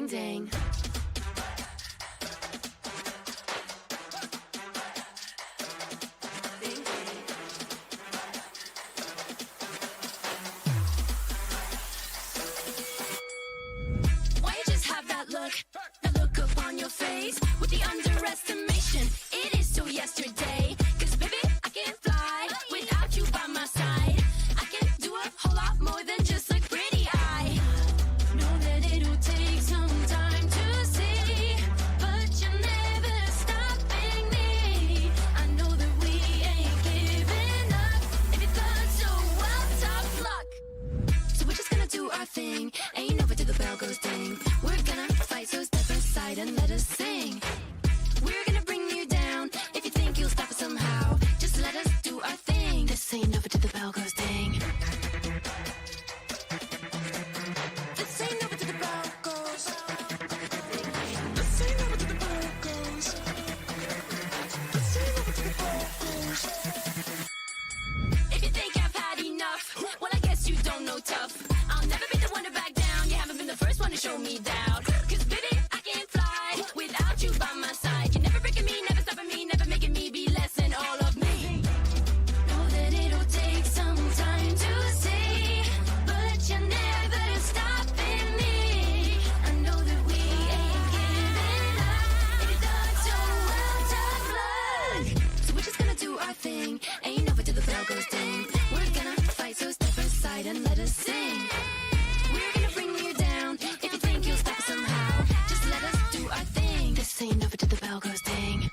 ding. Why you just have that look upon your face with the underestimation? It is till yesterday. 'Cause baby, I can fly without you by my side. I can do a whole lot more than just look pretty. I know that it'll take some time to see, but you're never stopping me. I know that we ain't giving up. If you thought so, well, tough luck. So we're just gonna do our thing. Ain't over till the bell goes ding. We're gonna fight, so step aside and let us sing. We're gonna bring you down. If you think you'll stop us somehow, just let us do our thing. This ain't over till the bell goes ding. This ain't over till the bell goes. This ain't over till the bell goes. This ain't over till the bell goes. If you think I've had enough, well, I guess you don't know tough. I'll never be the one to back down. You haven't been the first one to show me doubt. 'Cause baby, I can't fly without you by my side. You're never breaking me, never stopping me, never making me be less than all of me. Know that it'll take some time to see, but you're never stopping me. I know that we ain't giving up. If you thought so, well, tough luck. So we're just gonna do our thing. Ain't over till the bell goes ding. We're gonna fight, so step aside and let us sing. We're gonna bring you down. If you think you'll stop us somehow, just let us do our thing. This ain't over till the bell goes ding.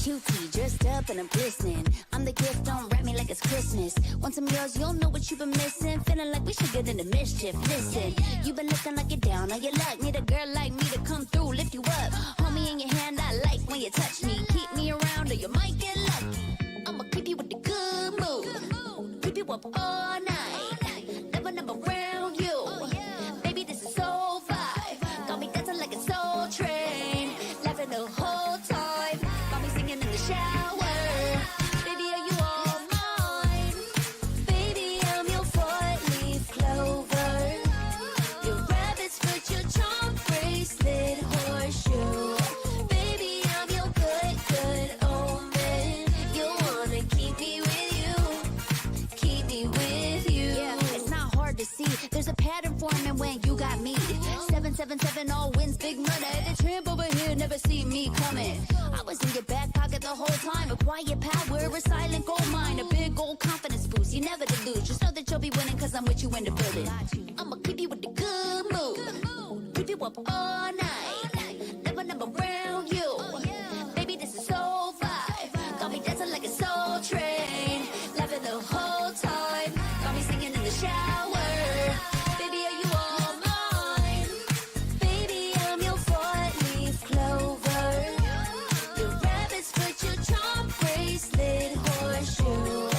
Cutie, dressed up and I'm glistening. I'm the gift, don't wrap me like it's Christmas. Want some yours, you'll know what you've been missing. Feeling like we should get into mischief. Listen, you've been looking like you're down on your luck. Need a girl like me to come through, lift you up. Hold me in your hand, I like when you touch me. Keep me around or you might get lucky. I'ma keep you with the good mood. Keep you up all night. Never around you. Baby, this is so vibe. Got me dancing like a soul train. Laughing the whole time. Got me singing in the shower. Baby, are you all mine? Baby, I'm your four-leaf clover. Your rabbit's foot, your charm bracelet, horseshoe. Baby, I'm your good omen. You wanna keep me with you. Keep me with you. Yeah, it's not hard to see. There's a pattern forming when you got me. 7 777 all wins big money. The tramp over here never see me coming. I was in your back pocket the whole time. A quiet power, a silent gold mine, a big old confidence boost. You never delude. Just know that you'll be winning cause I'm with you in the building. I'ma keep you with the good mood. Keep you up all night. Never around you. Baby, this is so vibe. Got me dancing like a soul train. Laughing the whole time. Got me singing in the shower. Baby, are you all mine? Baby, I'm your four-leaf clover. Your rabbit's foot, your charm bracelet, horseshoe.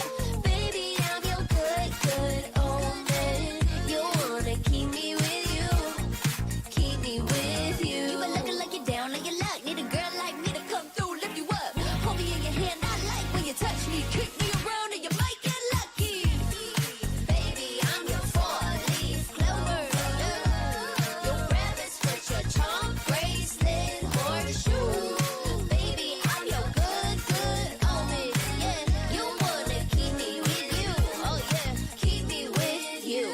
Baby, I'm your good omen. You wanna keep me with you. Keep me with you. You been looking like you're down on your luck. Need a girl like me to come through, lift you up. Hold me in your hand, I like when you touch me. Kick me around and you might get lucky. Baby, I'm your four-leaf clover. Your rabbit's foot, your charm bracelet, horseshoe. Baby, I'm your good omen. Yeah, you wanna keep me with you. Oh yeah, keep me with you.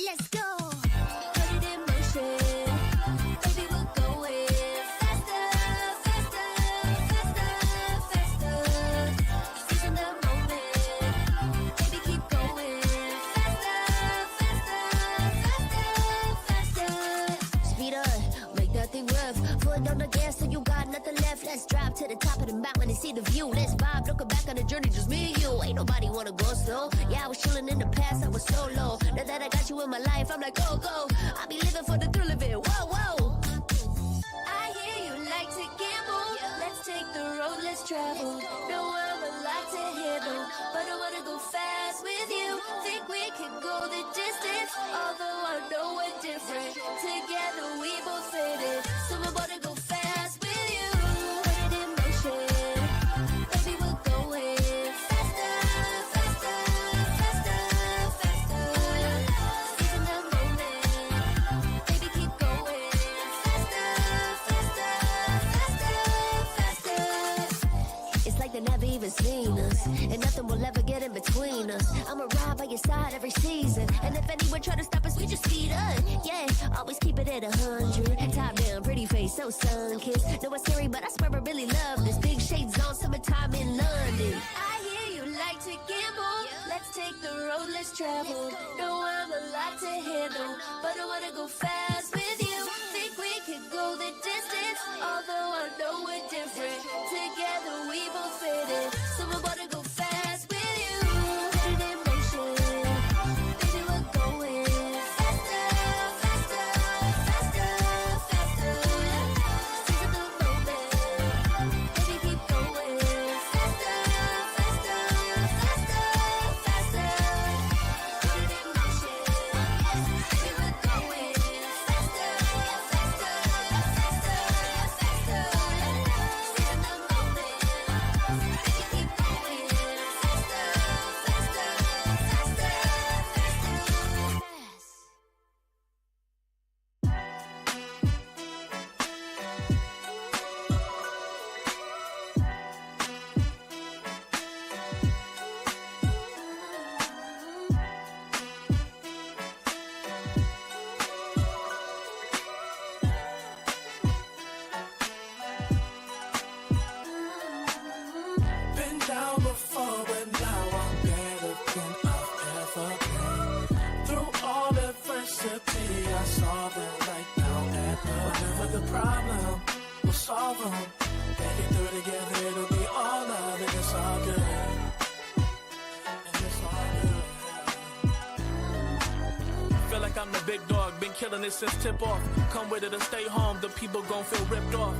Let's go. Put it in motion. Baby, we're going faster, faster, faster, faster. Seizing the moment. Baby, keep going faster, faster, faster, faster. Speed up, make that thing rough. Foot on the gas so you got nothing left. Let's drive to the top of the mountain and see the view. Let's vibe, looking back on the journey, just me and you. Ain't nobody wanna go slow. Yeah, I was chilling in the past, I was solo. Now that I got you in my life, I'm like, go, go. I be living for the thrill of it, whoa, whoa. I hear you like to gamble. Let's take the road, let's travel. No, I'm a lot to handle, but I wanna go fast with you. Think we could go the distance, although I know we're different. Together we both fit it, so I wanna go fast with you. Put it in motion, baby, we're going faster, faster, faster, faster. Seizing the moment, baby, keep going faster, faster, faster, faster. It's like they never even seen us, and nothing will ever get in between us. I'ma ride by your side every season, and if anyone try to stop us, we just speed up. Yeah, always keep it at 100. Top down, pretty face, so sun-kissed. Know it's scary, but I swear I really love this. Big shades on, summertime in London. I hear you like to gamble. Let's take the road, let's travel. No, I'm a lot to handle, but I wanna go fast with you. Think we could go the distance, although I know we're different. Together we both fit it, so I wanna go fast with you. Put it in motion, baby, we're going faster, faster, faster, faster. Seizing the moment, baby, keep going faster, faster, faster, faster. Put it in motion, baby, we're going faster, faster, faster, faster. Seizing the moment, baby, keep going faster, faster, faster, faster. Been down before, but now I'm better than I've ever been. Through all adversity, I saw the light now at the whatever the problem, we'll solve them. Make it through together, it'll be all love, and it's all good. And it's all good. Feel like I'm the big dog, been killing it since tip off. Come with it or stay home, the people gon' feel ripped off.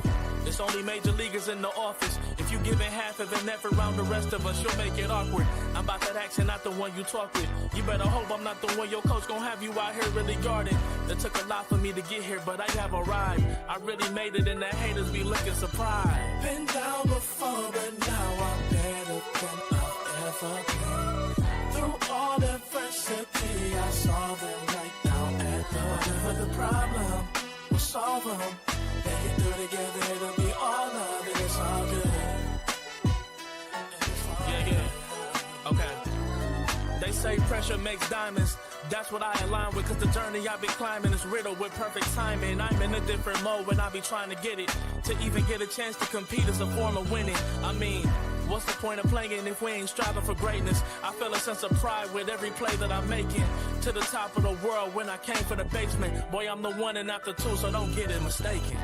It's only major leaguers in the office. If you giving half of an effort round the rest of us, you'll make it awkward. I'm about that action, not the one you talk with. You better hope I'm not the one your coach gon' have you out here really guarding. It took a lot for me to get here, but I have arrived. I really made it, and the haters be looking surprised. Been down before, but now I'm better than I've ever been. Through all adversity, I saw the light now at the whatever the problem, we'll solve them. Make it through together, it'll be all love, and it's all good. say pressure makes diamonds. That's what I align with, cause the journey I be climbing is riddled with perfect timing. I'm in a different mode when I be trying to get it. To even get a chance to compete is a form of winning. I mean, what's the point of playing if we ain't striving for greatness? I feel a sense of pride with every play that I'm making. To the top of the world when I came from the basement. Boy, I'm the one and not the two, so don't get it mistaken.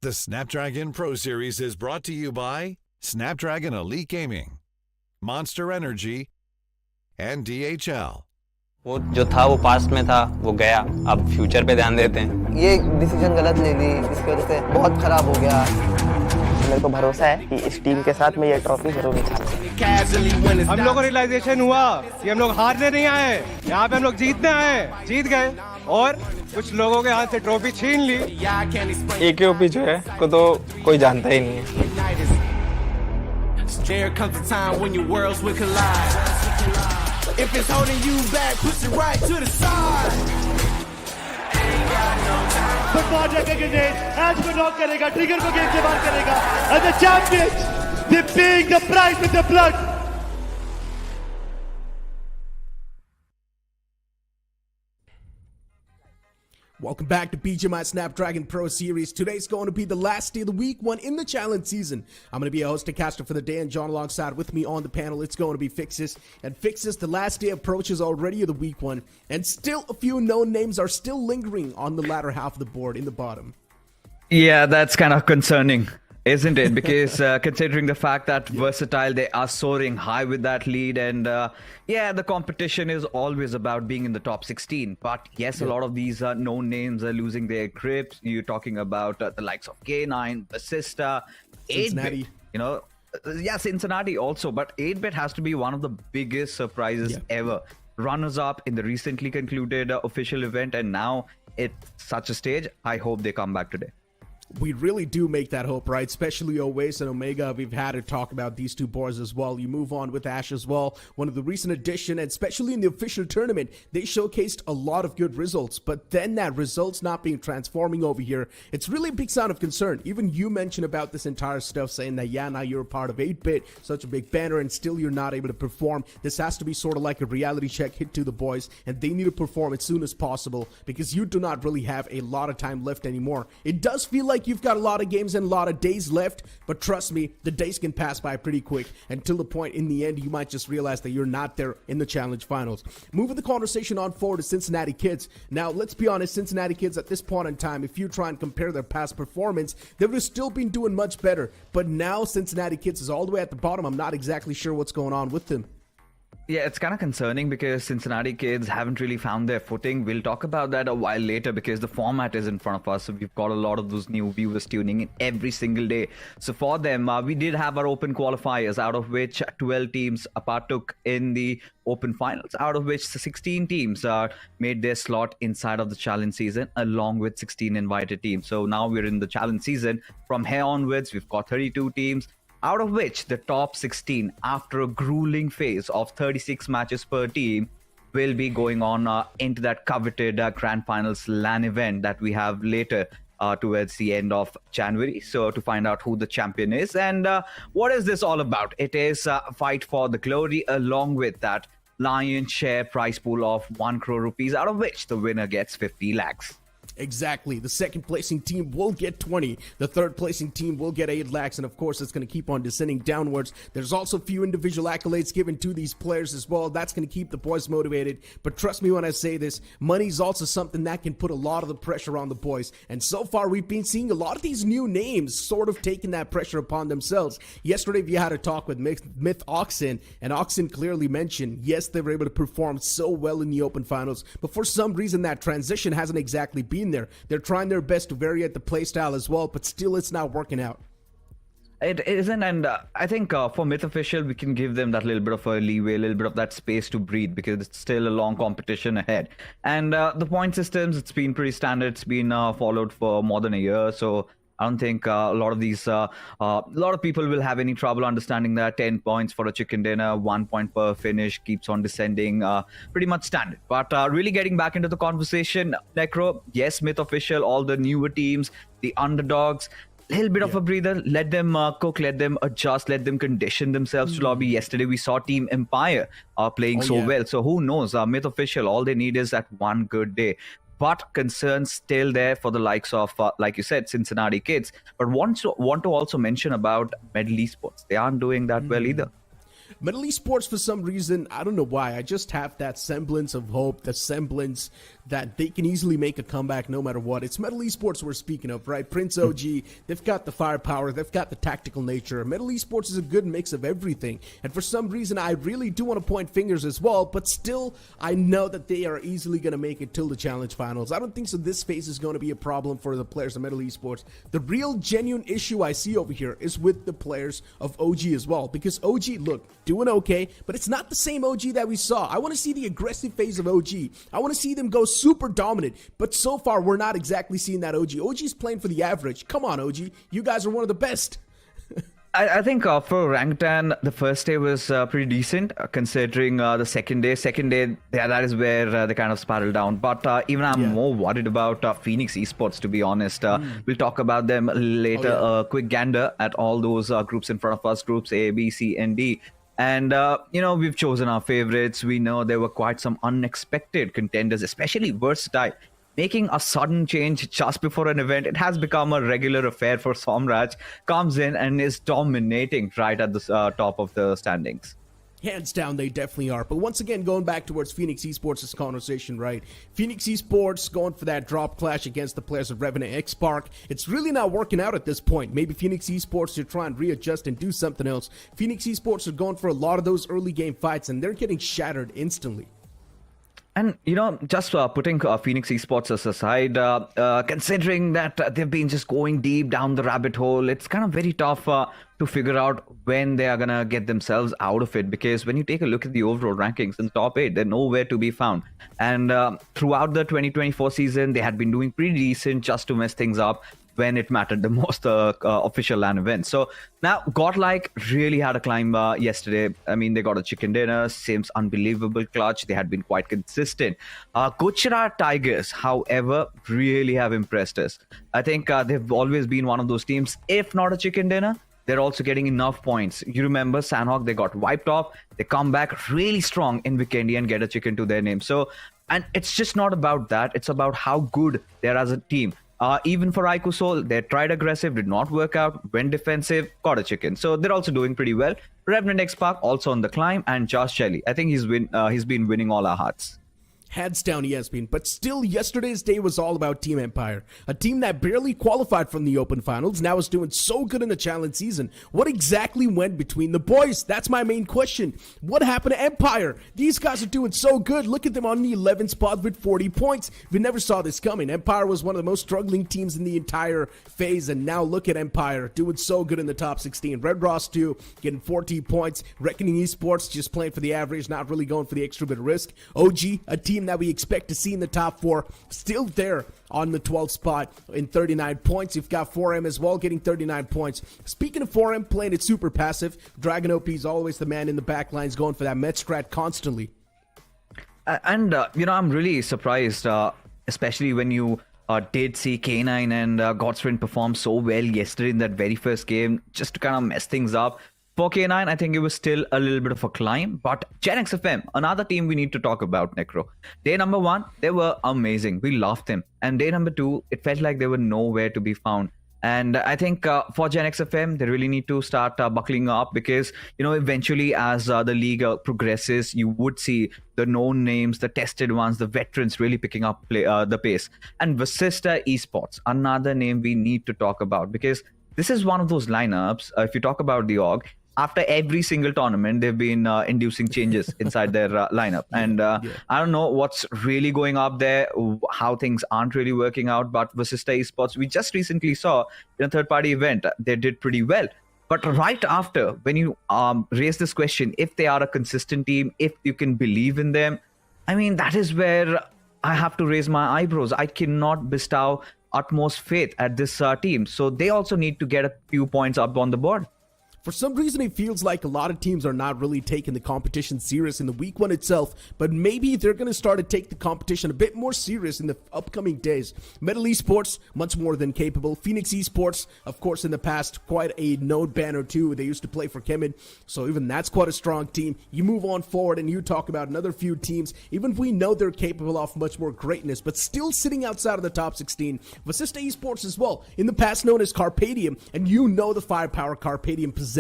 The Snapdragon Pro Series is brought to you by Snapdragon Elite Gaming, Monster Energy, and DHL. वो जो था वो past में था, वो गया, अब future पे ध्यान देते हैं। ये डिसीजन गलत ले ली, इसकी वजह से बहुत खराब हो गया। मेरे को भरोसा है कि इस टीम के साथ मैं ये ट्रॉफी जरूर निकालूंगा। हम लोगों को रियलाइजेशन हुआ कि हम लोग हारने नहीं आए, यहाँ पे हम लोग जीतने आए, जीत गए और कुछ लोगों के हाथ से ट्रॉफी छीन ली। AKOP जो है को तो कोई जानता ही नहीं है। There comes a time when your worlds will collide. If it's holding you back, push it right to the side. Football जगह एज को नॉक करेगा, ट्रिगर को गेम से बाहर करेगा। And the champions, they paying the price with the blood. Welcome back to BGMI Snapdragon Pro Series. Today's going to be the last day of the week one in the challenge season. I'm going to be a host and caster for the day, and John alongside with me on the panel. It's going to be Fixes. And Fixes, the last day approaches already of the week one, and still a few known names are still lingering on the latter half of the board in the bottom. Yeah, that's kind of concerning, isn't it? Because considering the fact that Versatile, they are soaring high with that lead, and yeah, the competition is always about being in the top 16. But yes, a lot of these known names are losing their grips. You're talking about the likes of K9, Basista, Cincinnati. 8-bit, you know, yeah, Cincinnati also. But 8-bit has to be one of the biggest surprises ever. Runners-up in the recently concluded official event, and now it's such a stage. I hope they come back today. We really do make that hope, right? Especially Oasis and Omega. We've had to talk about these two boys as well. You move on with Ash as well. One of the recent addition, and especially in the official tournament, they showcased a lot of good results. But then that results not being transforming over here, it's really a big sign of concern. Even you mentioned about this entire stuff, saying that, yeah, now you're a part of 8-Bit, such a big banner, and still you're not able to perform. This has to be sort of like a reality check hit to the boys, and they need to perform as soon as possible because you do not really have a lot of time left anymore. It does feel like you've got a lot of games and a lot of days left, but trust me, the days can pass by pretty quick until the point in the end you might just realize that you're not there in the challenge finals. Moving the conversation on forward to Cincinnati Kids. Now, let's be honest, Cincinnati Kids at this point in time, if you try and compare their past performance, they would have still been doing much better. But now Cincinnati Kids is all the way at the bottom. I'm not exactly sure what's going on with them. Yeah, it's kind of concerning because Cincinnati Kids haven't really found their footing. We'll talk about that a while later because the format is in front of us. So we've got a lot of those new viewers tuning in every single day. So for them, we did have our open qualifiers, out of which 12 teams partook in the open finals, out of which 16 teams made their slot inside of the challenge season, along with 16 invited teams. So now we're in the challenge season. From here onwards, we've got 32 teams, out of which the top 16, after a grueling phase of 36 matches per team, will be going on into that coveted grand finals LAN event that we have later towards the end of January. So to find out who the champion is and what is this all about, it is a fight for the glory, along with that lion's share prize pool of 1 crore rupees, out of which the winner gets 50 lakhs. Exactly. The second placing team will get 20. The third placing team will get 8 lakhs. And of course, it's going to keep on descending downwards. There's also a few individual accolades given to these players as well. That's going to keep the boys motivated. But trust me when I say this, money's also something that can put a lot of the pressure on the boys. And so far, we've been seeing a lot of these new names sort of taking that pressure upon themselves. Yesterday, we had a talk with Myth Oxen, and Oxen clearly mentioned, yes, they were able to perform so well in the open finals, but for some reason, that transition hasn't exactly been there. They're trying their best to vary at the playstyle as well, but still it's not working out. It isn't, and I think for Myth Official, we can give them that little bit of a leeway, a little bit of that space to breathe, because it's still a long competition ahead. And the point systems, it's been pretty standard. It's been followed for more than a year, so I don't think a lot of people will have any trouble understanding that 10 points for a chicken dinner, 1 point per finish, keeps on descending, pretty much standard. But really getting back into the conversation, Necro, yes, Myth Official, all the newer teams, the underdogs, little bit of a breather, let them cook, let them adjust, let them condition themselves to lobby. Yesterday we saw Team Empire playing well, so who knows, Myth Official, all they need is that one good day. But concerns still there for the likes of, like you said, Cincinnati Kids. But want to also mention about Medal Esports. They aren't doing that well either. Medal Esports, for some reason, I don't know why, I just have that semblance of hope, the semblance that they can easily make a comeback no matter what. It's Medal Esports we're speaking of, right? Prince OG, they've got the firepower, they've got the tactical nature. Medal Esports is a good mix of everything. And for some reason, I really do want to point fingers as well, but still, I know that they are easily going to make it till the challenge finals. I don't think so this phase is going to be a problem for the players of Medal Esports. The real genuine issue I see over here is with the players of OG as well, because OG, look, doing okay, but it's not the same OG that we saw. I want to see the aggressive phase of OG. I want to see them go super dominant, but so far we're not exactly seeing that OG. OG's playing for the average. Come on, OG. You guys are one of the best. I think for Orangutan, the first day was pretty decent, considering the second day. That is where they kind of spiraled down. But even I'm more worried about Phoenix Esports, to be honest. We'll talk about them later. A quick gander at all those groups in front of us, groups A, B, C, and D. And, we've chosen our favorites. We know there were quite some unexpected contenders, especially Versatile. Making a sudden change just before an event, it has become a regular affair for Somraj. Comes in and is dominating right at the top of the standings. Hands down, they definitely are. But once again, going back towards Phoenix Esports' conversation, right? Phoenix Esports going for that drop clash against the players of Revenant X Spark. It's really not working out at this point. Maybe Phoenix Esports should try and readjust and do something else. Phoenix Esports are going for a lot of those early game fights, and they're getting shattered instantly. And, just putting Phoenix Esports aside, considering that they've been just going deep down the rabbit hole, it's kind of very tough to figure out when they are going to get themselves out of it. Because when you take a look at the overall rankings in the top 8, they're nowhere to be found. And throughout the 2024 season, they had been doing pretty decent just to mess things up. when it mattered the most, the official LAN event. So now Godlike really had a climb yesterday. I mean, they got a chicken dinner, seems unbelievable clutch. They had been quite consistent. Gujarat Tigers, however, really have impressed us. I think they've always been one of those teams, if not a chicken dinner, they're also getting enough points. You remember Sandhawk, they got wiped off. They come back really strong in Vikendi and get a chicken to their name. So, and it's just not about that. It's about how good they're as a team. Even for Ikusol, they tried aggressive, did not work out, went defensive, got a chicken. So they're also doing pretty well. Revenant X Park also on the climb, and Josh Shelley. I think he's been winning all our hearts. Hands down, he has been. But still, yesterday's day was all about Team Empire. A team that barely qualified from the Open Finals, now is doing so good in the Challenge season. What exactly went between the boys? That's my main question. What happened to Empire? These guys are doing so good. Look at them on the 11th spot with 40 points. We never saw this coming. Empire was one of the most struggling teams in the entire phase, and now look at Empire doing so good in the top 16. Red Ross, too, getting 14 points. Reckoning Esports just playing for the average, not really going for the extra bit of risk. OG, a team that we expect to see in the top 4, still there on the 12th spot in 39 points. You've got 4M as well getting 39 points. Speaking of 4M, playing it super passive, Dragon OP is always the man in the back lines going for that med strat constantly. And I'm really surprised, especially when you did see K9 and Godsprint perform so well yesterday in that very first game, just to kind of mess things up. For K9, I think it was still a little bit of a climb, but Gen XFM, another team we need to talk about, Necro. Day number 1, they were amazing. We loved them. And day number 2, it felt like they were nowhere to be found. And I think for Gen XFM, they really need to start buckling up because, eventually as the league progresses, you would see the known names, the tested ones, the veterans really picking up the pace. And Vasista Esports, another name we need to talk about because this is one of those lineups, if you talk about the org, after every single tournament, they've been inducing changes inside their lineup. And I don't know what's really going up there, how things aren't really working out. But Vasista Esports, we just recently saw in a third-party event, they did pretty well. But right after, when you raise this question, if they are a consistent team, if you can believe in them, I mean, that is where I have to raise my eyebrows. I cannot bestow utmost faith at this team. So they also need to get a few points up on the board. For some reason, it feels like a lot of teams are not really taking the competition serious in the week 1 itself, but maybe they're going to start to take the competition a bit more serious in the upcoming days. Metal Esports, much more than capable. Phoenix Esports, of course, in the past, quite a node banner too. They used to play for Kemin, so even that's quite a strong team. You move on forward and you talk about another few teams, even if we know they're capable of much more greatness, but still sitting outside of the top 16. Vasista Esports as well, in the past known as Carpadium, and you know the firepower Carpadium possesses.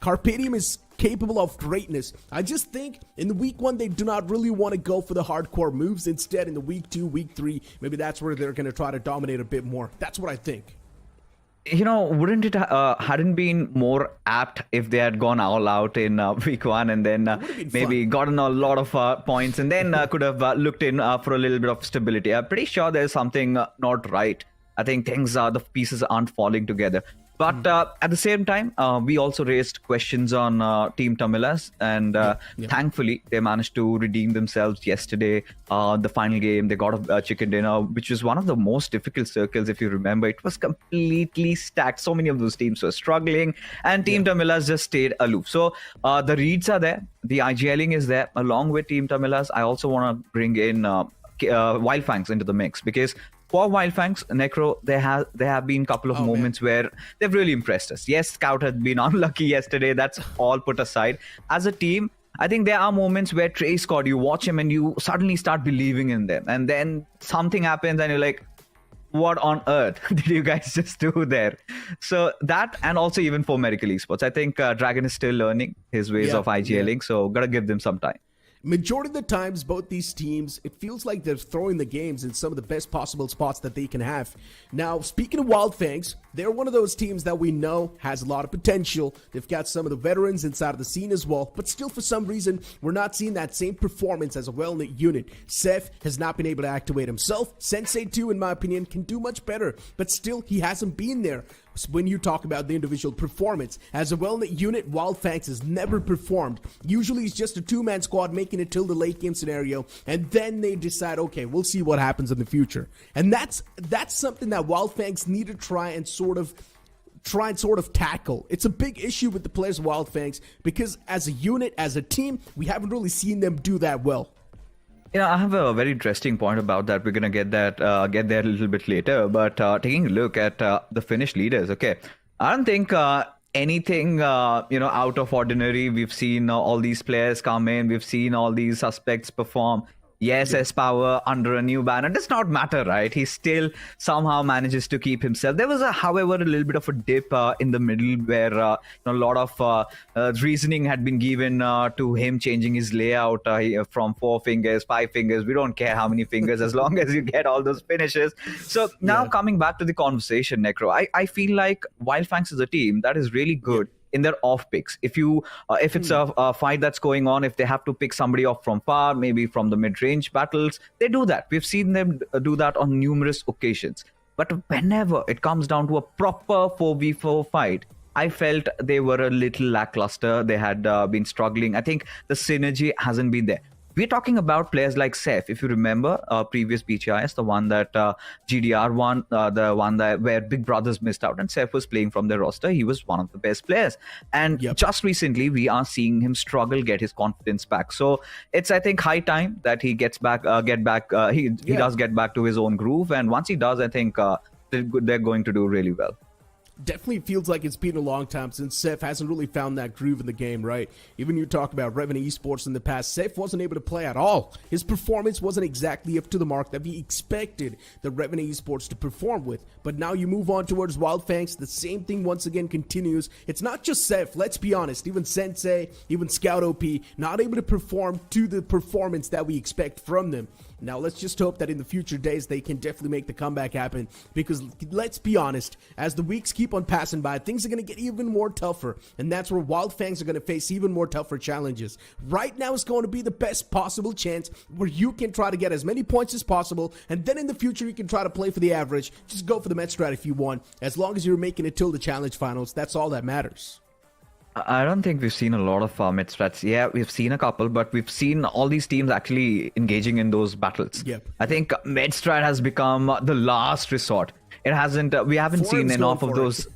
Carpadium is capable of greatness. I just think in the week 1, they do not really want to go for the hardcore moves. Instead, in the week 2, week 3, maybe that's where they're going to try to dominate a bit more. That's what I think. Wouldn't it hadn't been more apt if they had gone all out in week 1 and then maybe gotten a lot of points and then could have looked in for a little bit of stability? I'm pretty sure there's something not right. I think the pieces aren't falling together. But at the same time, we also raised questions on Team Tamilas, and thankfully they managed to redeem themselves yesterday. The final game, they got a chicken dinner, which was one of the most difficult circles, if you remember. It was completely stacked. So many of those teams were struggling, and Team Tamilas just stayed aloof. So the reads are there, the IGLing is there. Along with Team Tamilas, I also want to bring in Wildfangs into the mix because for Wildfangs, Necro, there have been a couple of moments where they've really impressed us. Yes, Scout has been unlucky yesterday. That's all put aside. As a team, I think there are moments where Trey Scott, you watch him and you suddenly start believing in them. And then something happens and you're like, what on earth did you guys just do there? So that, and also even for Medical Esports, I think Dragon is still learning his ways of IGLing. So got to give them some time. Majority of the times, both these teams, it feels like they're throwing the games in some of the best possible spots that they can have. Now, speaking of Wildfangs, they're one of those teams that we know has a lot of potential. They've got some of the veterans inside of the scene as well, but still for some reason, we're not seeing that same performance as a well-knit unit. Seth has not been able to activate himself. Sensei 2, in my opinion, can do much better, but still, he hasn't been there. When you talk about the individual performance, as a well-knit unit, Wildfangs has never performed. Usually, it's just a two-man squad making making it till the late game scenario, and then they decide, okay, we'll see what happens in the future. And that's something that Wildfangs need to try and sort of tackle. It's a big issue with the players of Wildfangs because as a unit, as a team, we haven't really seen them do that well. Yeah, I have a very interesting point about that. We're gonna get there a little bit later. But taking a look at the Finnish leaders, okay, I don't think anything out of ordinary. We've seen all these players come in. We've seen all these suspects perform. Yes, S-Power under a new banner does not matter, right? He still somehow manages to keep himself. There was, however, a little bit of a dip in the middle where a lot of reasoning had been given to him changing his layout from 4 fingers, 5 fingers. We don't care how many fingers as long as you get all those finishes. So now coming back to the conversation, Necro, I feel like Wildfangs is a team that is really good in their off picks. If it's a fight that's going on, if they have to pick somebody off from far, maybe from the mid-range battles, they do that. We've seen them do that on numerous occasions. But whenever it comes down to a proper 4v4 fight, I felt they were a little lackluster. They had been struggling. I think the synergy hasn't been there. We're talking about players like Seth. If you remember previous BGIS, the one that GDR won, the one that where Big Brothers missed out, and Seth was playing from their roster. He was one of the best players. And just recently, we are seeing him struggle, get his confidence back. So it's, I think, high time that he gets back, he does get back to his own groove. And once he does, I think they're going to do really well. Definitely feels like it's been a long time since Seth hasn't really found that groove in the game, right? Even you talk about Revenue Esports in the past, Seth wasn't able to play at all. His performance wasn't exactly up to the mark that we expected the Revenue Esports to perform with. But now you move on towards Wildfangs, the same thing once again continues. It's not just Seth, let's be honest. Even Sensei, even Scout OP, not able to perform to the performance that we expect from them. Now, let's just hope that in the future days, they can definitely make the comeback happen. Because, let's be honest, as the weeks keep on passing by, things are going to get even more tougher. And that's where Wildfangs are going to face even more tougher challenges. Right now is going to be the best possible chance where you can try to get as many points as possible. And then in the future, you can try to play for the average. Just go for the Met strat if you want. As long as you're making it till the challenge finals, that's all that matters. I don't think we've seen a lot of mid strats. Yeah, we've seen a couple, but we've seen all these teams actually engaging in those battles. Yep. I think mid strat has become the last resort. It hasn't. We haven't seen enough of those.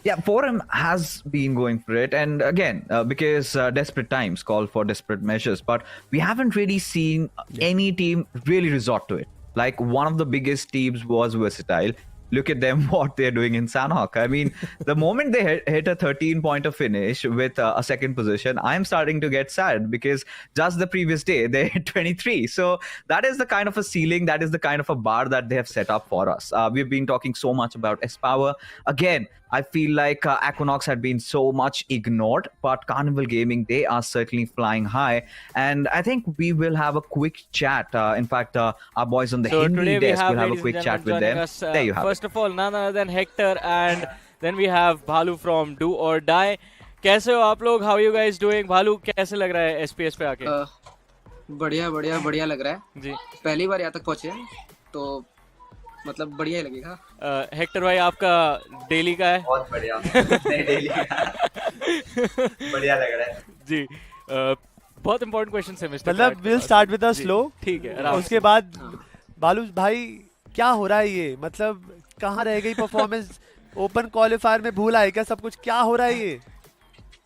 Yeah, Forum has been going for it, and again, because desperate times call for desperate measures. But we haven't really seen any team really resort to it. Like one of the biggest teams was Versatile. Look at them, what they're doing in Sanhok. I mean, the moment they hit a 13-pointer finish with a second position, I'm starting to get sad because just the previous day, they hit 23. So that is the kind of a ceiling, that is the kind of a bar that they have set up for us. We've been talking so much about S-Power. Again, I feel like Aquanox had been so much ignored, but Carnival Gaming, they are certainly flying high. And I think we will have a quick chat. In fact, our boys on the Hindi desk will have a quick chat with them. There you have First of all, none other than Hector, and then we have Bhalu from Do or Die. कैसे हो आप लोग? How are you guys doing? भालू कैसे लग रहा है SPS पे आके? बढ़िया लग रहा है जी. पहली बार यहाँ तक पहुँचे हैं तो मतलब बढ़िया ही लगेगा. हेक्टर भाई आपका डेली का है? बहुत बढ़िया. नहीं डेली बढ़िया लग रहा है जी. बहुत इंपॉर्टेंट क्वेश्चन है मिस्टर. मतलब will start with a slow. ठीक है. उसके बाद बालू भाई क्या हो रहा है ये? मतलब कहाँ रह गई परफॉर्मेंस? ओपन क्वालिफायर में भूल आए क्या सब कुछ? क्या हो रहा है ये?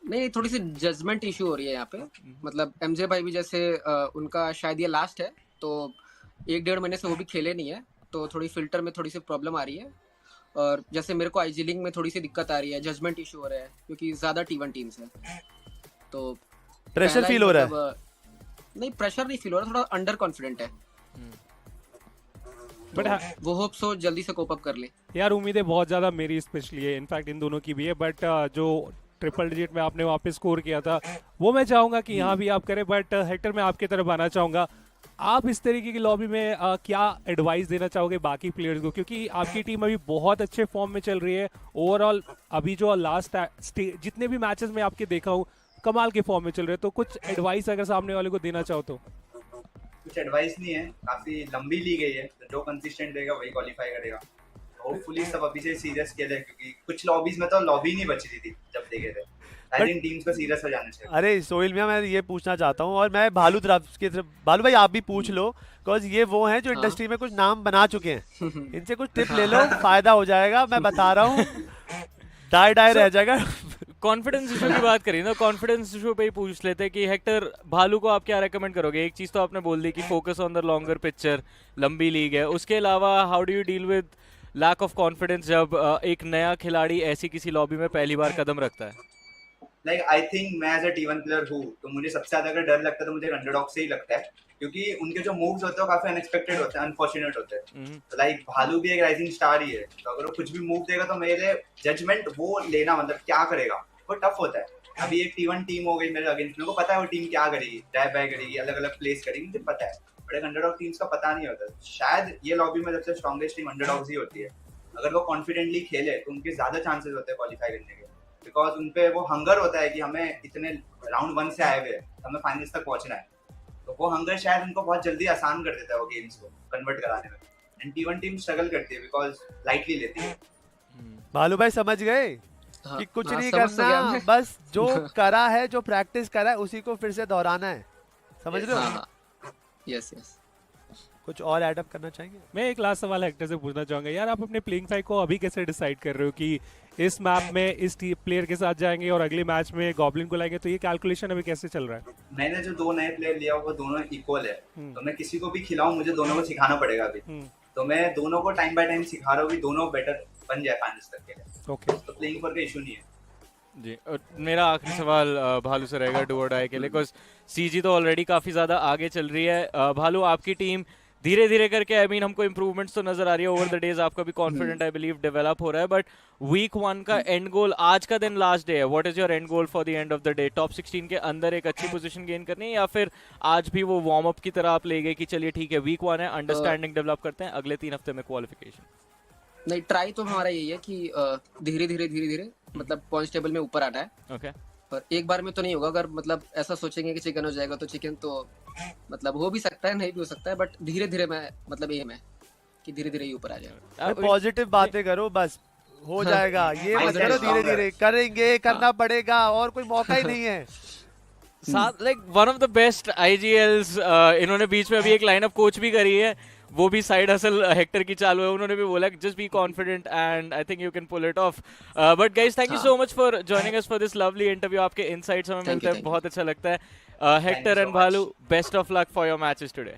नहीं, थोड़ी सी जजमेंट इशू हो रही है यहाँ पे. मतलब एमजे भाई भी जैसे उनका शायद ये लास्ट है तो 1-1.5 महीने से वो भी खेले नहीं है तो थोड़ी फिल्टर में थोड़ी सी प्रॉब्लम आ रही है. और जैसे मेरे को आईजी लिंक में थोड़ी सी दिक्कत आ रही है, जजमेंट इशू हो रहा है क्योंकि ज़्यादा T1 टीम्स है तो प्रेशर फील हो रहा है. नहीं प्रेशर नहीं फील हो रहा, थोड़ा अंडर कॉन्फिडेंट है. बट वो होप सो जल्दी से कोप अप कर ले. यार उम्मीदें बहुत ज़्यादा मेरी स्पेशली है, इनफैक्ट इन दोनों की भी है. बट जो ट्रिपल डिजिट में आपने वहाँ पे स्कोर किया था वो मैं चाहूँगा कि यहाँ भी आप करें. बट हेक्टर मैं आपकी तरफ आना चाहूँगा. आप इस तरीके की लॉबी में क्या एडवाइस देना चाहोगे बाकी प्लेयर्स को, क्योंकि आपकी टीम अभी बहुत अच्छे फॉर्म में चल रही है. ओवरऑल अभी जो लास्ट जितने भी मैचेस में आपके देखा हूँ कमाल के फॉर्म में चल रहे हैं. तो कुछ एडवाइस अगर सामने वाले को देना चाहो तो. कुछ एडवाइस नहीं है, काफी लंबी ली गई है. जो कंसिस्टेंट रहेगा वही क्वालिफाई करेगा. होपफुली सब अभी से सीरियस खेले क्योंकि कुछ लॉबीज में तो लॉबी नहीं बच रही थी जब देखे थे. आई थिंक टीम्स को सीरियस हो जाना चाहिए। अरे सोहेल मियां, मैं ये पूछना चाहता हूँ, और मैं भालू तरफ भालू भाई आप भी पूछ लो, बिकॉज ये वो हैं जो इंडस्ट्री में कुछ नाम बना चुके हैं, इनसे कुछ टिप ले लो, फायदा हो जाएगा, मैं बता रहा हूँ, डाई रह जाएगा। कॉन्फिडेंस इशू की बात करी ना, कॉन्फिडेंस इशू पे ही पूछ लेते हैं कि हेक्टर, भालू को आप क्या रेकमेंड करोगे? एक चीज तो आपने बोल दी कि focus on the longer picture, लंबी लीग है, उसके अलावा how do you deal with lack of confidence जब एक नया खिलाड़ी ऐसी किसी लॉबी में पहली बार कदम रखता है? लाइक आई थिंक मैं एज अ T1 प्लेयर हूँ, तो मुझे सबसे ज्यादा अगर डर लगता है तो मुझे अंडरडॉग से ही लगता है, क्योंकि उनके जो मूव्स होते हैं वो काफी अनएक्सपेक्टेड होते हैं, अनफॉर्चुनेट होते हैं। तो लाइक भालू भी एक राइजिंग स्टार ही है, तो अगर वो कुछ भी मूव देगा तो मेरे जजमेंट वो लेना, मतलब क्या करेगा वो टफ होता है। अभी एक T1 टीम हो गई मेरे अगेंस्ट, मेरे को पता है वो टीम क्या करेगी, ड्राइव बाय करेगी, अलग अलग प्लेस करेगी, मुझे पता है, बट एक अंडरडॉग टीम्स का पता नहीं होता। शायद ये लॉबी में सबसे स्ट्रॉन्गेस्ट टीम अंडरडॉग्स ही होती है। अगर वो कॉन्फिडेंटली खेले तो उनके ज्यादा चांसेस होते हैं क्वालिफाई करने के, बिकॉज उनपे वो हंगर होता है कि हमें इतने राउंड 1 से आए हुए हमें फाइनल्स तक पहुंचना है, तो वो हंगर शायद उनको बहुत जल्दी आसान कर देता है वो गेम्स को कन्वर्ट कराने में। एंड T1 टीम स्ट्रगल करती है बिकॉज लाइटली लेती है। भालू भाई समझ गए कि कुछ नहीं करना, बस जो करा है, जो प्रैक्टिस करा है उसी को फिर से दोहराना है, समझ रहे हो? Yes yes. कुछ और ऐड अप करना चाहेंगे? मैं एक लास्ट सवाल हेक्टर से पूछना चाहूंगा, यार आप अपने प्लेइंग फाइल को अभी कैसे डिसाइड कर रहे हो कि इस मैप में इस प्लेयर के साथ जाएंगे और अगले मैच में गॉब्लिन को लाएंगे, तो ये कैलकुलेशन अभी कैसे चल रहा है? मैंने जो 2 नए प्लेयर लिया वो दोनों इक्वल है, तो मैं किसी को भी खिलाऊं मुझे दोनों को सिखाना पड़ेगा अभी, तो मैं दोनों को टाइम बाय टाइम सिखा रहा हूँ कि दोनों बेटर बन जाए फाइनल्स तक के लिए। ओके, तो प्लेइंग फॉर का इशू नहीं है जी। मेरा आखिरी सवाल भालू से रहेगा डू और डाई के लिए, बिकॉज सीजी तो ऑलरेडी काफी ज्यादा आगे चल रही है। भालू आपकी टीम धीरे धीरे करके, आई मीन हमको इंप्रूवमेंट्स तो नजर आ रही है ओवर द डेज, आपका भी कॉन्फिडेंट आई बिलीव डेवलप हो रहा है, बट वीक 1 का एंड गोल, आज का दिन लास्ट डे है, what is your and goal for the end of the day? Top 16 के अंदर एक अच्छी पोजीशन गेन करनी है, या फिर आज भी वो वार्म अप की तरह आप ले गए कि चलिए ठीक है वीक 1 है, अंडरस्टैंडिंग डेवलप करते हैं, अगले 3 हफ्ते में क्वालिफिकेशन? नहीं, ट्राई तो हमारा यही है कि धीरे धीरे मतलब पॉइंट्स टेबल में ऊपर आना है। ओके, पर एक बार में तो नहीं होगा। अगर मतलब ऐसा सोचेंगे कि चिकन हो जाएगा तो चिकन तो मतलब हो भी सकता है, नहीं भी हो सकता है, बट धीरे धीरे मैं मतलब एम है कि धीरे धीरे ही ऊपर आ जाएगा। पॉजिटिव बातें करो, बस हो जाएगा, ये मत करो, धीरे धीरे करेंगे, करना पड़ेगा, और कोई मौका ही नहीं है। साथ like one of the best IGLs, इन्होंने बीच में अभी एक लाइनअप कोच भी करी है, वो भी साइड हसल हेक्टर की चालू है, उन्होंने भी बोला just be confident and I think you can pull it off. But guys thank you so much for joining us for this lovely interview, आपके इनसाइट्स हमें मिलते हैं, बहुत अच्छा लगता है। Hector and Bhalu, best of luck for your matches today.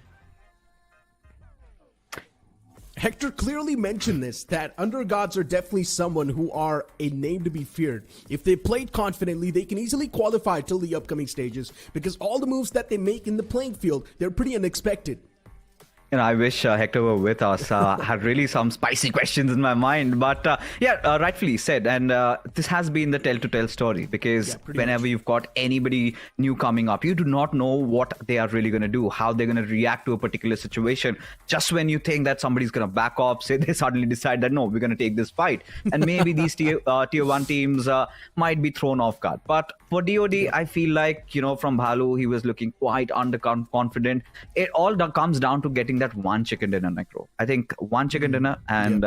Hector clearly mentioned this, that undergods are definitely someone who are a name to be feared. If they played confidently, they can easily qualify till the upcoming stages, because all the moves that they make in the playing field, they're pretty unexpected. You know, I wish Hector were with us. Had really some spicy questions in my mind, but rightfully said. And this has been the tell-to-tell story, because whenever you've got anybody new coming up, you do not know what they are really going to do, how they're going to react to a particular situation. Just when you think that somebody's going to back off, say they suddenly decide that no, we're going to take this fight, and maybe these tier 1 teams might be thrown off guard. But for DOD, I feel like, you know, from Bhalu, he was looking quite underconfident. It all comes down to getting that one chicken dinner, Necro. I think one chicken dinner, and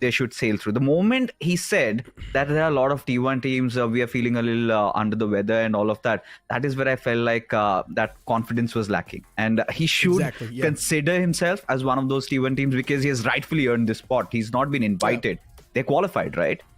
they should sail through. The moment he said that there are a lot of T1 teams, we are feeling a little under the weather and all of that, that is where I felt like that confidence was lacking. And he should consider himself as one of those T1 teams, because he has rightfully earned this spot. He's not been invited. They qualified, right?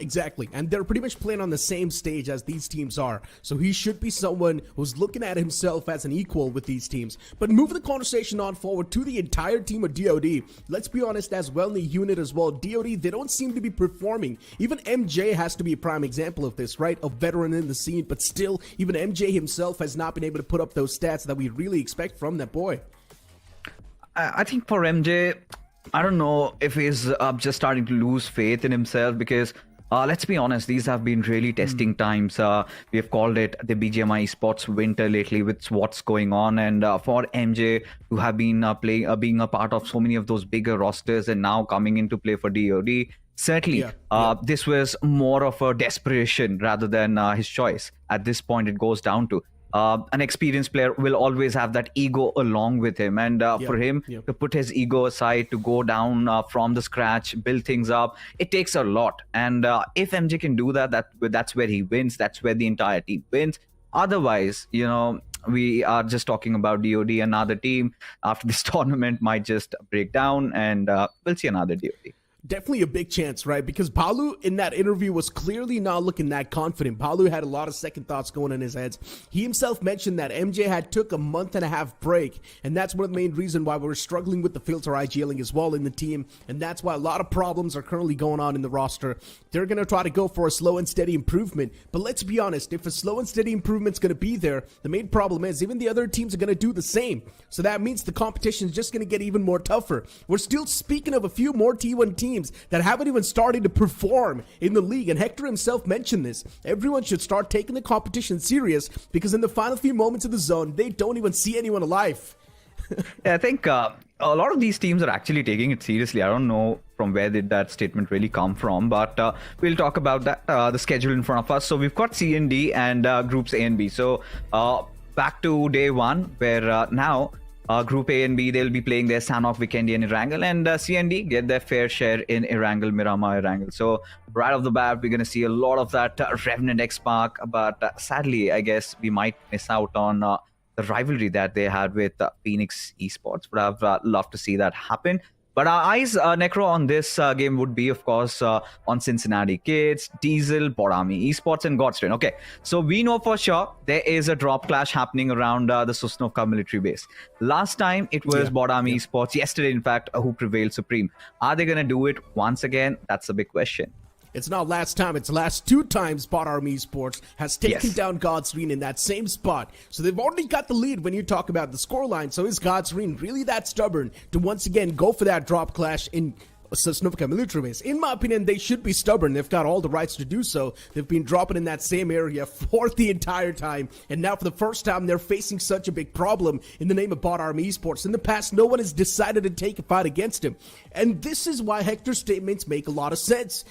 Exactly, and they're pretty much playing on the same stage as these teams are, so he should be someone who's looking at himself as an equal with these teams. But moving the conversation on forward to the entire team of DOD, let's be honest, as well in the unit as well, DOD, they don't seem to be performing. Even MJ has to be a prime example of this, right? A veteran in the scene, but still, even MJ himself has not been able to put up those stats that we really expect from that boy. I think for MJ, I don't know if he's just starting to lose faith in himself, because let's be honest, these have been really testing times. We have called it the BGMI Esports winter lately with what's going on. And for MJ, who have been being a part of so many of those bigger rosters and now coming into play for DOD, certainly this was more of a desperation rather than his choice. At this point, it goes down to, an experienced player will always have that ego along with him. And for him to put his ego aside, to go down from the scratch, build things up, it takes a lot. And if MJ can do that, that's where he wins. That's where the entire team wins. Otherwise, we are just talking about DOD. Another team after this tournament might just break down, and we'll see another DOD. Definitely a big chance, right? Because Palu in that interview was clearly not looking that confident. Palu had a lot of second thoughts going in his head. He himself mentioned that MJ had took a month-and-a-half break, and that's one of the main reasons why we're struggling with the filter IGLing as well in the team, and that's why a lot of problems are currently going on in the roster. They're going to try to go for a slow and steady improvement, but let's be honest, if a slow and steady improvement's going to be there, the main problem is even the other teams are going to do the same. So that means the competition is just going to get even more tougher. We're still speaking of a few more T1 teams that haven't even started to perform in the league, and Hector himself mentioned this. Everyone should start taking the competition serious, because in the final few moments of the zone, they don't even see anyone alive. Yeah, I think a lot of these teams are actually taking it seriously. I don't know from where did that statement really come from, but we'll talk about that, the schedule in front of us. So we've got C and D and groups A and B. So back to day one, where now Group A and B, they'll be playing their Sanhok, Vikendi, and Erangel, and C and D get their fair share in Erangel, Miramar, Erangel. So right off the bat, we're going to see a lot of that Revenant X Spark, but sadly, I guess we might miss out on the rivalry that they had with Phoenix Esports. But I've loved to see that happen. But our eyes, Necro, on this game would be, of course, on Cincinnati Kids, Diesel, Borami Esports, and Godstrain. Okay, so we know for sure there is a drop clash happening around the Sosnovka military base. Last time, it was Borami Esports, yesterday, in fact, who prevailed supreme. Are they going to do it once again? That's a big question. It's not last time, it's last two times Bot Army Esports has taken down Godsreen in that same spot. So they've already got the lead when you talk about the scoreline. So is Godsreen really that stubborn to once again go for that drop clash in Sosnovka military base? In my opinion, they should be stubborn. They've got all the rights to do so. They've been dropping in that same area for the entire time. And now for the first time, they're facing such a big problem in the name of Bot Army Esports. In the past, no one has decided to take a fight against him. And this is why Hector's statements make a lot of sense.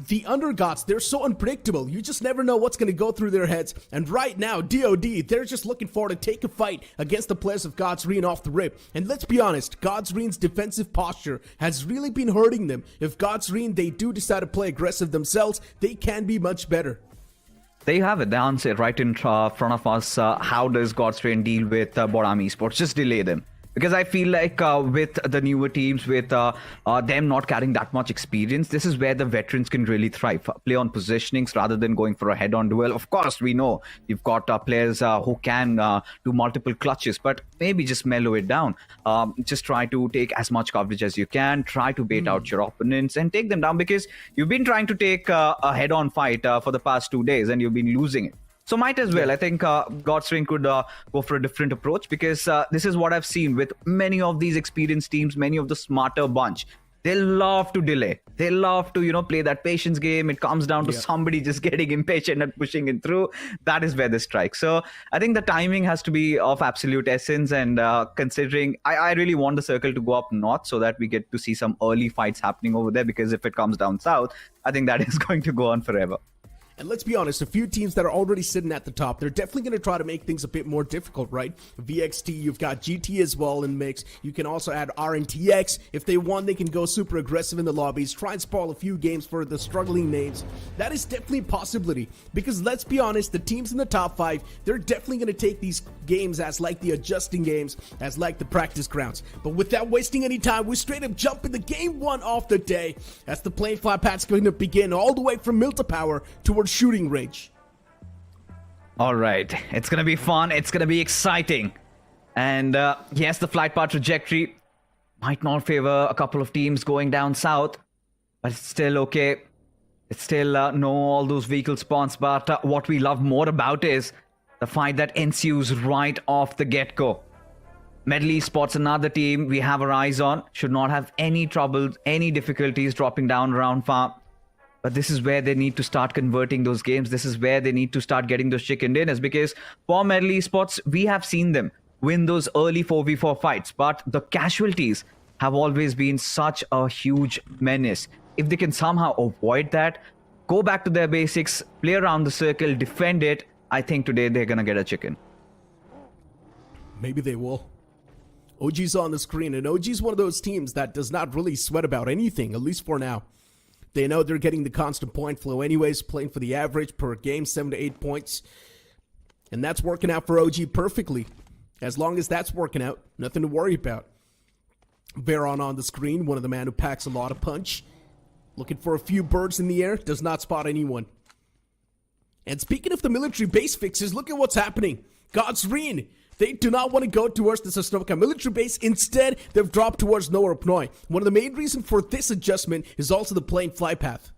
The Undergods, they're so unpredictable. You just never know what's going to go through their heads. And right now, DOD, they're just looking forward to take a fight against the players of Godsreen off the rip. And let's be honest, Godsreen's defensive posture has really been hurting them. If Godsreen, they do decide to play aggressive themselves, they can be much better. There you have it, the answer right in front of us. How does Godstrain deal with Borami Esports? Just delay them. Because I feel like with the newer teams, with them not carrying that much experience, this is where the veterans can really thrive. Play on positionings rather than going for a head-on duel. Of course, we know you've got players who can do multiple clutches, but maybe just mellow it down. Just try to take as much coverage as you can. Try to bait out your opponents and take them down, because you've been trying to take a head-on fight for the past 2 days and you've been losing it. So might as well. I think Godstrain could go for a different approach, because this is what I've seen with many of these experienced teams, many of the smarter bunch. They love to delay. They love to, play that patience game. It comes down to somebody just getting impatient and pushing it through. That is where they strike. So I think the timing has to be of absolute essence. And considering, I really want the circle to go up north so that we get to see some early fights happening over there, because if it comes down south, I think that is going to go on forever. And let's be honest, a few teams that are already sitting at the top, they're definitely going to try to make things a bit more difficult, right? VXT, you've got GT as well in mix. You can also add RNTX. If they want, they can go super aggressive in the lobbies, try and spoil a few games for the struggling names. That is definitely a possibility, because let's be honest, the teams in the top 5, they're definitely going to take these games as like the adjusting games, as like the practice grounds. But without wasting any time, we straight up jump into game 1 of the day, as the plane fly path's going to begin all the way from Milta Power towards shooting range. All right, it's gonna be fun, it's gonna be exciting, and yes, the flight path trajectory might not favor a couple of teams going down south, but it's still okay. It's still no all those vehicle spawns, but what we love more about is the fight that ensues right off the get-go. Medley Esports, another team we have our eyes on, should not have any trouble, any difficulties dropping down around farm. But this is where they need to start converting those games. This is where they need to start getting those chicken dinners, because for Medley Esports, we have seen them win those early 4v4 fights, but the casualties have always been such a huge menace. If they can somehow avoid that, go back to their basics, play around the circle, defend it, I think today they're going to get a chicken. Maybe they will. OG's on the screen, and OG's one of those teams that does not really sweat about anything, at least for now. They know they're getting the constant point flow anyways, playing for the average per game, 7 to 8 points. And that's working out for OG perfectly. As long as that's working out, nothing to worry about. Veron on the screen, one of the men who packs a lot of punch. Looking for a few birds in the air, does not spot anyone. And speaking of the military base fixes, look at what's happening. Godsreen, they do not want to go towards the Sosnovka military base. Instead, they've dropped towards Novorupnoy. One of the main reasons for this adjustment is also the plane fly path.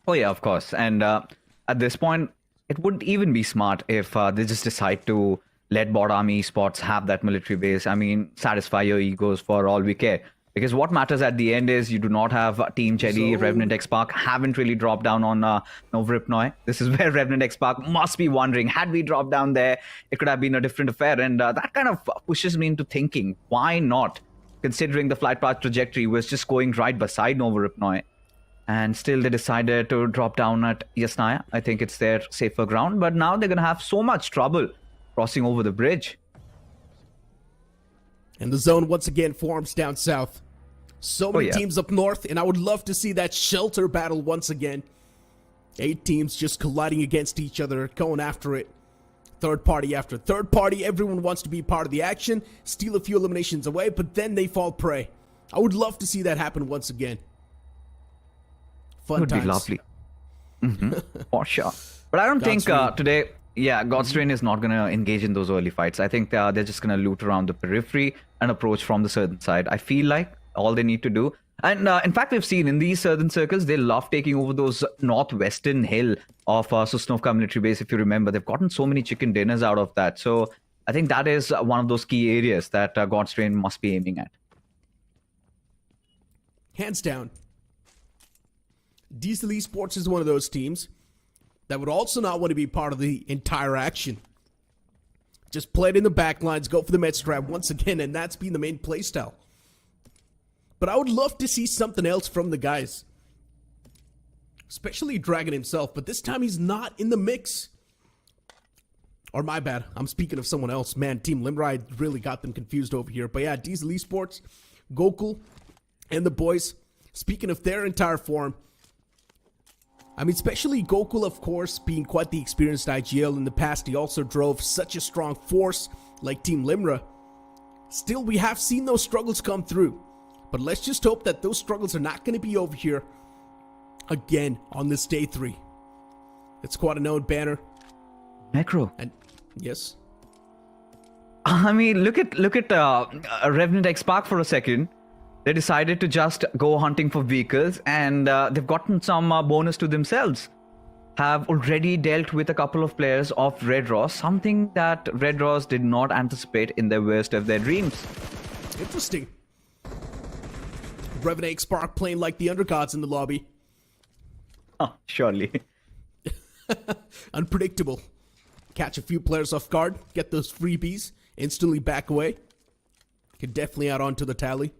Oh yeah, of course. And at this point, it wouldn't even be smart if they just decide to let Bot Army Esports have that military base. I mean, satisfy your egos for all we care. Because what matters at the end is you do not have Team Cherry, Revenant X Park haven't really dropped down on Novorupnoy. This is where Revenant X Park must be wondering, had we dropped down there, it could have been a different affair. And that kind of pushes me into thinking, why not? Considering the flight path trajectory was just going right beside Novorupnoy. And still they decided to drop down at Yasnaya. I think it's their safer ground. But now they're going to have so much trouble crossing over the bridge. And the zone once again forms down south. So many teams up north, and I would love to see that shelter battle once again. 8 teams just colliding against each other, going after it. Third party after third party, everyone wants to be part of the action, steal a few eliminations away, but then they fall prey. I would love to see that happen once again. Fun Would times. be lovely. For sure. But I don't think today, Godstrain is not going to engage in those early fights. I think they're just going to loot around the periphery and approach from the southern side. I feel like all they need to do. And in fact, we've seen in these southern circles, they love taking over those northwestern hill of Sosnovka military base. If you remember, they've gotten so many chicken dinners out of that. So I think that is one of those key areas that Godstrain must be aiming at. Hands down. Diesel Esports is one of those teams that would also not want to be part of the entire action. Just play it in the back lines, go for the med strap once again, and that's been the main playstyle. But I would love to see something else from the guys. Especially Dragon himself, but this time he's not in the mix. Or my bad, I'm speaking of someone else. Man, Team Limrai really got them confused over here. But yeah, Diesel Esports, Gokul, and the boys, speaking of their entire form, I mean, especially Gokul, of course, being quite the experienced IGL in the past, he also drove such a strong force like Team Limra. Still, we have seen those struggles come through. But let's just hope that those struggles are not going to be over here again on this day 3. It's quite a known banner. Necro. And yes. I mean, look at Revenant X Park for a second. They decided to just go hunting for vehicles, and they've gotten some bonus to themselves. Have already dealt with a couple of players of Red Ross, something that Red Ross did not anticipate in their worst of their dreams. Interesting. Revenant X Park playing like the undergods in the lobby. Oh, surely. Unpredictable. Catch a few players off guard, get those freebies, instantly back away. Can definitely add on to the tally.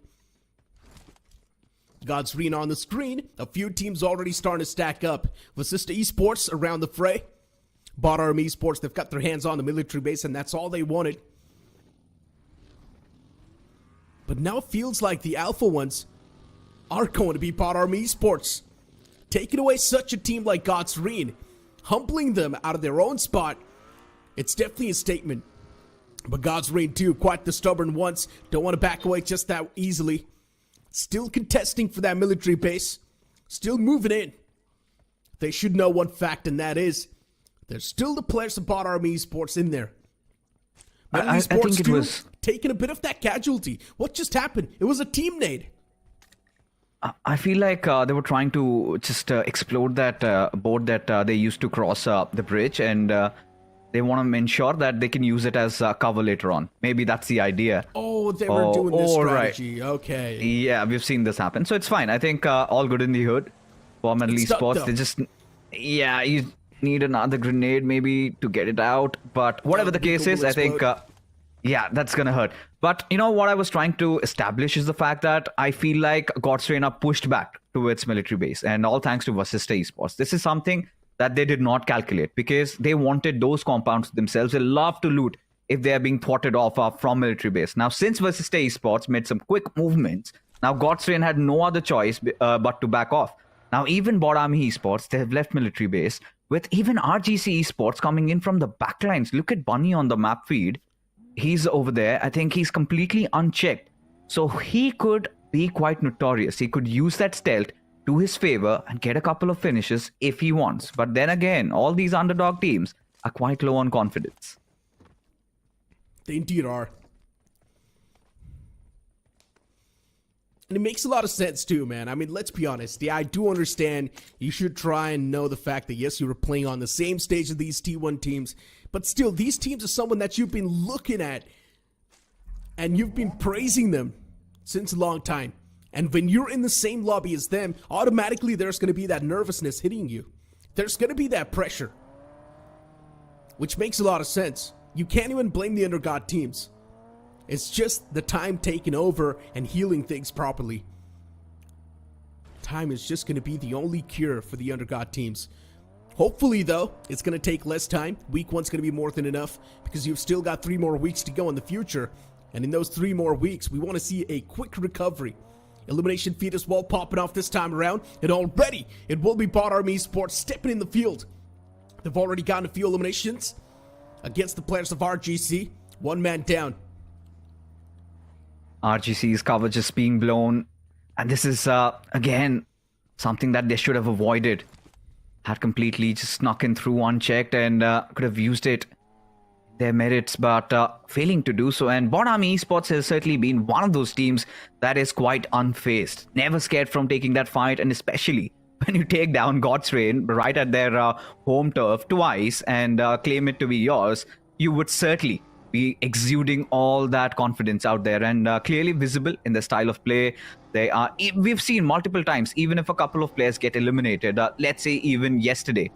Godsreen on the screen. A few teams already starting to stack up. IST Esports around the fray. Bot Army Esports, they've got their hands on the military base, and that's all they wanted. But now it feels like the alpha ones are going to be Bot Army Esports. Taking away such a team like Godsreen, humbling them out of their own spot, it's definitely a statement. But Godsreen too, quite the stubborn ones, don't want to back away just that easily. Still contesting for that military base, still moving in. They should know one fact, and that is, there's still the players of Bot Army Esports in there. I think it was taking a bit of that casualty. What just happened? It was a team nade. I feel like they were trying to just explode that boat that they used to cross the bridge, and they want to ensure that they can use it as cover later on. Maybe that's the idea. Oh, they were doing this strategy. Right. Okay. Yeah, we've seen this happen. So it's fine. I think all good in the hood. For Metal Esports, they just... Yeah, you need another grenade maybe to get it out. But whatever the case is, I think... yeah, that's gonna hurt. But you know what I was trying to establish is the fact that I feel like Godstrain are pushed back towards military base, and all thanks to IST Esports. This is something that they did not calculate because they wanted those compounds themselves. They love to loot if they are being thwarted off from military base. Now, since versus Esports made some quick movements, now Godsrain had no other choice but to back off. Now, even Bot Army Esports, they have left military base, with even RGC Esports coming in from the backlines. Look at Bunny on the map feed. He's over there. I think he's completely unchecked. So he could be quite notorious. He could use that stealth to his favor and get a couple of finishes if he wants. But then again, all these underdog teams are quite low on confidence. They indeed are. And it makes a lot of sense too, man. I mean, let's be honest. Yeah, I do understand you should try and know the fact that, yes, you were playing on the same stage as these T1 teams. But still, these teams are someone that you've been looking at. And you've been praising them since a long time. And when you're in the same lobby as them, automatically there's going to be that nervousness hitting you. There's going to be that pressure. Which makes a lot of sense. You can't even blame the underdog teams. It's just the time taking over and healing things properly. Time is just going to be the only cure for the underdog teams. Hopefully, though, it's going to take less time. Week 1's going to be more than enough because you've still got 3 more weeks to go in the future. And in those 3 more weeks, we want to see a quick recovery. Elimination feed as well popping off this time around. And already, it will be Bot Army Esports stepping in the field. They've already gotten a few eliminations against the players of RGC. 1 man down. RGC's cover just being blown. And this is, again, something that they should have avoided. Had completely just snuck in through unchecked and could have used it. Their merits, but failing to do so. And Bot Army Esports has certainly been one of those teams that is quite unfazed. Never scared from taking that fight, and especially when you take down Godsrain right at their home turf twice and claim it to be yours, you would certainly be exuding all that confidence out there, and clearly visible in the style of play. They are. We've seen multiple times, even if a couple of players get eliminated, let's say even yesterday,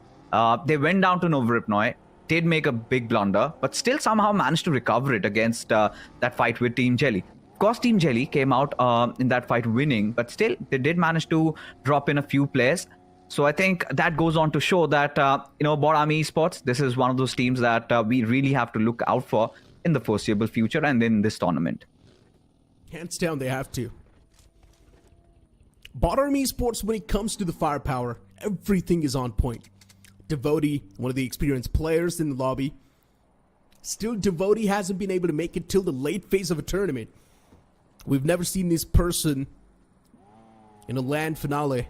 they went down to Novoripnoi, did make a big blunder, but still somehow managed to recover it against that fight with Team Jelly. Of course, Team Jelly came out in that fight winning, but still they did manage to drop in a few players. So I think that goes on to show that, Bot Army Esports, this is one of those teams that we really have to look out for in the foreseeable future and in this tournament. Hands down, they have to. Bot Army Esports, when it comes to the firepower, everything is on point. Devotee, one of the experienced players in the lobby. Still, Devotee hasn't been able to make it till the late phase of a tournament. We've never seen this person in a LAN finale.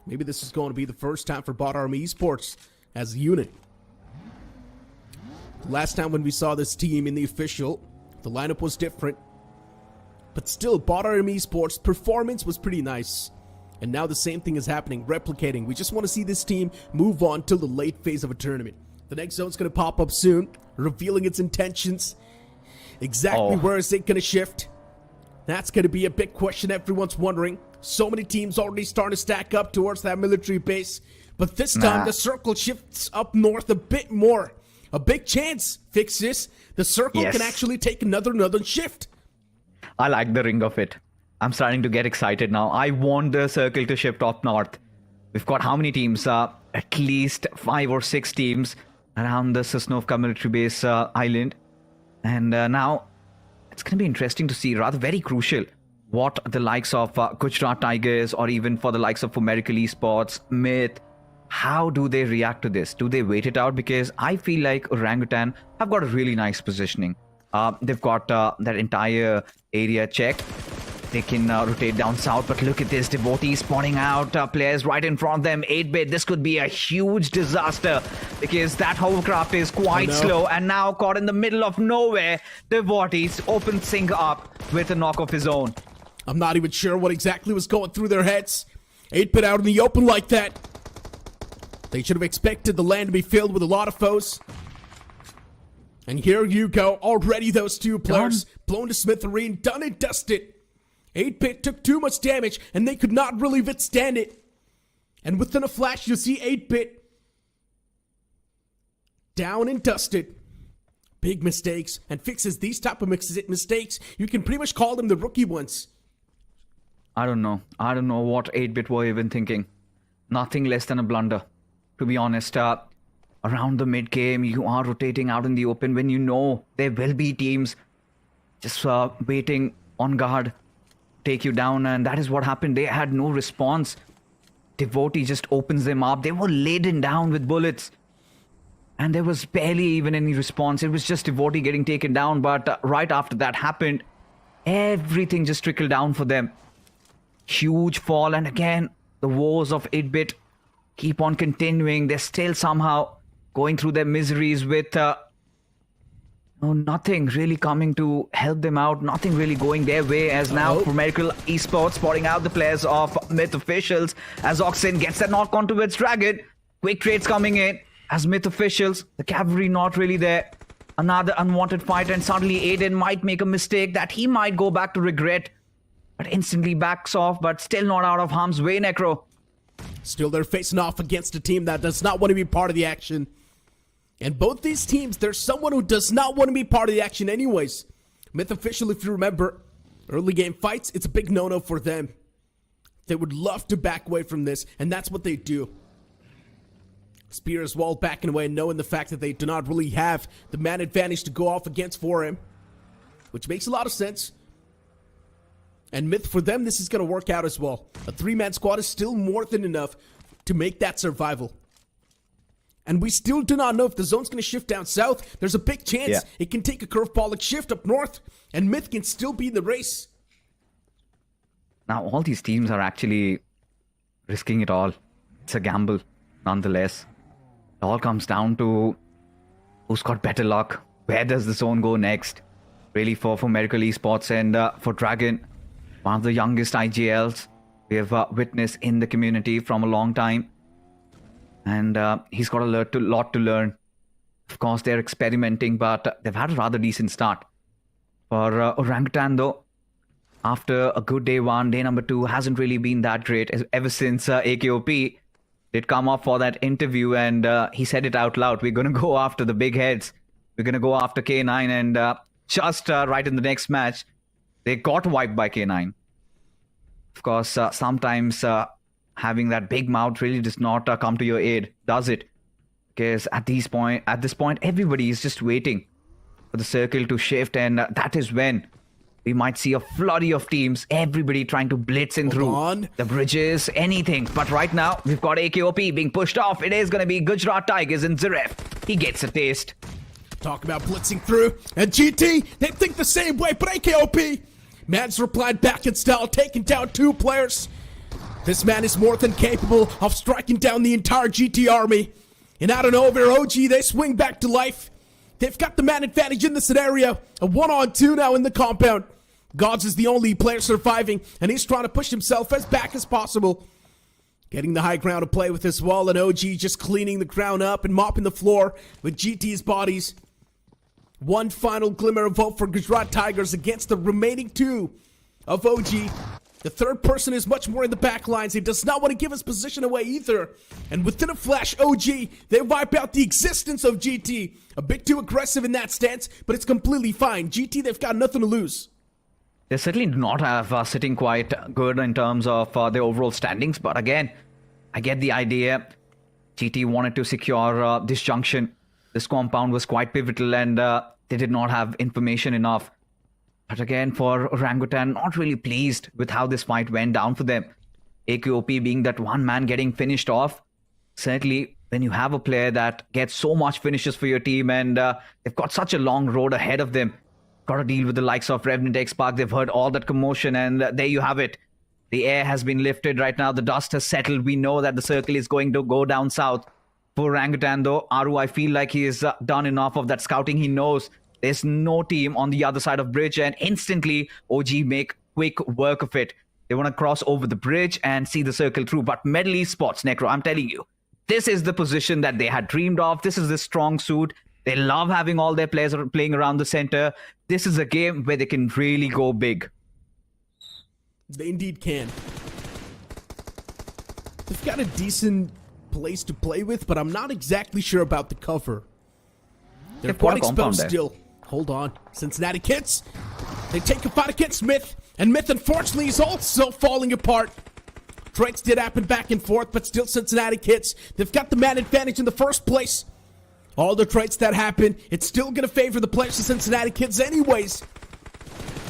Maybe this is going to be the first time for Bot Army Esports as a unit. Last time when we saw this team in the official, the lineup was different. But still, Bot Army Esports' performance was pretty nice. And now the same thing is happening, replicating. We just want to see this team move on till the late phase of a tournament. The next zone's going to pop up soon, revealing its intentions. Exactly where is it going to shift? That's going to be a big question everyone's wondering. So many teams already starting to stack up towards that military base. But this time, the circle shifts up north a bit more. A big chance, Fix this. The circle can actually take another shift. I like the ring of it. I'm starting to get excited now. I want the circle to shift up north. We've got how many teams? At least 5 or 6 teams around the Sosnovka military base island. And now it's going to be interesting to see, rather very crucial, what the likes of Gujarat Tigers or even for the likes of Miracle Esports, Myth, how do they react to this? Do they wait it out? Because I feel like Orangutan have got a really nice positioning. They've got that entire area checked. They can rotate down south, but look at this. Devotee spawning out players right in front of them. 8-bit, this could be a huge disaster because that hovercraft is quite slow and now caught in the middle of nowhere. Devotee opens things up with a knock of his own. I'm not even sure what exactly was going through their heads. 8-bit out in the open like that. They should have expected the land to be filled with a lot of foes. And here you go. Already those 2 players blown to smithereen, done and dusted. 8-bit took too much damage, and they could not really withstand it. And within a flash, you see 8-bit down and dusted. Big mistakes, and Fixes these type of mistakes. You can pretty much call them the rookie ones. I don't know. I don't know what 8-bit were even thinking. Nothing less than a blunder, to be honest. around the mid game. You are rotating out in the open when you know there will be teams just waiting on guard, take you down, and that is what happened. They had no response. Devotee just opens them up. They were laden down with bullets, and there was barely even any response. It was just Devotee getting taken down, but right after that happened, everything just trickled down for them. Huge fall, and again, the woes of 8-bit keep on continuing. They're still somehow going through their miseries with nothing really coming to help them out, nothing really going their way, as now for Miracle Esports spotting out the players of Myth Officials as Oxen gets that knock onto its Dragon. Quick trades coming in as Myth Officials, the cavalry not really there. Another unwanted fight, and suddenly Aiden might make a mistake that he might go back to regret, but instantly backs off, but still not out of harm's way, Necro. Still, they're facing off against a team that does not want to be part of the action. And both these teams, there's someone who does not want to be part of the action anyways. Myth Official, if you remember, early game fights, it's a big no-no for them. They would love to back away from this, and that's what they do. Spear as well backing away, knowing the fact that they do not really have the man advantage to go off against for him, which makes a lot of sense. And Myth, for them, this is going to work out as well. A 3-man squad is still more than enough to make that survival. And we still do not know if the zone's going to shift down south. There's a big chance it can take a curveball shift up north, and Myth can still be in the race. Now, all these teams are actually risking it all. It's a gamble, nonetheless. It all comes down to who's got better luck. Where does the zone go next? Really for Miracle Esports and for Dragon, one of the youngest IGLs we have witnessed in the community from a long time. And he's got a lot to learn. Of course, they're experimenting, but they've had a rather decent start. For Orangutan, though, after a good day one, day number 2 hasn't really been that great. Ever since AKOP did come up for that interview, and he said it out loud. We're going to go after the big heads. We're going to go after K9, and just right in the next match, they got wiped by K9. Of course, sometimes having that big mouth really does not come to your aid, does it? Because at this point, everybody is just waiting for the circle to shift, and that is when we might see a flurry of teams, everybody trying to blitz in through the bridges, anything. But right now, we've got AKOP being pushed off. It is going to be Gujarat Tigers and Zaref. He gets a taste. Talk about blitzing through, and GT, they think the same way, but AKOP, man's replied back in style, taking down 2 players. This man is more than capable of striking down the entire GT army. And out of nowhere, OG, they swing back to life. They've got the man advantage in the scenario. A 1-on-2 now in the compound. Gods is the only player surviving, and he's trying to push himself as back as possible. Getting the high ground to play with this wall, and OG just cleaning the ground up and mopping the floor with GT's bodies. One final glimmer of hope for Gujarat Tigers against the remaining 2 of OG. The third person is much more in the back lines. He does not want to give his position away either. And within a flash, OG, they wipe out the existence of GT. A bit too aggressive in that stance, but it's completely fine. GT, they've got nothing to lose. They certainly do not have sitting quite good in terms of their overall standings. But again, I get the idea. GT wanted to secure this junction. This compound was quite pivotal, and they did not have information enough. But again, for Orangutan, not really pleased with how this fight went down for them. AKOP being that one man getting finished off. Certainly, when you have a player that gets so much finishes for your team, and they've got such a long road ahead of them. Got to deal with the likes of Revenant X-Park. They've heard all that commotion, and there you have it. The air has been lifted right now. The dust has settled. We know that the circle is going to go down south. For Orangutan, though, Aru, I feel like he has done enough of that scouting. He knows there's no team on the other side of bridge, and instantly OG make quick work of it. They want to cross over the bridge and see the circle through. But Medal Esports, Necro, I'm telling you, this is the position that they had dreamed of. This is the strong suit. They love having all their players playing around the center. This is a game where they can really go big. They indeed can. They've got a decent place to play with, but I'm not exactly sure about the cover. They're quite exposed still. Hold on. Cincinnati Kids. They take a fight against Myth, and Myth, unfortunately, is also falling apart. Trades did happen back and forth, but still Cincinnati Kids. They've got the man advantage in the first place. All the traits that happen, it's still going to favor the players of Cincinnati Kids anyways.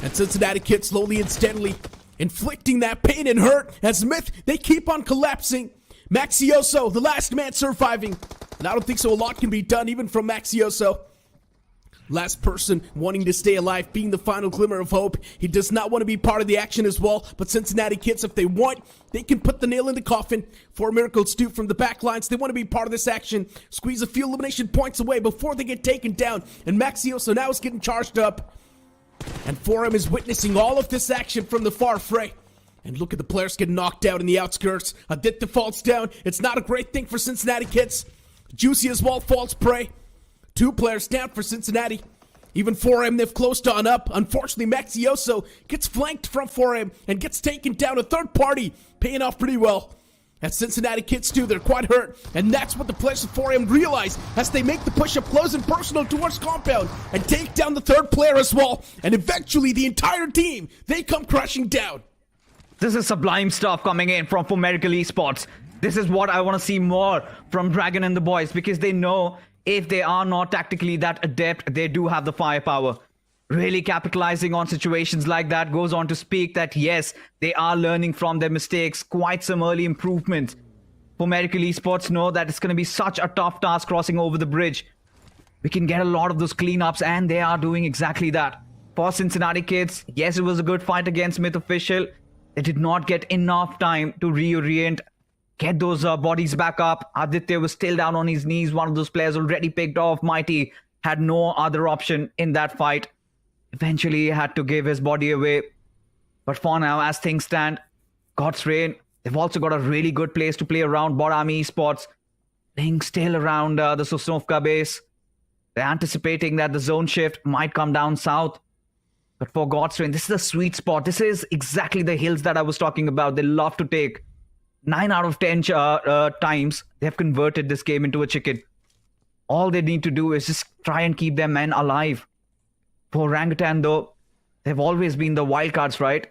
And Cincinnati Kids slowly and steadily inflicting that pain and hurt as Myth, they keep on collapsing. Maxioso, the last man surviving. And I don't think so a lot can be done even from Maxioso. Last person wanting to stay alive, being the final glimmer of hope. He does not want to be part of the action as well. But Cincinnati Kids, if they want, they can put the nail in the coffin. 4 Miracles too from the back lines. They want to be part of this action. Squeeze a few elimination points away before they get taken down. And Maxioso now is getting charged up. And 4M is witnessing all of this action from the far fray. And look at the players getting knocked out in the outskirts. Aditya falls down. It's not a great thing for Cincinnati Kids. Juicy as well falls prey. 2 players down for Cincinnati. Even 4M, they've closed on up. Unfortunately, Maxioso gets flanked from 4M and gets taken down. A third party paying off pretty well. As Cincinnati Kids too, they're quite hurt. And that's what the players of 4M realize as they make the push up close and personal towards compound and take down the third player as well. And eventually the entire team, they come crashing down. This is sublime stuff coming in from Miracle Esports. This is what I want to see more from Dragon and the boys, because they know if they are not tactically that adept, they do have the firepower. Really capitalizing on situations like that goes on to speak that yes, they are learning from their mistakes. Quite some early improvements. Miracle Esports know that it's going to be such a tough task crossing over the bridge. We can get a lot of those cleanups, and they are doing exactly that. For Cincinnati Kids, yes, it was a good fight against Myth Official. They did not get enough time to reorient, get those bodies back up. Aditya was still down on his knees. One of those players already picked off. Mighty had no other option in that fight. Eventually, he had to give his body away. But for now, as things stand, God's reign, they've also got a really good place to play around. Borami Esports, playing still around the Sosnovka base. They're anticipating that the zone shift might come down south. But for God's reign, this is a sweet spot. This is exactly the hills that I was talking about. They love to take. 9 out of 10 times, they have converted this game into a chicken. All they need to do is just try and keep their men alive. For Orangutan, though, they've always been the wildcards, right?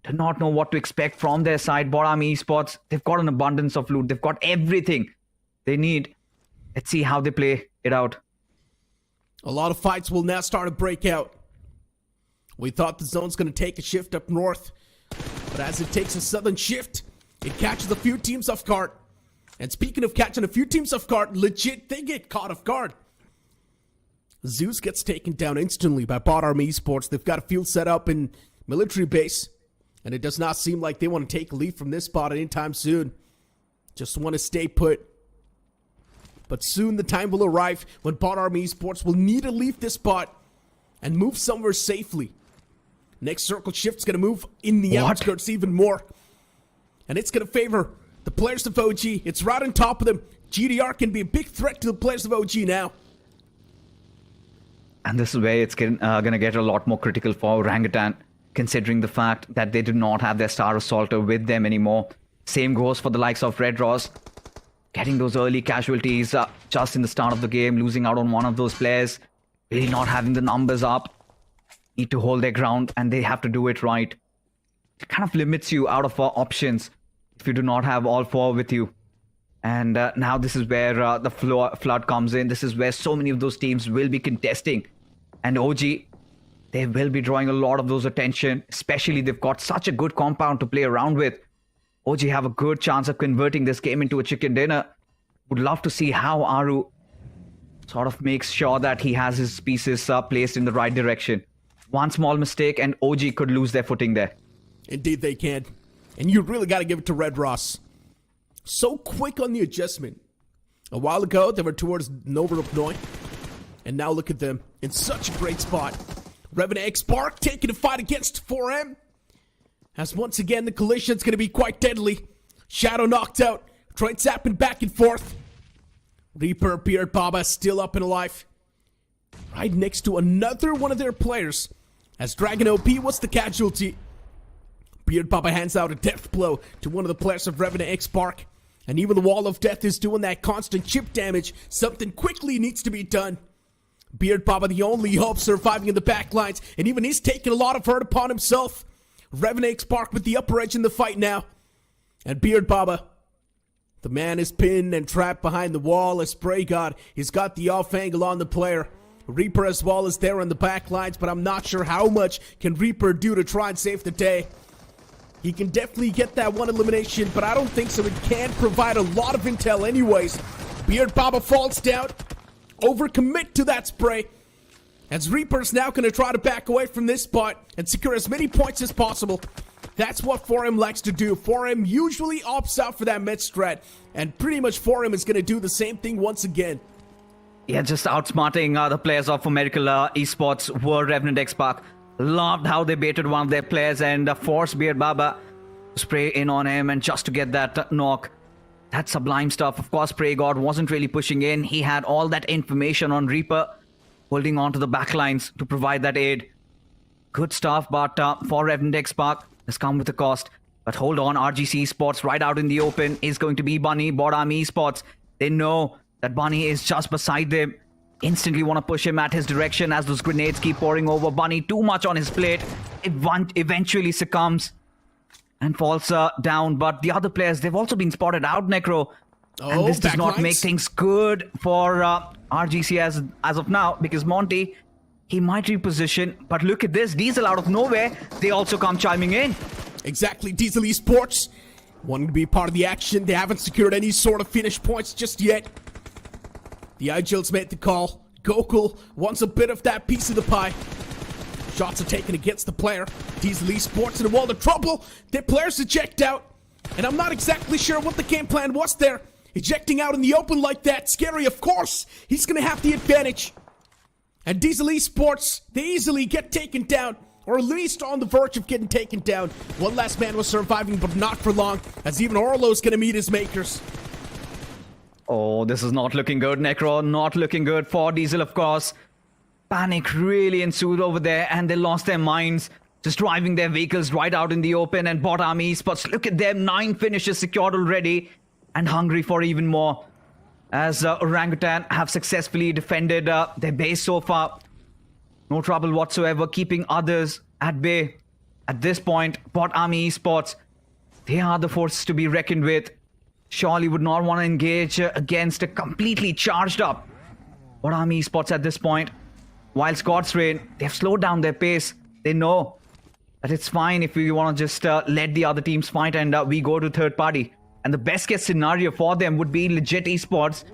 Do not know what to expect from their side. Borami Esports, they've got an abundance of loot. They've got everything they need. Let's see how they play it out. A lot of fights will now start to break out. We thought the zone's going to take a shift up north. But as it takes a southern shift, it catches a few teams off guard. And speaking of catching a few teams off guard, legit, they get caught off guard. Zeus gets taken down instantly by Bot Army Esports. They've got a field set up in military base. And it does not seem like they want to take a lead from this spot anytime soon. Just want to stay put. But soon the time will arrive when Bot Army Esports will need to leave this spot and move somewhere safely. Next circle shift's going to move in the outskirts even more. And it's going to favor the players of OG. It's right on top of them. GDR can be a big threat to the players of OG now. And this is where it's going to get a lot more critical for Orangutan, considering the fact that they do not have their Star Assaulter with them anymore. Same goes for the likes of Red Ross. Getting those early casualties just in the start of the game, losing out on one of those players, really not having the numbers up. Need to hold their ground, and they have to do it right. It kind of limits you out of options if you do not have all 4 with you. And now this is where the flood comes in. This is where so many of those teams will be contesting. And OG, they will be drawing a lot of those attention. Especially they've got such a good compound to play around with. OG have a good chance of converting this game into a chicken dinner. Would love to see how Aru sort of makes sure that he has his pieces placed in the right direction. One small mistake and OG could lose their footing there. Indeed they can. And you really got to give it to Red Ross. So quick on the adjustment. A while ago, they were towards Novorupnoi. And now look at them in such a great spot. Revenant X Spark taking a fight against 4M. As once again, the collision's going to be quite deadly. Shadow knocked out. Traits zapping back and forth. Reaper, Beard Baba still up and alive. Right next to another one of their players. As Dragon OP was the casualty. Beard Baba hands out a death blow to one of the players of Revenant X Spark. And even the Wall of Death is doing that constant chip damage. Something quickly needs to be done. Beard Baba, the only hope surviving in the back lines. And even he's taking a lot of hurt upon himself. Revenant X Spark with the upper edge in the fight now. And Beard Baba, The man is pinned and trapped behind the wall as Spray God. He's got the off angle on the player. Reaper as well is there on the back lines, but I'm not sure how much can Reaper do to try and save the day. He can definitely get that one elimination, but I don't think so. It can provide a lot of intel anyways. Beard Baba falls down. Overcommit to that spray. As Reaper's now going to try to back away from this spot and secure as many points as possible. That's what 4M likes to do. 4M usually opts out for that mid strat, and pretty much 4M is going to do the same thing once again. Yeah, just outsmarting the players of American Esports were Revenant X-Pac. Loved how they baited one of their players and forced Beard Baba to spray in on him and just to get that knock. That's sublime stuff. Of course, Prey God wasn't really pushing in. He had all that information on Reaper, holding on to the backlines to provide that aid. Good stuff, but for Revenant X-Pac, has come with a cost. But hold on, RGC Esports right out in the open is going to be Bunny, Bot Army Esports. They know that Bunny is just beside them. Instantly want to push him at his direction as those grenades keep pouring over. Bunny too much on his plate. Eventually succumbs and falls down. But the other players, they've also been spotted out, Necro. And this does not make things good for RGC as of now, because Monty, he might reposition. But look at this, Diesel out of nowhere, they also come chiming in. Exactly, Diesel Esports wanting to be part of the action. They haven't secured any sort of finish points just yet. The Igils made the call. Gokul wants a bit of that piece of the pie. Shots are taken against the player. Diesel Esports in a world of trouble. Their players eject out. And I'm not exactly sure what the game plan was there. Ejecting out in the open like that, scary of course. He's going to have the advantage. And Diesel Esports, they easily get taken down. Or at least on the verge of getting taken down. One last man was surviving, but not for long. As even Orlo's going to meet his makers. Oh, this is not looking good, Necro. Not looking good for Diesel, of course. Panic really ensued over there, and they lost their minds. Just driving their vehicles right out in the open. And Bot Army Esports, look at them. 9 finishes secured already. And hungry for even more. As Orangutan have successfully defended their base so far. No trouble whatsoever, keeping others at bay. At this point, Bot Army Esports, they are the forces to be reckoned with. Surely would not want to engage against a completely charged up Bot Army Esports at this point. Whilst God's Reign, they've slowed down their pace. They know that it's fine if we want to just let the other teams fight and we go to third party. And the best case scenario for them would be legit Esports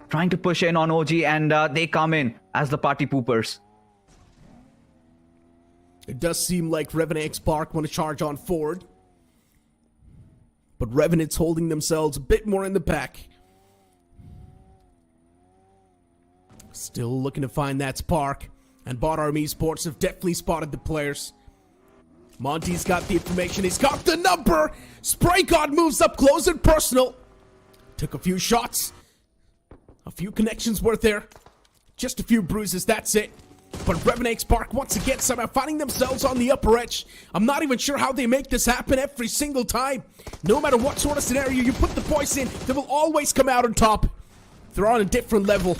trying to push in on OG and they come in as the party poopers. It does seem like Revenant X-Pac want to charge on forward. But Revenant's holding themselves a bit more in the back. Still looking to find that spark. And Bot Army Esports have definitely spotted the players. Monty's got the information. He's got the number. Spray God moves up close and personal. Took a few shots. A few connections worth there. Just a few bruises, that's it. But Revenant X-Pac once again somehow finding themselves on the upper edge. I'm not even sure how they make this happen every single time. No matter what sort of scenario you put the boys in, they will always come out on top. They're on a different level.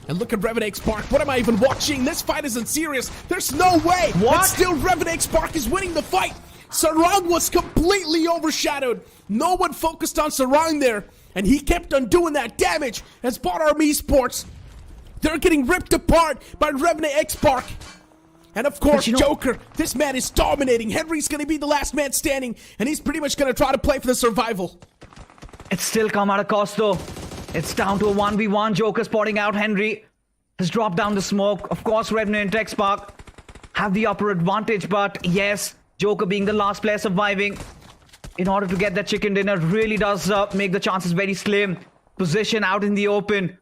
And look at Revenant X-Pac. What am I even watching? This fight isn't serious. There's no way. What? And still Revenant X-Pac is winning the fight. Sarang was completely overshadowed. No one focused on Sarang there. And he kept on doing that damage as Bot Army Esports. They're getting ripped apart by Revenant X-Pac. And of course, Joker, this man is dominating. Henry's going to be the last man standing, and he's pretty much going to try to play for the survival. It's still come at a cost, though. It's down to a 1v1. Joker spotting out Henry. Has dropped down the smoke. Of course, Revenant X-Pac have the upper advantage, but yes, Joker being the last player surviving in order to get that chicken dinner really does make the chances very slim. Position out in the open.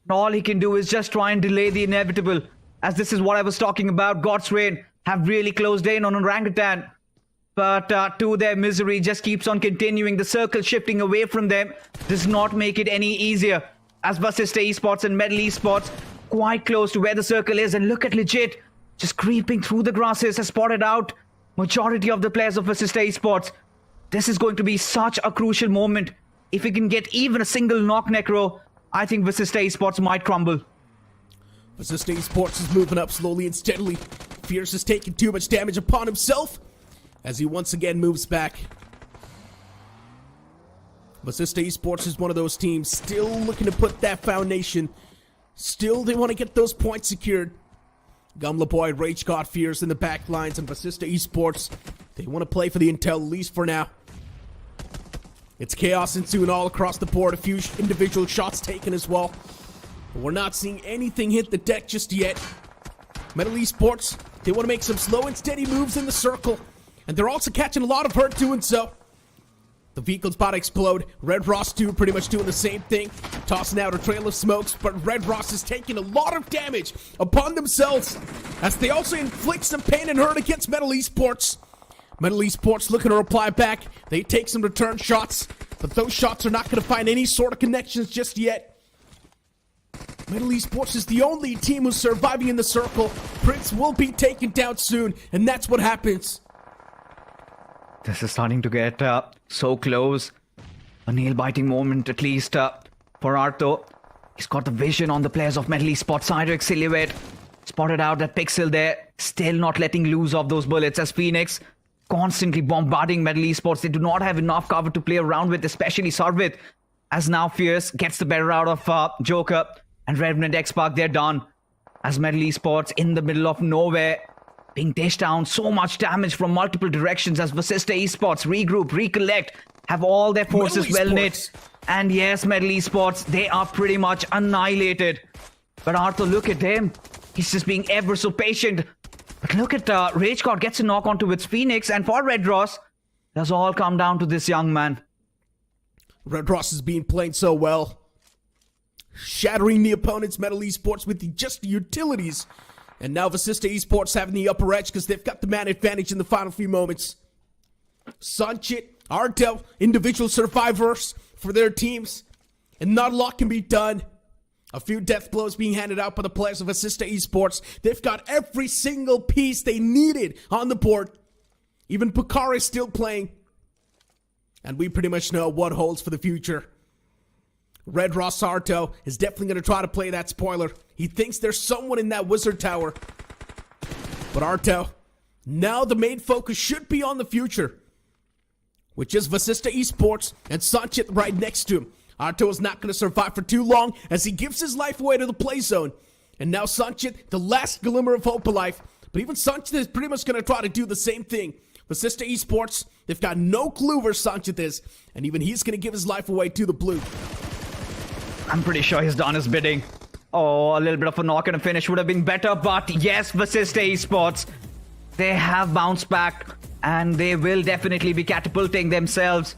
All he can do is just try and delay the inevitable. As this is what I was talking about. God's Reign have really closed in on Orangutan. But to their misery just keeps on continuing. The circle shifting away from them does not make it any easier. As Vasista Esports and Metal Esports quite close to where the circle is. And look at Legit just creeping through the grasses. Has spotted out majority of the players of Vasista Esports. This is going to be such a crucial moment. If we can get even a single knock, Necro, I think Vasista Esports might crumble. Vasista Esports is moving up slowly and steadily. Fierce is taking too much damage upon himself as he once again moves back. Vasista Esports is one of those teams still looking to put that foundation. Still, they want to get those points secured. Gumla Boy, Rage God Fears in the back lines, and Vasista Esports, they want to play for the intel, at least for now. It's chaos ensuing all across the board, a few individual shots taken as well. But we're not seeing anything hit the deck just yet. Metal Esports, they want to make some slow and steady moves in the circle, and they're also catching a lot of hurt doing so. The vehicle's about to explode. Red Ross 2 pretty much doing the same thing, tossing out a trail of smokes, but Red Ross is taking a lot of damage upon themselves as they also inflict some pain and hurt against Metal Esports. Metal Esports looking to reply back. They take some return shots, but those shots are not going to find any sort of connections just yet. Metal Esports is the only team who's surviving in the circle. Prince will be taken down soon, and that's what happens. This is starting to get so close. A nail-biting moment, at least for Arto. He's got the vision on the players of Metal Esports side. Silhouette spotted out that pixel there. Still not letting loose of those bullets as Phoenix constantly bombarding Metal Esports. They do not have enough cover to play around with, especially Sarvit. As now Fierce gets the better out of Joker and Revenant X-Park. They're done. As Metal Esports in the middle of nowhere, being dished down, so much damage from multiple directions as Vasista Esports regroup, recollect, have all their forces well knit. And yes, Metal Esports, they are pretty much annihilated. But Arthur, look at him. He's just being ever so patient. But look at Rage God gets a knock onto its Phoenix, and for Red Ross, it does all come down to this young man. Red Ross is being played so well, shattering the opponent's Metal Esports with just the utilities. And now Vasista Esports having the upper edge because they've got the man advantage in the final few moments. Sunchit, Ardell, individual survivors for their teams. And not a lot can be done. A few death blows being handed out by the players of Vasista Esports. They've got every single piece they needed on the board. Even Pucar is still playing. And we pretty much know what holds for the future. Red Ross Arto is definitely going to try to play that spoiler. He thinks there's someone in that wizard tower. But Arto, now the main focus should be on the future, which is Vasista Esports and Sanchit right next to him. Arto is not going to survive for too long as he gives his life away to the play zone. And now Sanchit, the last glimmer of hope of life. But even Sanchit is pretty much going to try to do the same thing. Vasista Esports, they've got no clue where Sanchit is. And even he's going to give his life away to the blue. I'm pretty sure he's done his bidding. Oh, a little bit of a knock and a finish would have been better, but yes, Vasista Esports, they have bounced back and they will definitely be catapulting themselves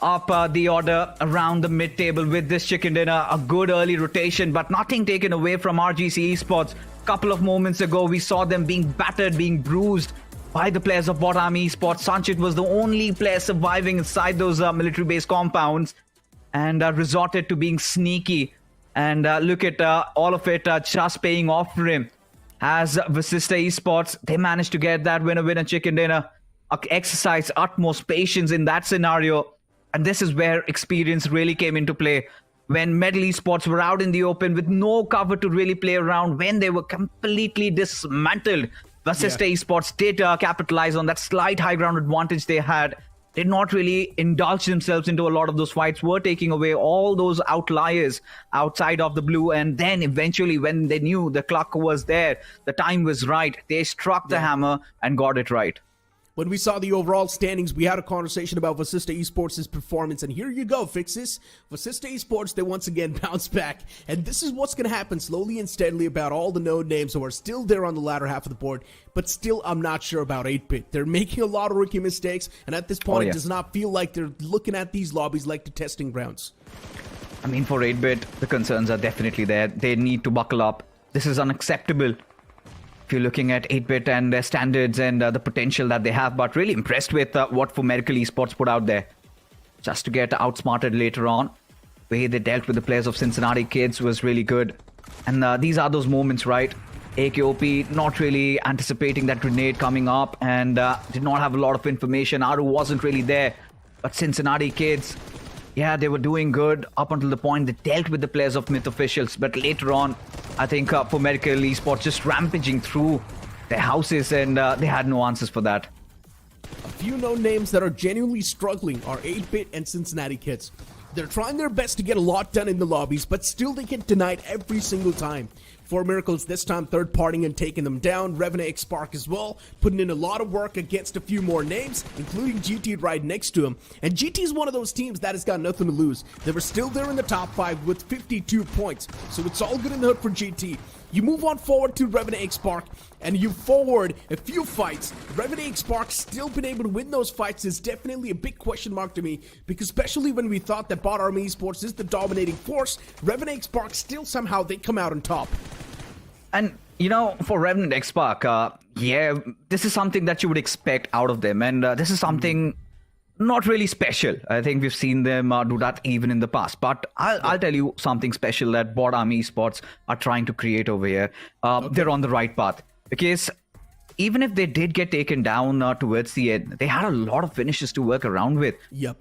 up the order around the mid-table with this chicken dinner. A good early rotation, but nothing taken away from RGC Esports. A couple of moments ago, we saw them being battered, being bruised by the players of Bottom Esports. Sanchit was the only player surviving inside those military-based compounds, and resorted to being sneaky. And look at all of it just paying off for him. As Vasista Esports, they managed to get that winner chicken dinner. Exercise utmost patience in that scenario. And this is where experience really came into play. When Metal Esports were out in the open with no cover to really play around, when they were completely dismantled, Vasista Esports did capitalize on that slight high ground advantage they had. Did not really indulge themselves into a lot of those fights, were taking away all those outliers outside of the blue. And then eventually when they knew the clock was there, the time was right, they struck the hammer and got it right. When we saw the overall standings, we had a conversation about Vasista Esports' performance, and here you go, Fixes. Vasista Esports, they once again bounce back, and this is what's going to happen slowly and steadily about all the known names who are still there on the latter half of the board, but still, I'm not sure about 8-Bit. They're making a lot of rookie mistakes, and at this point, it does not feel like they're looking at these lobbies like the testing grounds. I mean, for 8-Bit, the concerns are definitely there. They need to buckle up. This is unacceptable. If you're looking at 8-Bit and their standards and the potential that they have, but really impressed with what For Medical Esports put out there. Just to get outsmarted later on. The way they dealt with the players of Cincinnati Kids was really good. And these are those moments, right? AKOP not really anticipating that grenade coming up and did not have a lot of information. Aru wasn't really there. But Cincinnati Kids, yeah, they were doing good up until the point they dealt with the players of Myth Officials. But later on, I think For Medical Esports just rampaging through their houses, and they had no answers for that. few known names that are genuinely struggling are 8-Bit and Cincinnati Kids. They're trying their best to get a lot done in the lobbies, but still they get denied every single time. 4 Miracles this time third-partying and taking them down. Revenant X Spark as well, putting in a lot of work against a few more names, including GT right next to him. And GT is one of those teams that has got nothing to lose. They were still there in the top 5 with 52 points, so it's all good in the hood for GT. You move on forward to Revenant X Spark, and you forward a few fights. Revenant X Spark still been able to win those fights is definitely a big question mark to me, because especially when we thought that Bot Army Esports is the dominating force, Revenant X Spark still somehow they come out on top. And, you know, for Revenant X Spark, yeah, this is something that you would expect out of them. And this is something not really special. I think we've seen them do that even in the past. But I'll tell you something special that Bot Army Esports are trying to create over here. They're on the right path. Because even if they did get taken down towards the end, they had a lot of finishes to work around with.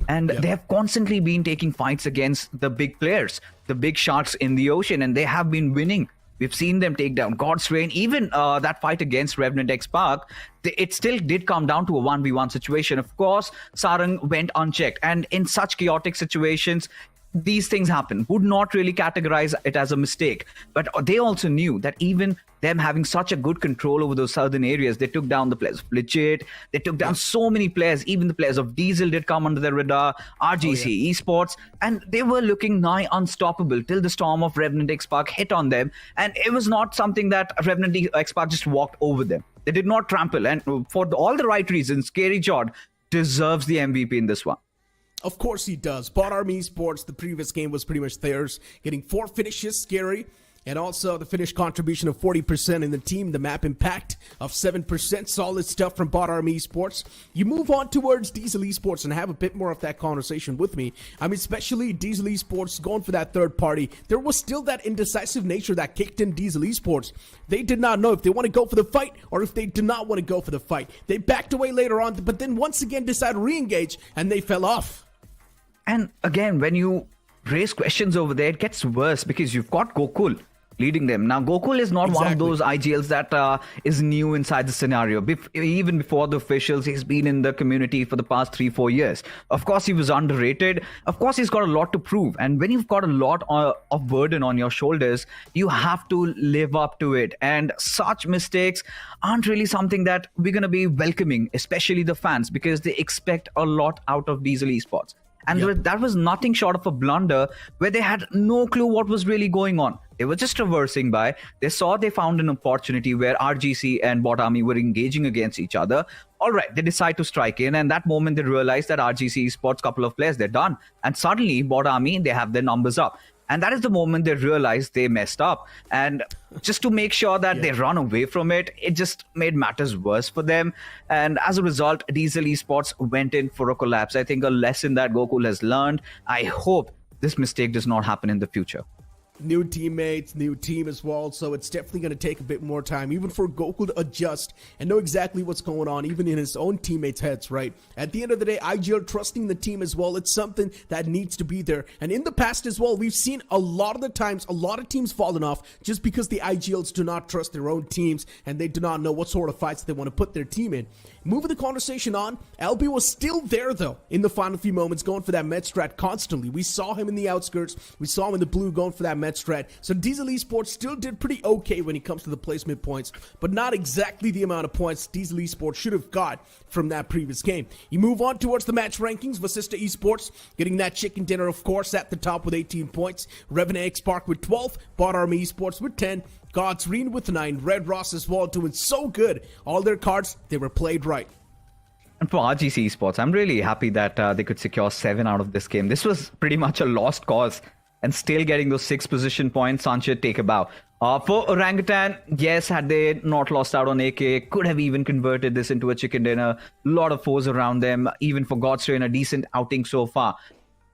And they have constantly been taking fights against the big players, the big sharks in the ocean, and they have been winning. We've seen them take down God's Reign. Even that fight against Revenant X Spark, it still did come down to a 1v1 situation. Of course, Sarang went unchecked. And in such chaotic situations, these things happen. Would not really categorize it as a mistake. But they also knew that even them having such a good control over those southern areas, they took down the players of Legit. They took down so many players. Even the players of Diesel did come under their radar. RGC, Esports. And they were looking nigh unstoppable till the storm of Revenant X Spark hit on them. And it was not something that Revenant X Spark just walked over them. They did not trample. And for all the right reasons, Scary Jod deserves the MVP in this one. Of course he does. Bot Army Esports, the previous game was pretty much theirs. Getting 4 finishes, Scary. And also the finish contribution of 40% in the team. The map impact of 7%. Solid stuff from Bot Army Esports. You move on towards Diesel Esports and have a bit more of that conversation with me. I mean, especially Diesel Esports going for that third party. There was still that indecisive nature that kicked in Diesel Esports. They did not know if they want to go for the fight or if they did not want to go for the fight. They backed away later on, but then once again decided to re-engage and they fell off. And again, when you raise questions over there, it gets worse because you've got Gokul leading them. Now, Gokul is not one of those IGLs that is new inside the scenario. Even before the officials, he's been in the community for the past 3-4 years. Of course, he was underrated. Of course, he's got a lot to prove. And when you've got a lot of burden on your shoulders, you have to live up to it. And such mistakes aren't really something that we're going to be welcoming, especially the fans, because they expect a lot out of Diesel Esports. And that was nothing short of a blunder where they had no clue what was really going on. They were just traversing by. They found an opportunity where RGC and Bot Army were engaging against each other. All right, they decide to strike in. And that moment they realized that RGC Esports, couple of players, they're done. And suddenly Bot Army, they have their numbers up. And that is the moment they realized they messed up. And just to make sure that they run away from it, it just made matters worse for them. And as a result, Diesel Esports went in for a collapse. I think a lesson that Gokul has learned. I hope this mistake does not happen in the future. New teammates, new team as well, so it's definitely going to take a bit more time, even for Gokul to adjust and know exactly what's going on, even in his own teammates' heads, right? At the end of the day, IGL trusting the team as well, it's something that needs to be there. And in the past as well, we've seen a lot of the times, a lot of teams falling off just because the IGLs do not trust their own teams and they do not know what sort of fights they want to put their team in. Moving the conversation on, LB was still there though in the final few moments, going for that med strat constantly. We saw him in the outskirts, we saw him in the blue going for that med strat. So Diesel Esports still did pretty okay when it comes to the placement points, but not exactly the amount of points Diesel Esports should have got from that previous game. You move on towards the match rankings. Vasista Esports getting that chicken dinner, of course, at the top with 18 points. Revenant X Spark with 12. Bot Army Esports with 10. God's Reign with 9. Red Ross as well doing so good. All their cards, they were played right. And for RGC Esports, I'm really happy that they could secure 7 out of this game. This was pretty much a lost cause. And still getting those 6 position points, Sanchit, take a bow. For Orangutan, yes, had they not lost out on AK, could have even converted this into a chicken dinner. A lot of foes around them, even for God's Reign, a decent outing so far.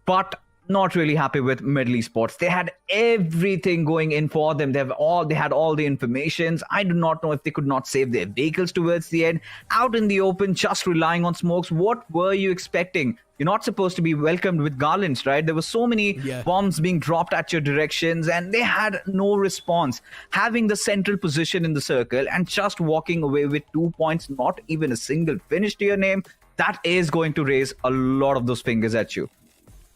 But not really happy with Middle Esports. They had everything going in for them. They had all the informations. I do not know if they could not save their vehicles towards the end. Out in the open, just relying on smokes. What were you expecting? You're not supposed to be welcomed with garlands, right? There were so many bombs being dropped at your directions and they had no response. Having the central position in the circle and just walking away with 2 points, not even a single finish to your name, that is going to raise a lot of those fingers at you.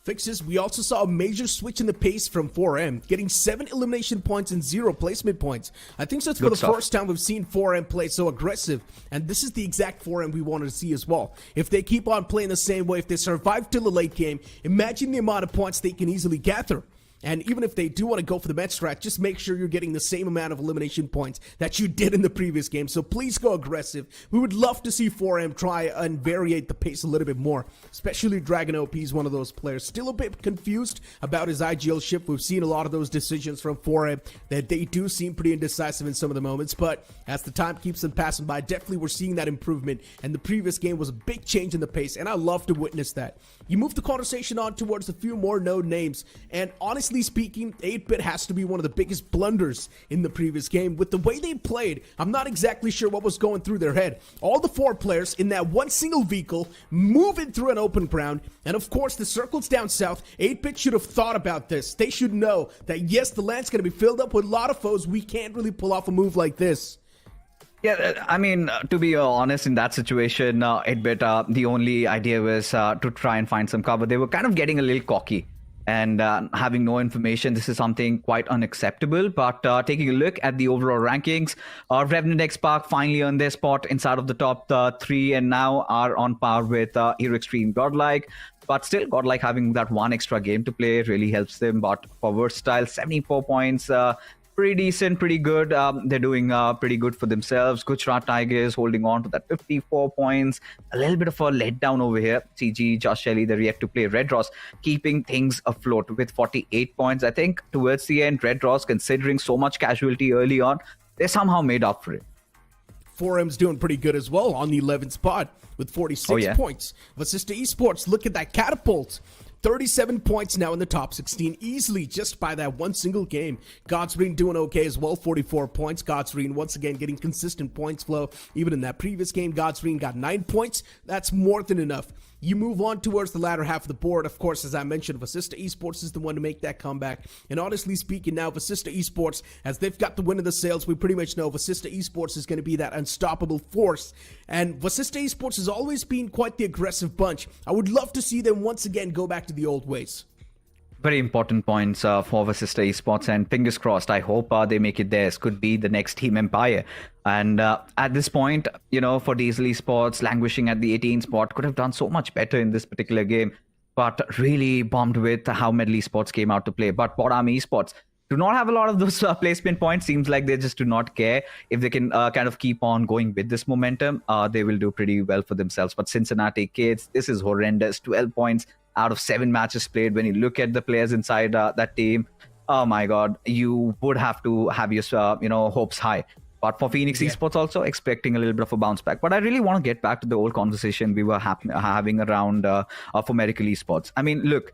Fixes, we also saw a major switch in the pace from 4M, getting 7 elimination points and 0 placement points. I think that's for the first time we've seen 4M play so aggressive, and this is the exact 4M we wanted to see as well. If they keep on playing the same way, if they survive till the late game, imagine the amount of points they can easily gather. And even if they do want to go for the med strat, just make sure you're getting the same amount of elimination points that you did in the previous game. So please go aggressive. We would love to see 4M try and variate the pace a little bit more, especially Dragon OP is one of those players. Still a bit confused about his IGL shift. We've seen a lot of those decisions from 4M that they do seem pretty indecisive in some of the moments, but as the time keeps on passing by, definitely we're seeing that improvement, and the previous game was a big change in the pace, and I love to witness that. You move the conversation on towards a few more known names, and honestly speaking, 8-Bit has to be one of the biggest blunders in the previous game. With the way they played, I'm not exactly sure what was going through their head. All the 4 players in that one single vehicle moving through an open ground, and of course the circles down south. 8-Bit should have thought about this. They should know that yes, the land's going to be filled up with a lot of foes. We can't really pull off a move like this. Yeah, I mean, to be honest, in that situation, 8-Bit, the only idea was to try and find some cover. They were kind of getting a little cocky and having no information. This is something quite unacceptable. But taking a look at the overall rankings, Revenant X Park finally earned their spot inside of the top 3 and now are on par with Hero Extreme Godlike. But still, Godlike having that one extra game to play really helps them. But for Versatile, 74 points. Pretty decent, pretty good. They're doing pretty good for themselves. Gujarat Tigers holding on to that 54 points. A little bit of a letdown over here. CG, Josh Shelley, they're yet to play. Red Ross keeping things afloat with 48 points. I think towards the end, Red Ross, considering so much casualty early on, they somehow made up for it. 4M's doing pretty good as well on the 11th spot with 46 points. Vasista Esports, look at that catapult. 37 points now in the top 16, easily just by that one single game. Godsreen doing okay as well, 44 points. Godsreen once again getting consistent points flow. Even in that previous game, Godsreen got 9 points. That's more than enough. You move on towards the latter half of the board. Of course, as I mentioned, Vasista Esports is the one to make that comeback. And honestly speaking now, Vasista Esports, as they've got the win of the sales, we pretty much know Vasista Esports is going to be that unstoppable force. And Vasista Esports has always been quite the aggressive bunch. I would love to see them once again go back to the old ways. Very important points for Vasista Esports, and fingers crossed, I hope they make it theirs. Could be the next Team Empire. And at this point, you know, for Diesel Esports languishing at the 18 spot, could have done so much better in this particular game, but really bombed with how Medal Esports came out to play. But Bottom Esports do not have a lot of those placement points. Seems like they just do not care. If they can kind of keep on going with this momentum, they will do pretty well for themselves. But Cincinnati Kids, this is horrendous. 12 points out of 7 matches played. When you look at the players inside that team, oh my God, you would have to have your hopes high. But for Phoenix Esports also expecting a little bit of a bounce back. But I really want to get back to the old conversation we were having around for Miracle Esports. I mean, look,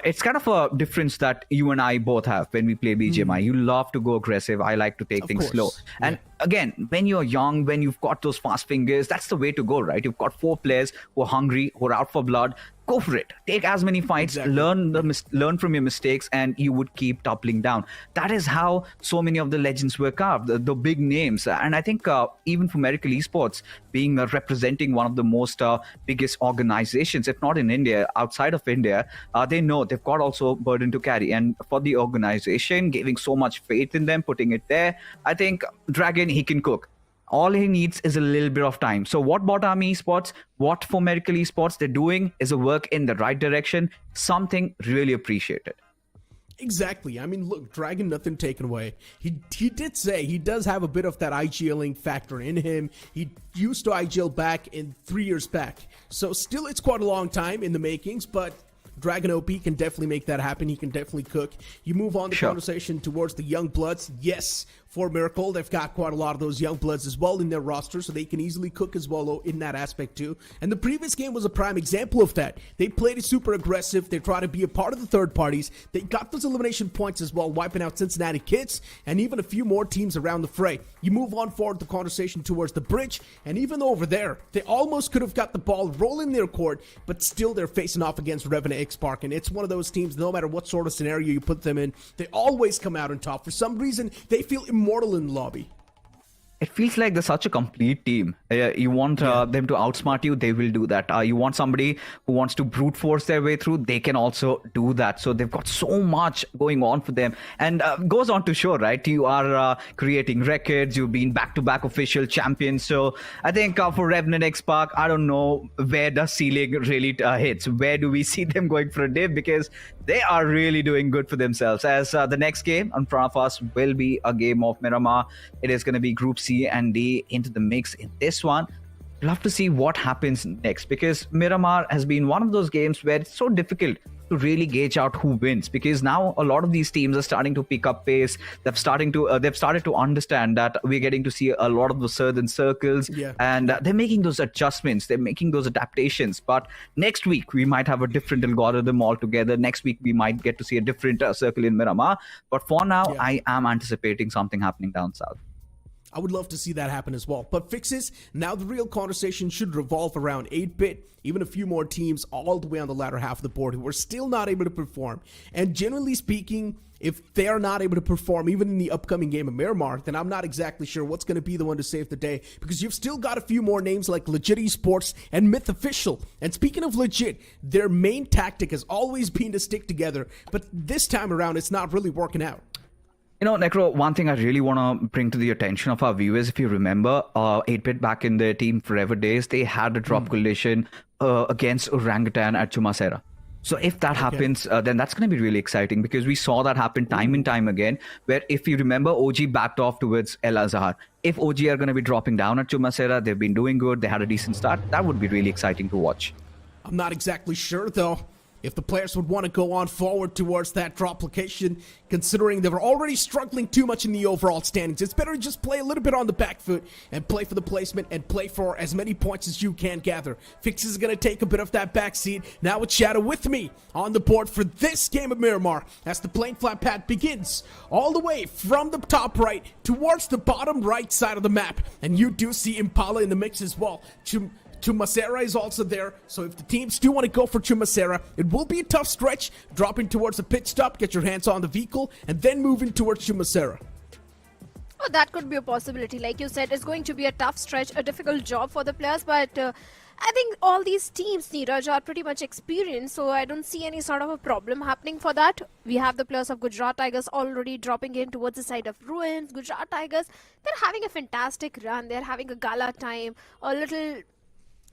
it's kind of a difference that you and I both have when we play BGMI. You love to go aggressive. I like to take things slow. And again, when you're young, when you've got those fast fingers, that's the way to go, right? You've got 4 players who are hungry, who are out for blood. Go for it. Take as many fights, learn from your mistakes, and you would keep toppling down. That is how so many of the legends were carved, the big names. And I think even for Miracle Esports, being representing one of the most biggest organizations, if not in India, outside of India, they know they've got also a burden to carry. And for the organization, giving so much faith in them, putting it there, I think Dragon, he can cook. All he needs is a little bit of time. So what Bottom Esports, what for Miracle Esports, they're doing is a work in the right direction, something really appreciated. Exactly. I mean, look, Dragon, nothing taken away. He did say he does have a bit of that IGLing factor in him. He used to IGL back in 3 years back. So still, it's quite a long time in the makings, but Dragon OP can definitely make that happen. He can definitely cook. You move on the conversation towards the young bloods. Yes, for Miracle, they've got quite a lot of those young bloods as well in their roster, so they can easily cook as well in that aspect too. And the previous game was a prime example of that. They played it super aggressive. They tried to be a part of the third parties. They got those elimination points as well, wiping out Cincinnati Kids and even a few more teams around the fray. You move on forward the conversation towards the bridge, and even over there, they almost could have got the ball rolling their court, but still they're facing off against Revenant X Park, and it's one of those teams, no matter what sort of scenario you put them in, they always come out on top. For some reason, they feel immortal in the lobby. it feels like they're such a complete team. You want them to outsmart you, they will do that. You want somebody who wants to brute force their way through, they can also do that. So they've got so much going on for them. And goes on to show, right? You are creating records. You've been back-to-back official champions. So I think for Revenant X Park, I don't know where the ceiling really hits. Where do we see them going for a dip? Because they are really doing good for themselves. As the next game in front of us will be a game of Miramar. It is going to be Group C and D into the mix in this one. Love to see what happens next, because Miramar has been one of those games where it's so difficult to really gauge out who wins, because now a lot of these teams are starting to pick up pace. They've started to understand that we're getting to see a lot of the certain circles, and they're making those adjustments, they're making those adaptations. But next week we might have a different algorithm altogether. Next week we might get to see a different circle in Miramar. But for now, I am anticipating something happening down south. I would love to see that happen as well. But Fixes, now the real conversation should revolve around 8-Bit, even a few more teams all the way on the latter half of the board who are still not able to perform. And generally speaking, if they're not able to perform even in the upcoming game of Miramar, then I'm not exactly sure what's going to be the one to save the day, because you've still got a few more names like Legit Esports and Myth Official. And speaking of Legit, their main tactic has always been to stick together, but this time around it's not really working out. You know, Necro, one thing I really want to bring to the attention of our viewers, if you remember, 8-Bit back in their Team Forever days, they had a drop collision against Orangutan at Chumasera. So if that happens, then that's going to be really exciting, because we saw that happen time and time again, where if you remember, OG backed off towards El Azhar. If OG are going to be dropping down at Chumasera, they've been doing good, they had a decent start, that would be really exciting to watch. I'm not exactly sure, though, if the players would want to go on forward towards that drop location, considering they were already struggling too much in the overall standings. It's better to just play a little bit on the back foot and play for the placement and play for as many points as you can gather. Fixes is going to take a bit of that back seat. Now with Shadow with me on the board for this game of Miramar, as the plane flat pad begins all the way from the top right towards the bottom right side of the map. And you do see Impala in the mix as well. Chumasera is also there, so if the teams do want to go for Chumasera, it will be a tough stretch, dropping towards a pit stop, get your hands on the vehicle, and then moving towards Chumasera. Oh, that could be a possibility. Like you said, it's going to be a tough stretch, a difficult job for the players, but I think all these teams, Neeraj, are pretty much experienced, so I don't see any sort of a problem happening for that. We have the players of Gujarat Tigers already dropping in towards the side of Ruins. Gujarat Tigers, they're having a fantastic run, they're having a gala time, a little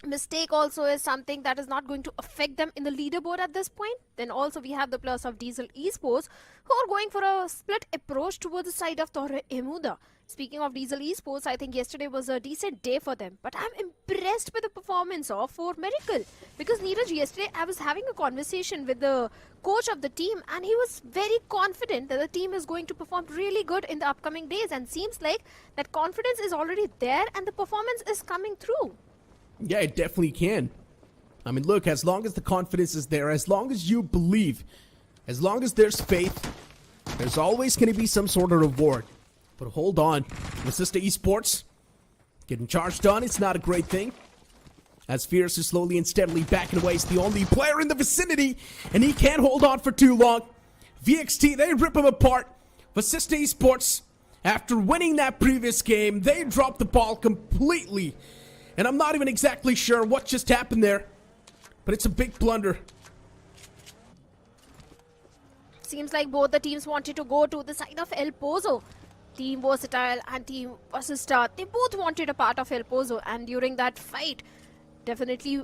mistake also is something that is not going to affect them in the leaderboard at this point. Then also we have the players of Diesel Esports who are going for a split approach towards the side of Torre Emuda. Speaking of Diesel Esports, I think yesterday was a decent day for them, but I'm impressed with the performance of 4 Miracle, because Neeraj, yesterday I was having a conversation with the coach of the team and he was very confident that the team is going to perform really good in the upcoming days, and seems like that confidence is already there and the performance is coming through. Yeah, it definitely can. I mean, look, as long as the confidence is there, as long as you believe, as long as there's faith, there's always going to be some sort of reward. But hold on, IST Esports getting charged on, it's not a great thing. As Fierce is slowly and steadily backing away, he's the only player in the vicinity, and he can't hold on for too long. VXT, they rip him apart. IST Esports, after winning that previous game, they dropped the ball completely. And I'm not even exactly sure what just happened there, but it's a big blunder. Seems like both the teams wanted to go to the side of El Pozo. Team Versatile and Team Vasista, they both wanted a part of El Pozo, and during that fight, definitely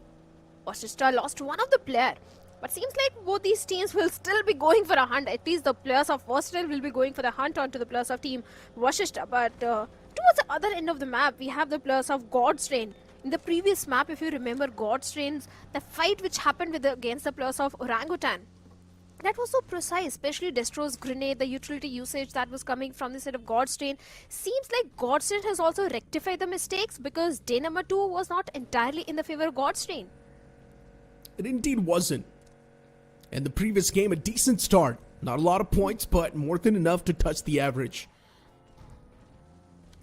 Vasista lost one of the player. But seems like both these teams will still be going for a hunt. At least the players of Versatile will be going for the hunt onto the players of Team Vasista. But towards the other end of the map, we have the players of God's Reign. In the previous map, if you remember God's Reign, the fight which happened against the players of Orangutan, that was so precise, especially Destro's grenade, the utility usage that was coming from the side of God's Reign. Seems like God's Reign has also rectified the mistakes, because day number 2 was not entirely in the favor of God's Reign. It indeed wasn't. And the previous game, a decent start. Not a lot of points, but more than enough to touch the average.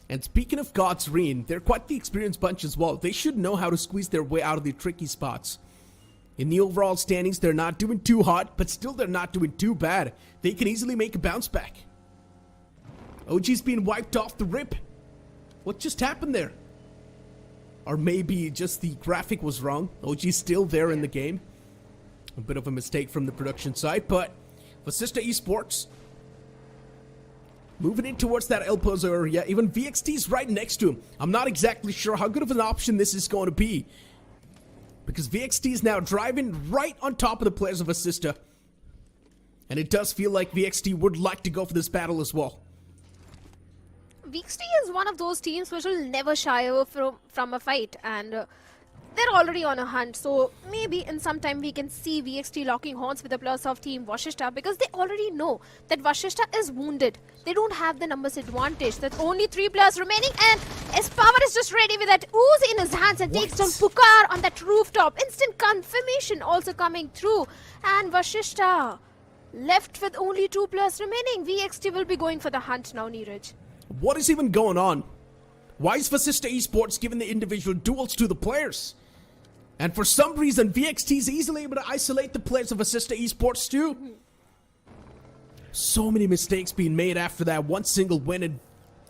And speaking of God's Reign, they're quite the experienced bunch as well. They should know how to squeeze their way out of the tricky spots. In the overall standings, they're not doing too hot, but still they're not doing too bad. They can easily make a bounce back. OG's being wiped off the rip. What just happened there? Or maybe just the graphic was wrong. OG's still there in the game. A bit of a mistake from the production side, but Vasista Esports moving in towards that El Pozo area. Even VXT's right next to him. I'm not exactly sure how good of an option this is going to be, because VXT is now driving right on top of the players of Vasista. And it does feel like VXT would like to go for this battle as well. VXT is one of those teams which will never shy away from a fight, and they're already on a hunt. So maybe in some time we can see VXT locking horns with the players of Team Vasista, because they already know that Vasista is wounded. They don't have the numbers advantage. There's only 3 players remaining, and Power is just ready with that ooze in his hands and takes down Pukar on that rooftop. Instant confirmation also coming through, and Vasista left with only 2 players remaining. VXT will be going for the hunt now, Neeraj. What is even going on? Why is Vasista Esports giving the individual duels to the players? And for some reason, VXT is easily able to isolate the players of Vasista Esports too. So many mistakes being made after that one single win, and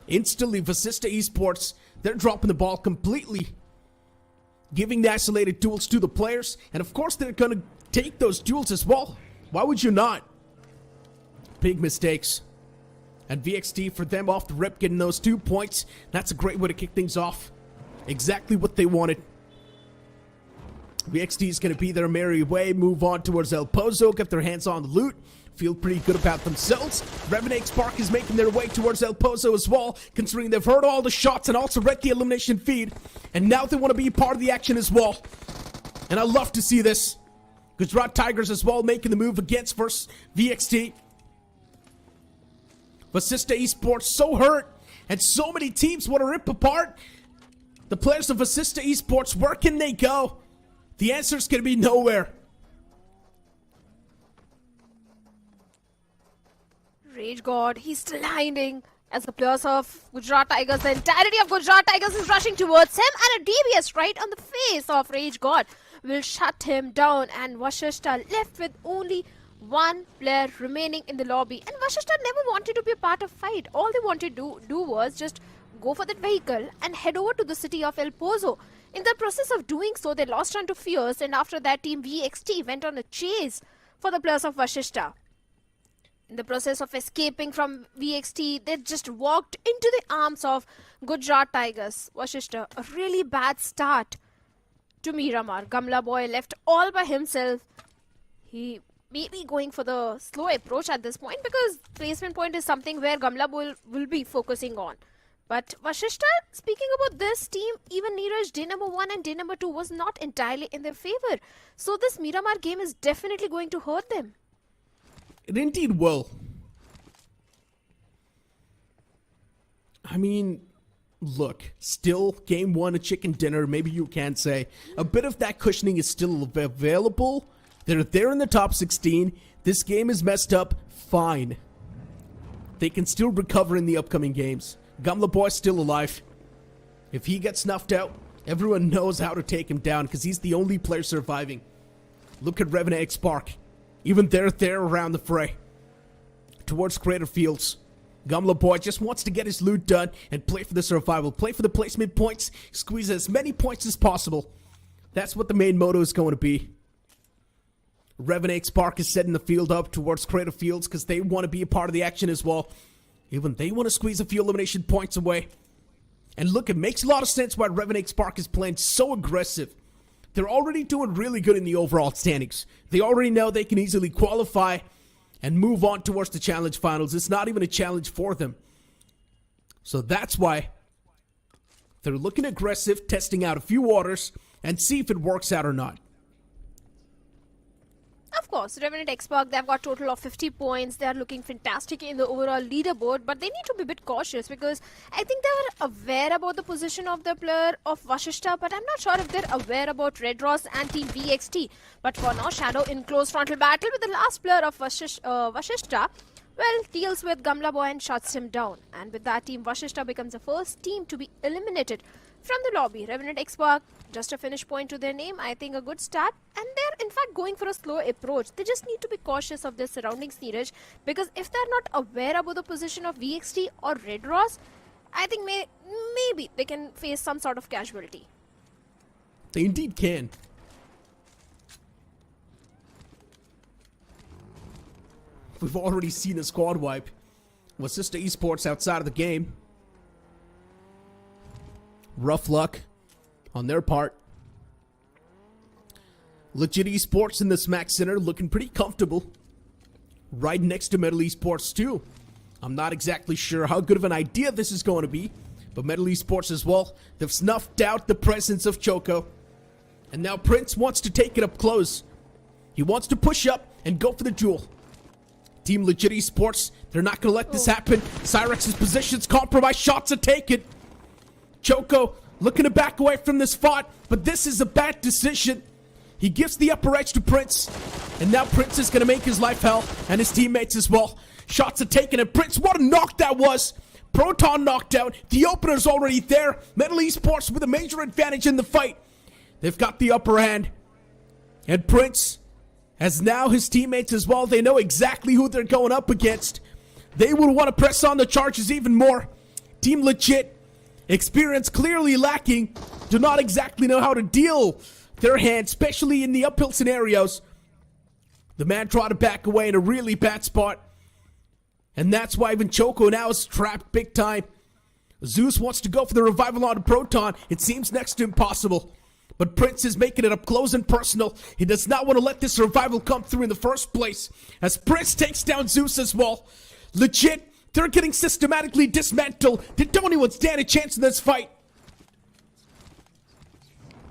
instantly Vasista Esports, they're dropping the ball completely, giving the isolated duels to the players. And of course, they're going to take those duels as well. Why would you not? Big mistakes. And VXT, for them off the rip, getting those 2 points, that's a great way to kick things off. Exactly what they wanted. VXT is going to be their merry way, move on towards El Pozo, get their hands on the loot, feel pretty good about themselves. Revenant Spark is making their way towards El Pozo as well, considering they've heard all the shots and also read the elimination feed. And now they want to be part of the action as well. And I love to see this. Gujarat Tigers as well making the move against versus VXT. Vasista Esports so hurt, and so many teams want to rip apart the players of Vasista Esports. Where can they go? The answer is going to be nowhere. Rage God, he's still hiding as the players of Gujarat Tigers, the entirety of Gujarat Tigers is rushing towards him, and a DBS right on the face of Rage God will shut him down, and Vasista left with only 1 player remaining in the lobby. And Vasista never wanted to be a part of fight. All they wanted to do was just go for that vehicle and head over to the city of El Pozo. In the process of doing so, they lost on to Fierce, and after that, Team VXT went on a chase for the players of Vasista. In the process of escaping from VXT, they just walked into the arms of Gujarat Tigers. Vasista, a really bad start to Miramar. Gamla boy left all by himself. He may be going for the slow approach at this point, because placement point is something where Gamla boy will be focusing on. But Vasista, speaking about this team, even Neeraj, day number 1 and day number 2 was not entirely in their favor. So this Miramar game is definitely going to hurt them. It indeed will. I mean, look, still game 1 a chicken dinner, maybe you can say. A bit of that cushioning is still available. They're there in the top 16. This game is messed up. Fine. They can still recover in the upcoming games. Gamla Boy's still alive. If he gets snuffed out, everyone knows how to take him down, because he's the only player surviving. Look at Revenant Spark. Even they're there around the fray. Towards Crater Fields. Gamla Boy just wants to get his loot done and play for the survival. Play for the placement points. Squeeze as many points as possible. That's what the main motto is going to be. Revenant Spark is setting the field up towards Crater Fields, because they want to be a part of the action as well. Even they want to squeeze a few elimination points away. And look, it makes a lot of sense why Revenant Spark is playing so aggressive. They're already doing really good in the overall standings. They already know they can easily qualify and move on towards the challenge finals. It's not even a challenge for them. So that's why they're looking aggressive, testing out a few waters, and see if it works out or not. Of course, Revenant Xbox, they've got a total of 50 points. They are looking fantastic in the overall leaderboard, but they need to be a bit cautious, because I think they were aware about the position of the player of Vasista, but I'm not sure if they're aware about Red Ross and Team VXT. But for now, Shadow in close frontal battle with the last player of Vasista, well, deals with Gamla Boy and shuts him down. And with that, Team Vasista becomes the first team to be eliminated from the lobby. Revenant Xbox, just a finish point to their name. I think a good start. And they're in fact going for a slow approach. They just need to be cautious of their surroundings, Neeraj, because if they're not aware about the position of VXT or Red Ross, I think maybe they can face some sort of casualty. They indeed can. We've already seen a squad wipe with Sister Esports outside of the game. Rough luck on their part. Legit Esports in the Smack Center looking pretty comfortable. Right next to Metal Esports too. I'm not exactly sure how good of an idea this is going to be, but Metal Esports as well, they've snuffed out the presence of Choco. And now Prince wants to take it up close. He wants to push up and go for the duel. Team Legit Esports, they're not going to let this happen. Cyrex's position's compromised, shots are taken. Choco looking to back away from this fight, but this is a bad decision. He gives the upper edge to Prince, and now Prince is going to make his life hell, and his teammates as well. Shots are taken, and Prince, what a knock that was. Proton knocked out, the opener's already there. Metal Esports with a major advantage in the fight. They've got the upper hand, and Prince, as now his teammates as well, they know exactly who they're going up against. They would want to press on the charges even more. Team Legit, experience clearly lacking, do not exactly know how to deal their hand, especially in the uphill scenarios. The man tried to back away in a really bad spot, and that's why even Choco now is trapped big time. Zeus wants to go for the revival on Proton. It seems next to impossible. But Prince is making it up close and personal. He does not want to let this revival come through in the first place, as Prince takes down Zeus as well. Legit, they're getting systematically dismantled. They don't even stand a chance in this fight.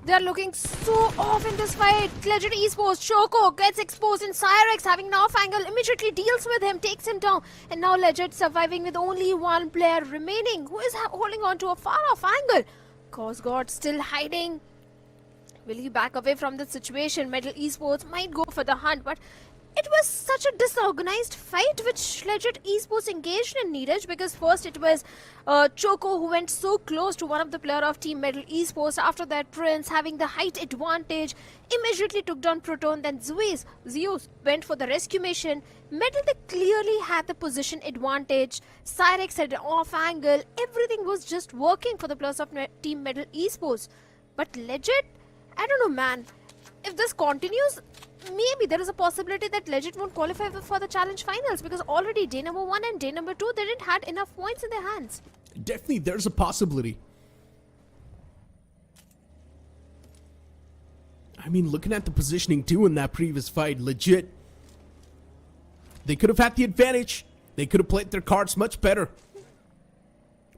They're looking so off in this fight. Legit Esports, Choco gets exposed, and Cyrex having an off angle immediately deals with him, takes him down. And now Legit surviving with only one player remaining, who is holding on to a far off angle. CauseGod still hiding. Will he back away from the situation? Metal Esports might go for the hunt, but it was such a disorganized fight which Legit Esports engaged in, Neeraj, because first it was Choco who went so close to one of the player of Team Metal Esports. After that, Prince, having the height advantage, immediately took down Proton. Then Zeus went for the rescue mission. Metal, they clearly had the position advantage. Cyrex had an off angle. Everything was just working for the players of Team Metal Esports. But Legit, I don't know, man. If this continues, maybe there is a possibility that Legit won't qualify for the challenge finals, because already day number 1 and day number 2, they didn't had enough points in their hands. Definitely, there's a possibility. I mean, looking at the positioning too in that previous fight, Legit, they could have had the advantage. They could have played their cards much better.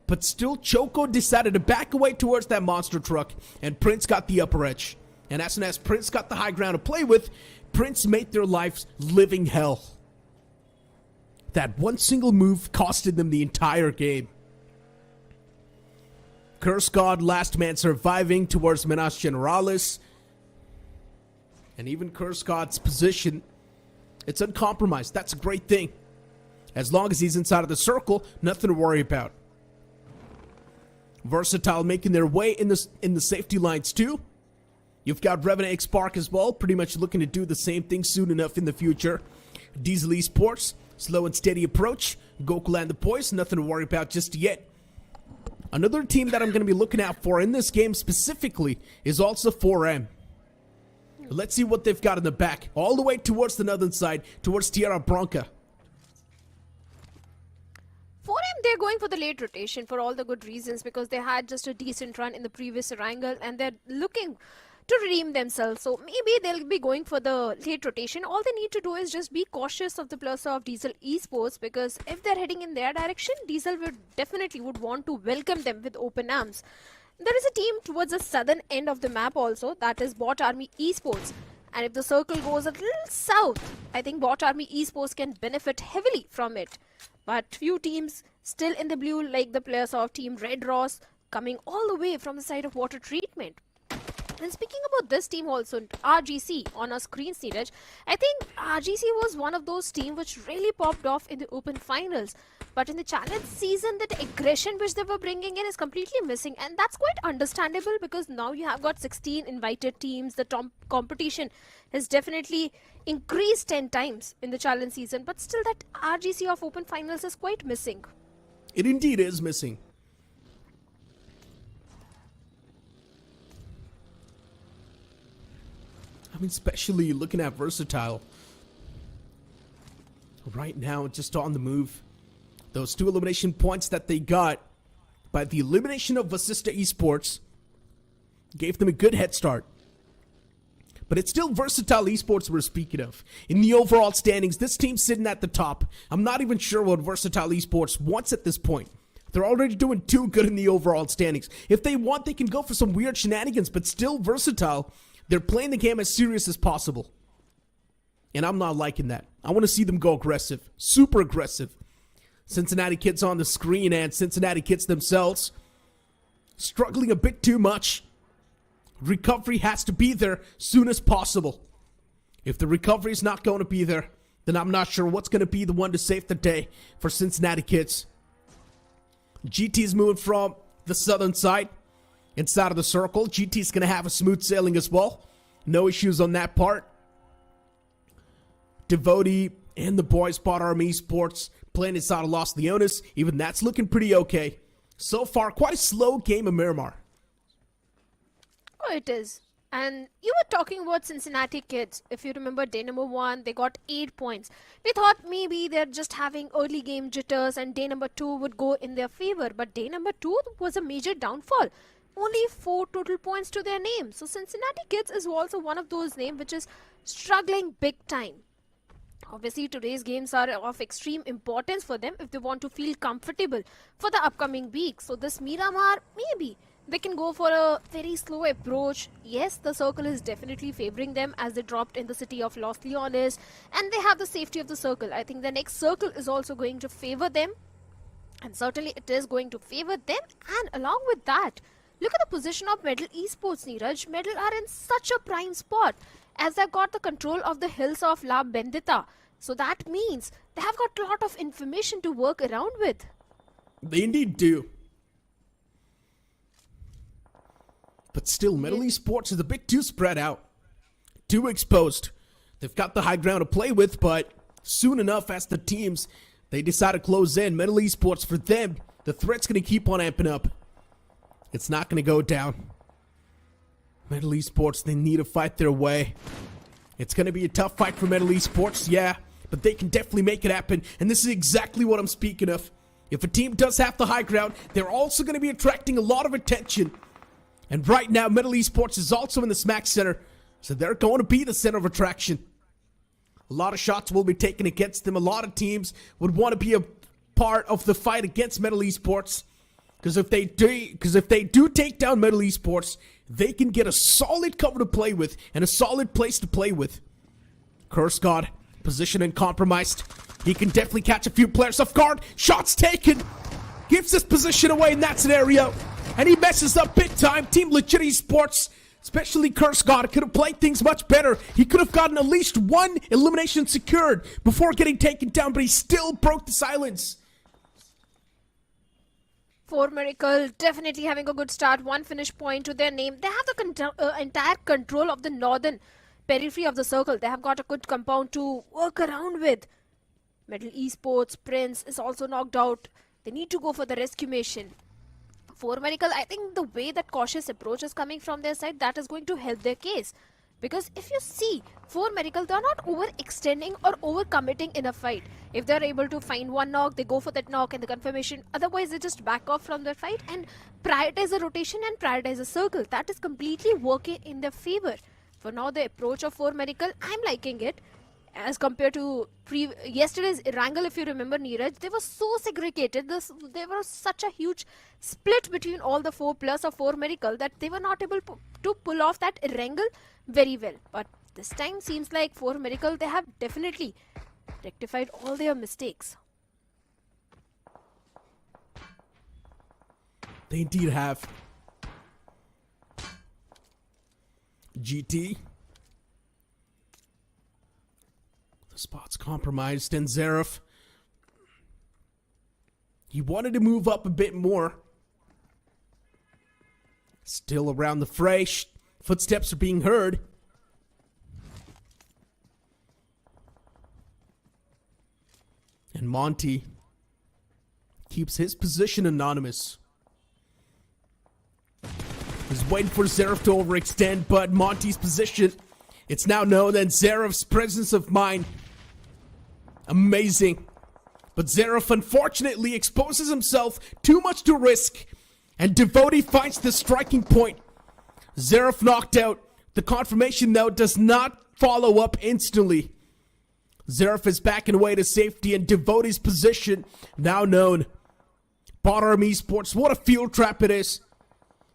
But still, Choco decided to back away towards that monster truck, and Prince got the upper edge. And as soon as Prince got the high ground to play with, Prince made their lives living hell. That one single move costed them the entire game. Curse God, last man surviving towards Menas Generalis. And even Curse God's position, it's uncompromised. That's a great thing. As long as he's inside of the circle, nothing to worry about. Versatile making their way in the safety lines too. You've got Revenant X Spark as well, pretty much looking to do the same thing soon enough in the future. Diesel Esports, slow and steady approach. Goku and the boys, nothing to worry about just yet. Another team that I'm going to be looking out for in this game specifically is also 4M. Let's see what they've got in the back, all the way towards the northern side, towards Tierra Bronca. 4M, they're going for the late rotation for all the good reasons, because they had just a decent run in the previous Erangel, and they're looking to redeem themselves. So maybe they'll be going for the late rotation. All they need to do is just be cautious of the players of Diesel Esports, because if they're heading in their direction, Diesel would definitely would to welcome them with open arms. There is a team towards the southern end of the map also, that is Bot Army Esports. And if the circle goes a little south, I think Bot Army Esports can benefit heavily from it. But few teams still in the blue, like the players of Team Red Ross, coming all the way from the side of water treatment. And speaking about this team also, RGC on our screen, Neeraj, I think RGC was one of those teams which really popped off in the open finals. But in the challenge season, that aggression which they were bringing in is completely missing. And that's quite understandable, because now you have got 16 invited teams. The competition has definitely increased 10 times in the challenge season. But still, that RGC of open finals is quite missing. It indeed is missing. I mean, especially looking at Versatile. Right now, just on the move. Those 2 elimination points that they got by the elimination of IST Esports gave them a good head start. But it's still Versatile Esports we're speaking of. In the overall standings, this team's sitting at the top. I'm not even sure what Versatile Esports wants at this point. They're already doing too good in the overall standings. If they want, they can go for some weird shenanigans, but still Versatile, they're playing the game as serious as possible. And I'm not liking that. I want to see them go aggressive. Super aggressive. Cincinnati Kids on the screen and Cincinnati Kids themselves struggling a bit too much. Recovery has to be there soon as possible. If the recovery is not going to be there, then I'm not sure what's going to be the one to save the day for Cincinnati Kids. GT is moving from the southern side inside of the circle. GT is going to have a smooth sailing as well. No issues on that part. Devotee and the boys Spot Army Esports playing inside of Los Leones. Even that's looking pretty okay. So far, quite a slow game of Miramar. Oh, it is. And you were talking about Cincinnati Kids. If you remember day number 1, they got 8 points. We thought maybe they're just having early game jitters and day number 2 would go in their favor. But day number 2 was a major downfall. Only 4 total points to their name. So Cincinnati Kids is also one of those names which is struggling big time. Obviously, today's games are of extreme importance for them if they want to feel comfortable for the upcoming week. So this Miramar, maybe they can go for a very slow approach. Yes, the circle is definitely favoring them as they dropped in the city of Los Leones. And they have the safety of the circle. I think the next circle is also going to favor them. And certainly it is going to favor them. And along with that, look at the position of Medal Esports, Neeraj. Medal are in such a prime spot as they've got the control of the hills of La Bendita. So that means they have got a lot of information to work around with. They indeed do. But still, Medal Esports is a bit too spread out. Too exposed. They've got the high ground to play with, but soon enough as the teams, they decide to close in. Medal Esports, for them, the threat's going to keep on amping up. It's not going to go down. Medal Esports, they need to fight their way. It's going to be a tough fight for Medal Esports, yeah, but they can definitely make it happen, and this is exactly what I'm speaking of. If a team does have the high ground, they're also going to be attracting a lot of attention. And right now, Medal Esports is also in the smack center, so they're going to be the center of attraction. A lot of shots will be taken against them. A lot of teams would want to be a part of the fight against Medal Esports. Because if they do take down Medal Esports, they can get a solid cover to play with and a solid place to play with. Curse God, position and compromised. He can definitely catch a few players off guard. Shots taken. Gives his position away in that scenario. And he messes up big time. Team Legit Esports, especially Curse God, could have played things much better. He could have gotten at least one elimination secured before getting taken down, but he still broke the silence. For Miracle, definitely having a good start. 1 finish point to their name. They have the entire control of the northern periphery of the circle. They have got a good compound to work around with. Medal Esports, Prince is also knocked out. They need to go for the rescue mission. For Miracle, I think the way that cautious approach is coming from their side, that is going to help their case. Because if you see, for Miracle, they are not overextending or overcommitting in a fight. If they are able to find one knock, they go for that knock and the confirmation. Otherwise, they just back off from their fight and prioritize the rotation and prioritize the circle. That is completely working in their favor. For now, the approach of For Miracle, I'm liking it. As compared to yesterday's Erangel, if you remember, Neeraj, they were so segregated. There was such a huge split between all the 4 plus of 4 Miracle that they were not able to pull off that Erangel very well. But this time seems like 4 Miracle, they have definitely rectified all their mistakes. They indeed have. GT. The spot's compromised, and Zaref, he wanted to move up a bit more. Still around the fray. Footsteps are being heard. And Monty keeps his position anonymous. He's waiting for Zaref to overextend, but Monty's position It's now known that Zeref's presence of mind, amazing. But Zeref unfortunately exposes himself too much to risk, and Devotee finds the striking point. Zeref knocked out. The confirmation though does not follow up instantly. Zeref is backing away to safety, and Devotee's position now known. Bot Arm Esports, what a field trap it is.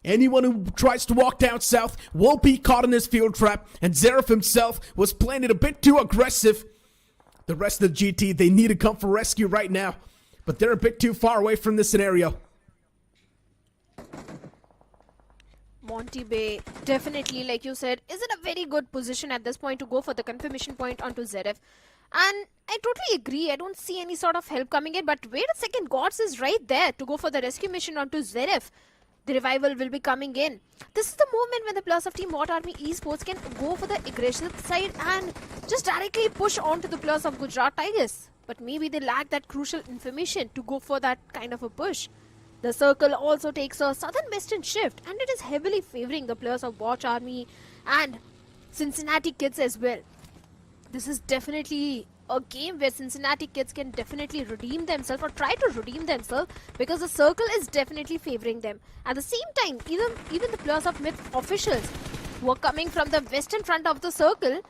Anyone who tries to walk down south will be caught in this field trap, and Zeref himself was playing it a bit too aggressive. The rest of the GT, they need to come for rescue right now, but they're a bit too far away from this scenario. Monty Bay definitely, like you said, is in a very good position at this point to go for the confirmation point onto Zeref. And I totally agree. I don't see any sort of help coming in. But wait a second. Gods is right there to go for the rescue mission onto Zeref. The revival will be coming in. This is the moment when the players of Team Bot Army Esports can go for the aggressive side and just directly push onto the players of Gujarat Tigers. But maybe they lack that crucial information to go for that kind of a push. The circle also takes a southern western shift, and it is heavily favoring the players of Bot Army and Cincinnati Kids as well. This is definitely a game where Cincinnati Kids can definitely redeem themselves or try to redeem themselves, because the circle is definitely favoring them. At the same time, even the players of Myth officials who are coming from the western front of the circle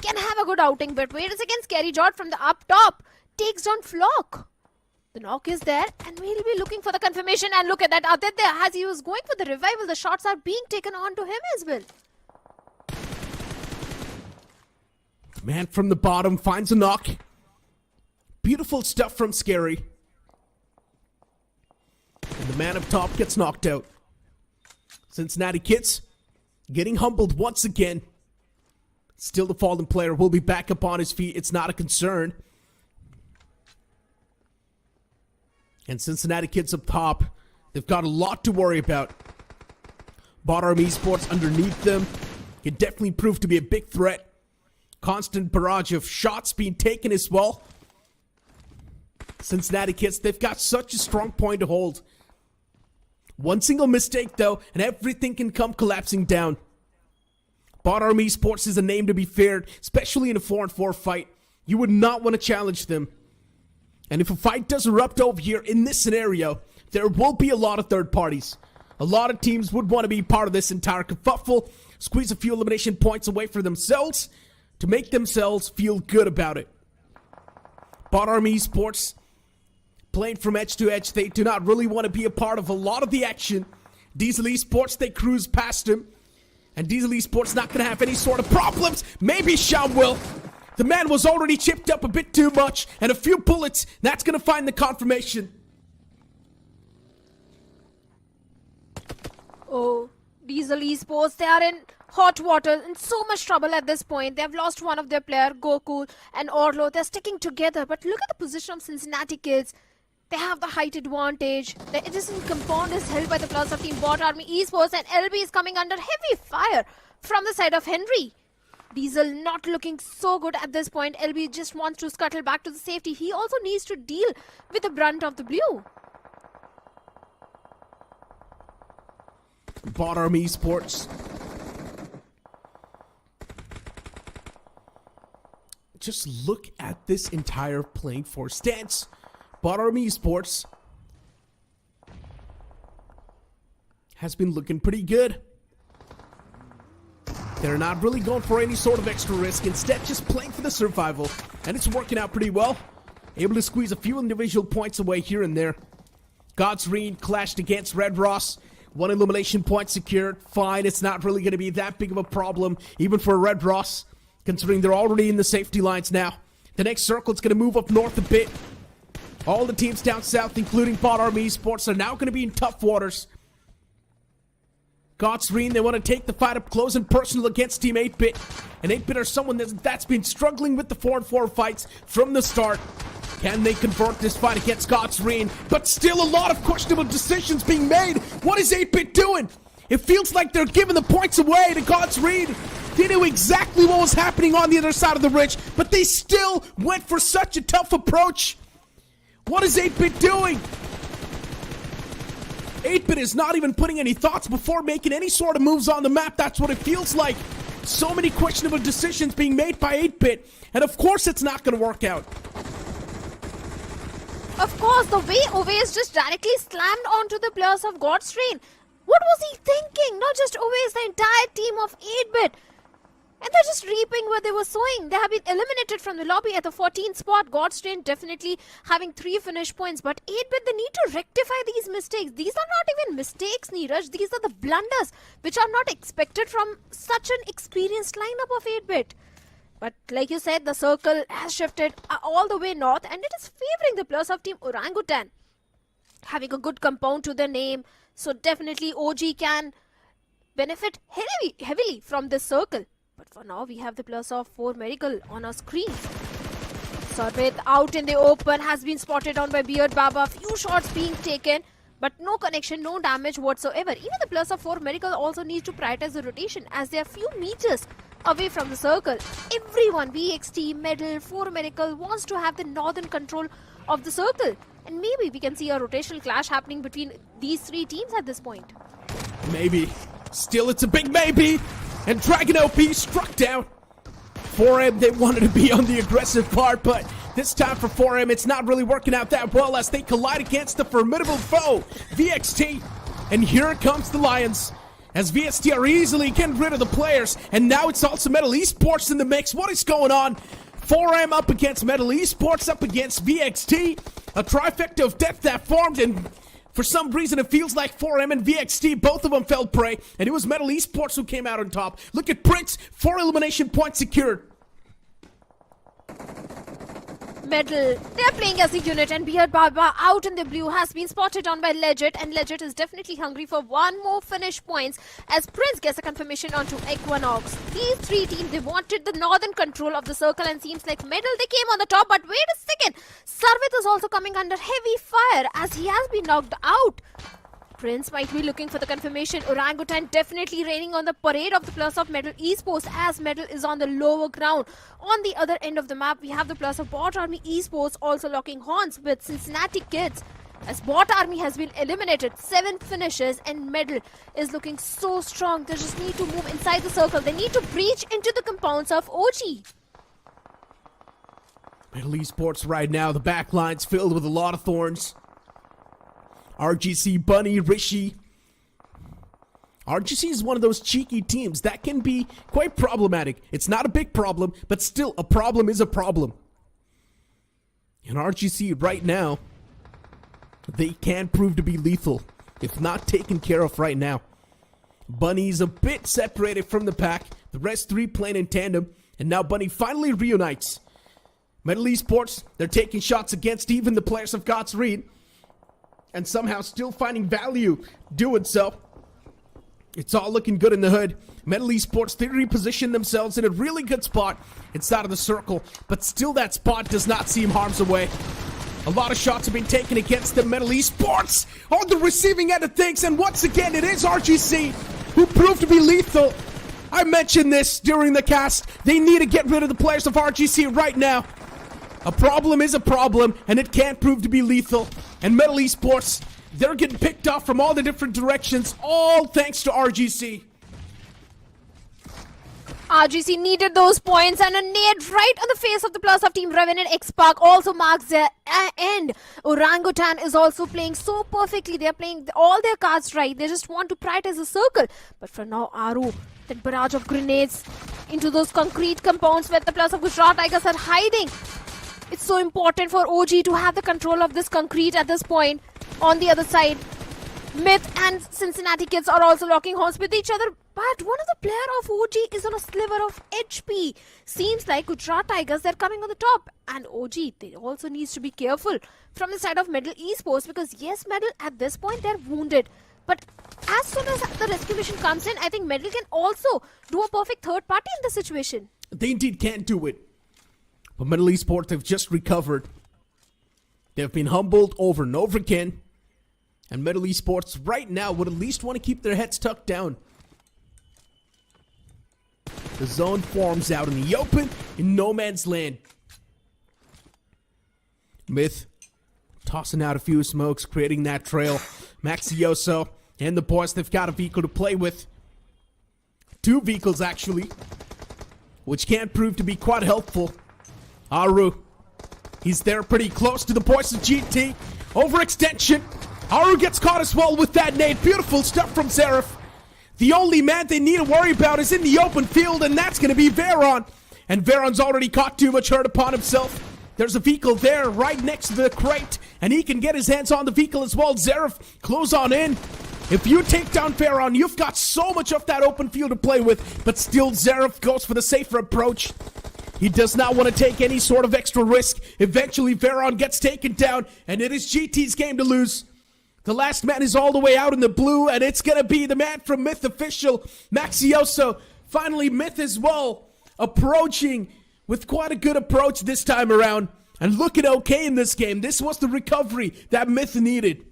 can have a good outing. But wait a second, Scary Jot from the up top takes down Flock. The knock is there, and we'll be looking for the confirmation. And look at that, Aditya, as he was going for the revival, the shots are being taken on to him as well. Man from the bottom finds a knock. Beautiful stuff from Scary. And the man up top gets knocked out. Cincinnati Kids getting humbled once again. Still the fallen player will be back up on his feet. It's not a concern. And Cincinnati Kids up top, they've got a lot to worry about. Bot Arm Esports underneath them can definitely prove to be a big threat. Constant barrage of shots being taken as well. Cincinnati Kids, they've got such a strong point to hold. One single mistake though, and everything can come collapsing down. Bot Arm Esports is a name to be feared, especially in a 4-on-4 fight. You would not want to challenge them. And if a fight does erupt over here in this scenario, there will be a lot of third parties. A lot of teams would want to be part of this entire kerfuffle, squeeze a few elimination points away for themselves, to make themselves feel good about it. Bot Arm Esports, playing from edge to edge, they do not really want to be a part of a lot of the action. Diesel Esports, they cruise past him. And Diesel Esports not going to have any sort of problems. Maybe Sham will. The man was already chipped up a bit too much. And a few bullets, that's going to find the confirmation. Oh, Diesel Esports, they are in hot water, in so much trouble at this point. They have lost one of their players, Goku and Orlo. They're sticking together. But look at the position of Cincinnati Kids. They have the height advantage. The innocent compound is held by the players of Team Bot Army Esports, and LB is coming under heavy fire from the side of Henry. Diesel not looking so good at this point. LB just wants to scuttle back to the safety. He also needs to deal with the brunt of the blue. Bot Arm Esports. Just look at this entire playing for stance. Bot Arm Esports has been looking pretty good. They're not really going for any sort of extra risk, instead just playing for the survival, and it's working out pretty well. Able to squeeze a few individual points away here and there. God's Reign clashed against Red Ross. One elimination point secured. Fine, it's not really going to be that big of a problem, even for Red Ross, considering they're already in the safety lines now. The next circle is going to move up north a bit. All the teams down south, including Bot Arm Esports, are now going to be in tough waters. God's Reign, they want to take the fight up close and personal against Team 8-Bit. And 8-Bit are someone that's been struggling with the 4-on-4 fights from the start. Can they convert this fight against God's Reign? But still a lot of questionable decisions being made. What is 8-Bit doing? It feels like they're giving the points away to God's Reign. They knew exactly what was happening on the other side of the ridge, but they still went for such a tough approach. What is 8-Bit doing? 8-Bit is not even putting any thoughts before making any sort of moves on the map. That's what it feels like. So many questionable decisions being made by 8-Bit, and of course it's not going to work out. Of course, the way Oves just directly slammed onto the players of God's Train. What was he thinking? Not just Oves, the entire team of 8-Bit. And they're just reaping what they were sowing. They have been eliminated from the lobby at the 14th spot. God's Train definitely having 3 finish points. But 8-Bit, they need to rectify these mistakes. These are not even mistakes, Neeraj. These are the blunders which are not expected from such an experienced lineup of 8-Bit. But like you said, the circle has shifted all the way north and it is favoring the players of Team Orangutan. Having a good compound to their name. So definitely OG can benefit heavily from this circle. But for now, we have the players of 4 Miracle on our screen. Sarvit out in the open has been spotted on by Beard Baba. Few shots being taken, but no connection, no damage whatsoever. Even the players of 4 Miracle also need to prioritize the rotation as they are few meters away from the circle. Everyone, VXT, Medal, 4 Miracle wants to have the northern control of the circle. And maybe we can see a rotational clash happening between these 3 teams at this point. Maybe. Still, it's a big maybe. And Dragon OP struck down. 4M, they wanted to be on the aggressive part, but this time for 4M, it's not really working out that well as they collide against the formidable foe, VXT. And here comes the Lions, as VXT are easily getting rid of the players, and now it's also Metal Esports in the mix. What is going on? 4M up against Metal Esports, up against VXT. A trifecta of death that formed, and for some reason, it feels like 4M and VXT, both of them fell prey, and it was Metal Esports who came out on top. Look at Prince, 4 elimination points secured. Medal, they're playing as a unit, and Beard Baba out in the blue has been spotted on by Legit, and Legit is definitely hungry for 1 more finish points as Prince gets a confirmation onto Equinox. These 3 teams, they wanted the northern control of the circle, and seems like Medal, they came on the top, but wait a second, Sarvit is also coming under heavy fire as he has been knocked out. Prince might be looking for the confirmation. Orangutan definitely raining on the parade of the players of Metal Esports as Metal is on the lower ground. On the other end of the map, we have the players of Bot Army Esports also locking horns with Cincinnati Kids. As Bot Army has been eliminated, 7 finishes, and Metal is looking so strong. They just need to move inside the circle. They need to breach into the compounds of OG. Metal Esports right now, the back line's filled with a lot of thorns. RGC, Bunny, Rishi. RGC is one of those cheeky teams that can be quite problematic. It's not a big problem, but still, a problem is a problem. And RGC right now, they can prove to be lethal if not taken care of right now. Bunny's a bit separated from the pack. The rest 3 playing in tandem. And now Bunny finally reunites. Metal Esports, they're taking shots against even the players of God's Reed. And somehow still finding value doing so. It's all looking good in the hood. Metal Esports, they reposition themselves in a really good spot inside of the circle. But still that spot does not seem harm's away. A lot of shots have been taken against the Metal Esports on the receiving end of things. And once again, it is RGC who proved to be lethal. I mentioned this during the cast. They need to get rid of the players of RGC right now. A problem is a problem, and it can't prove to be lethal. And Metal Esports, they're getting picked off from all the different directions, all thanks to RGC. RGC needed those points, and a nade right on the face of the players of Team Revenant X-Park also marks their end. Orangutan is also playing so perfectly. They're playing all their cards right. They just want to prioritize the circle. But for now, Aru, that barrage of grenades into those concrete compounds where the players of Gujarat Tigers are hiding. It's so important for OG to have the control of this concrete at this point. On the other side, Myth and Cincinnati Kids are also locking horns with each other. But one of the player of OG is on a sliver of HP. Seems like Gujarat Tigers, they're coming on the top. And OG, they also needs to be careful from the side of Metal Esports. Because yes, Metal, at this point, they're wounded. But as soon as the rescue mission comes in, I think Metal can also do a perfect third party in this situation. They indeed can do it. But Metal Esports have just recovered. They've been humbled over and over again. And Metal Esports right now would at least want to keep their heads tucked down. The zone forms out in the open in no man's land. Myth tossing out a few smokes, creating that trail. Maxioso and the boys, they've got a vehicle to play with. 2 vehicles actually, which can prove to be quite helpful. Aru, he's there pretty close to the boys of GT. Overextension. Aru gets caught as well with that nade. Beautiful stuff from Seraph. The only man they need to worry about is in the open field, and that's going to be Veron. And Veron's already caught too much hurt upon himself. There's a vehicle there right next to the crate, and he can get his hands on the vehicle as well. Seraph, close on in. If you take down Veron, you've got so much of that open field to play with, but still Seraph goes for the safer approach. He does not want to take any sort of extra risk. Eventually, Veron gets taken down, and it is GT's game to lose. The last man is all the way out in the blue, and it's going to be the man from Myth Official, Maxioso. Finally, Myth as well, approaching with quite a good approach this time around. And looking okay in this game. This was the recovery that Myth needed.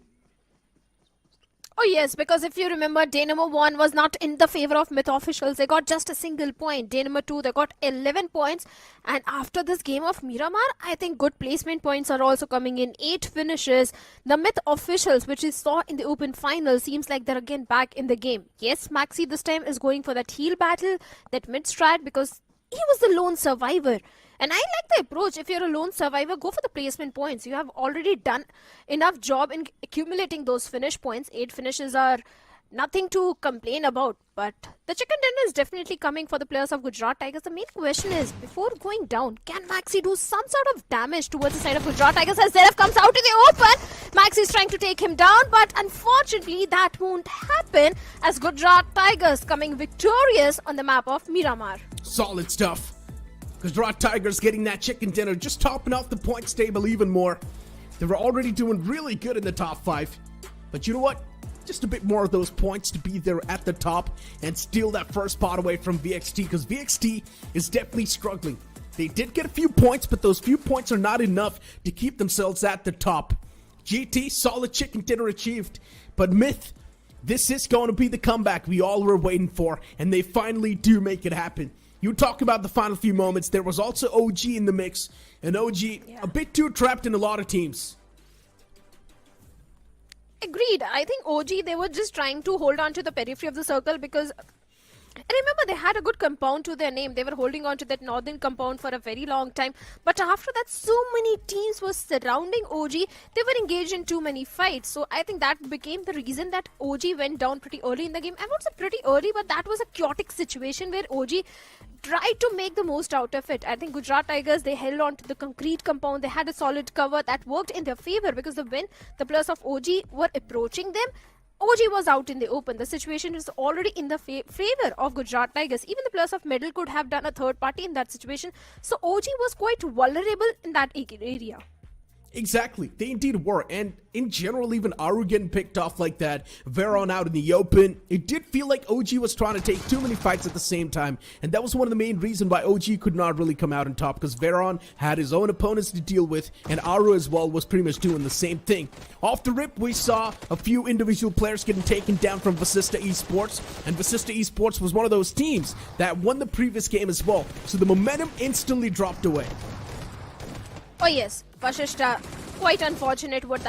Oh yes, because if you remember, day number 1 was not in the favor of Myth officials. They got just a single point. Day number 2, they got 11 points. And after this game of Miramar, I think good placement points are also coming in. 8 finishes. The Myth officials, which we saw in the open final, seems like they're again back in the game. Yes, Maxi this time is going for that heal battle, that mid strat, because he was the lone survivor. And I like the approach. If you're a lone survivor, go for the placement points. You have already done enough job in accumulating those finish points. 8 finishes are nothing to complain about. But the chicken dinner is definitely coming for the players of Gujarat Tigers. The main question is, before going down, can Maxi do some sort of damage towards the side of Gujarat Tigers as Zeref comes out in the open? Maxi is trying to take him down, but unfortunately that won't happen as Gujarat Tigers coming victorious on the map of Miramar. Solid stuff. Gujarat Tigers getting that chicken dinner, just topping off the points table even more. They were already doing really good in the top 5. But you know what? Just a bit more of those points to be there at the top and steal that first spot away from VXT, because VXT is definitely struggling. They did get a few points, but those few points are not enough to keep themselves at the top. GT, solid chicken dinner achieved. But Myth, this is going to be the comeback we all were waiting for, and they finally do make it happen. You talk about the final few moments. There was also OG in the mix, and OG a bit too trapped in a lot of teams. Agreed. I think OG, they were just trying to hold on to the periphery of the circle because I remember they had a good compound to their name. They were holding on to that northern compound for a very long time. But after that, so many teams were surrounding OG. They were engaged in too many fights. So I think that became the reason that OG went down pretty early in the game. I won't say pretty early, but that was a chaotic situation where OG tried to make the most out of it. I think Gujarat Tigers, they held on to the concrete compound. They had a solid cover that worked in their favor because when the players of OG were approaching them, OG was out in the open. The situation is already in the favor of Gujarat Tigers. Even the players of Medal could have done a third party in that situation. So OG was quite vulnerable in that area. Exactly, they indeed were, and in general, even Aru getting picked off like that, Veron out in the open, it did feel like OG was trying to take too many fights at the same time, and that was one of the main reasons why OG could not really come out on top, because Veron had his own opponents to deal with, and Aru as well was pretty much doing the same thing. Off the rip, we saw a few individual players getting taken down from Vasista Esports, and Vasista Esports was one of those teams that won the previous game as well, so the momentum instantly dropped away. Oh yes, Vashishta, quite unfortunate what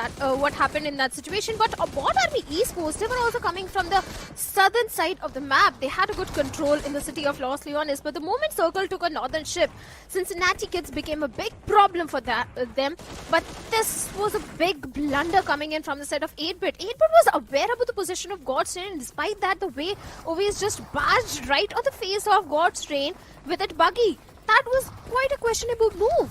happened in that situation. But Bot Army Esports, they were also coming from the southern side of the map. They had a good control in the city of Los Leones, but the moment Circle took a northern ship, Cincinnati Kids became a big problem for them. But this was a big blunder coming in from the side of 8-Bit. 8-Bit was aware about the position of God's Train, and despite that, the way Ovis just barged right on the face of God's Train with that buggy. That was quite a questionable move.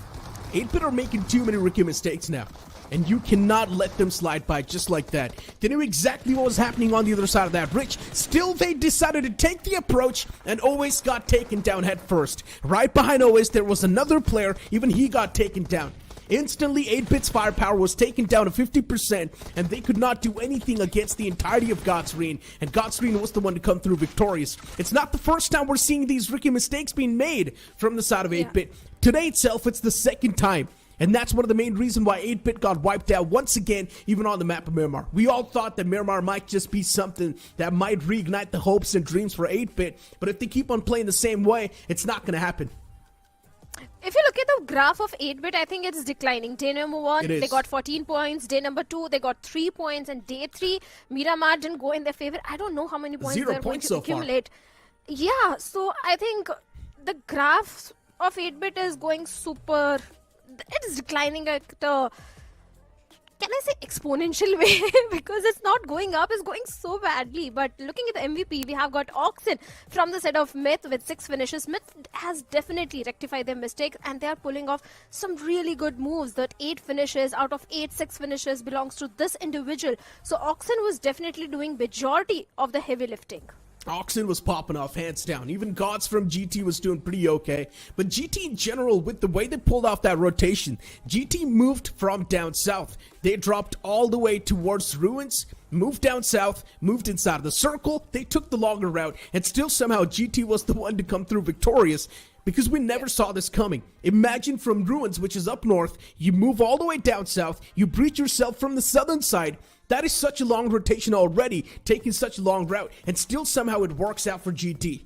8-Bit are making too many rookie mistakes now, and you cannot let them slide by just like that. They knew exactly what was happening on the other side of that bridge. Still, they decided to take the approach, and Always got taken down head first. Right behind Always, there was another player, even he got taken down. Instantly, 8-Bit's firepower was taken down to 50%, and they could not do anything against the entirety of God's Reign, and God's Reign was the one to come through victorious. It's not the first time we're seeing these rookie mistakes being made from the side of 8-Bit. Today itself, it's the second time, and that's one of the main reasons why 8-Bit got wiped out once again, even on the map of Miramar. We all thought that Miramar might just be something that might reignite the hopes and dreams for 8-Bit, but if they keep on playing the same way, it's not going to happen. If you look at the graph of 8-Bit, I think it's declining. Day number 1, they got 14 points. Day number 2, they got 3 points. And day 3, Miramar didn't go in their favor. I don't know how many points they're going to accumulate. Yeah, so I think the graph of 8-bit is going super. It is declining at a, can I say, exponential way? Because it's not going up, it's going so badly. But looking at the MVP, we have got Oxen from the set of Myth with 6 finishes. Myth has definitely rectified their mistakes and they are pulling off some really good moves. That 8 finishes out of 8, 6 finishes belongs to this individual. So Oxen was definitely doing majority of the heavy lifting. Oxen was popping off hands down. Even Gods from GT was doing pretty okay. But GT in general, with the way they pulled off that rotation, GT moved from down south. They dropped all the way towards Ruins, moved down south, moved inside of the circle. They took the longer route, and still somehow GT was the one to come through victorious. Because we never saw this coming. Imagine from Ruins, which is up north, you move all the way down south, you breach yourself from the southern side. That is such a long rotation already, taking such a long route, and still somehow it works out for GT.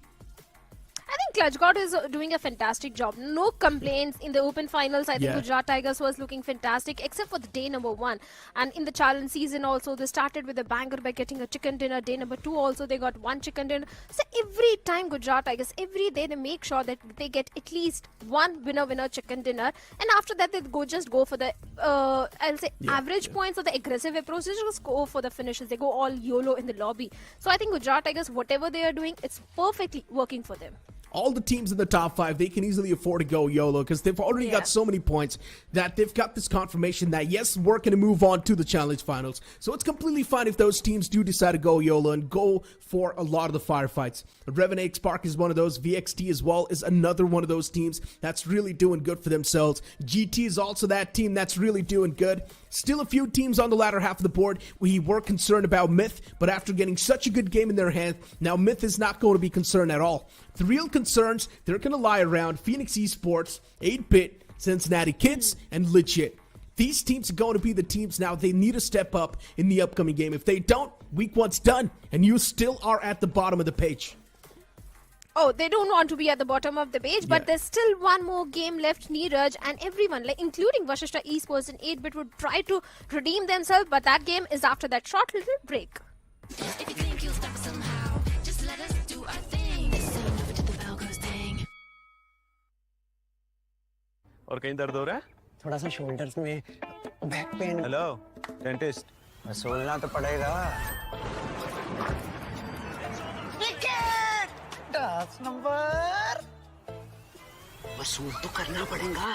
I think Clutch God is doing a fantastic job. No complaints in the open finals. I think Gujarat Tigers was looking fantastic, except for the day number 1. And in the challenge season also, they started with a banger by getting a chicken dinner. Day number 2 also, they got 1 chicken dinner. So every time Gujarat Tigers, every day they make sure that they get at least 1 winner chicken dinner. And after that, they just go for the, I'll say, average points or the aggressive approach. They just go for the finishes. They go all YOLO in the lobby. So I think Gujarat Tigers, whatever they are doing, it's perfectly working for them. All the teams in the top 5, they can easily afford to go YOLO because they've already got so many points that they've got this confirmation that, yes, we're going to move on to the challenge finals. So it's completely fine if those teams do decide to go YOLO and go for a lot of the firefights. Revenant Spark is one of those. VXT as well is another one of those teams that's really doing good for themselves. GT is also that team that's really doing good. Still a few teams on the latter half of the board. We were concerned about Myth, but after getting such a good game in their hand, now Myth is not going to be concerned at all. The real concerns, they're going to lie around Phoenix Esports, 8-Bit, Cincinnati Kids, and Legit. These teams are going to be the teams now. They need to step up in the upcoming game. If they don't, week 1's done, and you still are at the bottom of the page. Oh, they don't want to be at the bottom of the page, but there's still one more game left. Neeraj and everyone, like including Vashishta Esports and 8-Bit, would try to redeem themselves, but that game is after that short little break. If you think you'll stop us somehow, just let us do our thing. This ain't never to the bell goes ding. और कहीं दर्द हो रहा है? थोड़ा सा shoulders में back pain. Hello, dentist. वसूलना तो पड़ेगा। 10 नंबर वसूल तो करना पड़ेगा।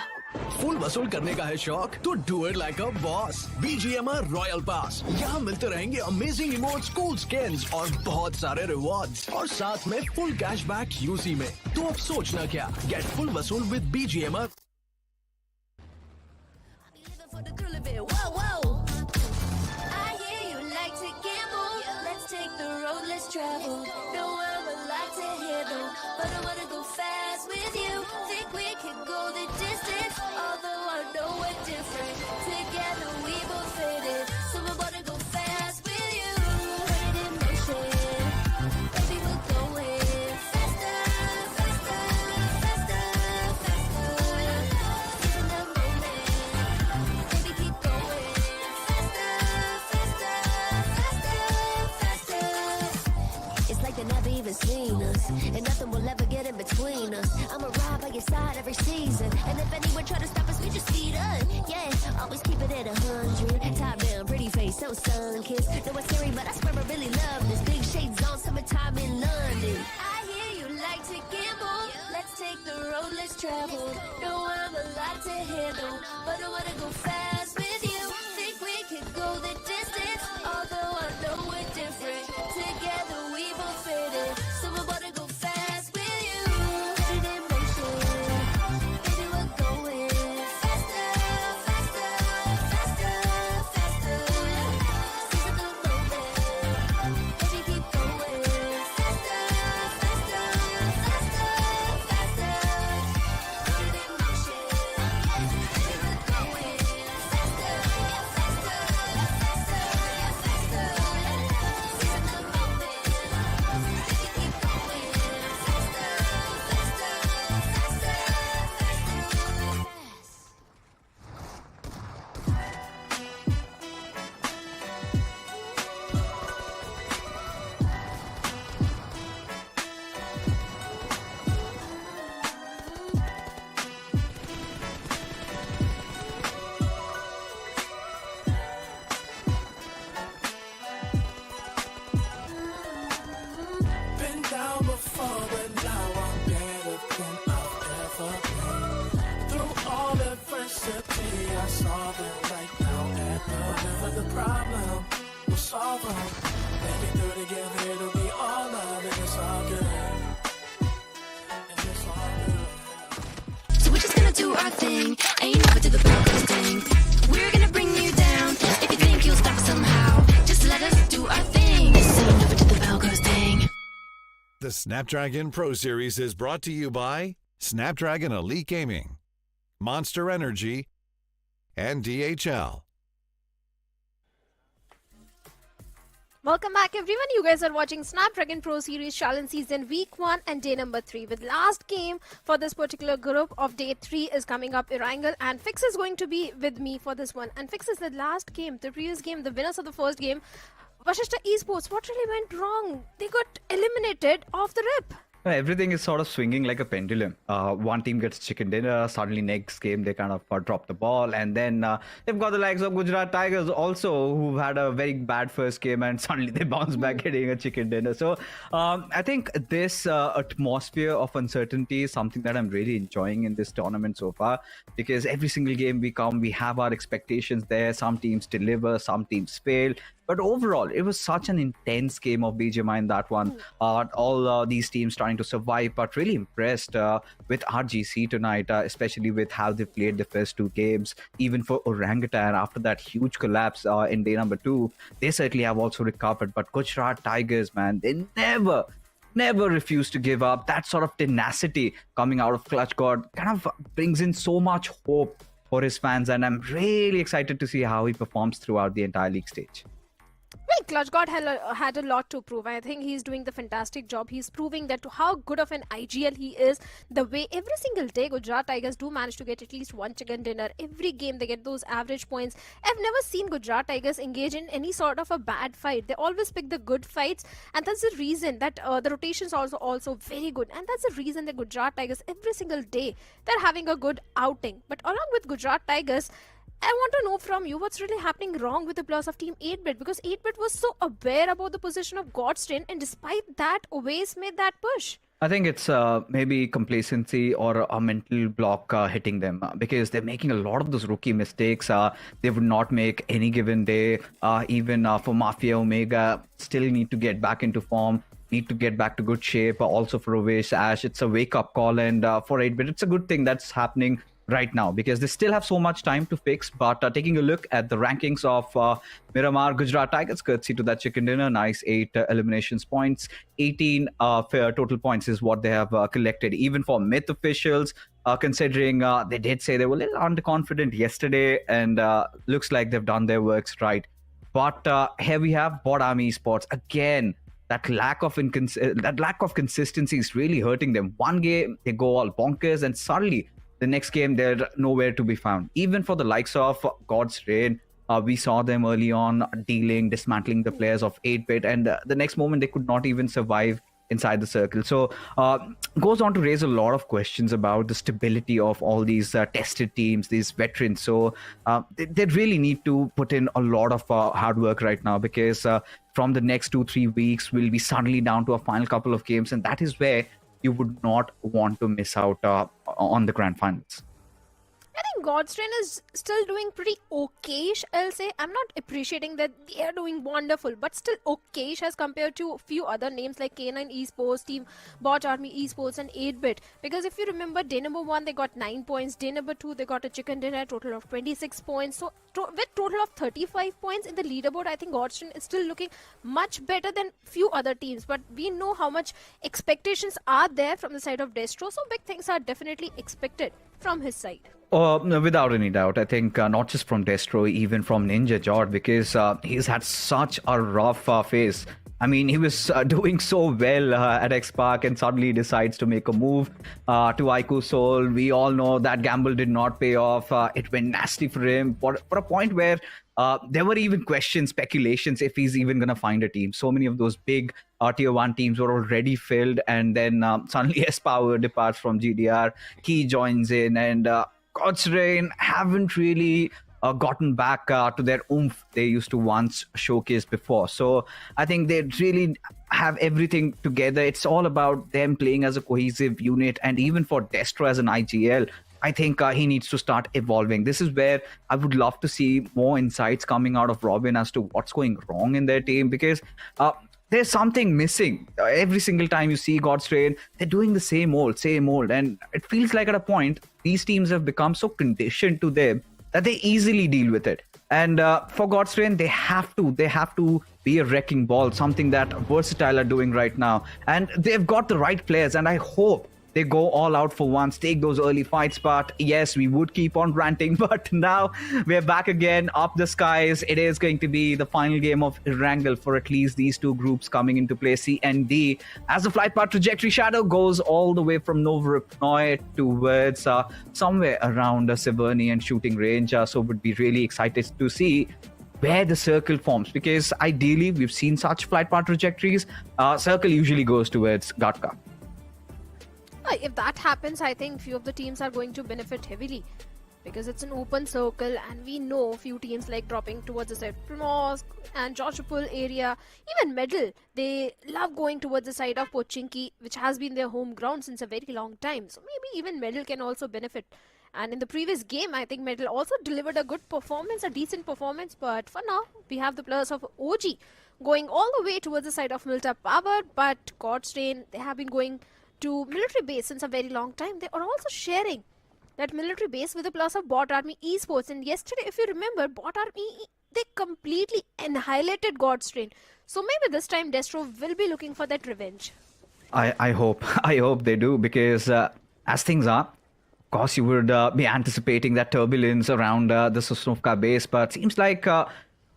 फुल वसूल करने का है शौक तो do it like a boss. BGMI royal pass, यहाँ मिलते रहेंगे अमेजिंग इमोट्स, कूल स्किन्स और बहुत सारे रिवॉर्ड्स और साथ में फुल कैशबैक यूसी में। तो अब सोचना क्या, गेट फुल वसूल with BGMI। Whoa, whoa. I hear you like to gamble. Let's take the road, let's travel. No one would like to handle, but I wanna go fast with you. Think we could go the distance, although I know we're different. Together we both fit it, so I wanna go fast with you. Put it in motion, baby we're going faster, faster, faster, faster. In the moment, baby keep going faster, faster, faster, faster. It's like they never even seen us, and nothing will ever get in between us. I'ma ride by your side every season, and if anyone try to stop us, we just speed up. Yeah, always keep it at 100. Top down, pretty face, so sun-kissed. Know it's scary, but I swear I really love this. Big shades on, summertime in London. I hear you like to gamble. Let's take the road, let's travel. No, I'm a lot to handle, but I wanna go fast with you. Think we could go the distance, although I know we're different. Together we both fit it, so I wanna go fast with you. Put it in motion, baby we're going faster, faster, faster, faster. Seize the moment, baby keep going faster, faster, faster, faster. Put it in motion, baby we're going faster, phone. Make it through together, it'll be all love and it's all good. And it's all good. So we're just gonna do our thing, and you never do the bell goes ding. We're gonna bring you down. If you think you'll stop us somehow, just let us do our thing. So you never do the bell goes ding. The Snapdragon Pro Series is brought to you by Snapdragon Elite Gaming, Monster Energy, and DHL. Welcome back, everyone. You guys are watching Snapdragon Pro Series Challenge Season Week 1 and Day number 3. With last game for this particular group of Day 3 is coming up, Erangel, and Fix is going to be with me for this one. And Fix is the last game, the previous game, the winners of the first game, Vashishta Esports. What really went wrong? They got eliminated off the rip. Everything is sort of swinging like a pendulum. One team gets chicken dinner, suddenly next game they kind of drop the ball, and then they've got the likes of Gujarat Tigers also, who've had a very bad first game, and suddenly they bounce back getting a chicken dinner. So I think this atmosphere of uncertainty is something that I'm really enjoying in this tournament so far, because every single game we come, we have our expectations there. Some teams deliver, some teams fail. But overall, it was such an intense game of BGMI in that one. All these teams trying to survive, but really impressed with RGC tonight, especially with how they played the first two games. Even for Orangutan, after that huge collapse in day number 2, they certainly have also recovered. But Gujarat Tigers, man, they never refuse to give up. That sort of tenacity coming out of Clutch God kind of brings in so much hope for his fans. And I'm really excited to see how he performs throughout the entire league stage. Well, Clutch God had a lot to prove. I think he's doing the fantastic job. He's proving that how good of an IGL he is. The way every single day Gujarat Tigers do manage to get at least one chicken dinner. Every game they get those average points. I've never seen Gujarat Tigers engage in any sort of a bad fight. They always pick the good fights, and that's the reason that the rotations are also very good. And that's the reason that Gujarat Tigers every single day they're having a good outing. But along with Gujarat Tigers, I want to know from you what's really happening wrong with the players of Team 8-Bit, because 8-Bit was so aware about the position of Godstrain, and despite that, always made that push. I think it's maybe complacency or a mental block hitting them, because they're making a lot of those rookie mistakes. They would not make any given day. Even for Mafia Omega, still need to get back into form, need to get back to good shape. Also for Ovesh, Ash, it's a wake-up call. And for 8-Bit, it's a good thing that's happening right now, because they still have so much time to fix. But taking a look at the rankings of Miramar, Gujarat Tigers, courtesy to that chicken dinner, nice 8 eliminations points, 18 fair total points is what they have collected. Even for myth officials, considering they did say they were a little underconfident yesterday, and looks like they've done their works right. But here we have Bot Army Esports again. That lack of consistency is really hurting them. One game they go all bonkers, and suddenly the next game, they're nowhere to be found. Even for the likes of God's Reign, we saw them early on dismantling the players of 8-Bit, and the next moment they could not even survive inside the circle. So goes on to raise a lot of questions about the stability of all these tested teams, these veterans. So they really need to put in a lot of hard work right now, because from the next 2-3 weeks, we'll be suddenly down to a final couple of games, and that is where you would not want to miss out on the grand finals. I think Godstrain is still doing pretty okayish, I'll say. I'm not appreciating that they are doing wonderful, but still okayish as compared to a few other names like K9 Esports, Team Bot Army Esports, and 8-Bit. Because if you remember, day number 1, they got 9 points. Day number 2, they got a chicken dinner, total of 26 points. So with total of 35 points in the leaderboard, I think Godstrain is still looking much better than few other teams. But we know how much expectations are there from the side of Destro, so big things are definitely expected from his side. Without any doubt, I think not just from Destro, even from Ninja Jord, because he's had such a rough phase. I mean, he was doing so well at X Park, and suddenly decides to make a move to Aiku Soul. We all know that gamble did not pay off. It went nasty for him, for a point where there were even questions, speculations if he's even going to find a team. So many of those big tier 1 teams were already filled, and then suddenly S-Power departs from GDR. He joins in, and God's Reign haven't really gotten back to their oomph they used to once showcase before. So I think they really have everything together. It's all about them playing as a cohesive unit, and even for Destro as an IGL, I think he needs to start evolving. This is where I would love to see more insights coming out of Robin as to what's going wrong in their team, because there's something missing. Every single time you see God's Train, they're doing the same old. And it feels like at a point, these teams have become so conditioned to them that they easily deal with it. And for God's Train, they have to be a wrecking ball, something that Versatile are doing right now. And they've got the right players, and I hope they go all out for once, take those early fights. But yes, we would keep on ranting, but now we're back again, up the skies. It is going to be the final game of Erangel for at least these two groups coming into play, C and D, as the flight path trajectory shadow goes all the way from Novoripnoi towards somewhere around Severny and shooting range. So would be really excited to see where the circle forms, because ideally we've seen such flight path trajectories. Circle usually goes towards Gatka. If that happens, I think few of the teams are going to benefit heavily, because it's an open circle, and we know few teams like dropping towards the side of Primorsk and Joshapur area, even Medal, they love going towards the side of Pochinki, which has been their home ground since a very long time. So maybe even Medal can also benefit. And in the previous game, I think Medal also delivered a good performance, a decent performance. But for now, we have the players of OG going all the way towards the side of Milta Power. But God's Train, they have been going to military base since a very long time. They are also sharing that military base with the plus of Bot Army Esports. And yesterday, if you remember, Bot Army, they completely annihilated God's Train. So maybe this time Destro will be looking for that revenge. I hope they do, because as things are, of course you would be anticipating that turbulence around the Sosnovka base, but seems like a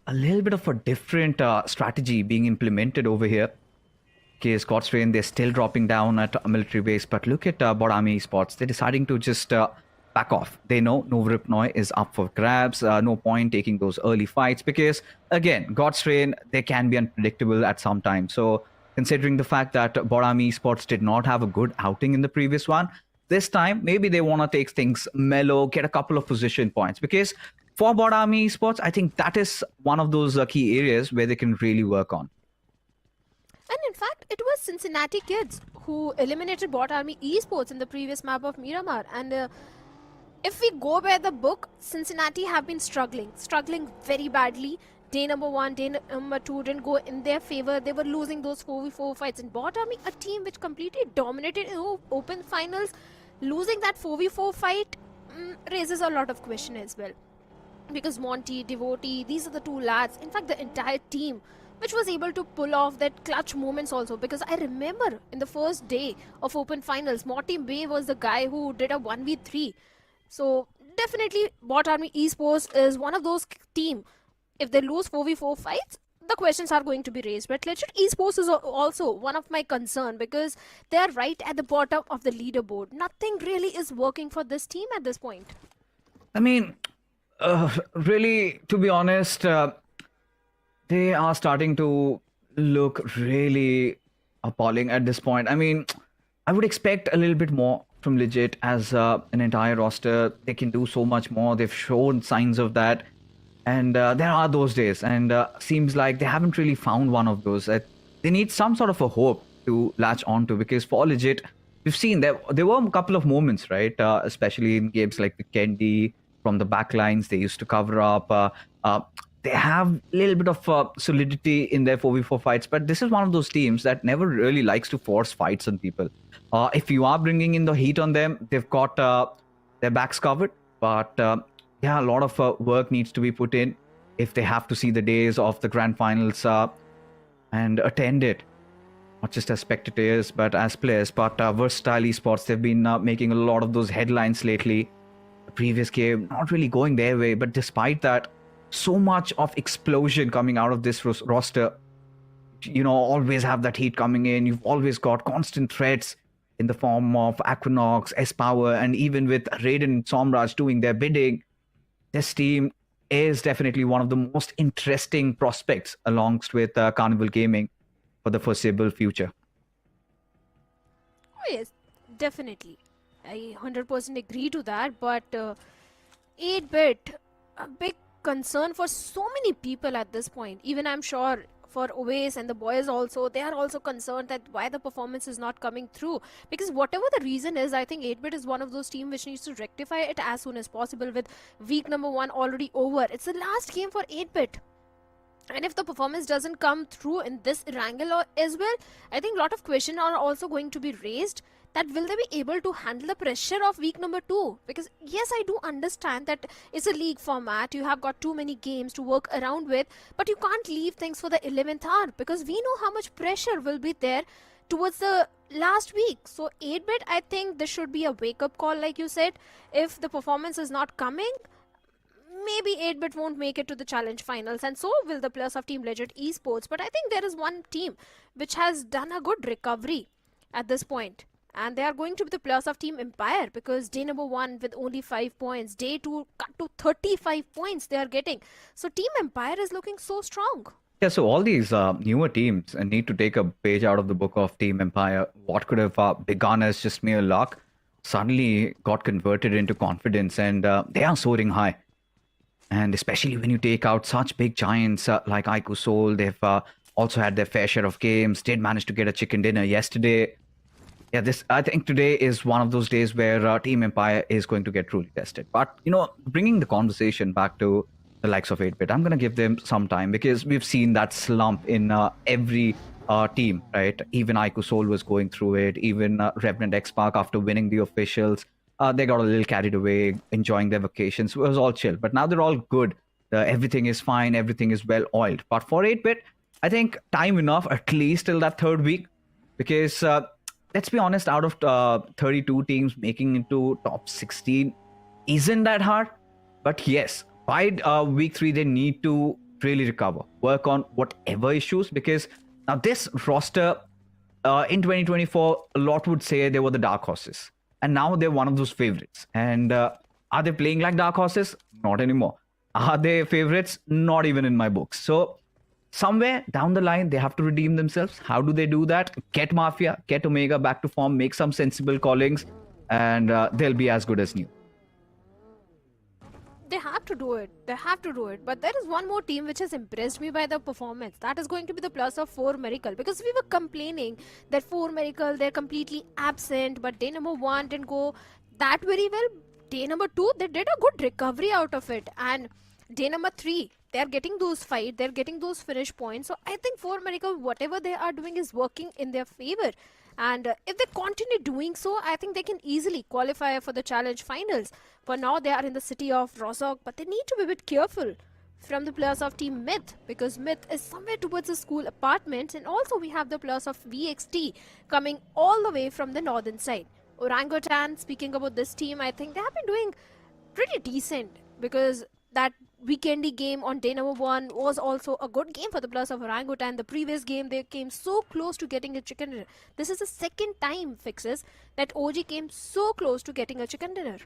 little bit of a different strategy being implemented over here. Because God's Train, they're still dropping down at a military base, but look at Bodami Esports. They're deciding to just back off. They know Novoripnoi is up for grabs. No point taking those early fights, because again, God's Train, they can be unpredictable at some time. So considering the fact that Bodami Esports did not have a good outing in the previous one, this time maybe they want to take things mellow, get a couple of position points, because for Bodami Esports, I think that is one of those key areas where they can really work on. And in fact, it was Cincinnati Kids who eliminated Bot Army Esports in the previous map of Miramar. And if we go by the book, Cincinnati have been struggling very badly. Day number 1, day number 2 didn't go in their favor. They were losing those 4v4 fights. And Bot Army, a team which completely dominated in open finals, losing that 4v4 fight raises a lot of question as well. Because Monty, Devotee, these are the two lads. In fact, the entire team which was able to pull off that clutch moments also, because I remember in the first day of open finals, Morty Bay was the guy who did a 1v3. So definitely Bot Army Esports is one of those team. If they lose 4v4 fights, the questions are going to be raised. But Legit Esports is also one of my concern, because they are right at the bottom of the leaderboard. Nothing really is working for this team at this point. I mean, really, to be honest, they are starting to look really appalling at this point. I mean, I would expect a little bit more from Legit as an entire roster. They can do so much more. They've shown signs of that. And there are those days. And seems like they haven't really found one of those. They need some sort of a hope to latch onto, because for Legit, we've seen there were a couple of moments, right? Especially in games like the Kendi, from the backlines, they used to cover up. They have a little bit of solidity in their 4v4 fights, but this is one of those teams that never really likes to force fights on people. If you are bringing in the heat on them, they've got their backs covered, but yeah, a lot of work needs to be put in if they have to see the days of the grand finals and attend it, not just as spectators, but as players. But Versatile Esports, they've been making a lot of those headlines lately. The previous game, not really going their way, but despite that, so much of explosion coming out of this roster. You know, always have that heat coming in. You've always got constant threats in the form of Aquinox, S-Power, and even with Raiden and Somraj doing their bidding, this team is definitely one of the most interesting prospects alongst with Carnival Gaming for the foreseeable future. Oh yes, definitely. I 100% agree to that, but 8-bit, a big concern for so many people at this point. Even I'm sure for Oasis and the boys also, they are also concerned that why the performance is not coming through. Because whatever the reason is, I think 8-Bit is one of those teams which needs to rectify it as soon as possible with week number 1 already over. It's the last game for 8-Bit. And if the performance doesn't come through in this Erangel as well, I think a lot of questions are also going to be raised that will they be able to handle the pressure of week number 2? Because yes, I do understand that it's a league format, you have got too many games to work around with, but you can't leave things for the 11th hour because we know how much pressure will be there towards the last week. So 8-Bit, I think this should be a wake-up call, like you said. If the performance is not coming, maybe 8-Bit won't make it to the challenge finals, and so will the players of Team Legend Esports. But I think there is one team which has done a good recovery at this point, and they are going to be the players of Team Empire, because day number 1 with only 5 points, day 2 cut to 35 points they are getting. So Team Empire is looking so strong. Yeah, so all these newer teams need to take a page out of the book of Team Empire. What could have begun as just mere luck suddenly got converted into confidence, and they are soaring high. And especially when you take out such big giants like Aiku Soul, they've also had their fair share of games, did manage to get a chicken dinner yesterday. Yeah, I think today is one of those days where Team Empire is going to get truly tested. But, bringing the conversation back to the likes of 8-Bit, I'm going to give them some time, because we've seen that slump in every team, right? Even Aiku Soul was going through it. Even Revenant X-Park, after winning the officials, they got a little carried away, enjoying their vacations. It was all chill. But now they're all good. Everything is fine. Everything is well-oiled. But for 8-Bit, I think time enough, at least till that third week. Because, let's be honest, out of 32 teams, making into top 16 isn't that hard. But yes, by week 3, they need to really recover. Work on whatever issues. Because now this roster, in 2024, a lot would say they were the dark horses. And now they're one of those favorites. And are they playing like dark horses? Not anymore. Are they favorites? Not even in my books. So somewhere down the line, they have to redeem themselves. How do they do that? Get Mafia, get Omega back to form, make some sensible callings, and they'll be as good as new. They have to do it. They have to do it. But there is one more team which has impressed me by the performance. That is going to be the plus of 4 Miracle. Because we were complaining that 4 Miracle, they're completely absent. But day number 1 didn't go that very well. Day number 2, they did a good recovery out of it. And day number 3, they're getting those fights. They're getting those finish points. So I think 4 Miracle, whatever they are doing is working in their favor. And if they continue doing so, I think they can easily qualify for the challenge finals. For now, they are in the city of Rozhok, but they need to be a bit careful from the players of Team Myth, because Myth is somewhere towards the school apartments, and also we have the players of VXT coming all the way from the northern side. Orangutan, speaking about this team, I think they have been doing pretty decent, because that weekendy game on day number 1 was also a good game for the players of Orangutan. The previous game, they came so close to getting a chicken dinner. This is the second time, Fixes, that OG came so close to getting a chicken dinner.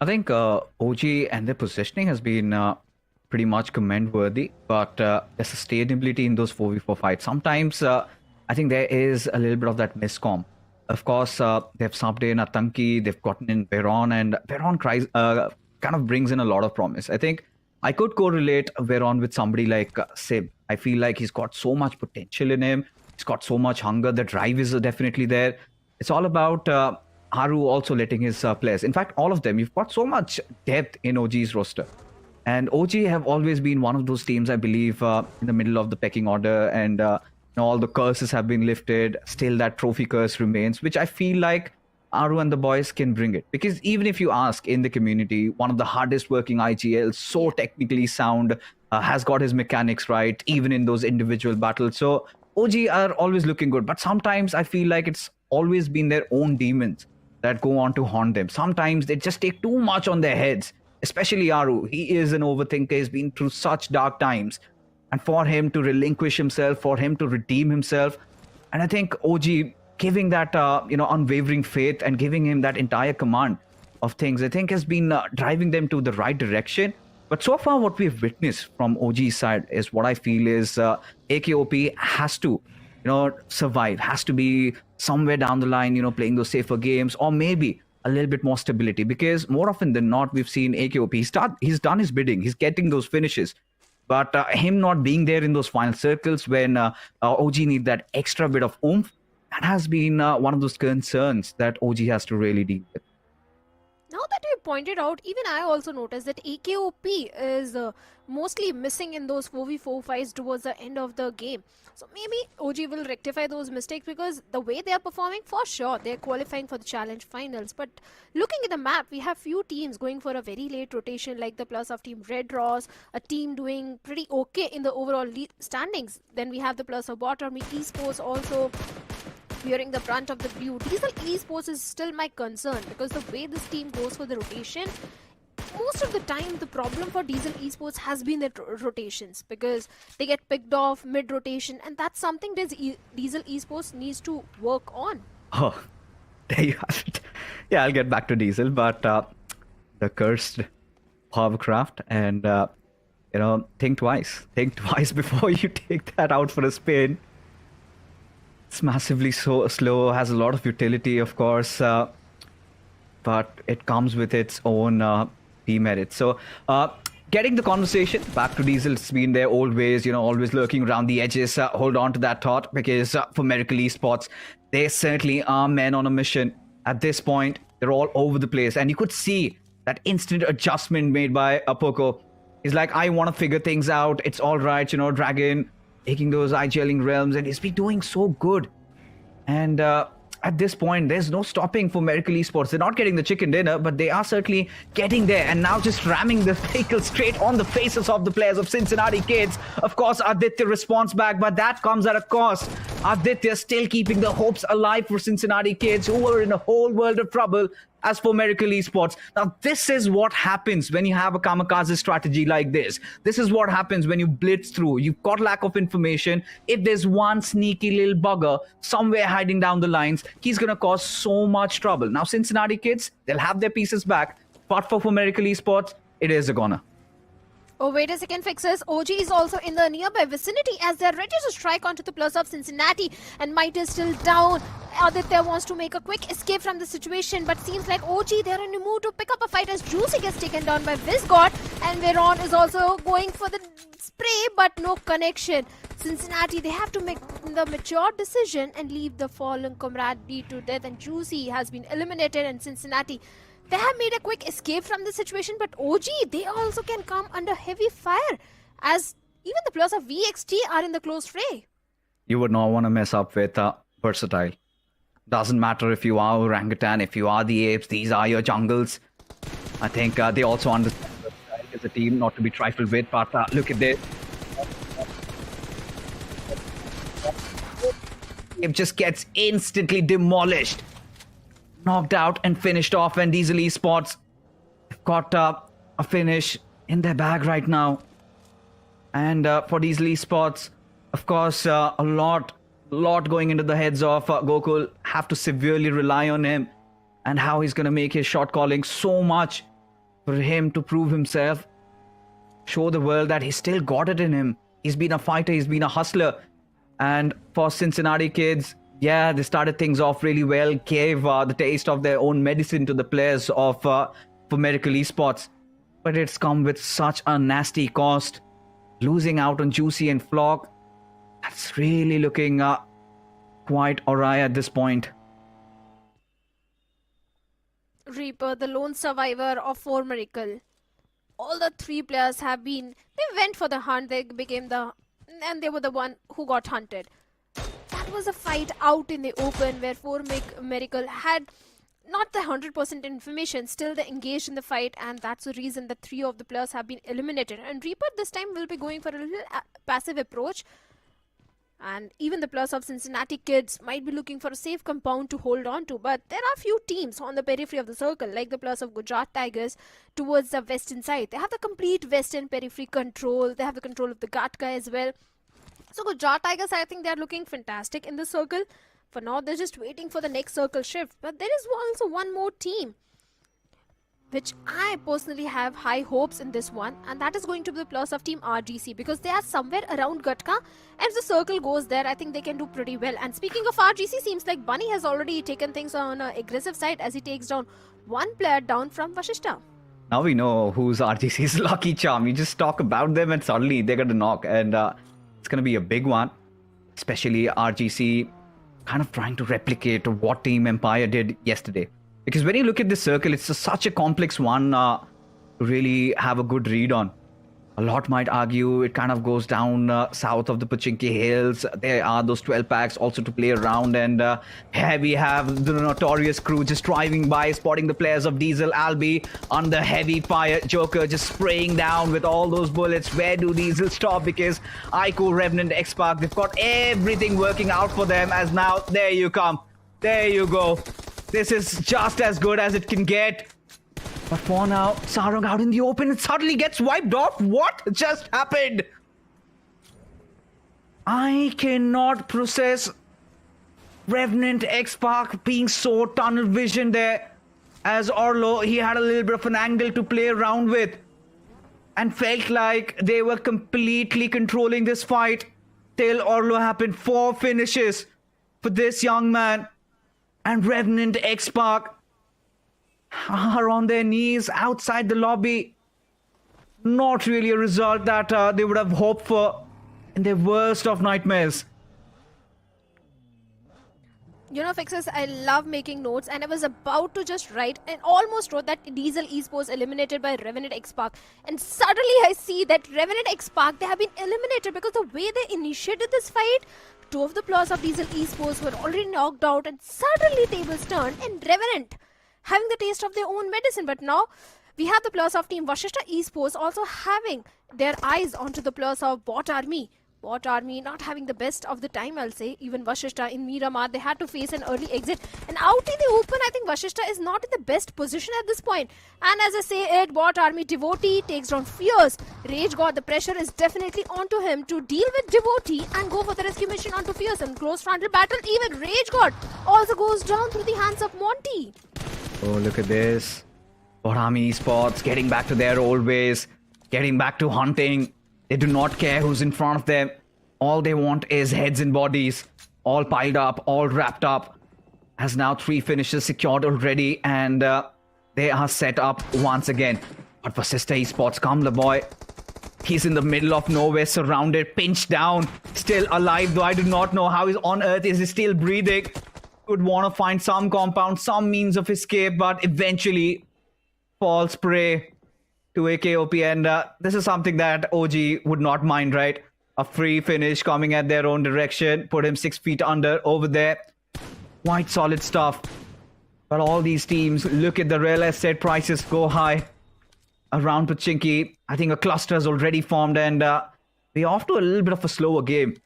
I think OG and their positioning has been pretty much commend-worthy, but the sustainability in those 4v4 fights, sometimes I think there is a little bit of that miscom. Of course, they've subbed in Atanki, they've gotten in Veron, and Veron kind of brings in a lot of promise. I think I could correlate Veron with somebody like Sib. I feel like he's got so much potential in him. He's got so much hunger. The drive is definitely there. It's all about Haru also letting his players. In fact, all of them. You've got so much depth in OG's roster. And OG have always been one of those teams, I believe, in the middle of the pecking order. And all the curses have been lifted. Still, that trophy curse remains, which I feel like Aru and the boys can bring it. Because even if you ask in the community, one of the hardest working IGL, so technically sound, has got his mechanics right, even in those individual battles. So OG are always looking good. But sometimes I feel like it's always been their own demons that go on to haunt them. Sometimes they just take too much on their heads, especially Aru. He is an overthinker. He's been through such dark times. And for him to relinquish himself, for him to redeem himself, and I think OG giving that unwavering faith and giving him that entire command of things, I think has been driving them to the right direction. But so far what we've witnessed from OG's side is what I feel is AKOP has to survive, has to be somewhere down the line, playing those safer games, or maybe a little bit more stability, because more often than not we've seen AKOP, he's done his bidding, he's getting those finishes, But him not being there in those final circles when OG need that extra bit of oomph, that has been one of those concerns that OG has to really deal with. Now that you pointed out, even I also noticed that AKOP is mostly missing in those 4v4 fights towards the end of the game. So maybe OG will rectify those mistakes, because the way they are performing, for sure, they're qualifying for the challenge finals. But looking at the map, we have few teams going for a very late rotation, like the plus of Team Red Ross, a team doing pretty okay in the overall standings. Then we have the plus of Bottom Esports also bearing the brunt of the blue. Diesel Esports is still my concern, because the way this team goes for the rotation, most of the time the problem for Diesel Esports has been the rotations, because they get picked off mid-rotation, and that's something that Diesel Esports needs to work on. Oh, there you have it. Yeah, I'll get back to Diesel, but the cursed hovercraft, and think twice. Think twice before you take that out for a spin. It's massively so slow, has a lot of utility, of course, but it comes with its own demerits. So, getting the conversation back to Diesel, it's been their old ways, always lurking around the edges. Hold on to that thought, because for Miracle Esports, they certainly are men on a mission. At this point, they're all over the place, and you could see that instant adjustment made by Apoko. He's like, I want to figure things out. It's all right, Dragon taking those IGLing realms, and he's been doing so good. And at this point, there's no stopping for Miracle Esports. They're not getting the chicken dinner, but they are certainly getting there. And now just ramming the vehicle straight on the faces of the players of Cincinnati Kids. Of course, Aditya responds back, but that comes at a cost. Aditya still keeping the hopes alive for Cincinnati Kids, who were in a whole world of trouble. As for Miracle Esports, now this is what happens when you have a kamikaze strategy like this. This is what happens when you blitz through. You've got lack of information. If there's one sneaky little bugger somewhere hiding down the lines, he's going to cause so much trouble. Now, Cincinnati Kids, they'll have their pieces back. But for Miracle Esports, it is a goner. Oh, wait a second, Fixers. OG is also in the nearby vicinity as they're ready to strike onto the plus of Cincinnati, and Might is still down. Aditya wants to make a quick escape from the situation, but seems like OG, they're in a mood to pick up a fight as Juicy gets taken down by Visgod, and Veron is also going for the spray, but no connection. Cincinnati, they have to make the mature decision and leave the fallen comrade bleed to death, and Juicy has been eliminated, and Cincinnati, they have made a quick escape from the situation, but OG, they also can come under heavy fire, as even the plus of VXT are in the close fray. You would not want to mess up with Versatile. Doesn't matter if you are orangutan, if you are the apes, these are your jungles. I think they also understand Versatile as a team, not to be trifled with, but look at this. It just gets instantly demolished. Knocked out and finished off, and Diesel Esports got a finish in their bag right now. And for Diesel Esports, of course, a lot going into the heads of Gokul. Have to severely rely on him and how he's going to make his shot calling so much for him to prove himself, show the world that he's still got it in him. He's been a fighter, he's been a hustler. And for Cincinnati Kids, yeah, they started things off really well, gave the taste of their own medicine to the players of for Miracle Esports. But it's come with such a nasty cost. Losing out on Juicy and Flock, that's really looking quite awry at this point. Reaper, the lone survivor of 4 Miracle. All the 3 players they went for the hunt, and they were the one who got hunted. That was a fight out in the open where 4 Miracle had not the 100% information, still they engaged in the fight, and that's the reason that 3 of the players have been eliminated. And Reaper this time will be going for a little passive approach. And even the plus of Cincinnati Kids might be looking for a safe compound to hold on to. But there are few teams on the periphery of the circle, like the plus of Gujarat Tigers towards the western side. They have the complete western periphery control. They have the control of the Gatka as well. So Gujarat Tigers, I think they are looking fantastic in the circle. For now, they're just waiting for the next circle shift. But there is also one more team, which I personally have high hopes in this one, and that is going to be the plus of Team RGC, because they are somewhere around Gatka, and if the circle goes there, I think they can do pretty well. And speaking of RGC, seems like Bunny has already taken things on an aggressive side as he takes down one player down from Vashishta. Now we know who's RGC's lucky charm. You just talk about them and suddenly they get a knock. And it's going to be a big one. Especially RGC kind of trying to replicate what Team Empire did yesterday. Because when you look at this circle, it's such a complex one to really have a good read on. A lot might argue it kind of goes down south of the Pochinki Hills. There are those 12 packs also to play around. And here we have the notorious crew just driving by, spotting the players of Diesel, Albi under heavy fire. Joker just spraying down with all those bullets. Where do Diesel stop? Because Aiko, Revenant, X-Park, they've got everything working out for them. As now, there you come. There you go. This is just as good as it can get. But for now, Sarang out in the open, it suddenly gets wiped off. What just happened? I cannot process Revenant X-Park being so tunnel vision there. As Orlo, he had a little bit of an angle to play around with. And felt like they were completely controlling this fight. Till Orlo happened. 4 finishes for this young man. And Revenant X-Park are on their knees outside the lobby. Not really a result that they would have hoped for in their worst of nightmares. You know, Fixes, I love making notes, and I was about to just write and almost wrote that Diesel Esports eliminated by Revenant X-Park. And suddenly I see that Revenant X-Park, they have been eliminated because the way they initiated this fight, 2 of the players of Diesel Esports were already knocked out, and suddenly tables turned, and Revenant having the taste of their own medicine. But now we have the players of Team Vashishta Esports also having their eyes onto the players of Bot Army. Bot Army not having the best of the time, I'll say. Even Vashishta in Miramar, they had to face an early exit. And out in the open, I think Vashishta is not in the best position at this point. And as I say it, Bot Army Devotee takes down Fierce. Rage God, the pressure is definitely onto him to deal with Devotee and go for the rescue mission onto Fierce. And close frontal battle, even Rage God also goes down through the hands of Monty. Oh, look at this. Borami Esports getting back to their old ways, getting back to hunting. They do not care who's in front of them. All they want is heads and bodies, all piled up, all wrapped up. Has now 3 finishes secured already, and they are set up once again. But for Sister Esports, come the boy. He's in the middle of nowhere, surrounded, pinched down, still alive, though I do not know how on earth is he still breathing. Would want to find some compound, some means of escape, but eventually falls prey to a KOP. And this is something that OG would not mind, right? A free finish coming at their own direction. Put him 6 feet under over there. Quite solid stuff. But all these teams, look at the real estate prices go high around Pochinki. I think a cluster has already formed, and we're off to a little bit of a slower game.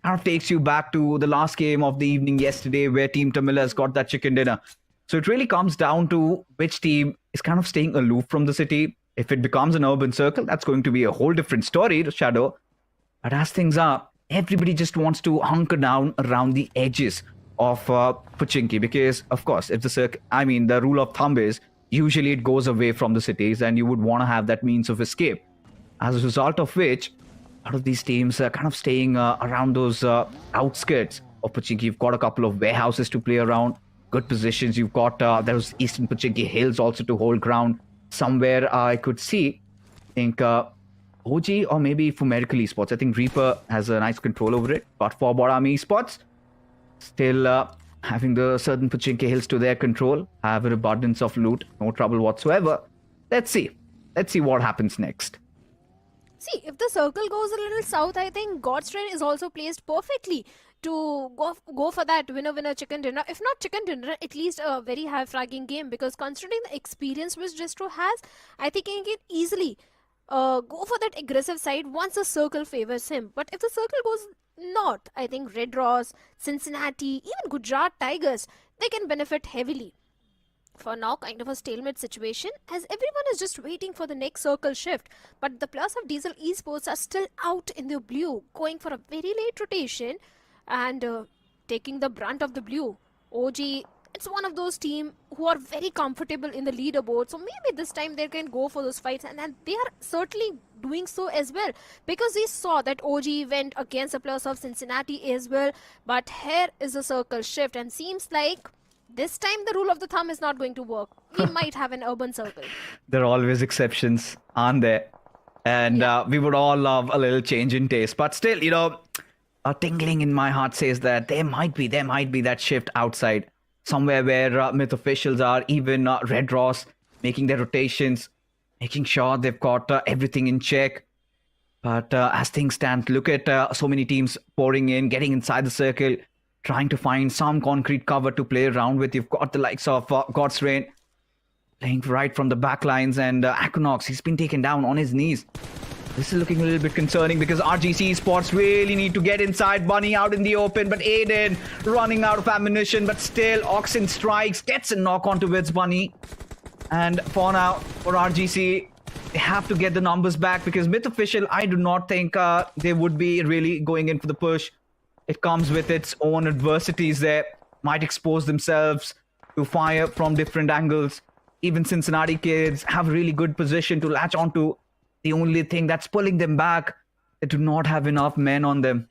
Kind of takes you back to the last game of the evening yesterday where Team Tamilas got that chicken dinner. So it really comes down to which team is kind of staying aloof from the city. If it becomes an urban circle, that's going to be a whole different story, Shadow. But as things are, everybody just wants to hunker down around the edges of Pochinki because, of course, if the rule of thumb is usually it goes away from the cities and you would want to have that means of escape. As a result of which, a lot of these teams are kind of staying around those outskirts of Pochinki. You've got a couple of warehouses to play around, good positions. You've got those Eastern Pochinki Hills also to hold ground. Somewhere I could see, I think OG or maybe for Medical Esports. I think Reaper has a nice control over it. But for Borami Esports, still having the certain Pochinki Hills to their control, have an abundance of loot, no trouble whatsoever. Let's see. Let's see what happens next. See, if the circle goes a little south, I think God's Train is also placed perfectly to go for that winner chicken dinner. If not chicken dinner, at least a very high fragging game, because considering the experience which Distro has, I think he can easily go for that aggressive side once the circle favors him. But if the circle goes north, I think Red Ross, Cincinnati, even Gujarat Tigers, they can benefit heavily. For now, kind of a stalemate situation, as everyone is just waiting for the next circle shift. But the players of Diesel Esports are still out in the blue, going for a very late rotation and taking the brunt of the blue. OG, it's one of those teams who are very comfortable in the leaderboard, so maybe this time they can go for those fights, and they are certainly doing so as well, because we saw that OG went against the players of Cincinnati as well. But here is a circle shift, and seems like This time the rule of the thumb is not going to work. We might have an urban circle. There are always exceptions, aren't there? And we would all love a little change in taste. But still, you know, a tingling in my heart says that there might be that shift outside. Somewhere where myth officials are, even Red Ross, making their rotations, making sure they've got everything in check. But as things stand, look at so many teams pouring in, getting inside the circle, trying to find some concrete cover to play around with. You've got the likes of God's Reign playing right from the back lines, and Equinox, he's been taken down on his knees. This is looking a little bit concerning because RGC Esports really need to get inside. Bunny out in the open, but Aiden running out of ammunition, but still Oxen strikes, gets a knock onto Wiz Bunny. And for now, for RGC, they have to get the numbers back because Myth Official, I do not think they would be really going in for the push. It comes with its own adversities there. Might expose themselves to fire from different angles. Even Cincinnati kids have a really good position to latch onto. The only thing that's pulling them back, they do not have enough men on them.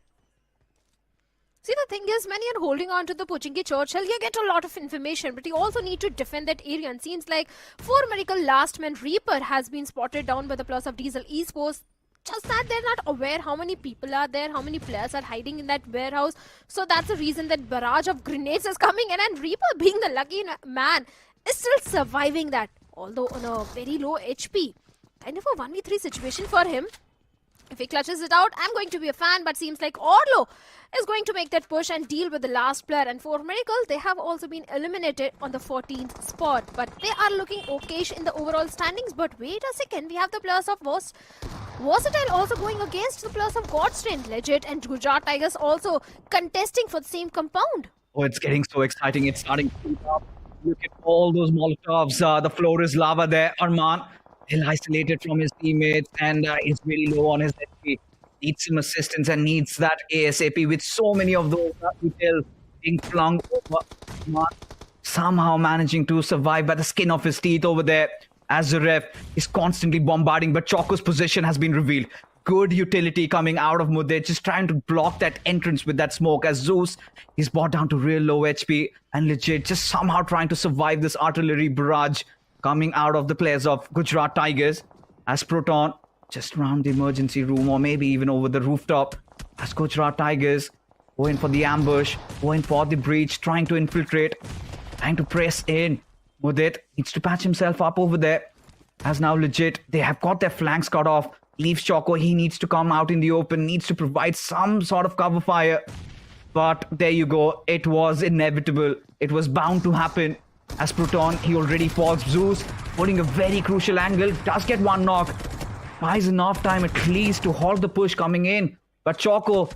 See, the thing is, when you're holding on to the Pochinki Churchill, you get a lot of information, but you also need to defend that area. And seems like 4 Miracle Last Man Reaper has been spotted down by the plus of Diesel Esports. Just that they're not aware how many people are there, how many players are hiding in that warehouse. So that's the reason that barrage of grenades is coming in, and Reaper, being the lucky man, is still surviving that, although on a very low HP. Kind of a 1v3 situation for him. If he clutches it out, I'm going to be a fan, but seems like Orlo is going to make that push and deal with the last player. And for Miracle, they have also been eliminated on the 14th spot, but they are looking okayish in the overall standings. But wait a second, we have the players of Versatile also going against the players of Godstrain, Legit, and Gujarat Tigers also contesting for the same compound. Oh, it's getting so exciting. It's starting to heat up. Look at all those Molotovs. The floor is lava there. Arman, still isolated from his teammates, and he's really low on his HP. Needs some assistance and needs that ASAP with so many of those details being flung over. Arman somehow managing to survive by the skin of his teeth over there as the ref is constantly bombarding, but Choco's position has been revealed. Good utility coming out of Mudde, just trying to block that entrance with that smoke as Zeus is brought down to real low HP, and Legit just somehow trying to survive this artillery barrage coming out of the players of Gujarat Tigers as Proton just around the emergency room or maybe even over the rooftop as Gujarat Tigers going for the ambush, going for the breach, trying to infiltrate, trying to press in. Mudit needs to patch himself up over there as now Legit, they have got their flanks cut off. Leaves Choco, he needs to come out in the open, needs to provide some sort of cover fire. But there you go, it was inevitable. It was bound to happen. As Proton, he already falls. Zeus holding a very crucial angle, does get one knock. Buys enough time at least to halt the push coming in. But Choco,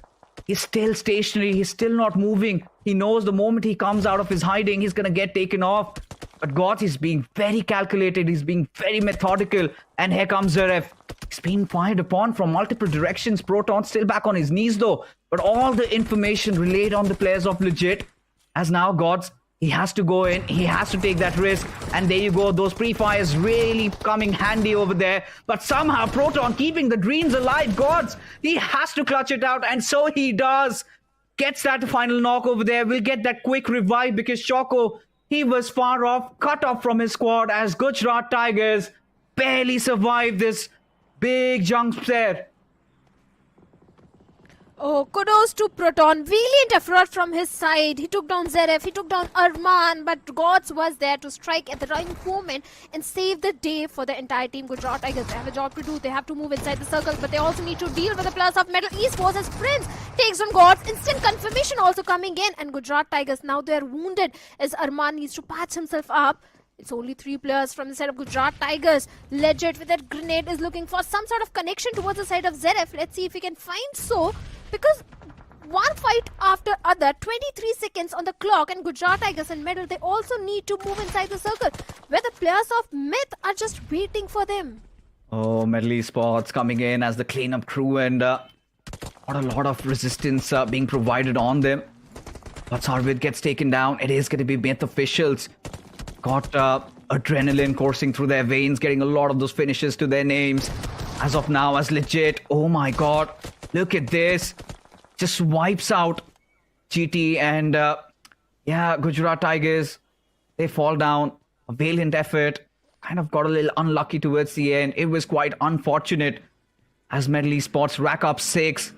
he's still stationary, he's still not moving. He knows the moment he comes out of his hiding, he's gonna get taken off. But God is being very calculated, he's being very methodical. And here comes Zaref. He's being fired upon from multiple directions. Proton still back on his knees though. But all the information relayed on the players of Legit. As now Gods, he has to go in. He has to take that risk. And there you go. Those pre-fires really coming handy over there. But somehow Proton keeping the dreams alive. Gods, he has to clutch it out. And so he does. Gets that final knock over there. We'll get that quick revive because Choco, he was far off, cut off from his squad as Gujarat Tigers barely survived this big jump there. Oh, kudos to Proton. Valiant effort from his side. He took down Zeref, he took down Arman, but Gods was there to strike at the right moment and save the day for the entire team. Gujarat Tigers, they have a job to do. They have to move inside the circle, but they also need to deal with the plus of Metal Esports as Prince takes on Gods. Instant confirmation also coming in, and Gujarat Tigers, now they're wounded as Arman needs to patch himself up. It's only 3 players from the side of Gujarat Tigers. Legit with that grenade is looking for some sort of connection towards the side of Zeref. Let's see if we can find so. Because one fight after other, 23 seconds on the clock, and Gujarat Tigers and Medal, they also need to move inside the circle where the players of Myth are just waiting for them. Oh, Medal Esports coming in as the cleanup crew, and not a lot of resistance being provided on them. But Sarvid gets taken down. It is going to be Myth officials. Got adrenaline coursing through their veins, getting a lot of those finishes to their names. As of now, as Legit, oh my god, look at this. Just wipes out GT and yeah, Gujarat Tigers They fall down. A valiant effort. Kind of got a little unlucky towards the end. It was quite unfortunate as Medley Esports rack up 6.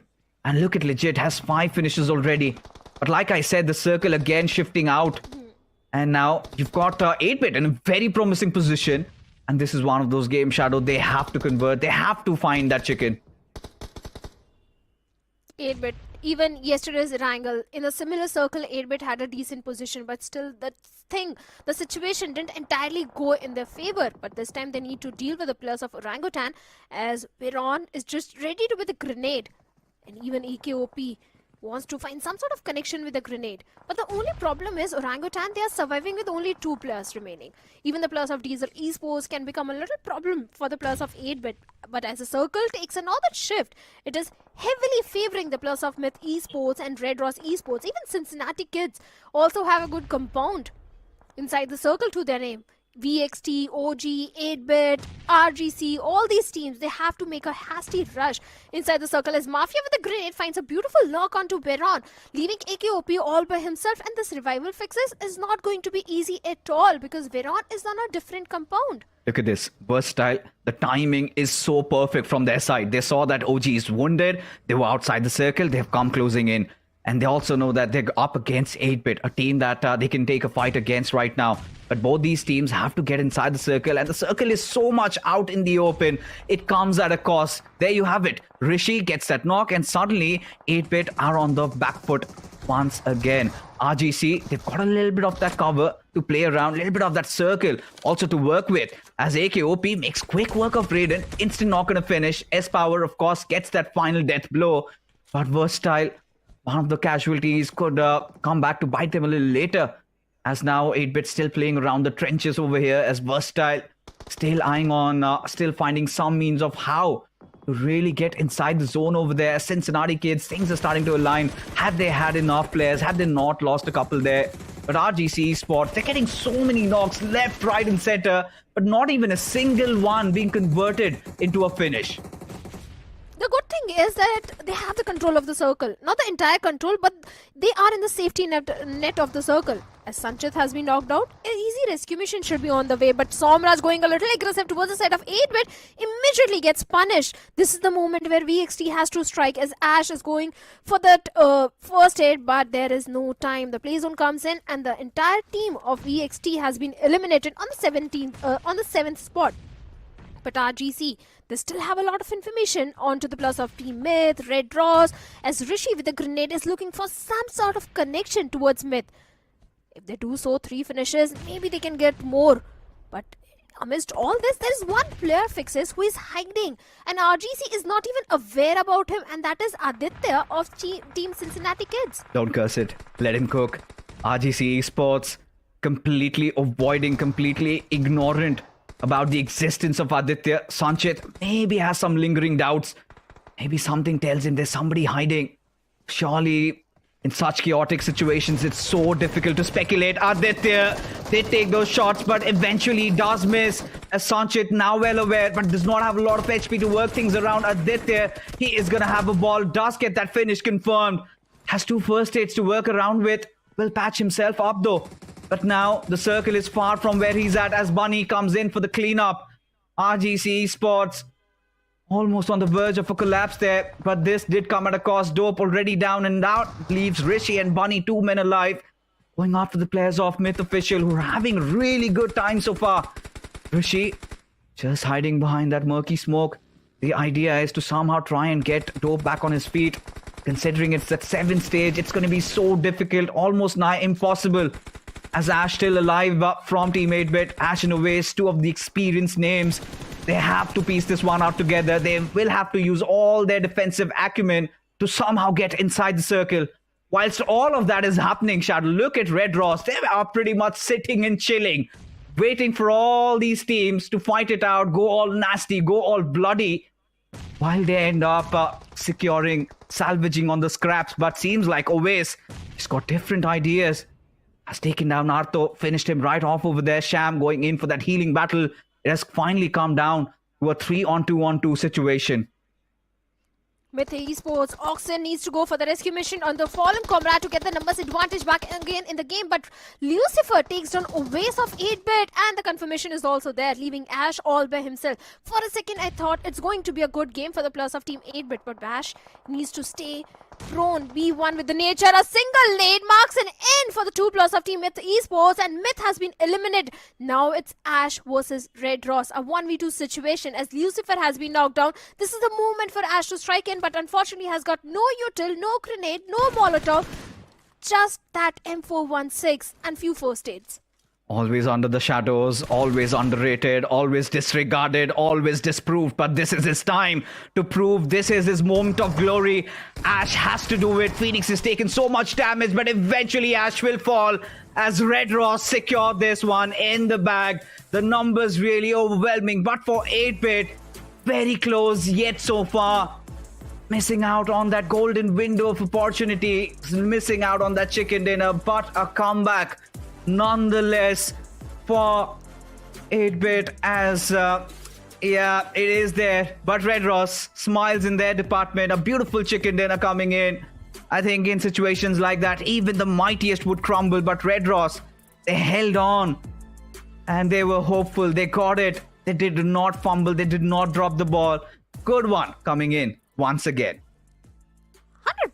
And look at Legit has 5 finishes already. But like I said, the circle again shifting out. And now you've got 8-Bit in a very promising position. And this is one of those games, Shadow. They have to convert. They have to find that chicken. 8-Bit. Even yesterday's Erangel, in a similar circle, 8-Bit had a decent position, but still the situation didn't entirely go in their favor. But this time they need to deal with the players of Orangutan, as Biron is just ready to with a grenade. And even EKOP wants to find some sort of connection with the grenade. But the only problem is Orangutan, they are surviving with only 2 players remaining. Even the players of Diesel Esports can become a little problem for the players of 8-Bit. But as the circle takes another shift, it is heavily favoring the players of Myth Esports and Red Ross Esports. Even Cincinnati Kids also have a good compound inside the circle to their name. VXT, OG, 8-Bit, RGC, all these teams, they have to make a hasty rush inside the circle as Mafia with a grenade finds a beautiful lock onto Beron, leaving AKOP all by himself. And this revival fixes is not going to be easy at all because Beron is on a different compound. Look at this. Versatile. The timing is so perfect from their side. They saw that OG is wounded. They were outside the circle. They have come closing in. And they also know that they're up against 8-Bit, a team that they can take a fight against right now. But both these teams have to get inside the circle. And the circle is so much out in the open. It comes at a cost. There you have it. Rishi gets that knock. And suddenly, 8-Bit are on the back foot once again. RGC, they've got a little bit of that cover to play around. A little bit of that circle also to work with. As AKOP makes quick work of Raiden. Instant knock and a finish. S-Power, of course, gets that final death blow. But Versatile, one of the casualties, could come back to bite them a little later. As now 8-Bit still playing around the trenches over here. As Versatile still eyeing on, still finding some means of how to really get inside the zone over there. Cincinnati Kids, things are starting to align. Had they had enough players, had they not lost a couple there. But RGC Esports, they're getting so many knocks left, right and center. But not even a single one being converted into a finish. The good thing is that they have the control of the circle. Not the entire control, but they are in the safety net of the circle. As Sanchit has been knocked out, an easy rescue mission should be on the way. But Somraj going a little aggressive towards the side of 8-Bit immediately gets punished. This is the moment where VXT has to strike as Ash is going for that first hit. But there is no time. The play zone comes in and the entire team of VXT has been eliminated on the 7th spot. But RGC, they still have a lot of information onto the plus of Team Myth, Red Ross, as Rishi with the grenade is looking for some sort of connection towards Myth. If they do so, 3 finishes, maybe they can get more. But amidst all this, there is one player Fixes who is hiding. And RGC is not even aware about him, and that is Aditya of Team Cincinnati Kids. Don't curse it. Let him cook. RGC Esports completely avoiding, completely ignorant about the existence of Aditya. Sanchit maybe has some lingering doubts. Maybe something tells him there's somebody hiding. Surely, in such chaotic situations, it's so difficult to speculate. Aditya, they take those shots, but eventually does miss. As Sanchit, now well aware, but does not have a lot of HP to work things around. Aditya, he is going to have a ball. Does get that finish confirmed. Has 2 first aids to work around with. Will patch himself up though. But now the circle is far from where he's at as Bunny comes in for the cleanup. RGC Esports almost on the verge of a collapse there. But this did come at a cost. Dope already down and out. Leaves Rishi and Bunny 2 men alive. Going after the players of Myth Official who are having really good time so far. Rishi just hiding behind that murky smoke. The idea is to somehow try and get Dope back on his feet. Considering it's that 7th stage, it's going to be so difficult, almost nigh impossible. As Ash still alive from Team 8-Bit, Ash and Oasis, 2 of the experienced names. They have to piece this one out together. They will have to use all their defensive acumen to somehow get inside the circle. Whilst all of that is happening, Shadow, look at Red Ross. They are pretty much sitting and chilling, waiting for all these teams to fight it out, go all nasty, go all bloody, while they end up salvaging on the scraps. But seems like Oasis has got different ideas. Has taken down Artho, finished him right off over there. Sham going in for that healing battle. It has finally come down to a 3-on-2-on-2 situation. Myth Esports, Oxen needs to go for the rescue mission on the fallen comrade to get the numbers advantage back again in the game, but Lucifer takes down Oasis of 8-bit, and the confirmation is also there, leaving Ash all by himself. For a second I thought it's going to be a good game for the plus of Team 8-bit, but Bash needs to stay prone, be one with the nature. A single nade marks an end for the 2 plus of Team Myth Esports, and Myth has been eliminated. Now it's Ash versus Red Ross, a 1v2 situation as Lucifer has been knocked down. This is the moment for Ash to strike in, but unfortunately has got no util, no grenade, no molotov, just that M416 and few first aids. Always under the shadows, always underrated, always disregarded, always disproved. But this is his time to prove. This is his moment of glory. Ash has to do it. Phoenix has taken so much damage, but eventually Ash will fall as Red Ross secure this one in the bag. The numbers really overwhelming, but for 8-bit, very close yet so far. Missing out on that golden window of opportunity, missing out on that chicken dinner, but a comeback nonetheless for 8-bit as yeah, it is there, but Red Ross smiles in their department. A beautiful chicken dinner coming in. I think in situations like that even the mightiest would crumble, but Red Ross, they held on and they were hopeful. They got it. They did not fumble. They did not drop the ball. Good one coming in once again.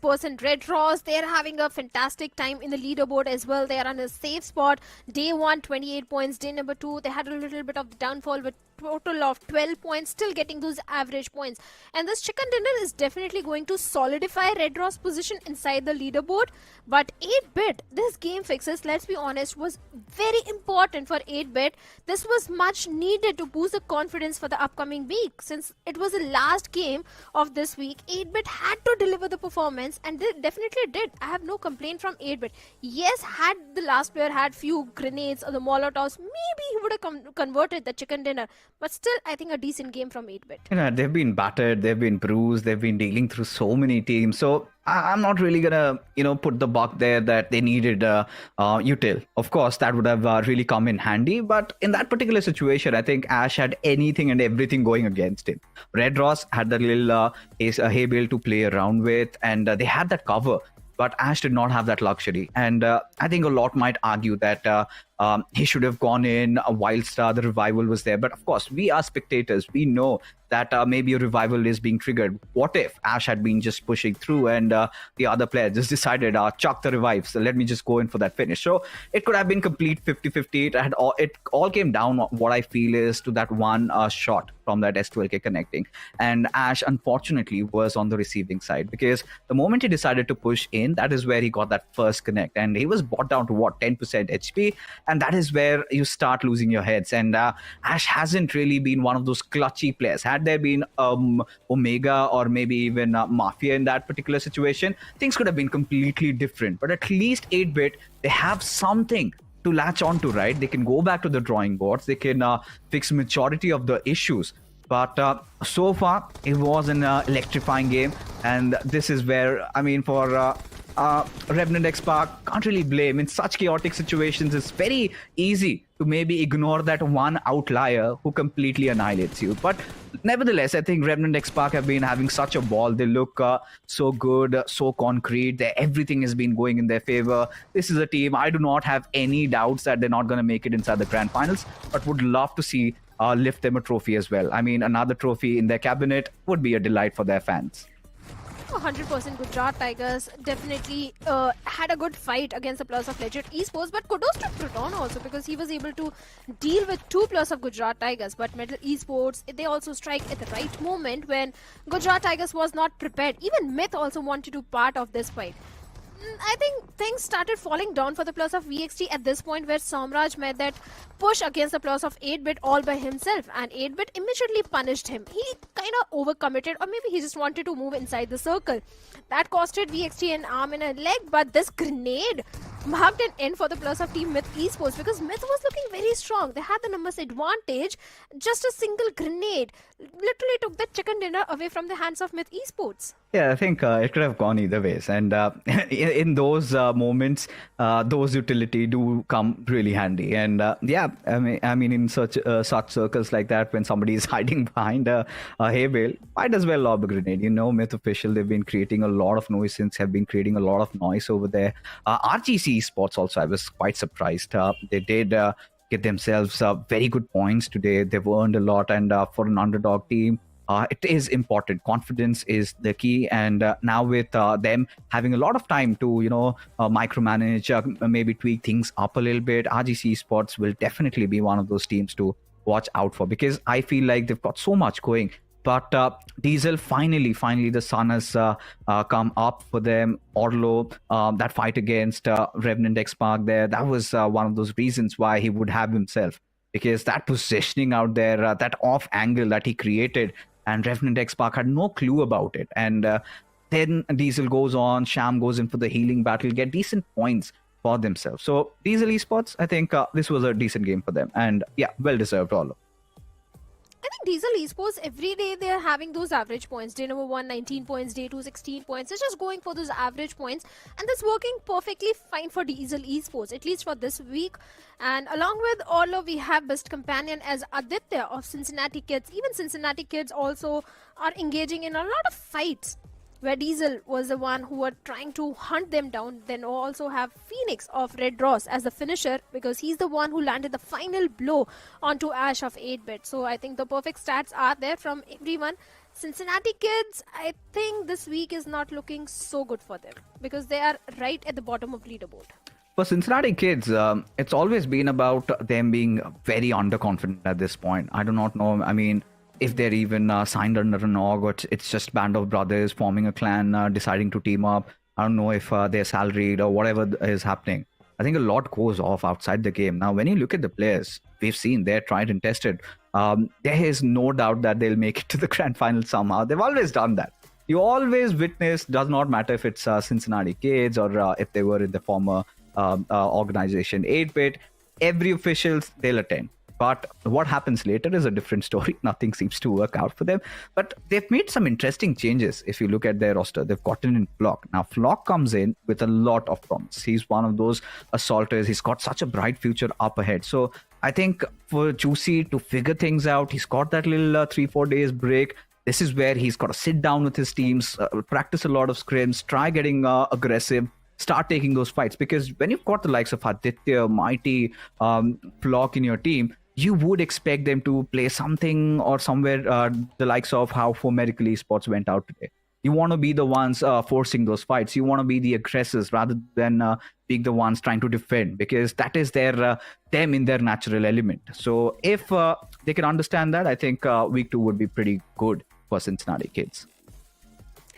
100% Red Ross. They're having a fantastic time in the leaderboard as well. They are on a safe spot. Day 1, 28 points. Day number 2, they had a little bit of the downfall with total of 12 points, still getting those average points. And this chicken dinner is definitely going to solidify Red Ross' position inside the leaderboard. But 8-bit, this game fixes, let's be honest, was very important for 8-bit. This was much needed to boost the confidence for the upcoming week. Since it was the last game of this week, 8-bit had to deliver the performance, and they definitely did. I have no complaint from 8-bit. Yes, had the last player had few grenades or the molotovs, maybe he would have converted the chicken dinner. But still, I think a decent game from 8-bit. You know, they've been battered, they've been bruised, they've been dealing through so many teams. So I'm not really gonna, put the buck there that they needed util. Of course, that would have really come in handy. But in that particular situation, I think Ash had anything and everything going against him. Red Ross had the little hay bale to play around with, and they had that cover. But Ash did not have that luxury. And I think a lot might argue that he should have gone in whilst the revival was there. But of course, we are spectators. We know that maybe a revival is being triggered. What if Ash had been just pushing through and the other player just decided, chuck the revive, so let me just go in for that finish. So it could have been complete 50-50. It all came down, what I feel is, to that one shot from that S12K connecting. And Ash, unfortunately, was on the receiving side, because the moment he decided to push in, that is where he got that first connect. And he was brought down to, 10% HP? And that is where you start losing your heads. And Ash hasn't really been one of those clutchy players. Had there been Omega or maybe even Mafia in that particular situation, things could have been completely different. But at least 8-bit, they have something to latch onto, right? They can go back to the drawing boards. They can fix majority of the issues. But so far, it was an electrifying game. And this is where, for Revenant X Park, can't really blame. In such chaotic situations, it's very easy to maybe ignore that one outlier who completely annihilates you. But nevertheless, I think Revenant X Park have been having such a ball. They look so good, so concrete. Everything has been going in their favor. This is a team, I do not have any doubts that they're not going to make it inside the grand finals, but would love to see lift them a trophy as well. Another trophy in their cabinet would be a delight for their fans. 100% Gujarat Tigers definitely had a good fight against the plus of Legit Esports, but kudos to Proton also, because he was able to deal with 2 plus of Gujarat Tigers. But Metal Esports, they also strike at the right moment when Gujarat Tigers was not prepared. Even Myth also wanted to part of this fight. I think things started falling down for the plus of VXT at this point, where Samraj made that push against the plus of 8-bit all by himself, and 8-bit immediately punished him. He kind of overcommitted, or maybe he just wanted to move inside the circle. That costed VXT an arm and a leg, but this grenade marked an end for the plus of Team Myth Esports, because Myth was looking very strong. They had the numbers advantage. Just a single grenade literally took the chicken dinner away from the hands of Myth Esports. Yeah, I think it could have gone either ways, and in those moments, those utility do come really handy. And yeah, I mean, in such circles like that, when somebody is hiding behind a hay bale, might as well lob a grenade. You know, Myth Official, they've been creating a lot of nuisance, have been creating a lot of noise over there. RGC Esports also, I was quite surprised. They did. Get themselves very good points today. They've earned a lot, and for an underdog team, it is important. Confidence is the key, and now with them having a lot of time to, micromanage, maybe tweak things up a little bit, RGC Sports will definitely be one of those teams to watch out for, because I feel like they've got so much going. But Diesel, finally, the sun has come up for them. Orlo, that fight against Revenant X Park there, that was one of those reasons why he would have himself, because that positioning out there, that off angle that he created, and Revenant X Park had no clue about it. And then Diesel goes on, Sham goes in for the healing battle, get decent points for themselves. So Diesel Esports, I think this was a decent game for them. And yeah, well deserved, all. I think Diesel Esports, every day they're having those average points. Day number 1, 19 points. Day 2, 16 points. It's just going for those average points. And that's working perfectly fine for Diesel Esports, at least for this week. And along with Orlo, we have best companion as Aditya of Cincinnati Kids. Even Cincinnati Kids also are engaging in a lot of fights, where Diesel was the one who were trying to hunt them down. Then also have Phoenix of Red Ross as the finisher, because he's the one who landed the final blow onto Ash of 8-bit. So I think the perfect stats are there from everyone. Cincinnati Kids, I think this week is not looking so good for them, because they are right at the bottom of leaderboard. For Cincinnati Kids, it's always been about them being very underconfident at this point. I do not know. I mean, if they're even signed under an org, or it's just band of brothers forming a clan, deciding to team up. I don't know if they're salaried or whatever is happening. I think a lot goes off outside the game. Now, when you look at the players, we've seen they're tried and tested. There is no doubt that they'll make it to the grand final somehow. They've always done that. You always witness, does not matter if it's Cincinnati Kids or if they were in the former organization 8-bit, every officials, they'll attend. But what happens later is a different story. Nothing seems to work out for them. But they've made some interesting changes. If you look at their roster, they've gotten in Flock. Now, Flock comes in with a lot of promise. He's one of those assaulters. He's got such a bright future up ahead. So I think for Juicy to figure things out, he's got that little 3-4 days break. This is where he's got to sit down with his teams, practice a lot of scrims, try getting aggressive, start taking those fights. Because when you've got the likes of Aditya, Mighty, Flock in your team, you would expect them to play something or somewhere the likes of how For Medical Esports went out today. You want to be the ones forcing those fights. You want to be the aggressors rather than being the ones trying to defend, because that is their them in their natural element. So if they can understand that, I think week 2 would be pretty good for Cincinnati Kids.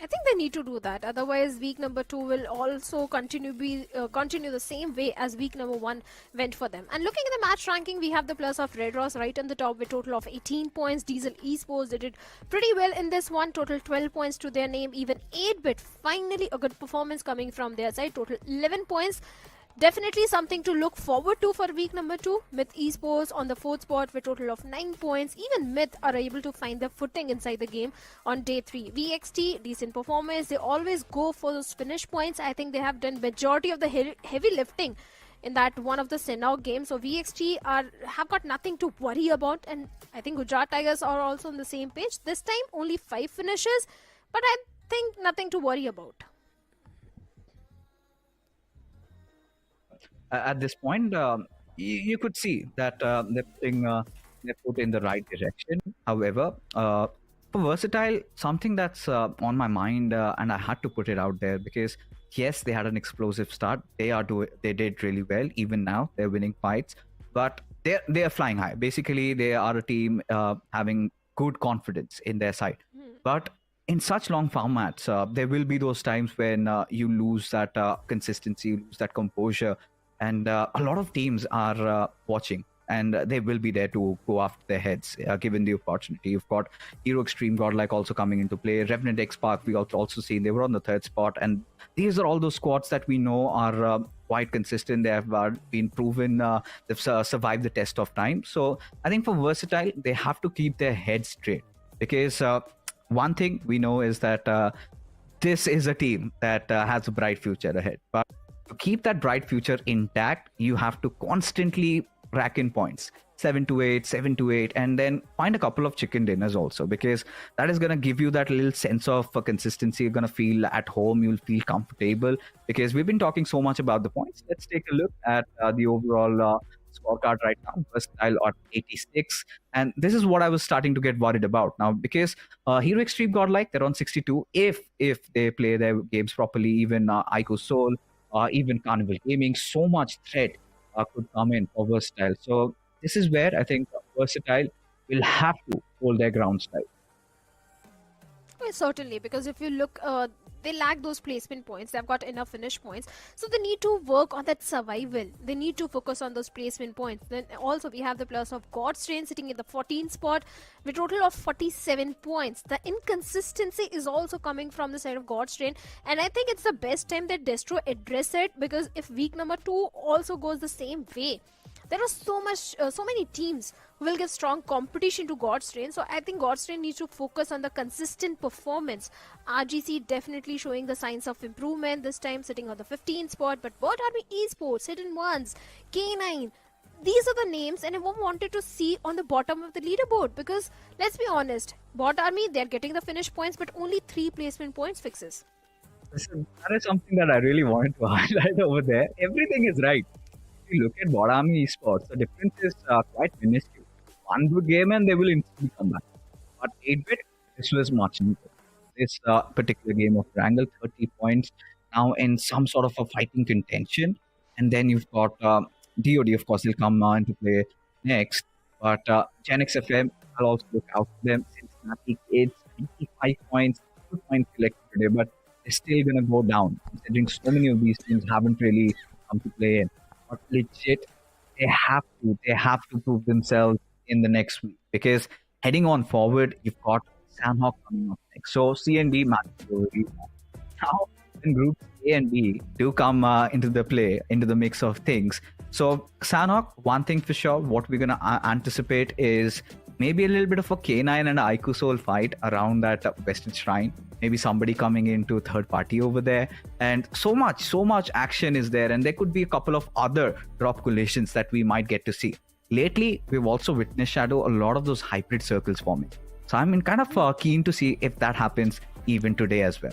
I think they need to do that. Otherwise, week number 2 will also continue the same way as week number 1 went for them. And looking at the match ranking, we have the players of Red Ross right on the top with total of 18 points. Diesel Esports, they did pretty well in this one. Total 12 points to their name. Even 8-bit, finally a good performance coming from their side. Total 11 points. Definitely something to look forward to for week number 2. Myth Esports on the 4th spot with total of 9 points. Even Myth are able to find their footing inside the game on day 3. VXT, decent performance. They always go for those finish points. I think they have done majority of the heavy lifting in that one of the Senau games. So VXT have got nothing to worry about. And I think Gujarat Tigers are also on the same page. This time only 5 finishes. But I think nothing to worry about. At this point, you could see that they're putting their foot in the right direction. However, for Versatile, something that's on my mind, and I had to put it out there, because yes, they had an explosive start. They did really well. Even now, they're winning fights, but they are flying high. Basically, they are a team having good confidence in their side. But in such long formats, there will be those times when you lose that consistency, you lose that composure. And a lot of teams are watching, and they will be there to go after their heads, given the opportunity. You've got Hero Extreme Godlike also coming into play. Revenant X Park, we also seen they were on the 3rd spot. And these are all those squads that we know are quite consistent. They have been proven, they've survived the test of time. So I think for Versatile, they have to keep their heads straight. Because one thing we know is that this is a team that has a bright future ahead. But to keep that bright future intact, you have to constantly rack in points. 7 to 8, 7 to 8, and then find a couple of chicken dinners also, because that is going to give you that little sense of consistency. You're going to feel at home, you'll feel comfortable, because we've been talking so much about the points. Let's take a look at the overall scorecard right now. Versatile at 86, and this is what I was starting to get worried about now, because Hero Extreme Godlike, they're on 62. If they play their games properly, even Ico Soul, even Carnival Gaming, so much threat could come in for Versatile. So this is where I think Versatile will have to hold their ground style. Well, certainly, because if you look, they lack those placement points. They've got enough finish points, so they need to work on that survival. They need to focus on those placement points. Then also we have the players of Godstrain sitting in the 14th spot with a total of 47 points. The inconsistency is also coming from the side of Godstrain, and I think it's the best time that Destro address it, because if week number 2 also goes the same way, there are so many teams who will give strong competition to Godstrain. So I think Godstrain needs to focus on the consistent performance. RGC definitely showing the signs of improvement, this time sitting on the 15th spot. But Bot Army Esports, Hidden Ones, K9, these are the names and everyone wanted to see on the bottom of the leaderboard, because let's be honest, Bot Army, they're getting the finish points, but only 3 placement points fixes. That is something that I really wanted to highlight over there. Everything is right. If you look at Bot Army Esports, the difference is quite minuscule. One good game and they will instantly come back. But 8-bit, this was much needed. This particular game of Erangel, 30 points, now in some sort of a fighting contention. And then you've got DOD, of course, will come into play next. But Genix FM, I'll also look out for them. Cincinnati Kids, 25 points, 2 points collected today, but they're still going to go down, considering so many of these teams haven't really come to play in. But legit, they have to prove themselves in the next week, because heading on forward, you've got Sandhawk coming up next. So C and B match already. Now, when groups A and B do come into the mix of things. So Sandhawk, one thing for sure, what we're going to anticipate is maybe a little bit of a K9 and Ico Soul fight around that Western Shrine. Maybe somebody coming into third party over there. And so much action is there. And there could be a couple of other drop collisions that we might get to see. Lately, we've also witnessed, Shadow, a lot of those hybrid circles forming. So I'm kind of keen to see if that happens even today as well.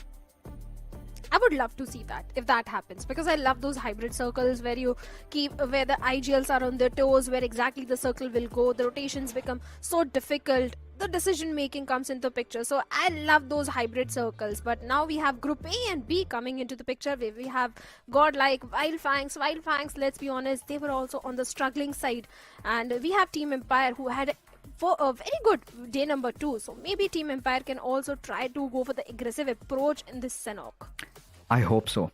I would love to see that if that happens, because I love those hybrid circles where you where the IGLs are on their toes, where exactly the circle will go. The rotations become so difficult. The decision making comes into the picture. So I love those hybrid circles. But now we have Group A and B coming into the picture, where we have Godlike, Wildfangs. Let's be honest, they were also on the struggling side, and we have Team Empire, who had for a very good day number 2. So maybe Team Empire can also try to go for the aggressive approach in this Senok. I hope so.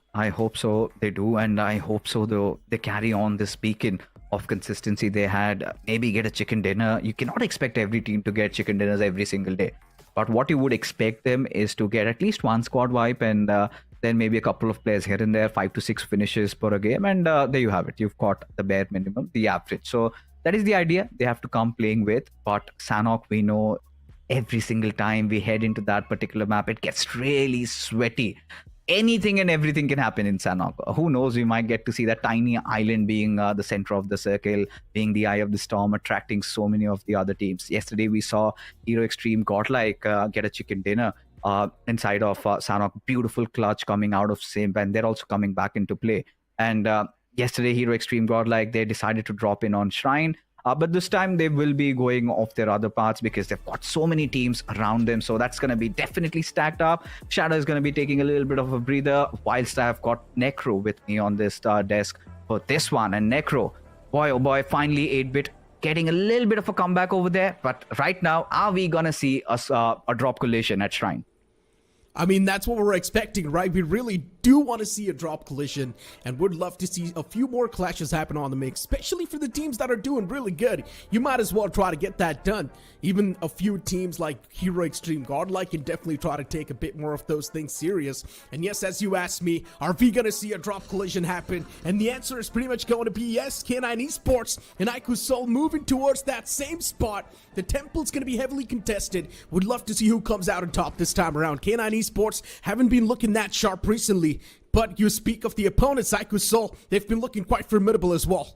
They do, and I hope so they carry on this beacon of consistency they had. Maybe get a chicken dinner. You cannot expect every team to get chicken dinners every single day, but what you would expect them is to get at least one squad wipe, and then maybe a couple of players here and there, 5 to 6 finishes per a game, and there you have it. You've got the bare minimum, the average. So that is the idea they have to come playing with. But Sanhok, we know every single time we head into that particular map, it gets really sweaty. Anything and everything can happen in Sanhok. Who knows, we might get to see that tiny island being the center of the circle, being the eye of the storm, attracting so many of the other teams. Yesterday we saw Hero Extreme Godlike get a chicken dinner inside of Sanhok. Beautiful clutch coming out of Simp, and they're also coming back into play. And yesterday Hero Extreme Godlike, they decided to drop in on Shrine. But this time they will be going off their other paths, because they've got so many teams around them. So that's going to be definitely stacked up. Shadow is going to be taking a little bit of a breather, whilst I've got Necro with me on this desk for this one. And Necro, boy, oh boy, finally 8-bit getting a little bit of a comeback over there. But right now, are we going to see a drop collision at Shrine? I mean, that's what we're expecting, right? We really do want to see a drop collision, and would love to see a few more clashes happen on the mix, especially for the teams that are doing really good. You might as well try to get that done. Even a few teams like Hero Extreme Godlike can definitely try to take a bit more of those things serious. And yes, as you asked me, are we going to see a drop collision happen? And the answer is pretty much going to be yes. K9 Esports and Iku Soul moving towards that same spot. The Temple's going to be heavily contested. Would love to see who comes out on top this time around. K9 Esports haven't been looking that sharp recently, but you speak of the opponents, Iku Soul, they've been looking quite formidable as well.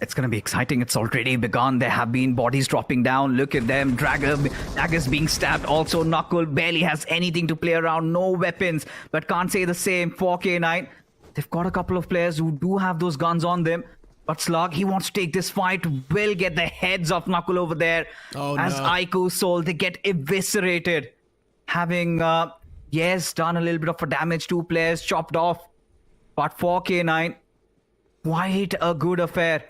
It's going to be exciting. It's already begun. There have been bodies dropping down. Look at them. Daggers being stabbed. Also, Knuckle barely has anything to play around. No weapons. But can't say the same for K9. They've got a couple of players who do have those guns on them. But Slug, he wants to take this fight. Will get the heads of Knuckle over there. Oh, as no. Iku Soul, they get eviscerated. Having, yes, done a little bit of a damage. 2 players chopped off. But for K9, quite a good affair.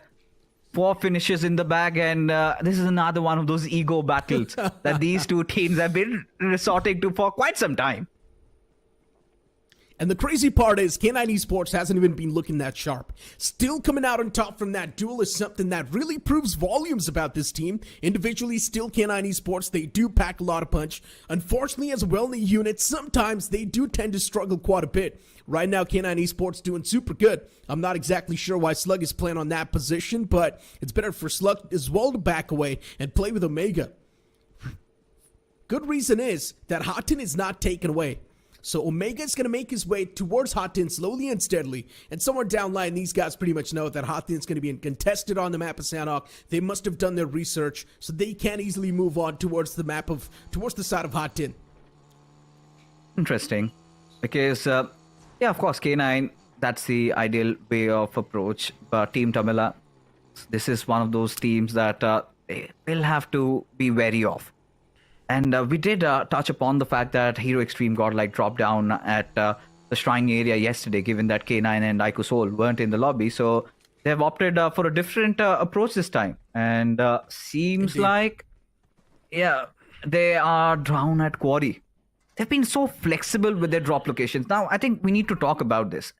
4 finishes in the bag, and this is another one of those ego battles that these two teams have been resorting to for quite some time. And the crazy part is K9 Esports hasn't even been looking that sharp. Still coming out on top from that duel is something that really proves volumes about this team. Individually, still K9 Esports, they do pack a lot of punch. Unfortunately, as a well-knit unit, sometimes they do tend to struggle quite a bit. Right now, K9 Esports doing super good. I'm not exactly sure why Slug is playing on that position, but it's better for Slug as well to back away and play with Omega. Good reason is that Hotten is not taken away. So Omega is going to make his way towards Hotten slowly and steadily. And somewhere down line, these guys pretty much know that Hotten is going to be contested on the map of Sanhok. They must have done their research, so they can easily move on towards the map of, towards the side of Hotten. Interesting. Because, yeah, of course, K9, that's the ideal way of approach. But Team Tamila, this is one of those teams that they will have to be wary of. And we did touch upon the fact that Hero Extreme Godlike dropped down at the Shrine area yesterday, given that K9 and Iku Soul weren't in the lobby. So they've opted for a different approach this time. And seems like, yeah, they are down at Quarry. They've been so flexible with their drop locations. Now, I think we need to talk about this.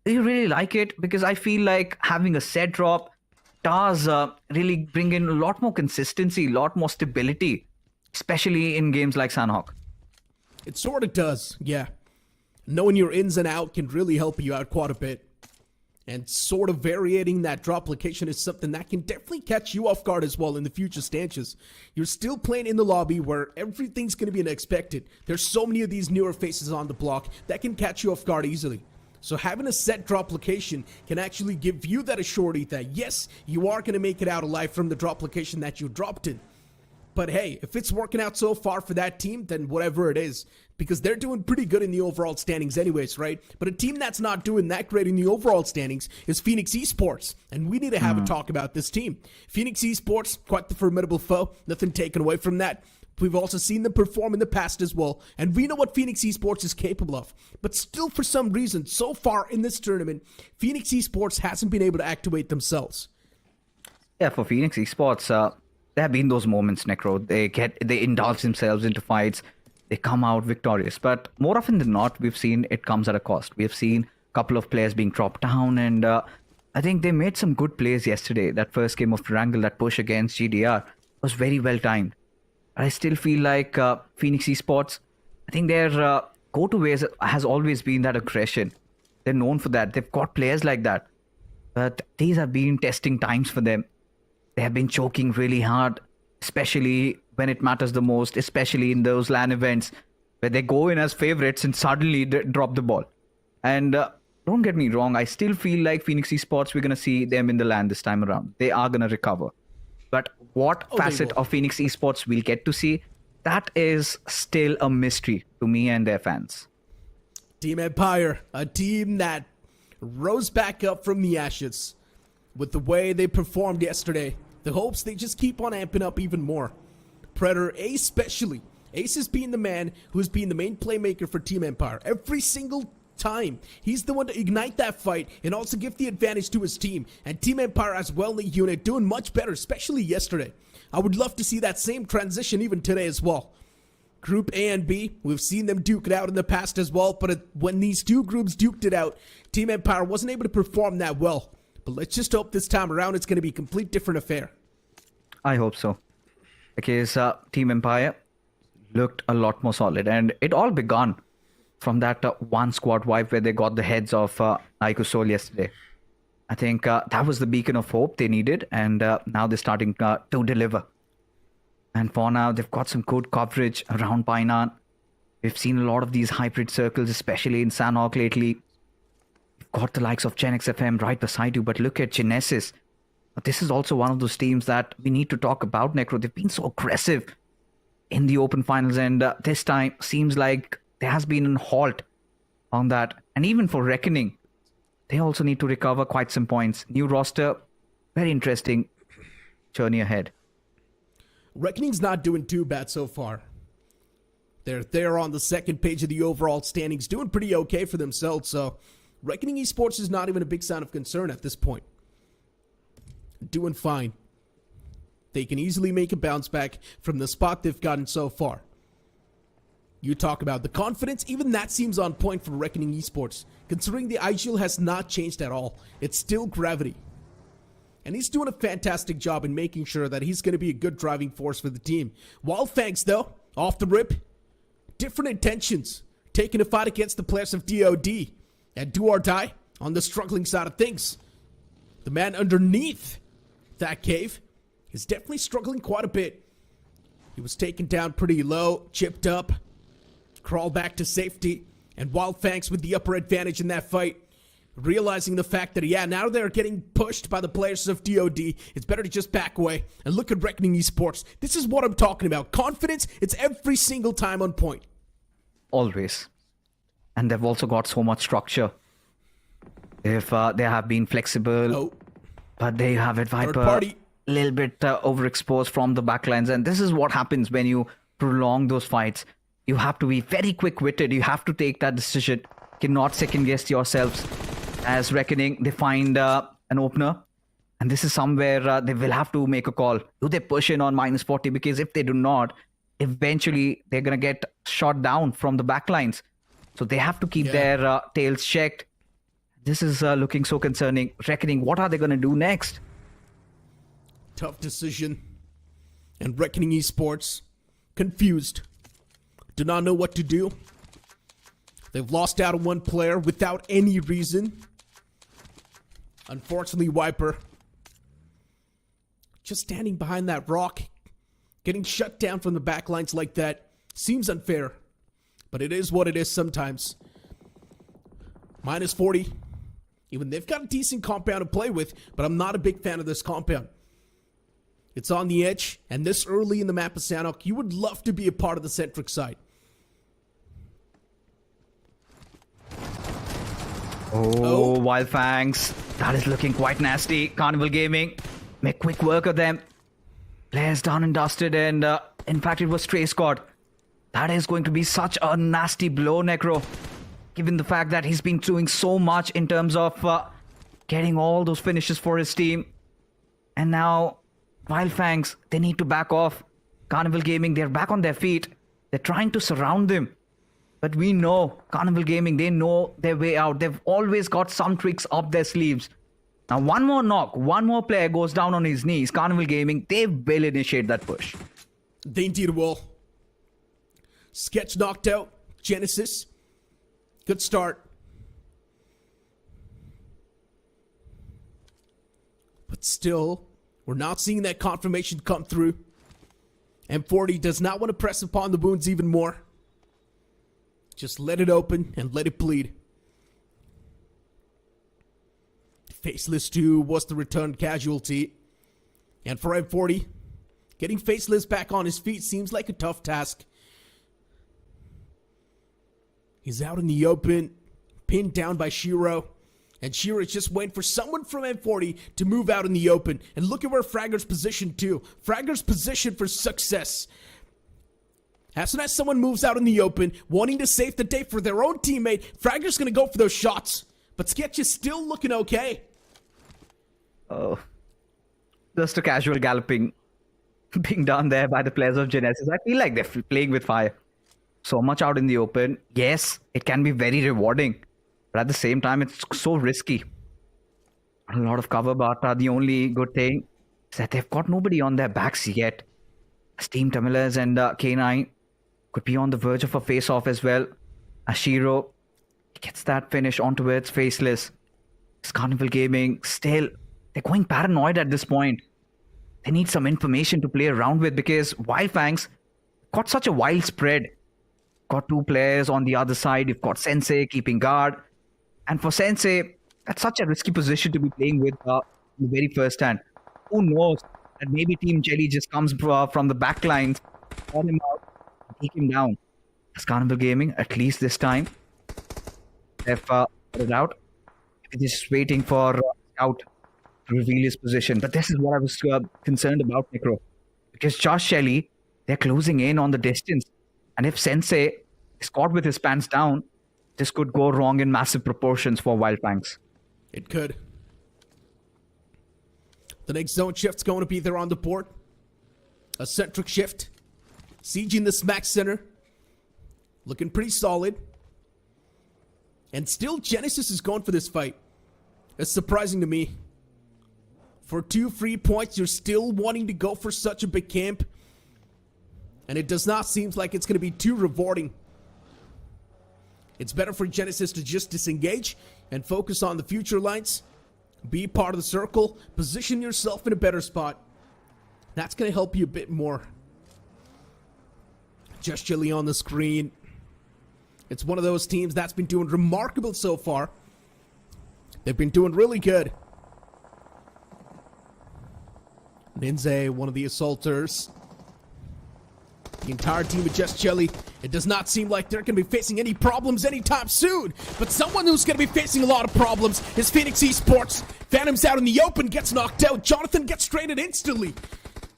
Do you really like it? Because I feel like having a set drop does really bring in a lot more consistency, a lot more stability, especially in games like Sanhok. It sort of does, yeah. Knowing your ins and out can really help you out quite a bit. And sort of varying that drop location is something that can definitely catch you off guard as well in the future stanches. You're still playing in the lobby where everything's going to be unexpected. There's so many of these newer faces on the block that can catch you off guard easily. So having a set drop location can actually give you that assurity that yes, you are going to make it out alive from the drop location that you dropped in. But hey, if it's working out so far for that team, then whatever it is, because they're doing pretty good in the overall standings anyways, right? But a team that's not doing that great in the overall standings is Phoenix Esports, and we need to have a talk about this team. Phoenix Esports, quite the formidable foe, nothing taken away from that. We've also seen them perform in the past as well, and we know what Phoenix Esports is capable of. But still, for some reason, so far in this tournament, Phoenix Esports hasn't been able to activate themselves. Yeah, for Phoenix Esports, there have been those moments, Necro. They indulge themselves into fights. They come out victorious. But more often than not, we've seen it comes at a cost. We have seen a couple of players being dropped down. And I think they made some good plays yesterday. That first game of Erangel, that push against GDR, was very well timed. I still feel like Phoenix Esports, I think their go-to ways has always been that aggression. They're known for that. They've got players like that. But these have been testing times for them. They have been choking really hard, especially when it matters the most, especially in those LAN events where they go in as favorites and suddenly they drop the ball. And don't get me wrong, I still feel like Phoenix Esports, we're going to see them in the LAN this time around. They are going to recover. But what facet of Phoenix Esports we'll get to see, that is still a mystery to me and their fans. Team Empire, a team that rose back up from the ashes with the way they performed yesterday. The hopes they just keep on amping up even more. Predator, especially. Ace has been the man who's been the main playmaker for Team Empire. Every single time, he's the one to ignite that fight and also give the advantage to his team. And Team Empire as well-knit unit doing much better, especially yesterday. I would love to see that same transition even today as well. Group A and B, we've seen them duke it out in the past as well, but when these two groups duked it out, Team Empire wasn't able to perform that well. But let's just hope this time around it's going to be a complete different affair. I hope so. Because Team Empire looked a lot more solid. And it all began from that one squad wipe where they got the heads of Ico yesterday. I think that was the beacon of hope they needed. And now they're starting to deliver. And for now, they've got some good coverage around Painan. We've seen a lot of these hybrid circles, especially in Sanhok lately. You've got the likes of Gen XFM right beside you. But look at Genesis. This is also one of those teams that we need to talk about, Necro. They've been so aggressive in the open finals. And this time seems like there has been a halt on that. And even for Reckoning, they also need to recover quite some points. New roster, very interesting journey ahead. Reckoning's not doing too bad so far. They're there on the second page of the overall standings, doing pretty okay for themselves. So Reckoning Esports is not even a big sign of concern at this point. Doing fine. They can easily make a bounce back from the spot they've gotten so far. You talk about the confidence, even that seems on point for Reckoning Esports, considering the IGL has not changed at all. It's still Gravity. And he's doing a fantastic job in making sure that he's going to be a good driving force for the team. Wildfangs, though, off the rip, different intentions, taking a fight against the players of DOD, and do or die on the struggling side of things. The man underneath that cave is definitely struggling quite a bit. He was taken down pretty low, chipped up, crawled back to safety, and Wildfangs with the upper advantage in that fight. Realizing the fact that, yeah, now they're getting pushed by the players of DOD, it's better to just back away and look at Reckoning Esports. This is what I'm talking about. Confidence, it's every single time on point. Always. And they've also got so much structure. If they have been flexible, but they have it Viper a little bit overexposed from the backlines. And this is what happens when you prolong those fights. You have to be very quick-witted. You have to take that decision. Cannot second-guess yourselves. As Reckoning, they find an opener. And this is somewhere they will have to make a call. Do they push in on -40? Because if they do not, eventually they're going to get shot down from the backlines. So they have to keep their tails checked. This is looking so concerning. Reckoning, what are they going to do next? Tough decision. And Reckoning Esports, confused. Do not know what to do. They've lost out on one player without any reason. Unfortunately, Viper, just standing behind that rock, getting shut down from the backlines like that, seems unfair. But it is what it is sometimes. -40. Even they've got a decent compound to play with, but I'm not a big fan of this compound. It's on the edge, and this early in the map of Sanhok, you would love to be a part of the Centric side. Oh, Wildfangs. That is looking quite nasty. Carnival Gaming, make quick work of them. Players done and dusted, and in fact, it was Stray Squad. That is going to be such a nasty blow, Necro. Given the fact that he's been doing so much in terms of getting all those finishes for his team. And now, Wildfangs, they need to back off. Carnival Gaming, they're back on their feet. They're trying to surround them. But we know, Carnival Gaming, they know their way out. They've always got some tricks up their sleeves. Now, one more knock, one more player goes down on his knees. Carnival Gaming, they will initiate that push. They indeed will. Sketch knocked out. Genesis. Good start. But still, we're not seeing that confirmation come through. M40 does not want to press upon the wounds even more. Just let it open and let it bleed. Faceless 2 was the return casualty. And for M40, getting Faceless back on his feet seems like a tough task. He's out in the open, pinned down by Shiro. And Shiro is just waiting for someone from M40 to move out in the open. And look at where Fragger's positioned too. Fragger's positioned for success. As soon as someone moves out in the open, wanting to save the day for their own teammate, Fragger's going to go for those shots. But Sketch is still looking okay. Oh. Just a casual galloping being done there by the players of Genesis. I feel like they're playing with fire. so much out in the open. Yes, it can be very rewarding, but at the same time, it's so risky. A lot of cover, but the only good thing is that they've got nobody on their backs yet. Team Tamilas and K9 could be on the verge of a face-off as well. Ashiro gets that finish onto its faceless. It's Carnival Gaming still, they're going paranoid at this point. They need some information to play around with because Wildfangs got such a wild spread. Got two players on the other side. You've got Sensei keeping guard. And for Sensei, that's such a risky position to be playing with in the very first hand. Who knows that maybe Team Jelly just comes from the back lines, call him out, and take him down. As Carnival Gaming, at least this time, they've got it out. They're just waiting for Scout to reveal his position. But this is what I was concerned about, Necro. Because Josh Shelley, they're closing in on the distance. And if Sensei is caught with his pants down, this could go wrong in massive proportions for Wildfangs. It could. The next zone shift's going to be there on the board. A centric shift. CG in the smack center. Looking pretty solid. And still Genesis is going for this fight. It's surprising to me. For 2 free points, you're still wanting to go for such a big camp. And it does not seem like it's going to be too rewarding. It's better for Genesis to just disengage and focus on the future lines. Be part of the circle. Position yourself in a better spot. That's going to help you a bit more. Just Chili on the screen. It's one of those teams that's been doing remarkable so far. They've been doing really good. Ninze, one of the assaulters. The entire team of Just Jelly, it does not seem like they're going to be facing any problems anytime soon. But someone who's going to be facing a lot of problems is Phoenix Esports. Phantom's out in the open, gets knocked out. Jonathan gets traded instantly.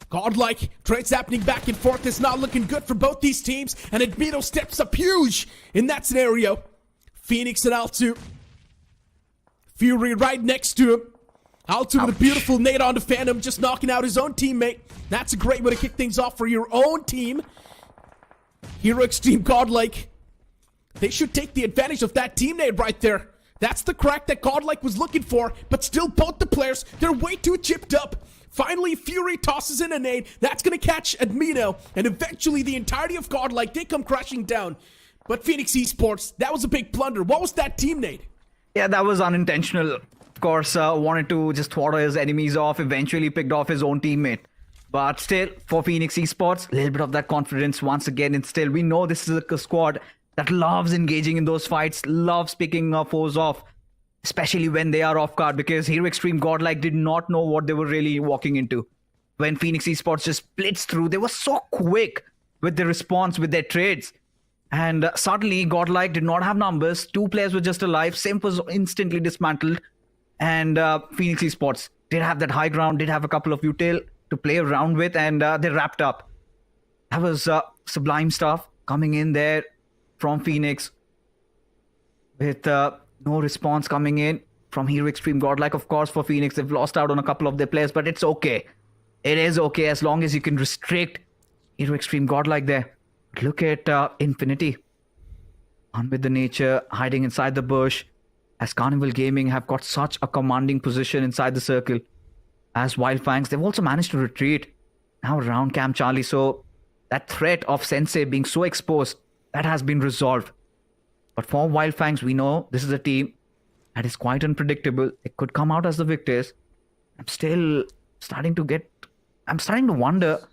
Godlike, trades happening back and forth. It's not looking good for both these teams. And Admito steps up huge in that scenario. Phoenix and Altu. Fury right next to him. Altu with a beautiful nade onto Phantom, just knocking out his own teammate. That's a great way to kick things off for your own team. Hero Extreme Godlike. They should take the advantage of that team nade right there. That's the crack that Godlike was looking for, but still both the players, they're way too chipped up. Finally, Fury tosses in a nade. That's going to catch Admino, and eventually the entirety of Godlike, they come crashing down. But Phoenix Esports, that was a big blunder. What was that team nade? Yeah, that was unintentional. Of course, wanted to just thwart his enemies off, eventually picked off his own teammate. But still, for Phoenix Esports, a little bit of that confidence once again instilled. We know this is a squad that loves engaging in those fights, loves picking foes off, especially when they are off guard, because Hero Extreme Godlike did not know what they were really walking into. When Phoenix Esports just blitzed through, they were so quick with their response, with their trades. And suddenly, Godlike did not have numbers. 2 players were just alive. Simp was instantly dismantled. And Phoenix Esports did have that high ground, did have a couple of util to play around with, and they wrapped up. That was sublime stuff coming in there from Phoenix with no response coming in from Hero Extreme Godlike. Of course, for Phoenix, they've lost out on a couple of their players, but it's okay. It is okay as long as you can restrict Hero Extreme Godlike there. Look at Infinity. On with the nature, hiding inside the bush. As Carnival Gaming have got such a commanding position inside the circle. As Wildfangs, they've also managed to retreat. Now around Camp Charlie, so that threat of Sensei being so exposed, that has been resolved. But for Wildfangs, we know this is a team that is quite unpredictable. It could come out as the victors. I'm starting to wonder,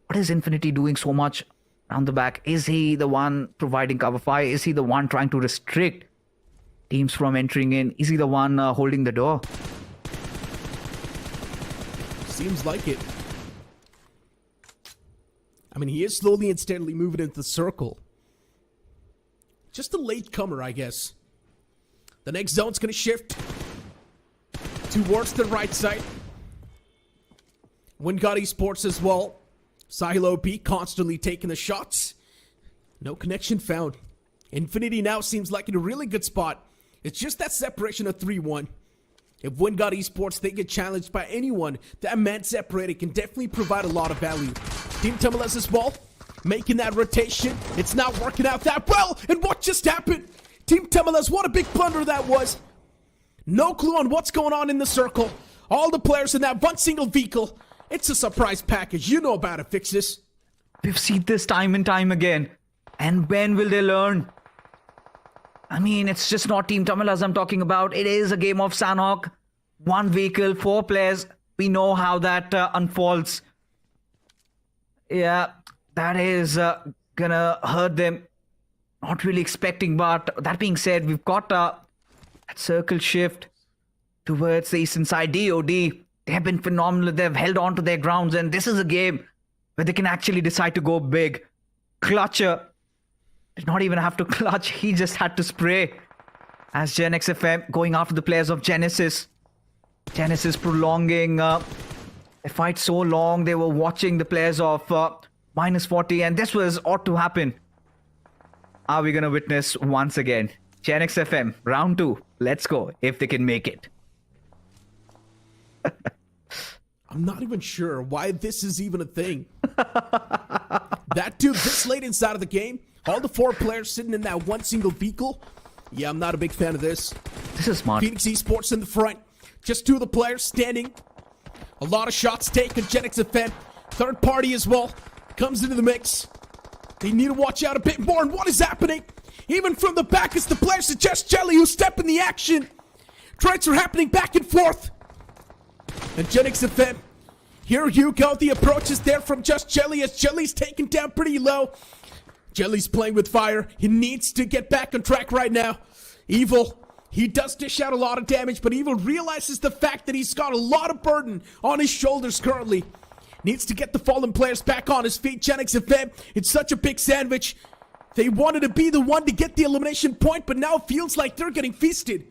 what is Infinity doing so much around the back? Is he the one providing cover fire? Is he the one trying to restrict teams from entering in? Is he the one holding the door? Seems like it. I mean, he is slowly and steadily moving into the circle. Just a late comer, I guess. The next zone's going to shift towards the right side. Wingard Esports as well. Silo P constantly taking the shots. No connection found. Infinity now seems like in a really good spot. It's just that separation of 3-1. If Wingard Esports, they get challenged by anyone, that man separated can definitely provide a lot of value. Team Tamilas as well. making that rotation. It's not working out that well. And what just happened? Team Temelas, what a big blunder that was. No clue on what's going on in the circle. All the players in that one single vehicle. It's a surprise package. You know about it, Fix This. We've seen this time and time again. And when will they learn? I mean, it's just not Team Tamilas I'm talking about. It is a game of Sanhok. One vehicle, 4 players. We know how that unfolds. Yeah, that is gonna hurt them. Not really expecting, but that being said, we've got that circle shift towards the eastern side. DOD, they have been phenomenal. They've held on to their grounds, and this is a game where they can actually decide to go big. Clutcher did not even have to clutch. He just had to spray. As Gen XFM going after the players of Genesis. Genesis prolonging the fight so long. They were watching the players of -40, and this was ought to happen. Are we going to witness once again? Gen XFM, round 2. Let's go, if they can make it. I'm not even sure why this is even a thing. That dude, this late inside of the game, all the 4 players sitting in that one single vehicle. Yeah, I'm not a big fan of this. This is smart. Phoenix Esports in the front. Just 2 of the players standing. A lot of shots taken. Gen XFM, third party as well, comes into the mix. They need to watch out a bit more. And what is happening? Even from the back, it's the player Suggest Jelly who step in the action. Trades are happening back and forth. And Gen XFM, here you go. The approach is there from Just Jelly as Jelly's taken down pretty low. Jelly's playing with fire. He needs to get back on track right now. Evil, he does dish out a lot of damage, but Evil realizes the fact that he's got a lot of burden on his shoulders currently. Needs to get the fallen players back on his feet. Gen XFM, it's such a big sandwich. They wanted to be the one to get the elimination point, but now it feels like they're getting feasted.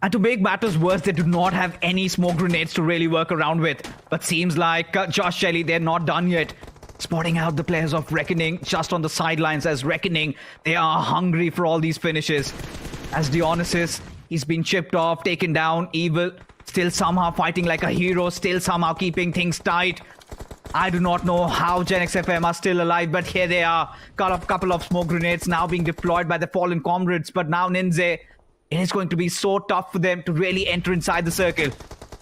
And to make matters worse, they do not have any smoke grenades to really work around with. But seems like Josh Shelley, they're not done yet. Spotting out the players of Reckoning just on the sidelines as Reckoning. They are hungry for all these finishes. As Dionysus, he's been chipped off, taken down. Evil, still somehow fighting like a hero, still somehow keeping things tight. I do not know how Gen XFM are still alive, but here they are. Got a couple of smoke grenades now being deployed by the fallen comrades. But now Ninze, it is going to be so tough for them to really enter inside the circle.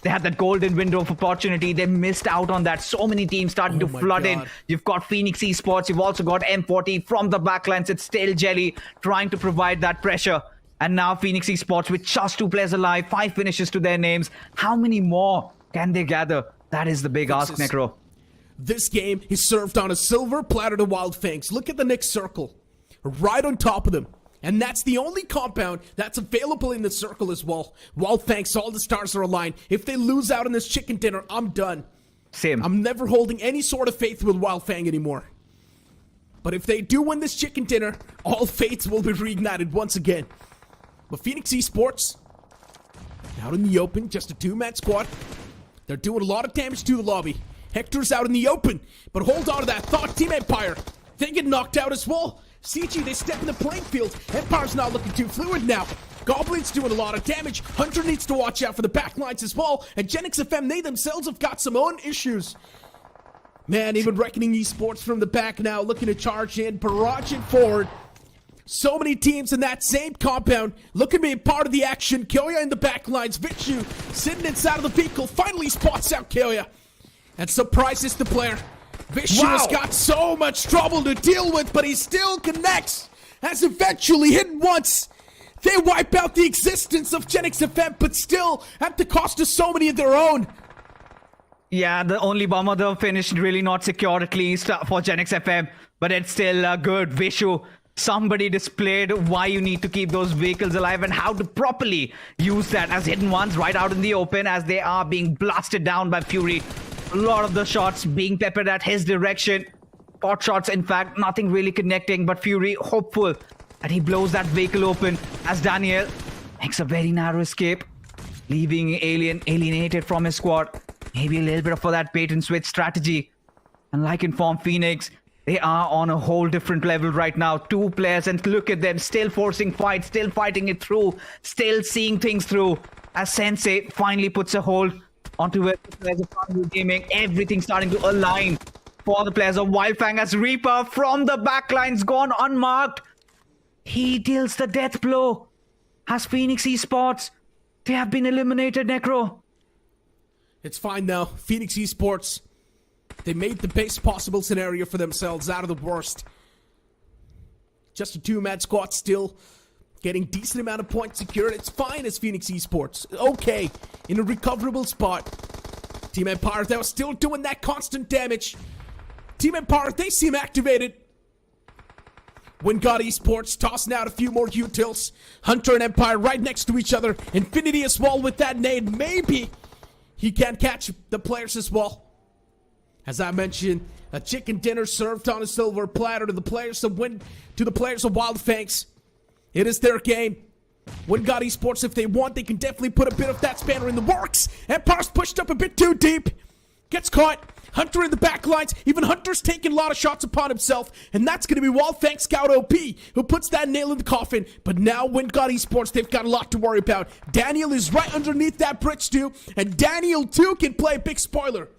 They had that golden window of opportunity. They missed out on that. So many teams starting to flood in. You've got Phoenix Esports. You've also got M40 from the backlines. It's still Jelly trying to provide that pressure. And now Phoenix Esports with just 2 players alive, 5 finishes to their names. How many more can they gather? That is the big ask, Necro. This game is served on a silver platter to Wild Fangs. Look at the next circle. Right on top of them. And that's the only compound that's available in the circle as well. Wild Fangs, all the stars are aligned. If they lose out in this chicken dinner, I'm done. Same. I'm never holding any sort of faith with Wild Fang anymore. But if they do win this chicken dinner, all faiths will be reignited once again. But Phoenix Esports, out in the open, just a 2-man squad. They're doing a lot of damage to the lobby. Hector's out in the open, but hold on to that thought. Team Empire, they get knocked out as well. CG, they step in the playing field. Empire's not looking too fluid now. Goblin's doing a lot of damage. Hunter needs to watch out for the backlines as well. And Gen XFM, they themselves have got some own issues. Man, even Reckoning Esports from the back now, looking to charge in, barraging forward. So many teams in that same compound looking to be a part of the action. Kyoya in the backlines. Vishu sitting inside of the vehicle, finally spots out Kyoya. And surprises the player. Vishu has got so much trouble to deal with, but he still connects. Has eventually hit once. They wipe out the existence of Gen XFM, but still at the cost of so many of their own. Yeah, the only bomber though finished really not secure, at least for Gen XFM, but it's still good. Vishu, somebody displayed why you need to keep those vehicles alive and how to properly use that as hidden ones right out in the open as they are being blasted down by Fury. A lot of the shots being peppered at his direction. Pot shots, in fact, nothing really connecting, but Fury hopeful that he blows that vehicle open as Daniel makes a very narrow escape, leaving alienated from his squad. Maybe a little bit for that bait and switch strategy. And like informed Phoenix, they are on a whole different level right now. 2 players, and look at them, still forcing fights, still fighting it through, still seeing things through. As Sensei finally puts a hold onto where the players of Gaming, everything starting to align. for the players of Wildfang as Reaper from the backline's gone unmarked. He deals the death blow. As Phoenix Esports, they have been eliminated, Necro. It's fine now. Phoenix Esports, they made the best possible scenario for themselves out of the worst. Just a 2-man squad still. Getting decent amount of points secured. It's fine as Phoenix Esports. Okay, in a recoverable spot. Team Empire, they were still doing that constant damage. Team Empire, they seem activated. Wingard Esports tossing out a few more utils. Hunter and Empire right next to each other. Infinity as well with that nade. Maybe he can catch the players as well. As I mentioned, a chicken dinner served on a silver platter to the players of Wildfangs. It is their game. Wingard Esports, if they want, they can definitely put a bit of that spanner in the works. Empire's pushed up a bit too deep. Gets caught. Hunter in the back lines. Even Hunter's taking a lot of shots upon himself. And that's going to be Wildfang Scout OP who puts that nail in the coffin. But now Wingard Esports, they've got a lot to worry about. Daniel is right underneath that bridge too. And Daniel too can play a big spoiler.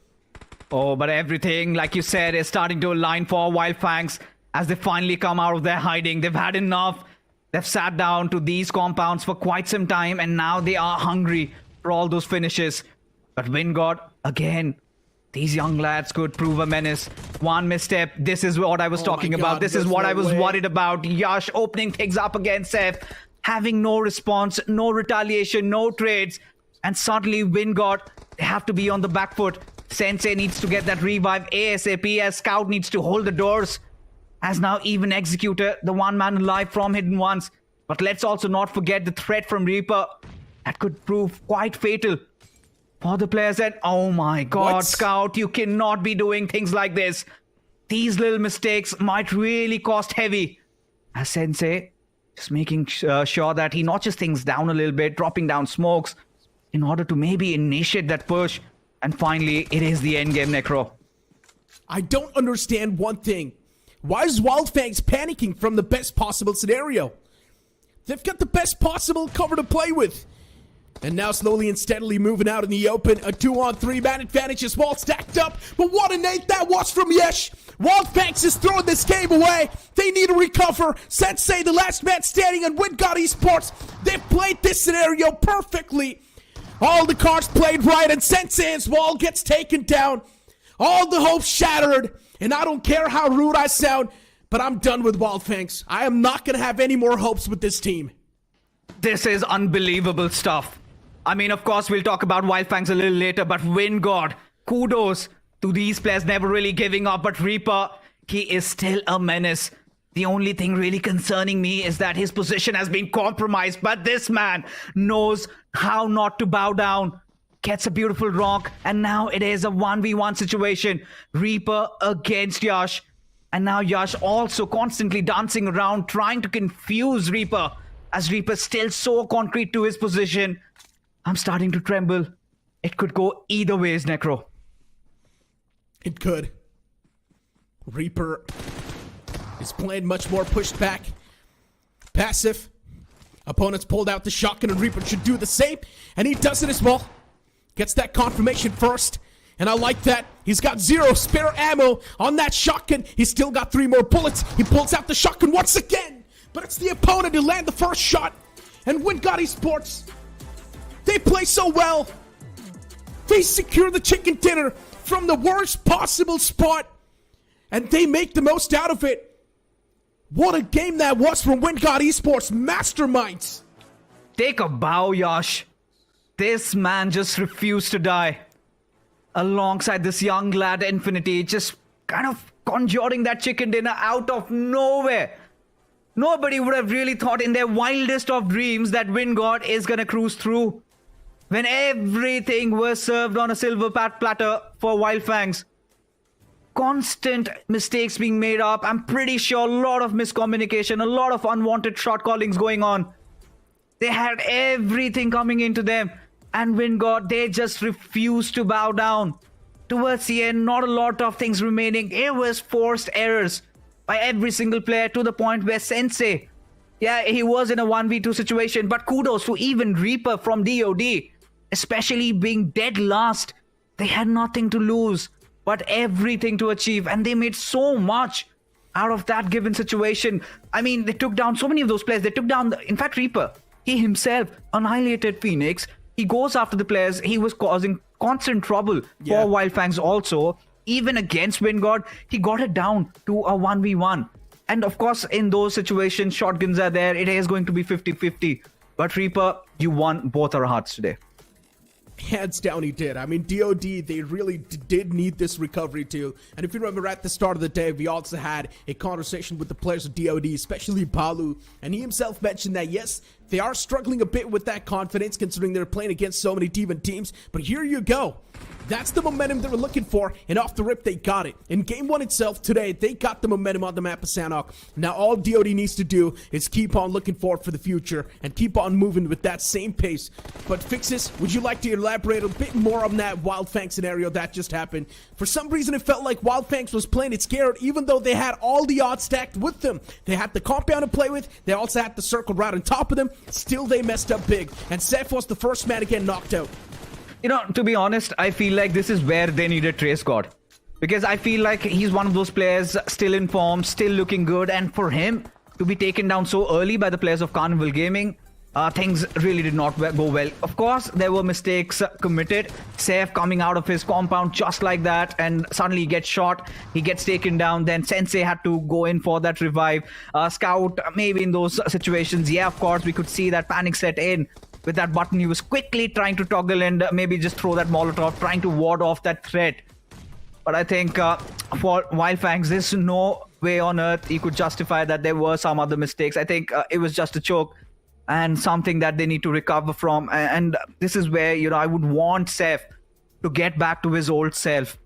Oh, but everything, like you said, is starting to align for Wildfangs as they finally come out of their hiding. They've had enough. They've sat down to these compounds for quite some time, and now they are hungry for all those finishes. But Wingard, again, these young lads could prove a menace. One misstep, this is what I was talking about. This is what I was worried about. Yash opening things up against Seth, having no response, no retaliation, no trades. And suddenly Wingard, they have to be on the back foot. Sensei needs to get that revive ASAP as Scout needs to hold the doors. As now even Executor, the one man alive from Hidden Ones. But let's also not forget the threat from Reaper. That could prove quite fatal for the players. And oh my god, what? Scout, you cannot be doing things like this. These little mistakes might really cost heavy. As Sensei just making sure that he notches things down a little bit, dropping down smokes in order to maybe initiate that push. And finally, it is the end game, Necro. I don't understand one thing. Why is Wildfangs panicking from the best possible scenario? They've got the best possible cover to play with. And now slowly and steadily moving out in the open. A 2-on-3 man advantage is well stacked up. But what a nade that was from Yesh. Wildfangs is throwing this game away. They need to recover. Sensei, the last man standing, and Wingard Esports. They've played this scenario perfectly. All the cards played right, and Sensei as well gets taken down. All the hopes shattered. And I don't care how rude I sound, but I'm done with Wildfangs. I am not going to have any more hopes with this team. This is unbelievable stuff. I mean, of course, we'll talk about Wildfangs a little later, but Wingard, kudos to these players never really giving up. But Reaper, he is still a menace. The only thing really concerning me is that his position has been compromised, but this man knows how not to bow down. Gets a beautiful rock, and now it is a 1v1 situation. Reaper against Yash. And now Yash also constantly dancing around, trying to confuse Reaper. As Reaper's still so concrete to his position. I'm starting to tremble. It could go either ways, Necro. It could. Reaper is playing much more pushed back. Passive. Opponents pulled out the shotgun, and Reaper should do the same. And he does it as well. Gets that confirmation first. And I like that. He's got 0 spare ammo on that shotgun. He's still got 3 more bullets. He pulls out the shotgun once again. But it's the opponent who land the first shot. And Wingard Esports, they play so well. They secure the chicken dinner from the worst possible spot. And they make the most out of it. What a game that was from Wingard Esports. Masterminds. Take a bow, Yash. This man just refused to die. Alongside this young lad, Infinity, just kind of conjuring that chicken dinner out of nowhere. Nobody would have really thought in their wildest of dreams that Wingard is going to cruise through. When everything was served on a silver platter for Wildfangs. Constant mistakes being made up. I'm pretty sure a lot of miscommunication, a lot of unwanted shot callings going on. They had everything coming into them. And Wingard, they just refused to bow down. Towards the end, not a lot of things remaining. It was forced errors by every single player to the point where Sensei, yeah, he was in a 1v2 situation. But kudos to even Reaper from DOD. Especially being dead last. They had nothing to lose. but everything to achieve, and they made so much out of that given situation. I mean, they took down so many of those players. They took down, in fact, Reaper. He himself annihilated Phoenix. He goes after the players. He was causing constant trouble for Wildfangs also. Even against Wingard, he got it down to a 1v1. And of course, in those situations, shotguns are there. It is going to be 50-50. But Reaper, you won both our hearts today. Hands down, he did. I mean, DOD, they really did need this recovery too. And if you remember at the start of the day, we also had a conversation with the players of DOD, especially Balu. And he himself mentioned that, yes, they are struggling a bit with that confidence considering they're playing against so many T1 teams. But here you go. That's the momentum they were looking for, and off the rip, they got it. In Game 1 itself, today, they got the momentum on the map of Sanhok. Now, all DOD needs to do is keep on looking forward for the future and keep on moving with that same pace. But Fixes, would you like to elaborate a bit more on that Wildfang scenario that just happened? For some reason, it felt like Wildfangs was playing it scared, even though they had all the odds stacked with them. They had the compound to play with, they also had the circle right on top of them. Still, they messed up big, and Seth was the first man to get knocked out. You know, to be honest, I feel like this is where they needed Trace God. Because I feel like he's one of those players still in form, still looking good. And for him to be taken down so early by the players of Carnival Gaming, things really did not go well. Of course, there were mistakes committed. Saif coming out of his compound just like that. And suddenly he gets shot. He gets taken down. Then Sensei had to go in for that revive. Scout, maybe in those situations, yeah, of course, we could see that panic set in. With that button, he was quickly trying to toggle and maybe just throw that Molotov, trying to ward off that threat. But I think for Wildfangs, there's no way on earth he could justify that there were some other mistakes. I think it was just a choke and something that they need to recover from. And this is where, you know, I would want Seth to get back to his old self.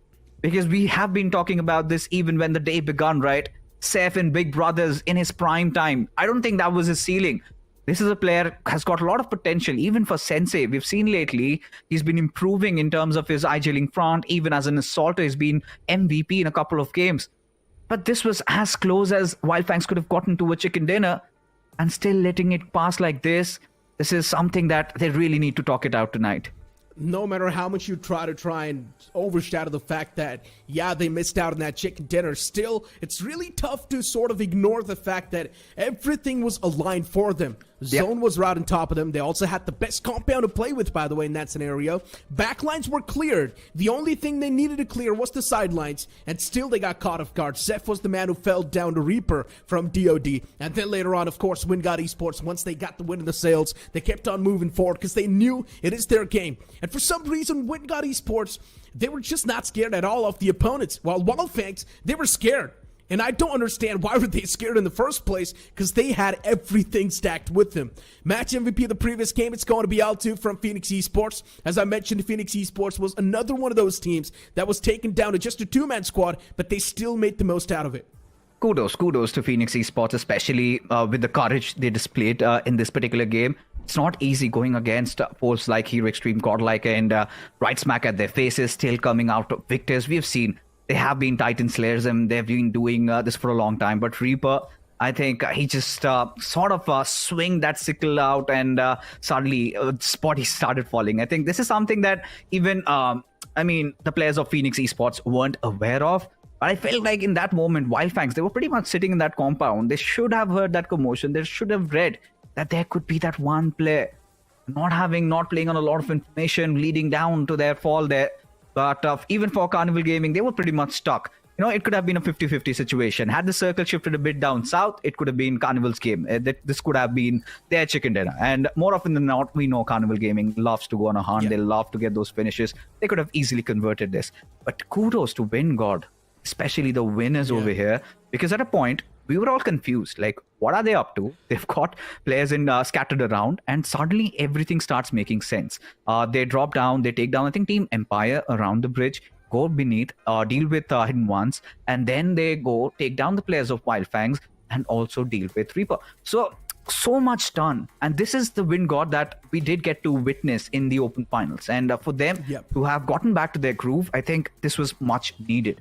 Because we have been talking about this even when the day begun, right? Seth in Big Brothers in his prime time. I don't think that was his ceiling. This is a player has got a lot of potential, even for Sensei. We've seen lately, he's been improving in terms of his IGLing front. Even as an assaulter, he's been MVP in a couple of games. But this was as close as Wildfangs could have gotten to a chicken dinner. And still letting it pass like this is something that they really need to talk it out tonight. No matter how much you try and overshadow the fact that, yeah, they missed out on that chicken dinner, still, it's really tough to sort of ignore the fact that everything was aligned for them. Zone was right on top of them. They also had the best compound to play with, by the way, in that scenario. Backlines were cleared. The only thing they needed to clear was the sidelines, and still they got caught off guard. Zeph was the man who fell down to Reaper from DOD. And then later on, of course, Wingard Esports, once they got the win in the sales, they kept on moving forward because they knew it is their game. And for some reason, Wingard Esports, they were just not scared at all of the opponents, while Wildfangs, they were scared. And I don't understand why were they scared in the first place, because they had everything stacked with them. Match MVP of the previous game, it's going to be L2 from Phoenix Esports. As I mentioned, Phoenix Esports was another one of those teams that was taken down to just a two-man squad, but they still made the most out of it. Kudos to Phoenix Esports, especially with the courage they displayed in this particular game. It's not easy going against foes like Hero Extreme, Godlike, and right smack at their faces, still coming out victors. We've seen they have been Titan Slayers and they've been doing this for a long time. But Reaper, I think he just sort of swing that sickle out and suddenly Spotty started falling. I think this is something that even, the players of Phoenix Esports weren't aware of. But I felt like in that moment, Wildfangs, they were pretty much sitting in that compound. They should have heard that commotion. They should have read that there could be that one player not playing on a lot of information, leading down to their fall there. But even for Carnival Gaming, they were pretty much stuck. You know, it could have been a 50-50 situation. Had the circle shifted a bit down south, it could have been Carnival's game. This could have been their chicken dinner. And more often than not, we know Carnival Gaming loves to go on a hunt. They love to get those finishes. They could have easily converted this. But kudos to Wingard, especially the winners over here. Because at a point, we were all confused. Like, what are they up to? They've got players scattered around, and suddenly everything starts making sense. They drop down, they take down, I think, Team Empire around the bridge, go beneath, deal with Hidden Ones, and then they go take down the players of Wildfangs and also deal with Reaper. So much done. And this is the Wingard that we did get to witness in the Open Finals. And for them to have gotten back to their groove, I think this was much needed.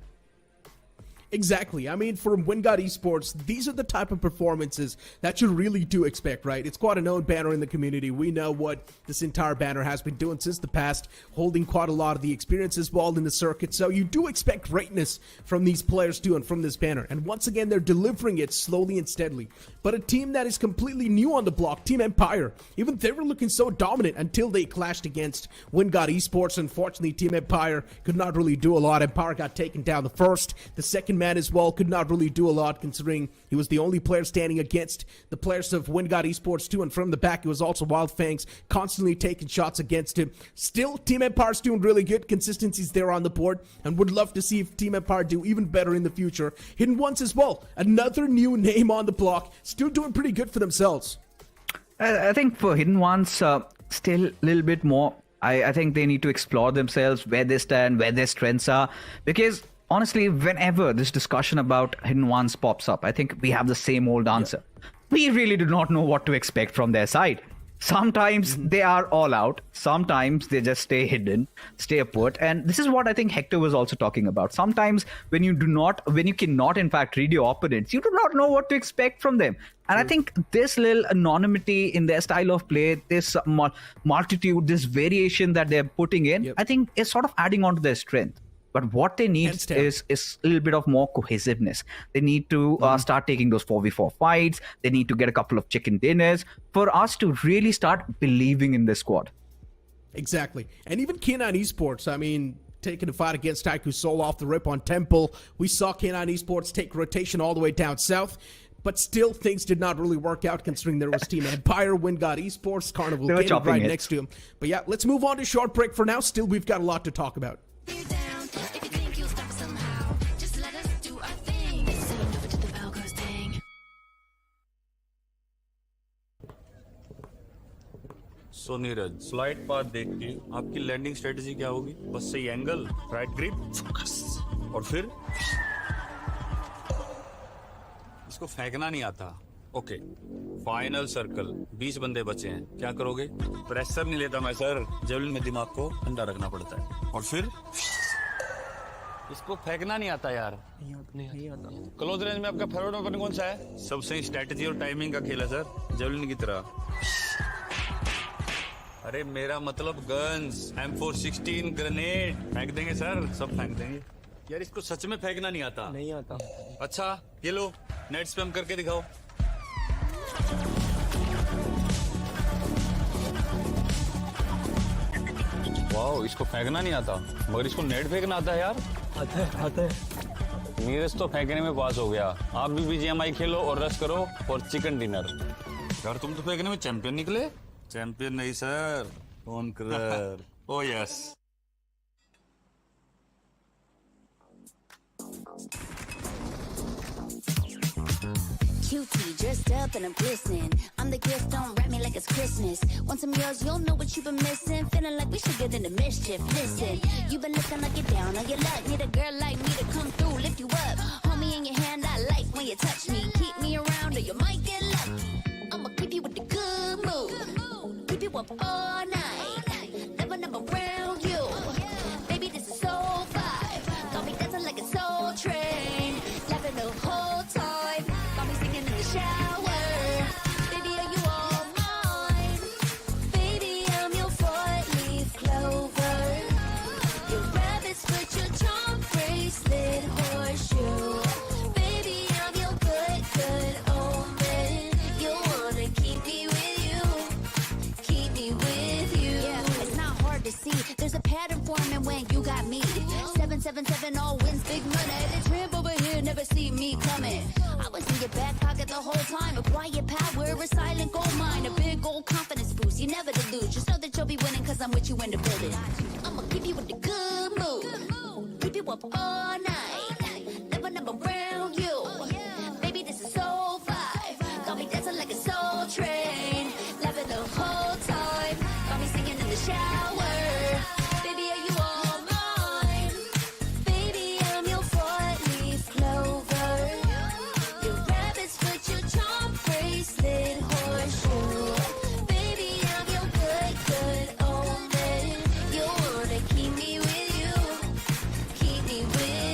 Exactly. I mean, from Wingard Esports, these are the type of performances that you really do expect, right? It's quite a known banner in the community. We know what this entire banner has been doing since the past, holding quite a lot of the experiences ball in the circuit. So you do expect greatness from these players too, and from this banner. And once again, they're delivering it slowly and steadily. But a team that is completely new on the block, Team Empire, even they were looking so dominant until they clashed against Wingard Esports. Unfortunately, Team Empire could not really do a lot. Empire got taken down the first. The second man as well could not really do a lot, considering he was the only player standing against the players of Wingard Esports too, and from the back it was also Wildfangs constantly taking shots against him. Still, Team Empire's doing really good. Consistency's there on the board, and would love to see if Team Empire do even better in the future. Hidden Ones as well, another new name on the block, still doing pretty good for themselves. I think for Hidden Ones, still a little bit more. I think they need to explore themselves, where they stand, where their strengths are, because honestly, whenever this discussion about Hidden Ones pops up, I think we have the same old answer. We really do not know what to expect from their side. Sometimes they are all out. Sometimes they just stay hidden, stay put. And this is what I think Hector was also talking about. Sometimes when you cannot in fact read your opponents, you do not know what to expect from them. And I think this little anonymity in their style of play, this multitude, this variation that they're putting in, I think is sort of adding on to their strength. But what they need is a little bit of more cohesiveness. They need to start taking those 4v4 fights. They need to get a couple of chicken dinners for us to really start believing in this squad. Exactly. And even K9 Esports, I mean, taking a fight against Taiku Soul off the rip on Temple. We saw K9 Esports take rotation all the way down south. But still, things did not really work out, considering there was Team Empire, Wingard Esports, Carnival Gaming right next to him. But yeah, let's move on to short break for now. Still, we've got a lot to talk about. So Neeraj flight path देख के आपकी landing strategy क्या होगी? बस सही angle, right grip, focus, और फिर इसको फेंकना नहीं आता। ओके, फाइनल सर्कल, 20 बंदे बचे हैं, क्या करोगे? प्रेशर नहीं लेता मैं सर, जेवलिन में दिमाग को ठंडा रखना पड़ता है। और फिर इसको फेंकना नहीं आता यार। नहीं आता। क्लोज रेंज में आपका फेवरेट वेपन कौन सा है? सब सही स्ट्रेटजी और टाइमिंग का खेल है सर, जेवलिन की तरह। अरे मेरा मतलब गन्स, M416 ग्रेनेड फेंक देंगे सर, सब फेंक देंगे। यार इसको सच में फेंकना नहीं आता। नहीं आता। अच्छा ये लो, नेट स्पैम करके दिखाओ। वाओ, इसको फेंकना नहीं आता, मगर इसको नेट फेंकना आता है यार। आता है। नीरज तो फेंकने में पास हो गया। आप भी BGMI खेलो और रश करो और चिकन डिनर। यार तुम तो फेंकने में चैंपियन निकले। चैंपियन नहीं sir, conqueror. O yes. Cutie, dressed up and I'm glistening. I'm the gift, don't wrap me like it's Christmas. Want some yours, you'll know what you've been missing. Feeling like we should get into mischief. Listen, you've been looking like you're down on your luck. Need a girl like me to come through, lift you up. Hold me in your hand, I like when you touch me. Keep me around or you might get lucky. I'ma keep you with the good mood. Keep you up all night. Never, never around you. Baby, this is soul vibe. Got me dancing like a soul train. Laughing the whole time. Got me singing in the shower. Baby, are you all mine? Baby, I'm your four-leaf clover. Your rabbit's foot, your charm bracelet, horseshoe. Baby, I'm your good, good omen. You wanna keep me with you. Keep me with you. Yeah, it's not hard to see. There's a pattern forming when you got me. 777 all wins, big money. The tramp over here never see me coming. I was in your back pocket the whole time. A quiet power, a silent gold mine, a big old confidence boost. You never delude. Just know that you'll be winning, cause I'm with you in the building. I'ma keep you with the good mood. Keep you up all night. Never, never around you. Baby, this is soul vibe. Got me dancing like a soul train. Laughing the whole time. Got me singing in the shower. Baby, are you all mine? Baby, I'm your four-leaf clover. Your rabbit's foot, your charm bracelet, horseshoe. Baby, I'm your good, good omen. You wanna keep me with you. Keep me with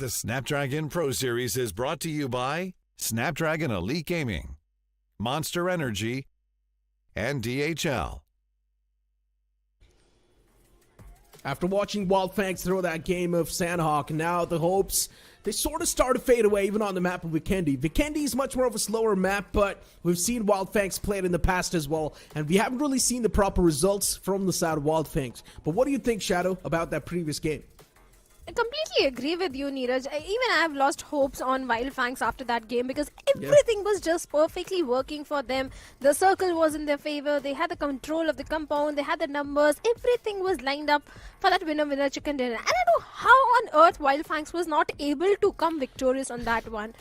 The Snapdragon Pro Series is brought to you by Snapdragon Elite Gaming, Monster Energy, and DHL. After watching Wildfangs throw that game of Sandhawk, now the hopes, they sort of start to fade away even on the map of Vikendi. Vikendi is much more of a slower map, but we've seen Wildfangs play it in the past as well, and we haven't really seen the proper results from the side of Wildfangs. But what do you think, Shadow, about that previous game? I completely agree with you, Neeraj. Even I have lost hopes on Wildfangs after that game because everything was just perfectly working for them. The circle was in their favor. They had the control of the compound. They had the numbers. Everything was lined up for that winner chicken dinner. And I don't know how on earth Wildfangs was not able to come victorious on that one.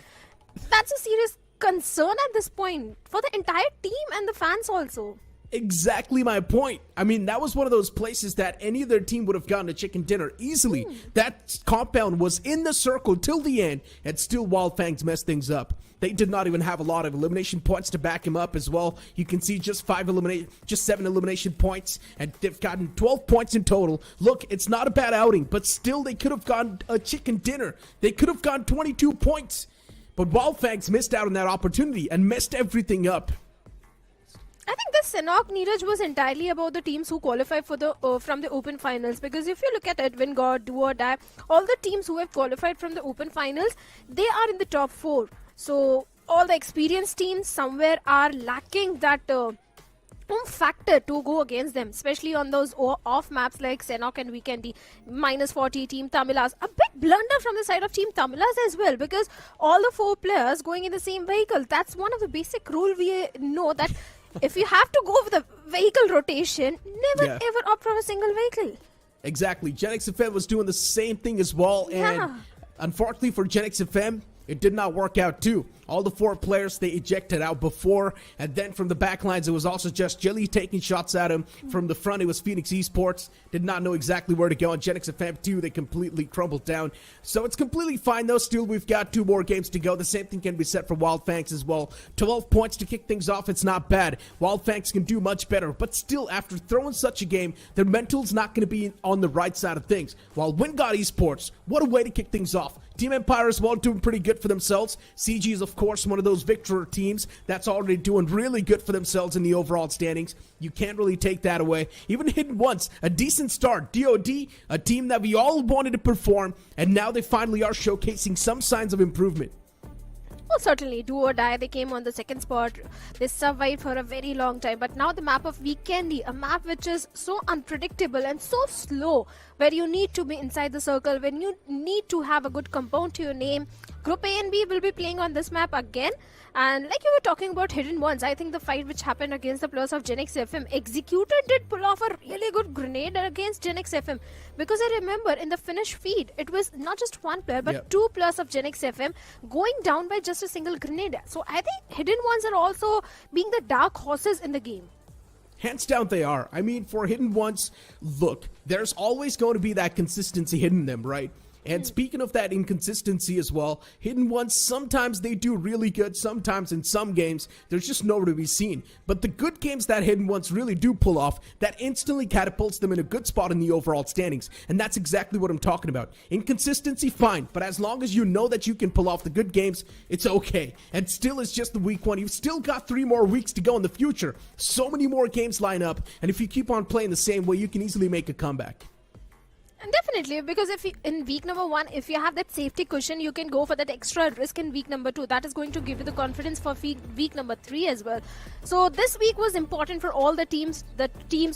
That's a serious concern at this point for the entire team and the fans also. Exactly my point. I mean, that was one of those places that any other team would have gotten a chicken dinner easily. That compound was in the circle till the end, and still Wildfangs messed things up. They did not even have a lot of elimination points to back him up as well. You can see just 7 elimination points, and they've gotten 12 points in total. Look, it's not a bad outing, but still they could have gotten a chicken dinner. They could have gotten 22 points. But Wildfangs missed out on that opportunity and messed everything up. I think the Senok, Neeraj, was entirely about the teams who qualify for the from the Open Finals. Because if you look at Edwin God, Do or Die, all the teams who have qualified from the Open Finals, they are in the top 4. So all the experienced teams somewhere are lacking that factor to go against them, especially on those off maps like Senok and Weekendy. -40 Team Tamilas. A big blunder from the side of Team Tamilas as well, because all the 4 players going in the same vehicle. That's one of the basic rule we know, that if you have to go with the vehicle rotation, never ever opt for a single vehicle. Exactly. Genix FM was doing the same thing as well, and unfortunately for Genix FM, it did not work out too. All the 4 players, they ejected out before, and then from the back lines, it was also just Jelly taking shots at him. From the front, it was Phoenix Esports. Did not know exactly where to go. And Genix FM 2, they completely crumbled down. So it's completely fine, though. Still, we've got 2 more games to go. The same thing can be said for Wildfangs as well. 12 points to kick things off. It's not bad. Wildfangs can do much better. But still, after throwing such a game, their mental's not going to be on the right side of things. While WinGod Esports, what a way to kick things off. Team Empire as well, doing pretty good for themselves. CG is, of course, one of those victor teams that's already doing really good for themselves in the overall standings. You can't really take that away. Even Hidden Ones, a decent start. DOD, a team that we all wanted to perform, and now they finally are showcasing some signs of improvement. Well, certainly, Do or Die, they came on the 2nd spot. They survived for a very long time. But now the map of Weekendy, a map which is so unpredictable and so slow, where you need to be inside the circle, when you need to have a good compound to your name. Group A and B will be playing on this map again. And like you were talking about Hidden Ones, I think the fight which happened against the players of Genix FM, Executor did pull off a really good grenade against Genix FM. Because I remember in the finish feed, it was not just 1 player, but 2 players of Genix FM going down by just a single grenade. So I think Hidden Ones are also being the dark horses in the game. Hands down they are. I mean, for Hidden Ones, look, there's always going to be that consistency hidden in them, right? And speaking of that inconsistency as well, Hidden Ones, sometimes they do really good, sometimes in some games, there's just nowhere to be seen. But the good games that Hidden Ones really do pull off, that instantly catapults them in a good spot in the overall standings. And that's exactly what I'm talking about. Inconsistency, fine, but as long as you know that you can pull off the good games, it's okay. And still, it's just the week 1. You've still got 3 more weeks to go in the future. So many more games line up, and if you keep on playing the same way, you can easily make a comeback. And definitely, because if you, in week number 1, if you have that safety cushion, you can go for that extra risk in week number 2. That is going to give you the confidence for week number 3 as well. So this week was important for all the teams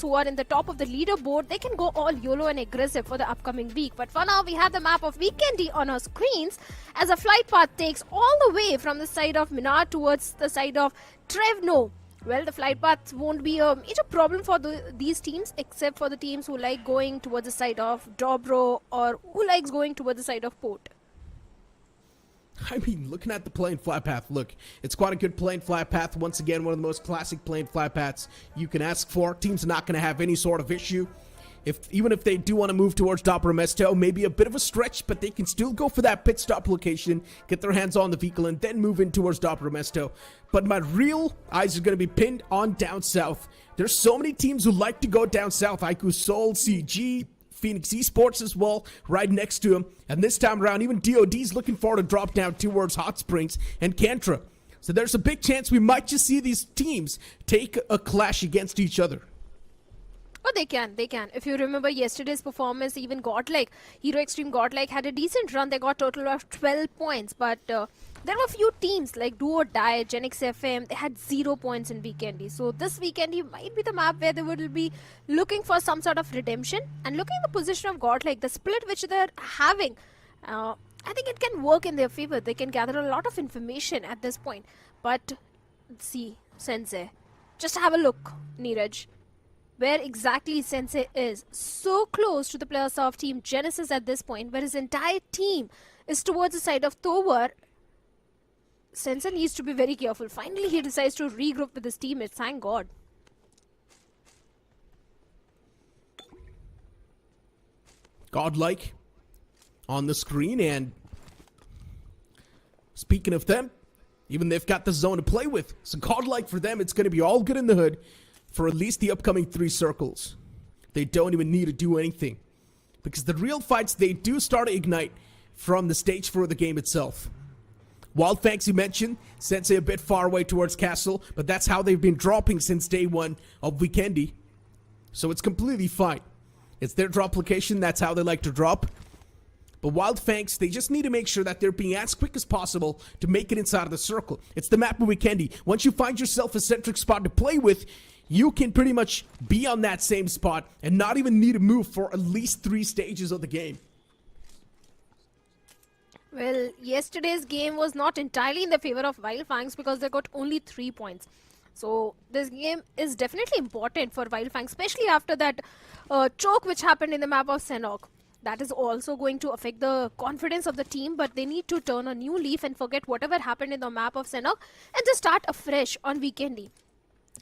who are in the top of the leaderboard. They can go all YOLO and aggressive for the upcoming week. But for now, we have the map of Weekendy on our screens as a flight path takes all the way from the side of Minar towards the side of Trevno. Well, the flight paths won't be a major problem for these teams, except for the teams who like going towards the side of Dobro or who likes going towards the side of Port. I mean, looking at the plane flight path, look, it's quite a good plane flight path. Once again, one of the most classic plane flight paths you can ask for. Teams are not going to have any sort of issue. Even if they do want to move towards Dobro Mesto, maybe a bit of a stretch, but they can still go for that pit stop location, get their hands on the vehicle, and then move in towards Dobro Mesto. But my real eyes are going to be pinned on down south. There's so many teams who like to go down south. IQ Soul, CG, Phoenix Esports as well, right next to him. And this time around, even DOD's looking forward to drop down towards Hot Springs and Kantra. So there's a big chance we might just see these teams take a clash against each other. Oh, they can. If you remember yesterday's performance, even Godlike, Hero Extreme Godlike had a decent run. They got total of 12 points. But there were a few teams like Do or Die, Genix FM, they had 0 points in Weekendy. So this Weekendy might be the map where they will be looking for some sort of redemption. And looking at the position of Godlike, the split which they're having, I think it can work in their favor. They can gather a lot of information at this point. But see, Sensei, just have a look, Neeraj. Where exactly Sensei is. So close to the players of Team Genesis at this point, where his entire team is towards the side of Tovar. Sensei needs to be very careful. Finally, he decides to regroup with his teammates. Thank God. Godlike on the screen, and speaking of them, even they've got the zone to play with. So Godlike, for them, it's going to be all good in the hood for at least the upcoming 3 circles. They don't even need to do anything, because the real fights, they do start to ignite from the stage for the game itself. Wild Fangs, you mentioned, Sensei a bit far away towards Castle, but that's how they've been dropping since day 1 of Weekendy. So it's completely fine. It's their drop location, that's how they like to drop. But Wild Fangs, they just need to make sure that they're being as quick as possible to make it inside of the circle. It's the map of Weekendy. Once you find yourself a centric spot to play with, you can pretty much be on that same spot and not even need to move for at least 3 stages of the game. Well, yesterday's game was not entirely in the favor of Wild Fangs because they got only 3 points. So this game is definitely important for Wild Fangs, especially after that choke which happened in the map of Senok. That is also going to affect the confidence of the team, but they need to turn a new leaf and forget whatever happened in the map of Senok and just start afresh on Weekendy.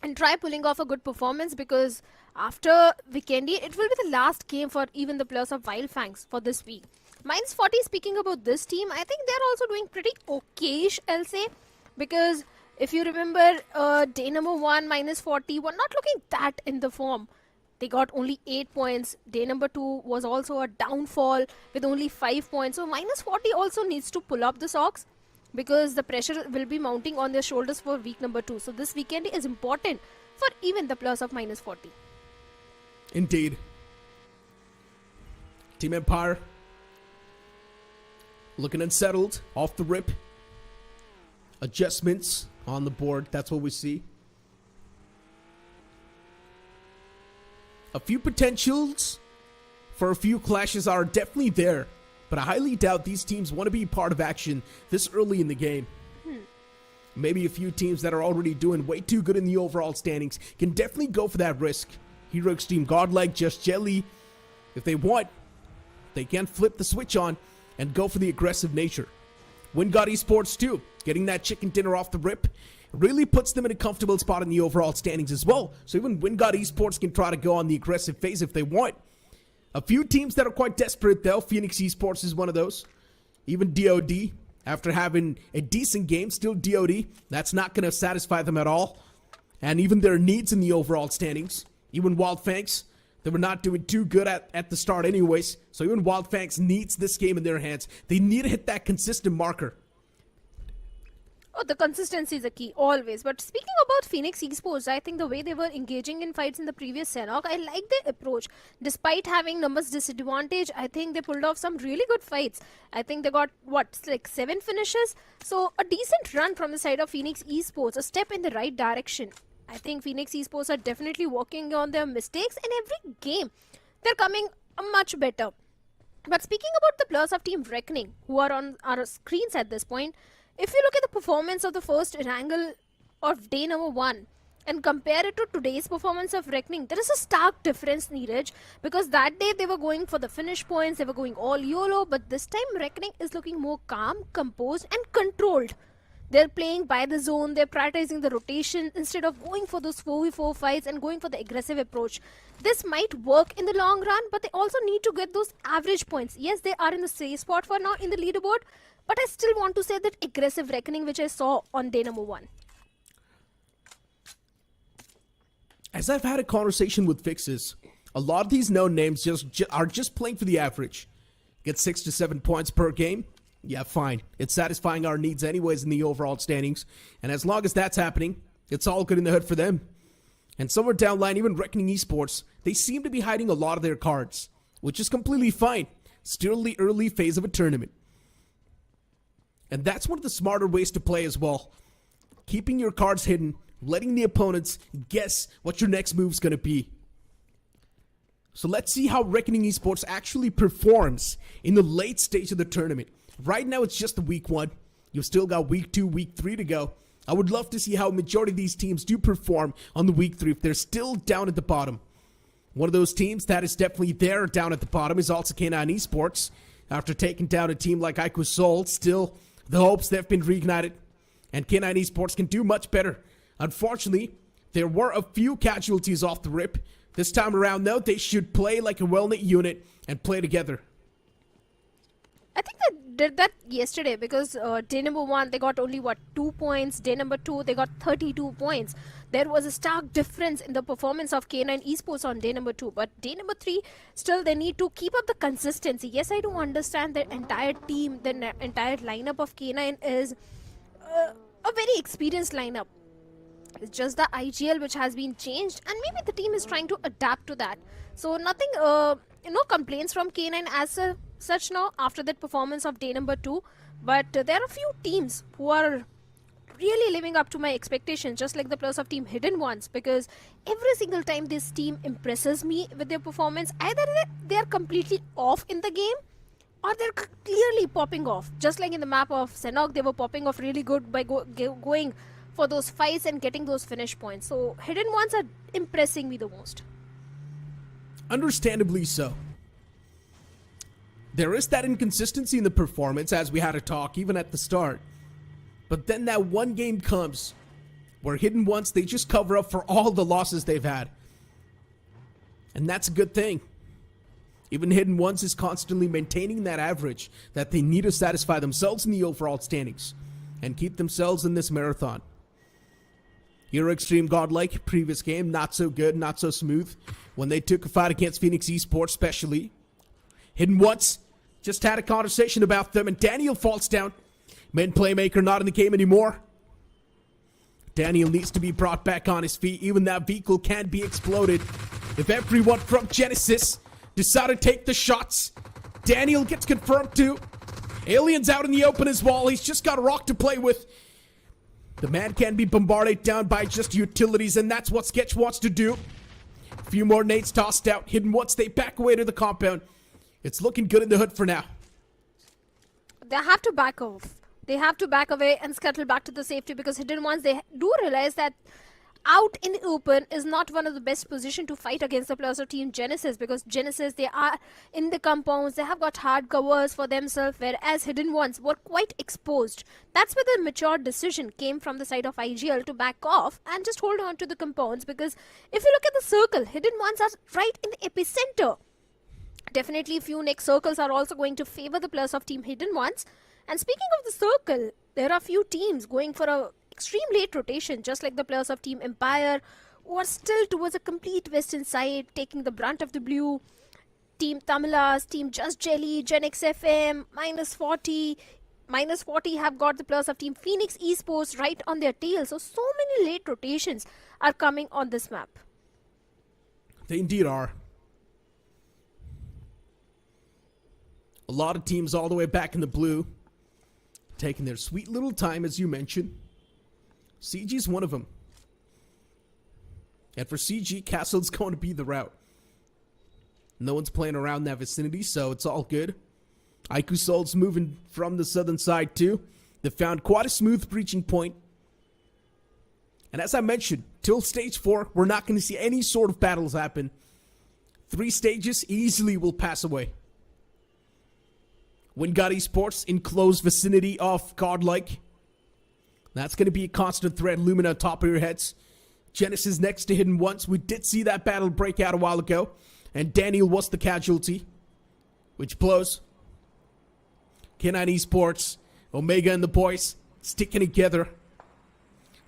And try pulling off a good performance, because after Weekendy, it will be the last game for even the players of Wild Fangs for this week. Minus 40, speaking about this team, I think they're also doing pretty okayish, I'll say. Because if you remember, day number 1, minus 40, were not looking that in the form. They got only 8 points. Day number 2 was also a downfall with only 5 points. So minus 40 also needs to pull up the socks, because the pressure will be mounting on their shoulders for week number 2. So this weekend is important for even the players of minus 40. Indeed. Team Empire looking unsettled off the rip. Adjustments on the board, that's what we see. A few potentials for a few clashes are definitely there, but I highly doubt these teams want to be part of action this early in the game. Maybe a few teams that are already doing way too good in the overall standings can definitely go for that risk. Hero Extreme Godlike, Just Jelly, if they want, they can flip the switch on and go for the aggressive nature. WinGod Esports too, getting that chicken dinner off the rip, really puts them in a comfortable spot in the overall standings as well. So even WinGod Esports can try to go on the aggressive phase if they want. A few teams that are quite desperate though, Phoenix Esports is one of those. Even DOD, after having a decent game, still DOD, that's not going to satisfy them at all. And even their needs in the overall standings. Even Wild Fangs, they were not doing too good at the start anyways. So even Wild Fangs needs this game in their hands. They need to hit that consistent marker. Oh, the consistency is a key, always. But speaking about Phoenix Esports, I think the way they were engaging in fights in the previous Senok, I like their approach. Despite having numbers disadvantage, I think they pulled off some really good fights. I think they got, like 7 finishes? So a decent run from the side of Phoenix Esports, a step in the right direction. I think Phoenix Esports are definitely working on their mistakes, and every game they're coming much better. But speaking about the players of Team Reckoning, who are on our screens at this point, if you look at the performance of the first Erangel of day number 1 and compare it to today's performance of Reckoning, there is a stark difference, Neeraj, because that day they were going for the finish points, they were going all YOLO, but this time Reckoning is looking more calm, composed and controlled. They're playing by the zone, they're prioritizing the rotation instead of going for those 4v4 fights and going for the aggressive approach. This might work in the long run, but they also need to get those average points. Yes, they are in the safe spot for now in the leaderboard, but I still want to say that aggressive Reckoning which I saw on day number 1. As I've had a conversation with Fixes, A lot of these known names are just playing for the average. Get 6 to 7 points per game. Yeah, fine. It's satisfying our needs anyways in the overall standings. And as long as that's happening, it's all good in the hood for them. And somewhere down the line, even Reckoning Esports, they seem to be hiding a lot of their cards, which is completely fine. Still the early phase of a tournament. And that's one of the smarter ways to play as well. Keeping your cards hidden, letting the opponents guess what your next move's going to be. So let's see how Reckoning Esports actually performs in the late stage of the tournament. Right now it's just the week 1. You've still got week 2, week 3 to go. I would love to see how a majority of these teams do perform on the week 3 if they're still down at the bottom. One of those teams that is definitely there down at the bottom is also K9 Esports. After taking down a team like Ico Seoul, still the hopes they've been reignited. And K9 Esports can do much better. Unfortunately, there were a few casualties off the rip. This time around, though, they should play like a well-knit unit and play together. I think they did that yesterday because day number 1, they got only, 2 points. Day number 2, they got 32 points. There was a stark difference in the performance of K9 Esports on day number 2. But day number 3, still they need to keep up the consistency. Yes, I do understand the entire team, the entire lineup of K9 is a very experienced lineup. It's just the IGL which has been changed, and maybe the team is trying to adapt to that. So nothing, no complaints from K9 as such now after that performance of day number 2. But there are a few teams who are really living up to my expectations, just like the players of team Hidden Ones, because every single time this team impresses me with their performance, either they are completely off in the game or they're clearly popping off. Just like in the map of Senok, they were popping off really good by going for those fights and getting those finish points. So Hidden Ones are impressing me the most. Understandably so. There is that inconsistency in the performance, as we had a talk even at the start. But then that one game comes where Hidden Ones, they just cover up for all the losses they've had. And that's a good thing. Even Hidden Ones is constantly maintaining that average that they need to satisfy themselves in the overall standings and keep themselves in this marathon. Hero Extreme Godlike, previous game, not so good, not so smooth. When they took a fight against Phoenix Esports, especially. Hidden Ones, just had a conversation about them, and Daniel falls down. Main playmaker not in the game anymore. Daniel needs to be brought back on his feet. Even that vehicle can't be exploded. If everyone from Genesis decided to take the shots, Daniel gets confirmed too. Alien's out in the open as well. He's just got a rock to play with. The man can be bombarded down by just utilities, and that's what Sketch wants to do. A few more nades tossed out. Hidden Ones, they back away to the compound. It's looking good in the hood for now. They have to back off. They have to back away and scuttle back to the safety, because Hidden Ones, they do realize that out in the open is not one of the best position to fight against the players of Team Genesis, because Genesis, they are in the compounds, they have got hard covers for themselves, whereas Hidden Ones were quite exposed. That's where the mature decision came from the side of IGL to back off and just hold on to the compounds, because if you look at the circle, Hidden Ones are right in the epicenter. Definitely a few next circles are also going to favor the players of Team Hidden Ones. And speaking of the circle, there are few teams going for a extreme late rotation, just like the players of Team Empire, who are still towards a complete western side, taking the brunt of the blue. Team Tamilas, Team Just Jelly, Gen XFM, -40. -40 have got the players of Team Phoenix Esports right on their tail. So many late rotations are coming on this map. They indeed are. A lot of teams all the way back in the blue, taking their sweet little time, as you mentioned. CG's one of them. And for CG, Castle's going to be the route. No one's playing around that vicinity, so it's all good. Ico Seoul's moving from the southern side too. They found quite a smooth breaching point. And as I mentioned, till stage 4, we're not going to see any sort of battles happen. 3 stages easily will pass away. Wingard Esports in close vicinity of Godlike. That's going to be a constant threat looming on top of your heads. Genesis next to Hidden Ones. We did see that battle break out a while ago, and Daniel was the casualty, which blows. K9 Esports, Omega and the boys sticking together.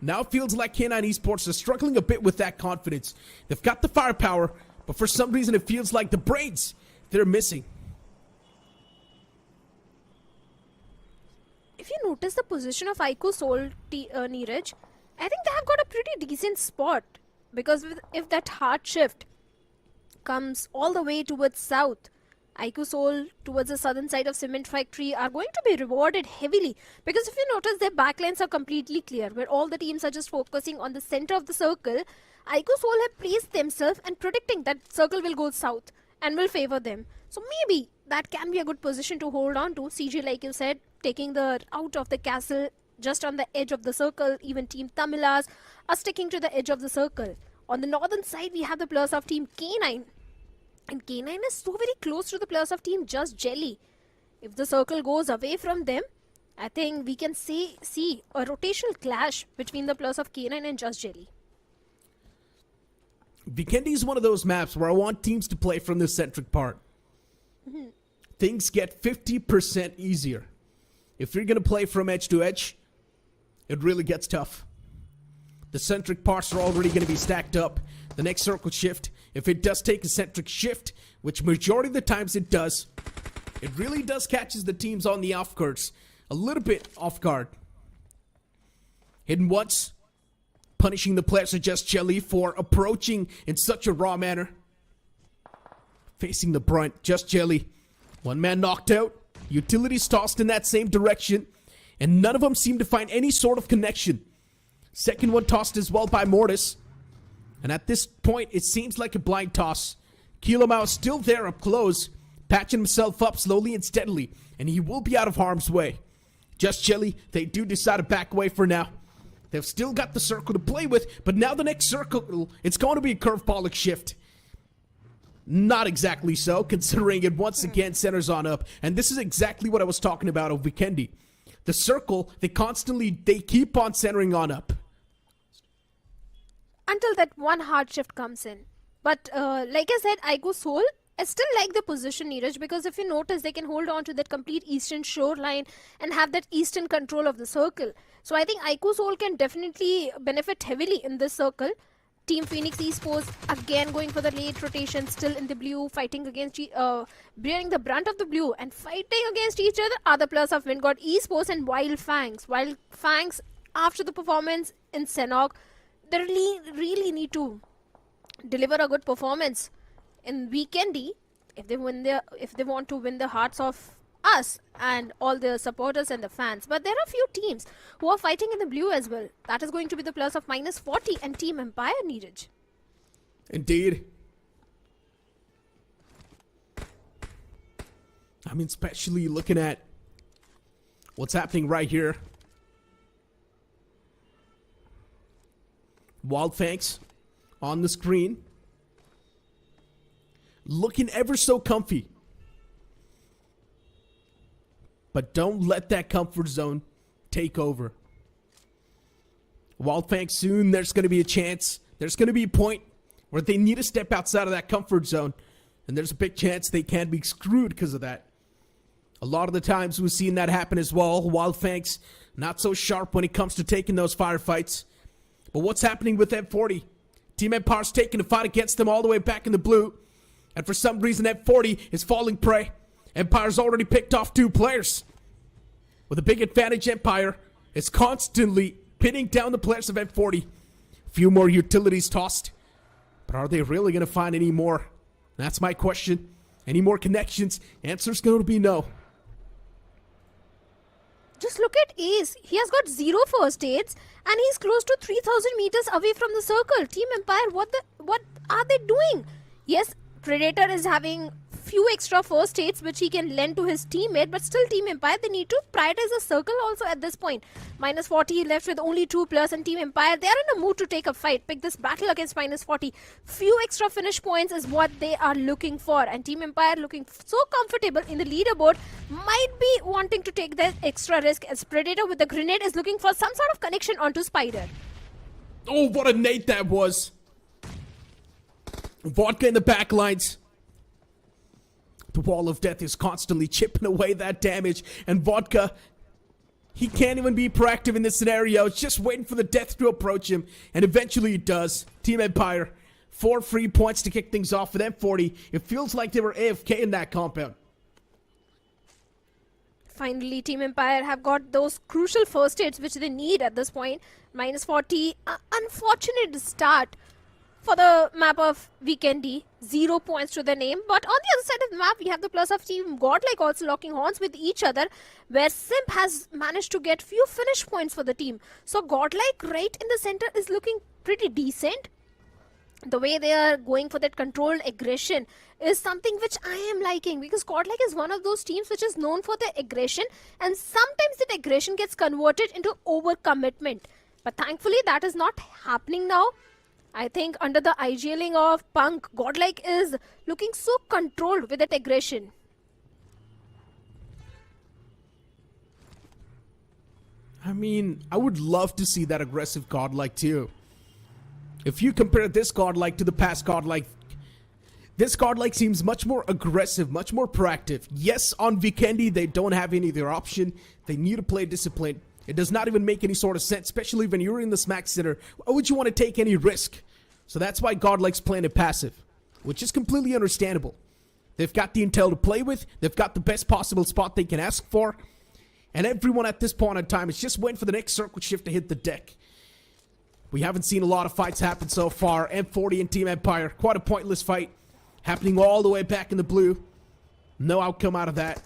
Now it feels like K9 Esports are struggling a bit with that confidence. They've got the firepower, But for some reason, it feels like the brains, they're missing. If you notice the position of Aiko Soul, Neeraj, I think they have got a pretty decent spot. Because if that hard shift comes all the way towards south, Aiko Soul towards the southern side of Cement Factory are going to be rewarded heavily. Because if you notice, their backlines are completely clear, where all the teams are just focusing on the center of the circle. Aiko Soul have placed themselves and predicting that circle will go south and will favor them. So maybe that can be a good position to hold on to. CG, like you said, taking the out of the castle just on the edge of the circle. Even Team Tamilas are sticking to the edge of the circle. On the northern side, we have the players of Team K9. And K9 is so very close to the players of Team Just Jelly. If the circle goes away from them, I think we can see a rotational clash between the players of K9 and Just Jelly. Vikendi is one of those maps where I want teams to play from the centric part. Things get 50% easier. If you're going to play from edge to edge, it really gets tough. The centric parts are already going to be stacked up. The next circle shift, if it does take a centric shift, which majority of the times it does, it really does catches the teams on the off guards a little bit off guard. Hidden once, punishing the players of Just Jelly for approaching in such a raw manner. Facing the brunt, Just Jelly. One man knocked out, utilities tossed in that same direction, and none of them seem to find any sort of connection. Second one tossed as well by Mortis. And at this point, it seems like a blind toss. Kilomao is still there up close, patching himself up slowly and steadily, and he will be out of harm's way. Just Jelly, they do decide to back away for now. They've still got the circle to play with, but now the next circle, it's going to be a curveball shift. Not exactly so, considering it once again centers on up. And this is exactly what I was talking about of Vikendi. The circle, they keep on centering on up. Until that one hard shift comes in. But like I said, Aiko Soul, I still like the position, Neeraj, because if you notice, they can hold on to that complete eastern shoreline and have that eastern control of the circle. So I think Aiko Soul can definitely benefit heavily in this circle. Team Phoenix Esports again going for the late rotation, still in the blue, fighting against, bearing the brunt of the blue and fighting against each other are the players of Wingod Esports and Wild Fangs. Wild Fangs, after the performance in Senok, they really need to deliver a good performance in Weekendy if they want to win the hearts of us and all the supporters and the fans. But there are a few teams who are fighting in the blue as well. That is going to be the players of -40 and Team Empire, Neeraj. Indeed. I mean, especially looking at what's happening right here. Wild Fangs on the screen. Looking ever so comfy. But don't let that comfort zone take over. Wild Fangs soon, there's going to be a chance. There's going to be a point where they need to step outside of that comfort zone. And there's a big chance they can be screwed because of that. A lot of the times we've seen that happen as well. Wild Fangs, not so sharp when it comes to taking those firefights. But what's happening with M40? Team Empire's taking the fight against them all the way back in the blue. And for some reason, M40 is falling prey. Empire's already picked off 2 players. With a big advantage, Empire is constantly pinning down the players of M40. A few more utilities tossed. But are they really going to find any more? That's my question. Any more connections? Answer's going to be no. Just look at Ace. He has got 0 first aids and he's close to 3,000 meters away from the circle. Team Empire, what are they doing? Yes, Predator is having few extra first aids which he can lend to his teammate, but still Team Empire, they need to prioritize the circle also at this point. -40 left with only 2 players, and Team Empire, they are in a mood to take a fight, pick this battle against -40. Few extra finish points is what they are looking for, and Team Empire looking so comfortable in the leaderboard might be wanting to take that extra risk as Predator with the grenade is looking for some sort of connection onto Spider. Oh, what a nade that was. Vodka in the back lines. The wall of death is constantly chipping away that damage. And Vodka, he can't even be proactive in this scenario. It's just waiting for the death to approach him. And eventually it does. Team Empire 4 free points to kick things off with M40. It feels like they were AFK in that compound. Finally, Team Empire have got those crucial first hits which they need at this point. Minus 40, unfortunate start for the map of Weekendy. 0 points to the name. But on the other side of the map, we have the plus of Team Godlike also locking horns with each other, where Simp has managed to get few finish points for the team. So Godlike right in the center is looking pretty decent. The way they are going for that controlled aggression is something which I am liking, because Godlike is one of those teams which is known for their aggression, and sometimes that aggression gets converted into overcommitment. But thankfully that is not happening now. I think under the IGLing of Punk, Godlike is looking so controlled with that aggression. I mean, I would love to see that aggressive Godlike too. If you compare this Godlike to the past Godlike, this Godlike seems much more aggressive, much more proactive. Yes, on Weekendy, they don't have any other option. They need to play discipline. It does not even make any sort of sense, especially when you're in the smack center. Why would you want to take any risk? So that's why Godlike's playing it passive, which is completely understandable. They've got the intel to play with. They've got the best possible spot they can ask for. And everyone at this point in time is just waiting for the next circle shift to hit the deck. We haven't seen a lot of fights happen so far. M40 and Team Empire, quite a pointless fight. Happening all the way back in the blue. No outcome out of that.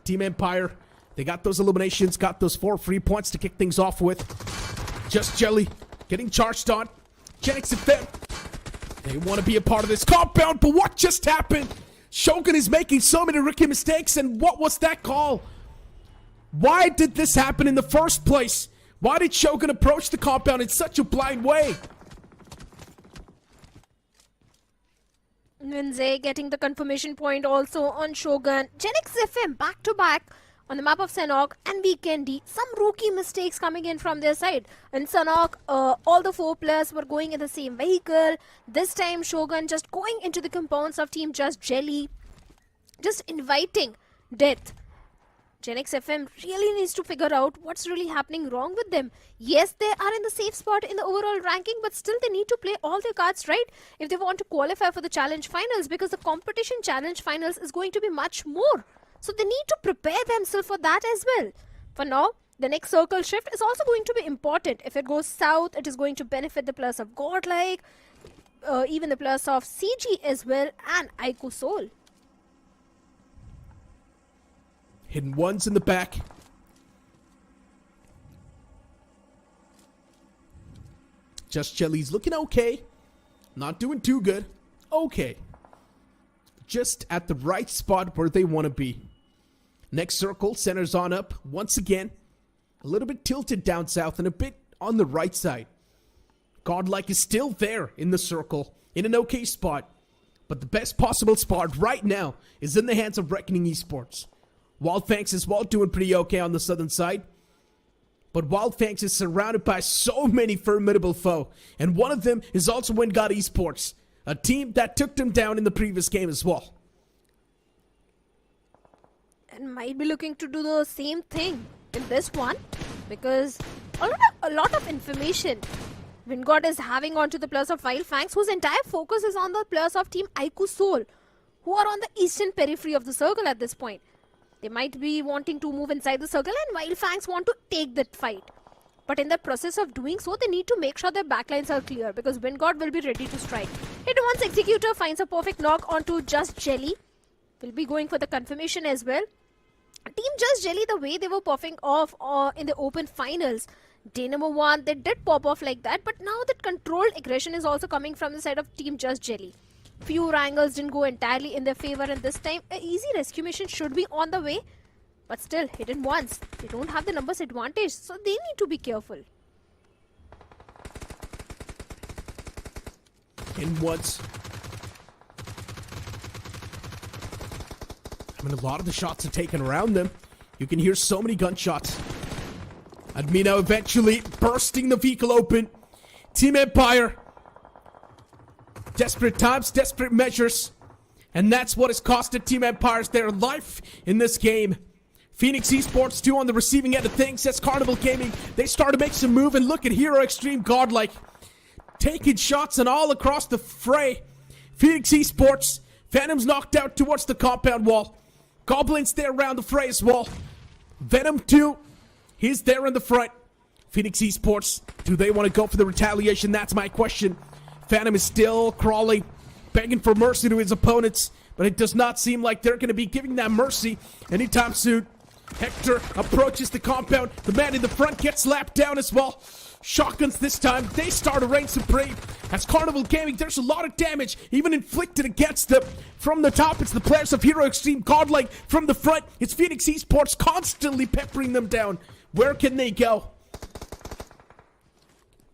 Team Empire, they got those eliminations, got those 4 free points to kick things off with. Just Jelly getting charged on. Genix FM, they want to be a part of this compound, but what just happened? Shogun is making so many rookie mistakes, and what was that call? Why did this happen in the first place? Why did Shogun approach the compound in such a blind way? Winze getting the confirmation point also on Shogun. Genix FM back to back on the map of Sanhok and Weekendy. Some rookie mistakes coming in from their side. In Sanhok, all the 4 players were going in the same vehicle. This time Shogun just going into the compounds of Team Just Jelly. Just inviting death. Genix FM really needs to figure out what's really happening wrong with them. Yes, they are in the safe spot in the overall ranking, but still they need to play all their cards right if they want to qualify for the challenge finals, because the competition challenge finals is going to be much more. So they need to prepare themselves for that as well. For now, the next circle shift is also going to be important. If it goes south, it is going to benefit the players of Godlike, even the players of CG as well, and Aiku Soul. Hidden ones in the back. Just Jelly's looking okay. Not doing too good. Okay. Just at the right spot where they want to be. Next circle centers on up once again. A little bit tilted down south and a bit on the right side. Godlike is still there in the circle in an okay spot. But the best possible spot right now is in the hands of Reckoning Esports. Wildfangs is doing pretty okay on the southern side. But Wildfangs is surrounded by so many formidable foes. And one of them is also WinGod Esports. A team that took them down in the previous game as well. And might be looking to do the same thing in this one. Because a lot of information WinGod is having onto the players of Wildfangs, whose entire focus is on the players of Team Aiku Soul, who are on the eastern periphery of the circle at this point. They might be wanting to move inside the circle, and Wildfangs want to take that fight. But in the process of doing so, they need to make sure their backlines are clear, because WinGod will be ready to strike. Hit once Executor finds a perfect knock onto Just Jelly. Will be going for the confirmation as well. Team Just Jelly, the way they were popping off in the open finals, day number 1, they did pop off like that, but now that controlled aggression is also coming from the side of Team Just Jelly. Few angles didn't go entirely in their favor, and this time an easy rescue mission should be on the way. But still, hidden once. They don't have the numbers advantage, so they need to be careful. In once. I mean, a lot of the shots are taken around them. You can hear so many gunshots. Admina eventually bursting the vehicle open. Team Empire. Desperate times, desperate measures. And that's what has costed Team Empires their life in this game. Phoenix Esports too on the receiving end of things. That's Carnival Gaming. They start to make some move, and look at Hero Extreme Godlike. taking shots and all across the fray. Phoenix Esports, Phantom's knocked out towards the compound wall. Goblin's there around the fray as well. Venom 2, he's there in the front. Phoenix Esports, do they want to go for the retaliation? That's my question. Phantom is still crawling, begging for mercy to his opponents, but it does not seem like they're going to be giving that mercy anytime soon. Hector approaches the compound. The man in the front gets slapped down as well. Shotguns this time. They start to reign supreme. As Carnival Gaming, there's a lot of damage even inflicted against them. From the top, it's the players of Hero Extreme Godlike. From the front, it's Phoenix Esports constantly peppering them down. Where can they go?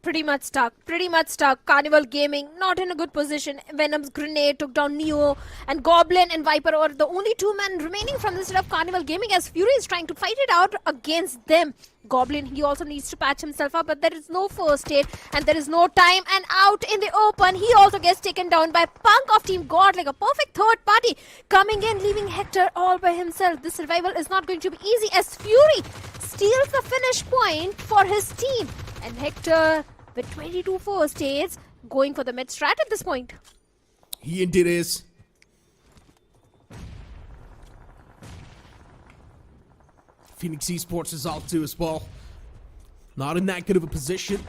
Pretty much stuck. Carnival Gaming not in a good position. Venom's grenade took down Neo, and Goblin and Viper are the only two men remaining from the side of Carnival Gaming as Fury is trying to fight it out against them. Goblin, he also needs to patch himself up, but there is no first aid and there is no time, and out in the open he also gets taken down by Punk of Team God, like a perfect third party coming in, leaving Hector all by himself. This survival is not going to be easy as Fury steals the finish point for his team, and Hector with 22 first aids going for the mid strat at this point. He indeed is. Phoenix Esports is all too as well. Not in that good of a position,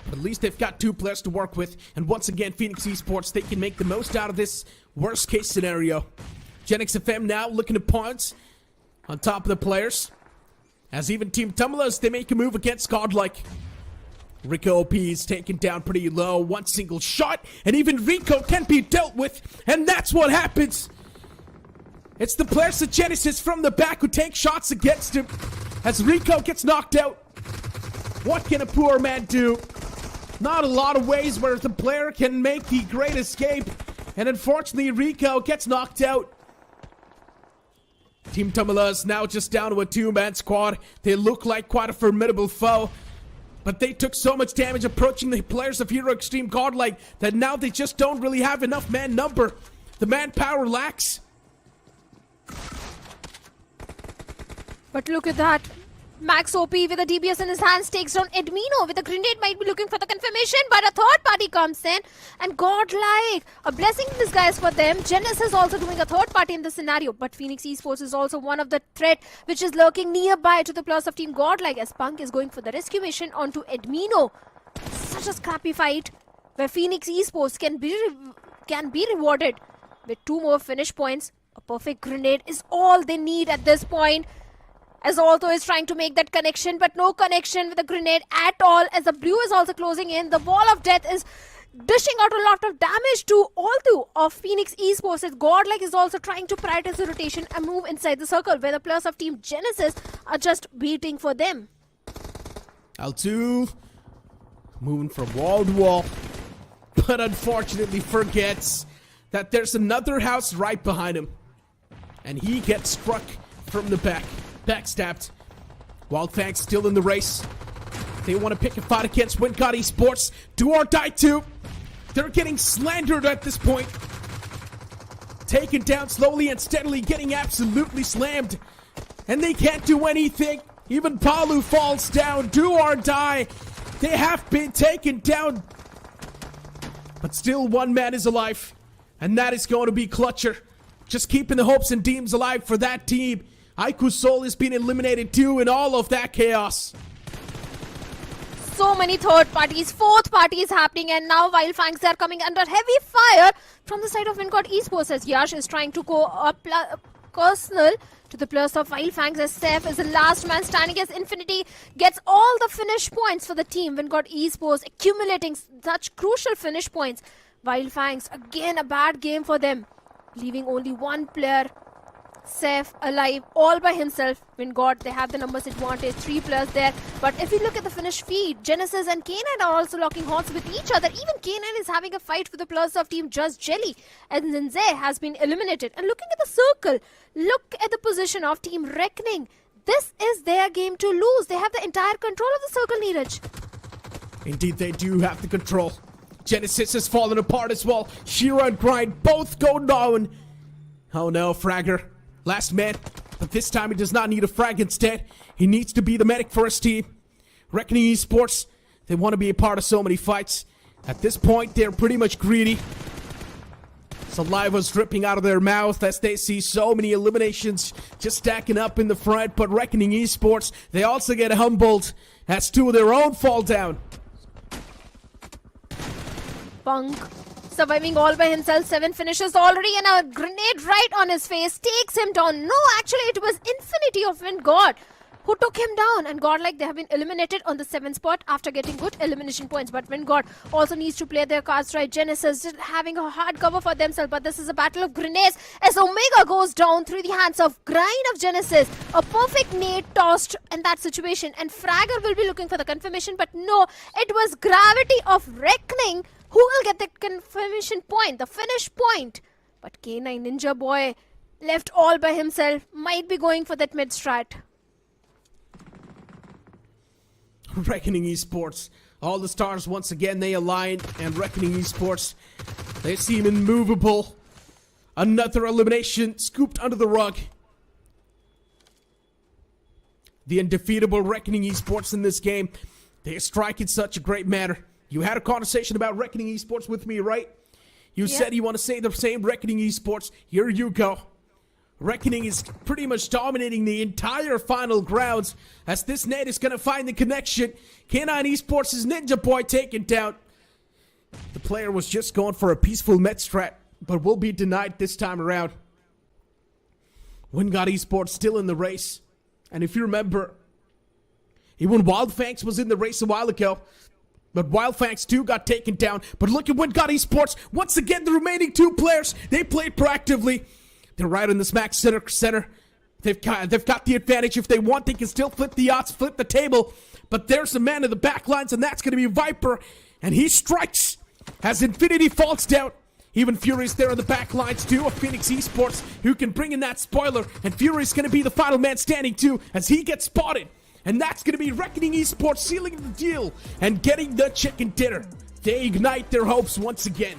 but at least they've got two players to work with. And once again, Phoenix Esports, they can make the most out of this worst case scenario. Genix FM now looking at points on top of the players. As even Team Tumblers, they make a move against Godlike. Rico OP is taken down pretty low. One single shot, and even Rico can be dealt with. And that's what happens. It's the players of Genesis from the back who take shots against him as Rico gets knocked out. What can a poor man do? Not a lot of ways where the player can make the great escape. And unfortunately, Rico gets knocked out. Team Tumblers now just down to a two-man squad. They look like quite a formidable foe, but they took so much damage approaching the players of Hero Extreme Godlike that now they just don't really have enough man number. The manpower lacks. But look at that. Max OP with a DBS in his hands takes down Edmino with a grenade, might be looking for the confirmation, but a third party comes in, and Godlike, a blessing in disguise for them. Genesis is also doing a third party in this scenario, but Phoenix Esports is also one of the threat which is lurking nearby to the plus of Team Godlike as Punk is going for the rescue mission onto Edmino. Such a scrappy fight where Phoenix Esports can be rewarded with 2 more finish points. A perfect grenade is all they need at this point, as Alto is trying to make that connection, but no connection with the grenade at all, as the blue is also closing in. The wall of death is dishing out a lot of damage to Alto of Phoenix Esports, as Godlike is also trying to prioritize the rotation and move inside the circle, where the players of Team Genesis are just waiting for them. Alto moving from wall to wall, but unfortunately forgets that there's another house right behind him, and he gets struck from the back. Backstabbed. Wildfang's still in the race. They want to pick a fight against WinCon Esports. Do or die too. They're getting slandered at this point. Taken down slowly and steadily, getting absolutely slammed. And they can't do anything. Even Palu falls down. Do or die. They have been taken down. But still one man is alive. And that is going to be Clutcher. Just keeping the hopes and dreams alive for that team. Aiku's soul has been eliminated too in all of that chaos. So many third parties, fourth parties happening, and now Wildfangs are coming under heavy fire from the side of WinCon Esports as Yash is trying to go up personal to the players of Wildfangs as Seth is the last man standing as Infinity gets all the finish points for the team. WinCon Esports accumulating such crucial finish points. Wildfangs, again a bad game for them, leaving only one player, Seth, alive all by himself. WinGod, they have the numbers advantage, 3 players there. But if you look at the finish feed, Genesis and K9 are also locking horns with each other. Even K9 is having a fight with the players of Team Just Jelly, and Zinze has been eliminated. And looking at the circle, look at the position of Team Reckoning. This is their game to lose. They have the entire control of the circle, Neeraj. Indeed, they do have the control. Genesis has fallen apart as well. Shira and Grind both go down. Oh no, Fragger. Last man, but this time he does not need a frag instead. He needs to be the medic for his team. Reckoning Esports, they want to be a part of so many fights. At this point, they're pretty much greedy. Saliva's dripping out of their mouth as they see so many eliminations just stacking up in the front. But Reckoning Esports, they also get humbled as two of their own fall down. Punk surviving all by himself, 7 finishes already, and a grenade right on his face takes him down. No, actually it was Infinity of Wind God who took him down, and Godlike, they have been eliminated on the 7th spot after getting good elimination points. But Wind God also needs to play their cards right. Genesis just having a hard cover for themselves, but this is a battle of grenades as Omega goes down through the hands of Grind of Genesis. A perfect nade tossed in that situation, and Fragger will be looking for the confirmation, but no, it was Gravity of Reckoning who will get the confirmation point, the finish point. But K9 Ninja Boy, left all by himself, might be going for that mid strat. Reckoning Esports, all the stars once again, they align, and Reckoning Esports, they seem immovable. Another elimination scooped under the rug. The undefeatable Reckoning Esports in this game, they strike in such a great manner. You had a conversation about Reckoning Esports with me, right? You said you want to say the same. Reckoning Esports, here you go. Reckoning is pretty much dominating the entire final grounds as this net is going to find the connection. K9 Esports' Ninja Boy taken down. The player was just going for a peaceful met strat, but will be denied this time around. Wingard Esports still in the race. And if you remember, even Wildfangs was in the race a while ago. But Wildfangs 2 got taken down. But look at Wingard Esports. Once again, the remaining 2 players, they played proactively. They're right in the smack center. They've got the advantage. If they want, they can still flip the odds, flip the table. But there's a man in the back lines, and that's going to be Viper. And he strikes as Infinity falls down. Even Fury's there in the back lines too, of Phoenix Esports, who can bring in that spoiler. And Fury's going to be the final man standing too, as he gets spotted. And that's going to be Reckoning Esports sealing the deal and getting the chicken dinner. They ignite their hopes once again.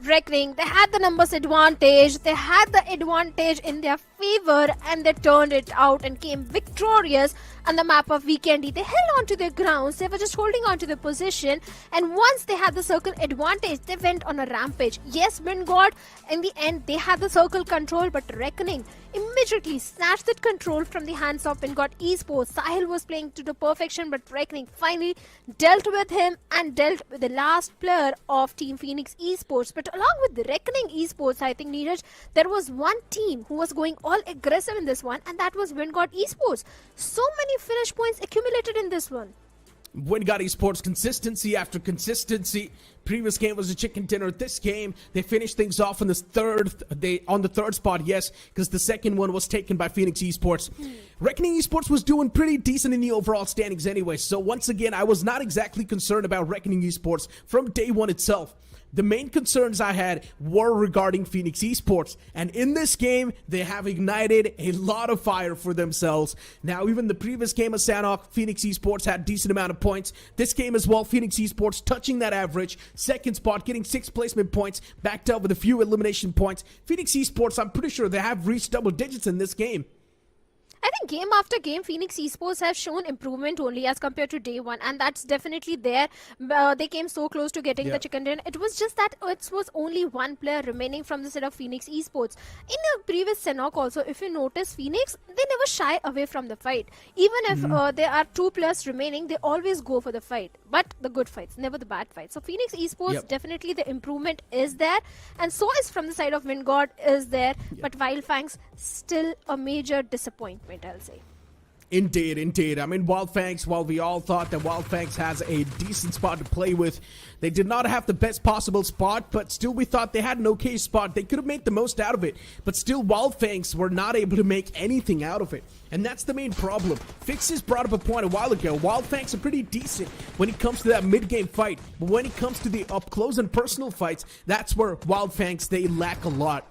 Reckoning, they had the numbers advantage, they had the advantage in their favor, and they turned it out and came victorious on the map of Weekendy. They held on to their grounds, they were just holding on to their position, and once they had the circle advantage, they went on a rampage. Yes, Wingard, in the end, they had the circle control, but Reckoning immediately snatched that control from the hands of Wingard Esports. Sahil was playing to the perfection, but Reckoning finally dealt with him and dealt with the last player of Team Phoenix Esports. But along with the Reckoning Esports, I think, Neeraj, there was one team who was going all aggressive in this one, and that was Wingard Esports. So many finish points accumulated in this one. Wingard Esports, consistency after consistency. Previous game was a chicken dinner. This game, they finished things off on the third spot, yes, because the second one was taken by Phoenix Esports. Reckoning Esports was doing pretty decent in the overall standings anyway, so once again, I was not exactly concerned about Reckoning Esports from day one itself. The main concerns I had were regarding Phoenix Esports, and in this game, they have ignited a lot of fire for themselves. Now, even the previous game of Sanhok, Phoenix Esports had a decent amount of points. This game as well, Phoenix Esports touching that average. Second spot, getting 6 placement points, backed up with a few elimination points. Phoenix Esports, I'm pretty sure they have reached double digits in this game. I think game after game, Phoenix Esports have shown improvement only as compared to day one, and that's definitely there. They came so close to getting the chicken dinner. It was just that it was only one player remaining from the set of Phoenix Esports. In the previous Senok also, if you notice, Phoenix, they never shy away from the fight. Even if there are 2 players remaining, they always go for the fight. But the good fights, never the bad fights. So Phoenix Esports, definitely the improvement is there. And so is from the side of Wingard is there. But Wildfangs, still a major disappointment, I'll say. Indeed. I mean, Wildfangs, while we all thought that Wildfangs has a decent spot to play with, they did not have the best possible spot, but still we thought they had an okay spot. They could have made the most out of it, but still Wildfangs were not able to make anything out of it. And that's the main problem. Fixes brought up a point a while ago. Wildfangs are pretty decent when it comes to that mid-game fight, but when it comes to the up-close and personal fights, that's where Wildfangs, they lack a lot.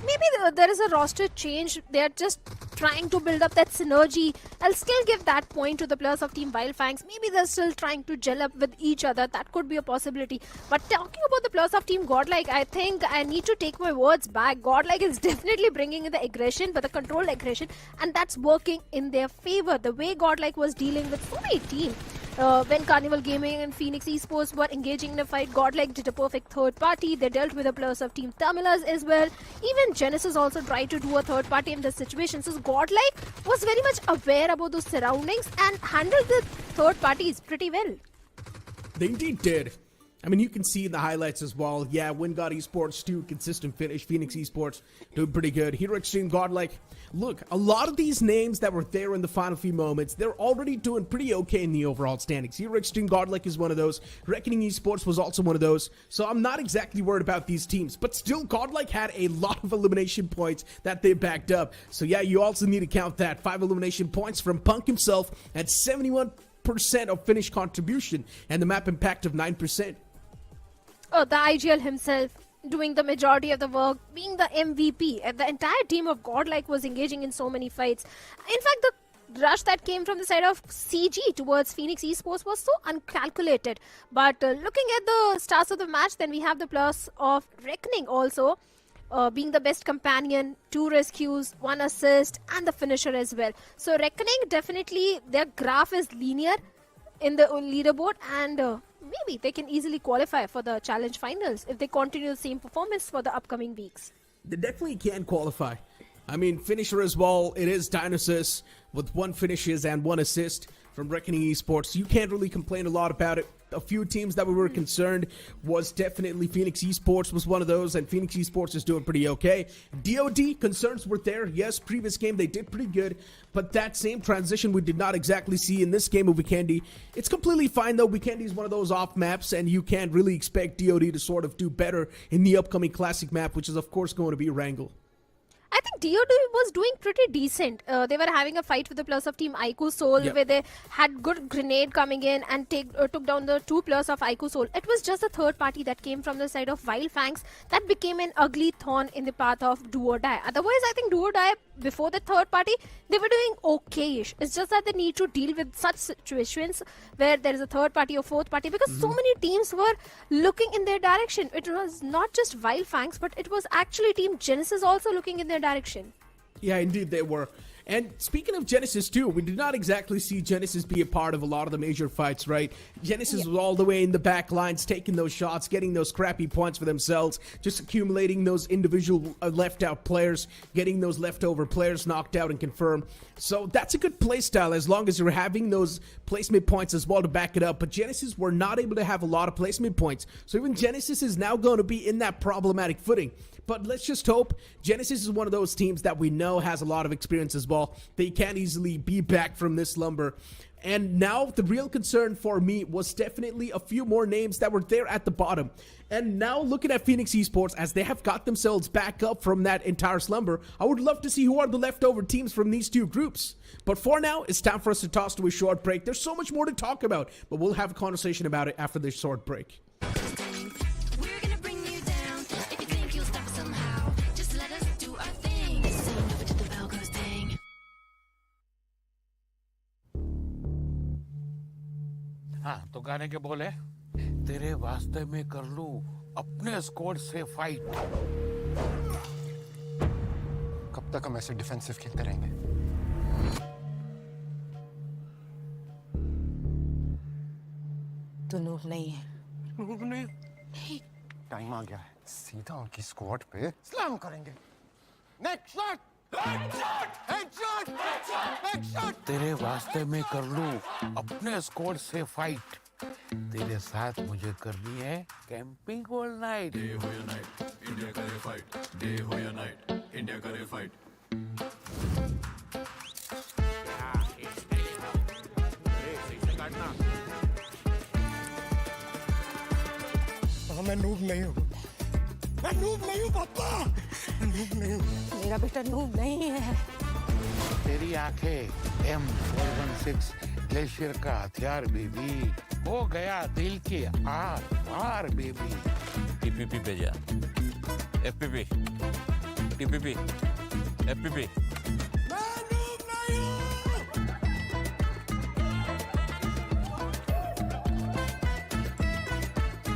Maybe there is a roster change. They're just trying to build up that synergy. I'll still give that point to the players of Team Wildfangs. Maybe they're still trying to gel up with each other. That could be a possibility. But talking about the players of Team Godlike, I think I need to take my words back. Godlike is definitely bringing in the aggression, but the controlled aggression, and that's working in their favor. The way Godlike was dealing with so many teams. When Carnival Gaming and Phoenix Esports were engaging in a fight, Godlike did a perfect third party. They dealt with the players of Team Tamilas as well. Even Genesis also tried to do a third party in this situation. So Godlike was very much aware about those surroundings and handled the third parties pretty well. They indeed did. I mean, you can see in the highlights as well. Yeah, Wingard Esports too, consistent finish. Phoenix Esports doing pretty good. Hero Extreme, Godlike. Look, a lot of these names that were there in the final few moments, they're already doing pretty okay in the overall standings. Hero Extreme, Godlike is one of those. Reckoning Esports was also one of those. So I'm not exactly worried about these teams. But still, Godlike had a lot of elimination points that they backed up. So yeah, you also need to count that. 5 elimination points from Punk himself at 71% of finish contribution and the map impact of 9%. Oh, the IGL himself doing the majority of the work, being the MVP, and the entire team of Godlike was engaging in so many fights. In fact, the rush that came from the side of CG towards Phoenix Esports was so uncalculated. But looking at the stars of the match, then we have the plus of Reckoning also. Being the best companion, 2 rescues, 1 assist, and the finisher as well. So Reckoning, definitely their graph is linear in the leaderboard, and maybe they can easily qualify for the challenge finals if they continue the same performance for the upcoming weeks. They definitely can qualify. I mean, finisher as well, it is Dionysus with 1 finishes and 1 assist from Reckoning Esports. You can't really complain a lot about it. A few teams that we were concerned was definitely Phoenix Esports was one of those, and Phoenix Esports is doing pretty okay. DOD, concerns were there. Yes, previous game they did pretty good, but that same transition we did not exactly see in this game of Weekendy. It's completely fine though. Weekendy is one of those off maps, and you can't really expect DOD to sort of do better in the upcoming classic map, which is of course going to be Erangel. I think DOD was doing pretty decent. They were having a fight with the players of Team Aiku Soul, where they had good grenade coming in and took down the 2 players of Aiku Soul. It was just the third party that came from the side of Wild Fangs that became an ugly thorn in the path of Do or Die. Otherwise, I think Do or Die, before the third party, they were doing okay-ish. It's just that they need to deal with such situations where there is a third party or fourth party, because so many teams were looking in their direction. It was not just Wild Fangs, but it was actually Team Genesis also looking in their direction. Yeah, indeed they were. And speaking of Genesis too, we did not exactly see Genesis be a part of a lot of the major fights, right? Genesis was all the way in the back lines, taking those shots, getting those crappy points for themselves, just accumulating those individual left out players, getting those leftover players knocked out and confirmed. So that's a good play style as long as you're having those placement points as well to back it up. But Genesis were not able to have a lot of placement points. So even Genesis is now going to be in that problematic footing. But let's just hope Genesis is one of those teams that we know has a lot of experience as well. They can't easily be back from this slumber. And now the real concern for me was definitely a few more names that were there at the bottom. And now looking at Phoenix Esports as they have got themselves back up from that entire slumber, I would love to see who are the leftover teams from these 2 groups. But for now, it's time for us to toss to a short break. There's so much more to talk about, but we'll have a conversation about it after this short break. हाँ तो गाने के बोले तेरे वास्ते में कर लूं अपने स्क्वाड से फाइट। कब तक हम ऐसे डिफेंसिव खेलते रहेंगे? तो नूब नहीं है। नूब नहीं? टाइम आ गया है, सीधा उनकी स्क्वाड पे स्लैम करेंगे। Next shot! हेडशॉट! हेडशॉट! तेरे वास्ते में कर लूं अपने स्क्वाड से फाइट। तेरे साथ मुझे करनी है कैंपिंग ऑल नाइट। डे हो या नाइट, इंडिया करे फाइट। डे हो या नाइट, इंडिया करे फाइट। मैं नूब नहीं हूँ। मैं नूब नहीं हूँ पापा। नूब नहीं हूँ। मेरा बेटा नूब नहीं है। तेरी आंखें M416 ग्लेशियर का हथियार बेबी। हो गया दिल के आर पार बेबी। टीपीपी पे जा। एफपीपी। टीपीपी। एफपीपी।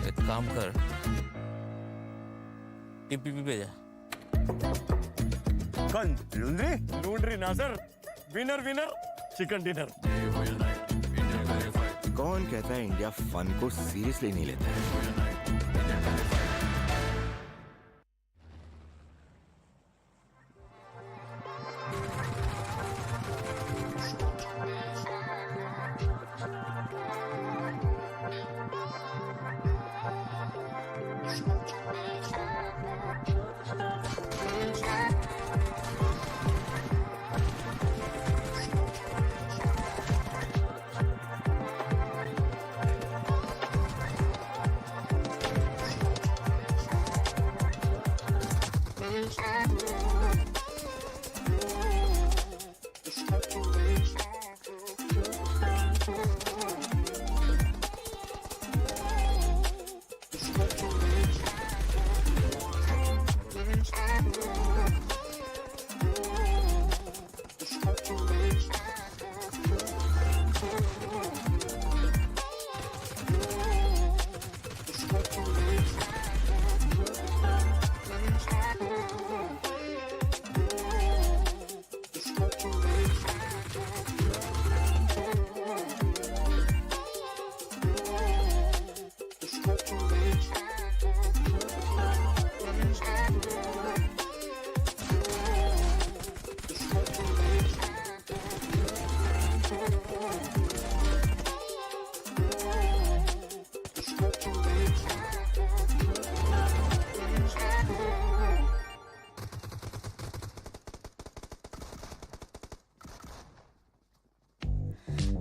एक काम कर। टीपीपी पे जा। कौन ढूंढ रही ना sir, winner winner chicken dinner. कौन कहता है इंडिया फन को सीरियसली नहीं लेता है?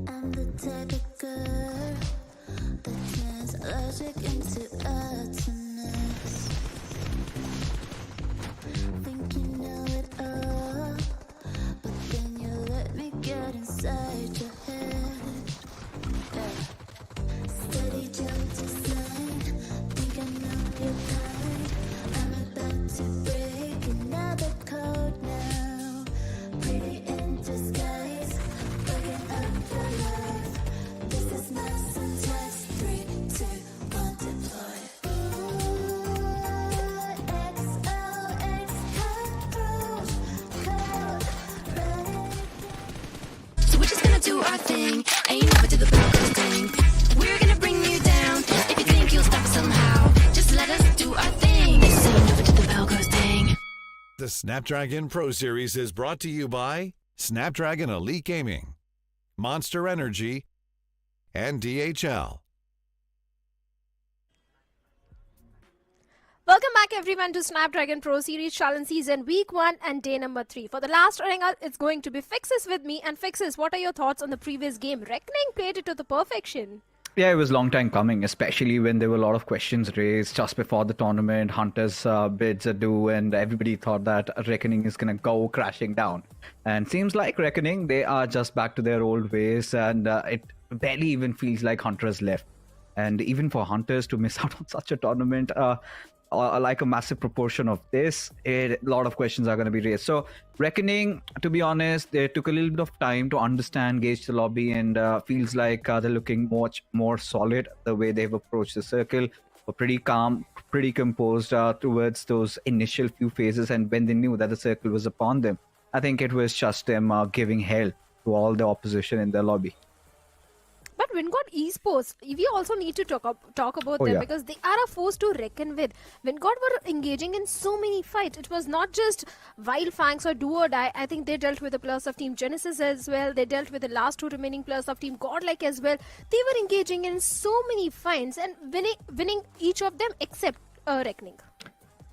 I'm the type of girl that turns logic into utterance. Think you know it all, but then you let me get inside your head. Steady jump to sign, think I know your kind. I'm about to break another code now. Pretty in disguise, fucking up your life. This is my syntax. 3, 2, 1, deploy. XOX code, right? So we're just gonna do our thing. Ain't never to the broken thing. We're gonna bring you down. If you think you'll stop somehow, just let us do our thing. This ain't never to the Velcro thing. The Snapdragon Pro Series is brought to you by Snapdragon Elite Gaming, Monster Energy, and DHL. Welcome back everyone to Snapdragon Pro Series Challenge Season Week 1 and Day number 3. For the last Erangel, it's going to be Fixes with me. And Fixes, what are your thoughts on the previous game? Reckoning played it to the perfection. Yeah, it was a long time coming, especially when there were a lot of questions raised just before the tournament. Hunter's bids are due, and everybody thought that Reckoning is going to go crashing down. And seems like Reckoning, they are just back to their old ways, and it barely even feels like Hunter has left. And even for Hunters to miss out on such a tournament, like a massive proportion of this, a lot of questions are going to be raised. So Reckoning, to be honest, they took a little bit of time to understand, gauge the lobby, and feels like they're looking much more solid the way they've approached the circle. Were pretty calm, pretty composed towards those initial few phases, and when they knew that the circle was upon them, I think it was just them giving hell to all the opposition in their lobby. But Vingod Esports, we also need to talk about them because they are a force to reckon with. Vingod were engaging in so many fights. It was not just Wild Fangs or Do or Die. I think they dealt with the players of Team Genesis as well. They dealt with the last 2 remaining players of Team Godlike as well. They were engaging in so many fights and winning each of them except Reckoning.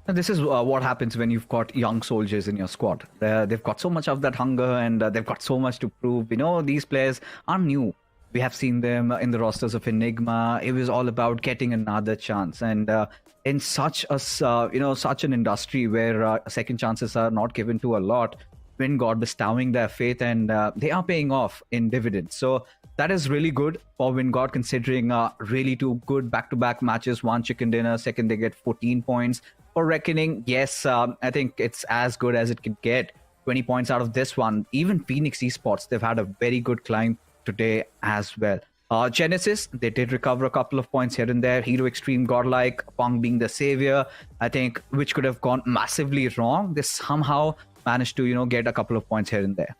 And this is what happens when you've got young soldiers in your squad. They've got so much of that hunger, and they've got so much to prove. You know, these players are new. We have seen them in the rosters of Enigma. It was all about getting another chance. And in such an industry where second chances are not given to a lot, Vingod bestowing their faith, and they are paying off in dividends. So that is really good for Vingod, considering really 2 good back-to-back matches. 1 chicken dinner, second they get 14 points. For Reckoning, yes, I think it's as good as it can get. 20 points out of this one. Even Phoenix Esports, they've had a very good climb today as well. Genesis, they did recover a couple of points here and there. Hero Extreme, Godlike, Pong being the savior, I think, which could have gone massively wrong. They somehow managed to, get a couple of points here and there.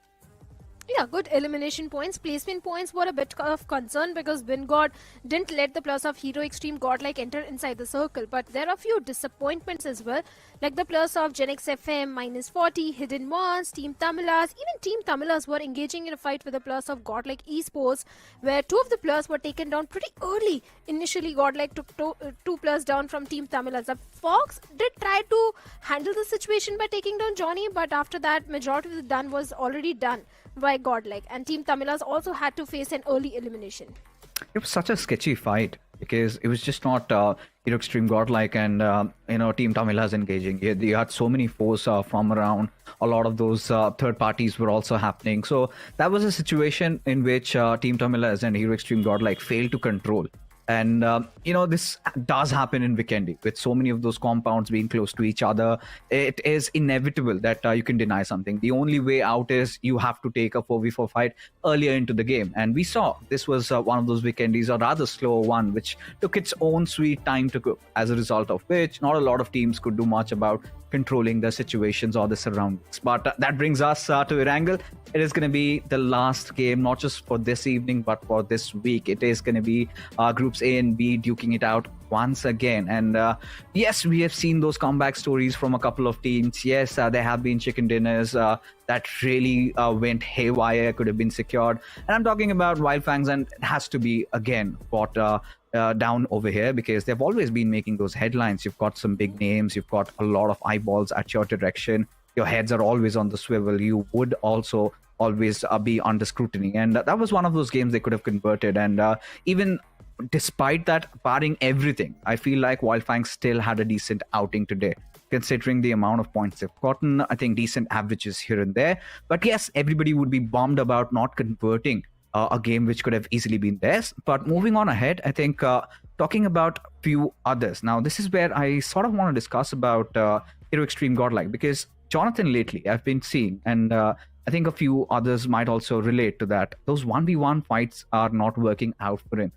Yeah, good elimination points. Placement points were a bit of concern because Wingod didn't let the plus of Hero Extreme Godlike enter inside the circle. But there are a few disappointments as well, like the plus of Genix FM -40, Hidden Mons, Team Tamilas. Even Team Tamilas were engaging in a fight with the plus of Godlike Esports, where two of the plus were taken down pretty early. Initially, Godlike took two plus down from Team Tamilas. The Fox did try to handle the situation by taking down Johnny, but after that, majority of the done was already done by Godlike, and Team Tamilas also had to face an early elimination. It was such a sketchy fight because it was just not Hero Extreme Godlike and Team Tamilas engaging. You had so many foes from around. A lot of those third parties were also happening. So that was a situation in which Team Tamilas and Hero Extreme Godlike failed to control. And, this does happen in Vikendi with so many of those compounds being close to each other. It is inevitable that you can deny something. The only way out is you have to take a 4v4 fight earlier into the game. And we saw this was one of those Vikendis, a rather slow one, which took its own sweet time to cook, as a result of which not a lot of teams could do much about controlling the situations or the surroundings. But that brings us to Erangel. It is going to be the last game, not just for this evening, but for this week. It is going to be Groups A and B duking it out once again. And yes, we have seen those comeback stories from a couple of teams. Yes, there have been chicken dinners that really went haywire, could have been secured. And I'm talking about Wildfangs, and it has to be, again, fought down over here because they've always been making those headlines. You've got some big names, you've got a lot of eyeballs at your direction. Your heads are always on the swivel. You would also always be under scrutiny. And that was one of those games they could have converted. And even despite that, barring everything, I feel like Wildfang still had a decent outing today, considering the amount of points they've gotten. I think decent averages here and there. But yes, everybody would be bummed about not converting a game which could have easily been theirs. But moving on ahead, I think talking about a few others. Now, this is where I sort of want to discuss about Hero Extreme Godlike, because Jonathan lately I've been seeing, and I think a few others might also relate to that. Those 1v1 fights are not working out for him.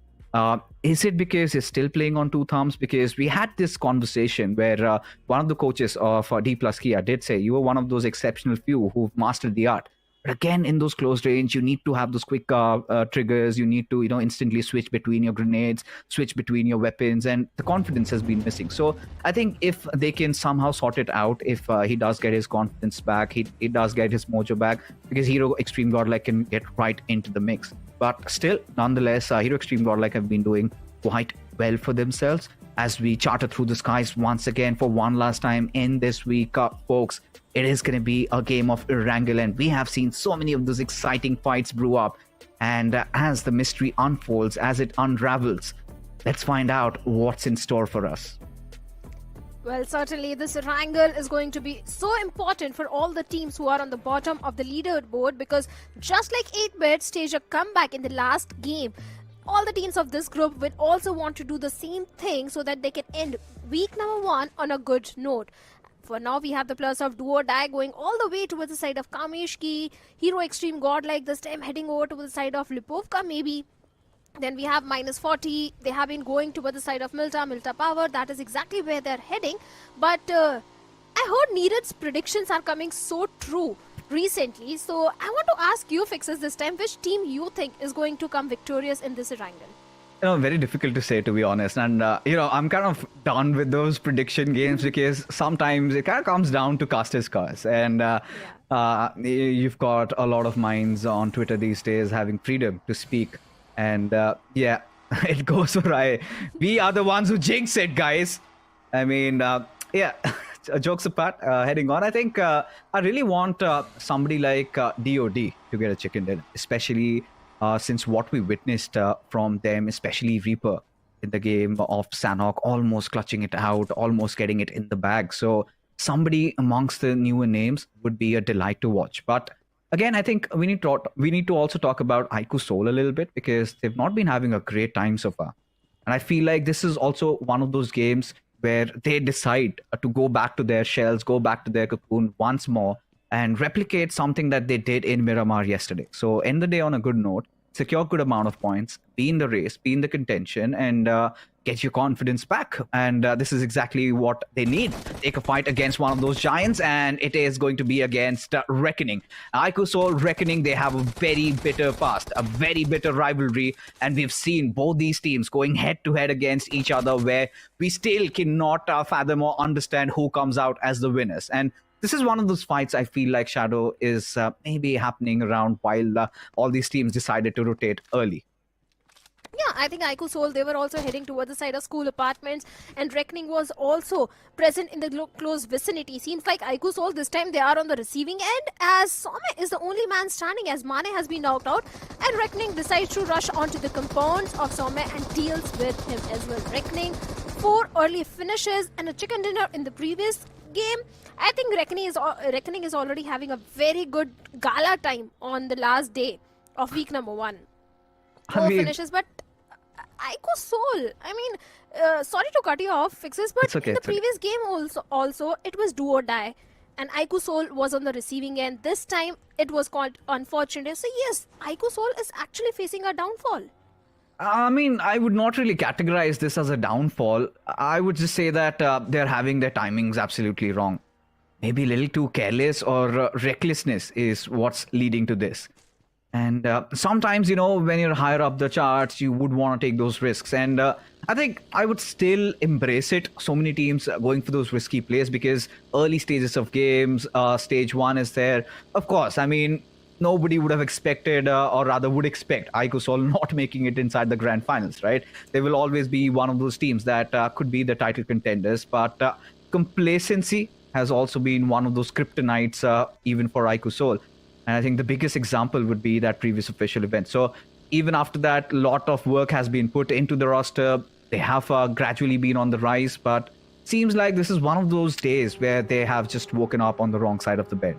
Is it because he's still playing on two thumbs? Because we had this conversation where one of the coaches of D plus Kia did say you were one of those exceptional few who've mastered the art. But again, in those close range, you need to have those quick triggers. You need to, instantly switch between your grenades, switch between your weapons, and the confidence has been missing. So I think if they can somehow sort it out, if he does get his confidence back, he does get his mojo back, because Hero Extreme Godlike can get right into the mix. But still, nonetheless, Hero Extreme Godlike have been doing quite well for themselves as we charter through the skies once again for one last time in this week, folks. It is going to be a game of Erangel, and we have seen so many of those exciting fights brew up. And as the mystery unfolds, as it unravels, let's find out what's in store for us. Well, certainly this Erangel is going to be so important for all the teams who are on the bottom of the leaderboard, because just like 8-Bit staged a comeback in the last game, all the teams of this group will also want to do the same thing so that they can end week number 1 on a good note. For now, we have the plus of Do or Die going all the way towards the side of Kameshki, Hero Extreme Godlike this time heading over to the side of Lipovka maybe. Then we have -40. They have been going towards the side of Milta Power. That is exactly where they're heading. But I heard Neerad's predictions are coming so true recently. So I want to ask you, Fixes, this time, which team you think is going to come victorious in this Erangel? Very difficult to say, to be honest. And, I'm kind of done with those prediction games because sometimes it kind of comes down to casters' curse. And you've got a lot of minds on Twitter these days having freedom to speak. And it goes awry. We are the ones who jinx it, guys. I mean, jokes apart, heading on, I think I really want somebody like DOD to get a chicken dinner, especially since what we witnessed from them, especially Reaper in the game of Sanhok, almost clutching it out, almost getting it in the bag. So somebody amongst the newer names would be a delight to watch. But again, I think we need to also talk about Aiku Soul a little bit, because they've not been having a great time so far. And I feel like this is also one of those games where they decide to go back to their shells, go back to their cocoon once more, and replicate something that they did in Miramar yesterday. So end the day on a good note. secure good amount of points, be in the race, be in the contention, and get your confidence back. And this is exactly what they need. Take a fight against one of those giants, and it is going to be against Reckoning. Ico Soul, Reckoning, they have a very bitter past, a very bitter rivalry, and we've seen both these teams going head-to-head against each other, where we still cannot fathom or understand who comes out as the winners. And this is one of those fights I feel like Shadow is maybe happening around while all these teams decided to rotate early. Yeah, I think Ico Soul, they were also heading towards the side of school apartments, and Reckoning was also present in the close vicinity. Seems like Ico Soul, this time they are on the receiving end, as Some is the only man standing, as Mane has been knocked out, and Reckoning decides to rush onto the compounds of Some and deals with him as well. Reckoning, 4 early finishes and a chicken dinner in the previous game. I think Reckoning is already having a very good gala time on the last day of week number 1. 4 finishes, but Ico Soul, I mean, sorry to cut you off, Fixes, but in the previous game also it was do or die, and Ico Soul was on the receiving end. This time it was called unfortunate. So yes, Ico Soul is actually facing a downfall. I mean, I would not really categorize this as a downfall. I would just say that they're having their timings absolutely wrong. Maybe a little too careless, or recklessness is what's leading to this. And sometimes, when you're higher up the charts, you would want to take those risks. And I think I would still embrace it. So many teams are going for those risky plays because early stages of games, stage 1 is there. Of course, I mean, nobody would have expected, or rather would expect, Ico Soul not making it inside the grand finals, right? They will always be one of those teams that could be the title contenders. But complacency has also been one of those kryptonites, even for Ico Soul. And I think the biggest example would be that previous official event. So even after that, a lot of work has been put into the roster. They have gradually been on the rise, but seems like this is one of those days where they have just woken up on the wrong side of the bed.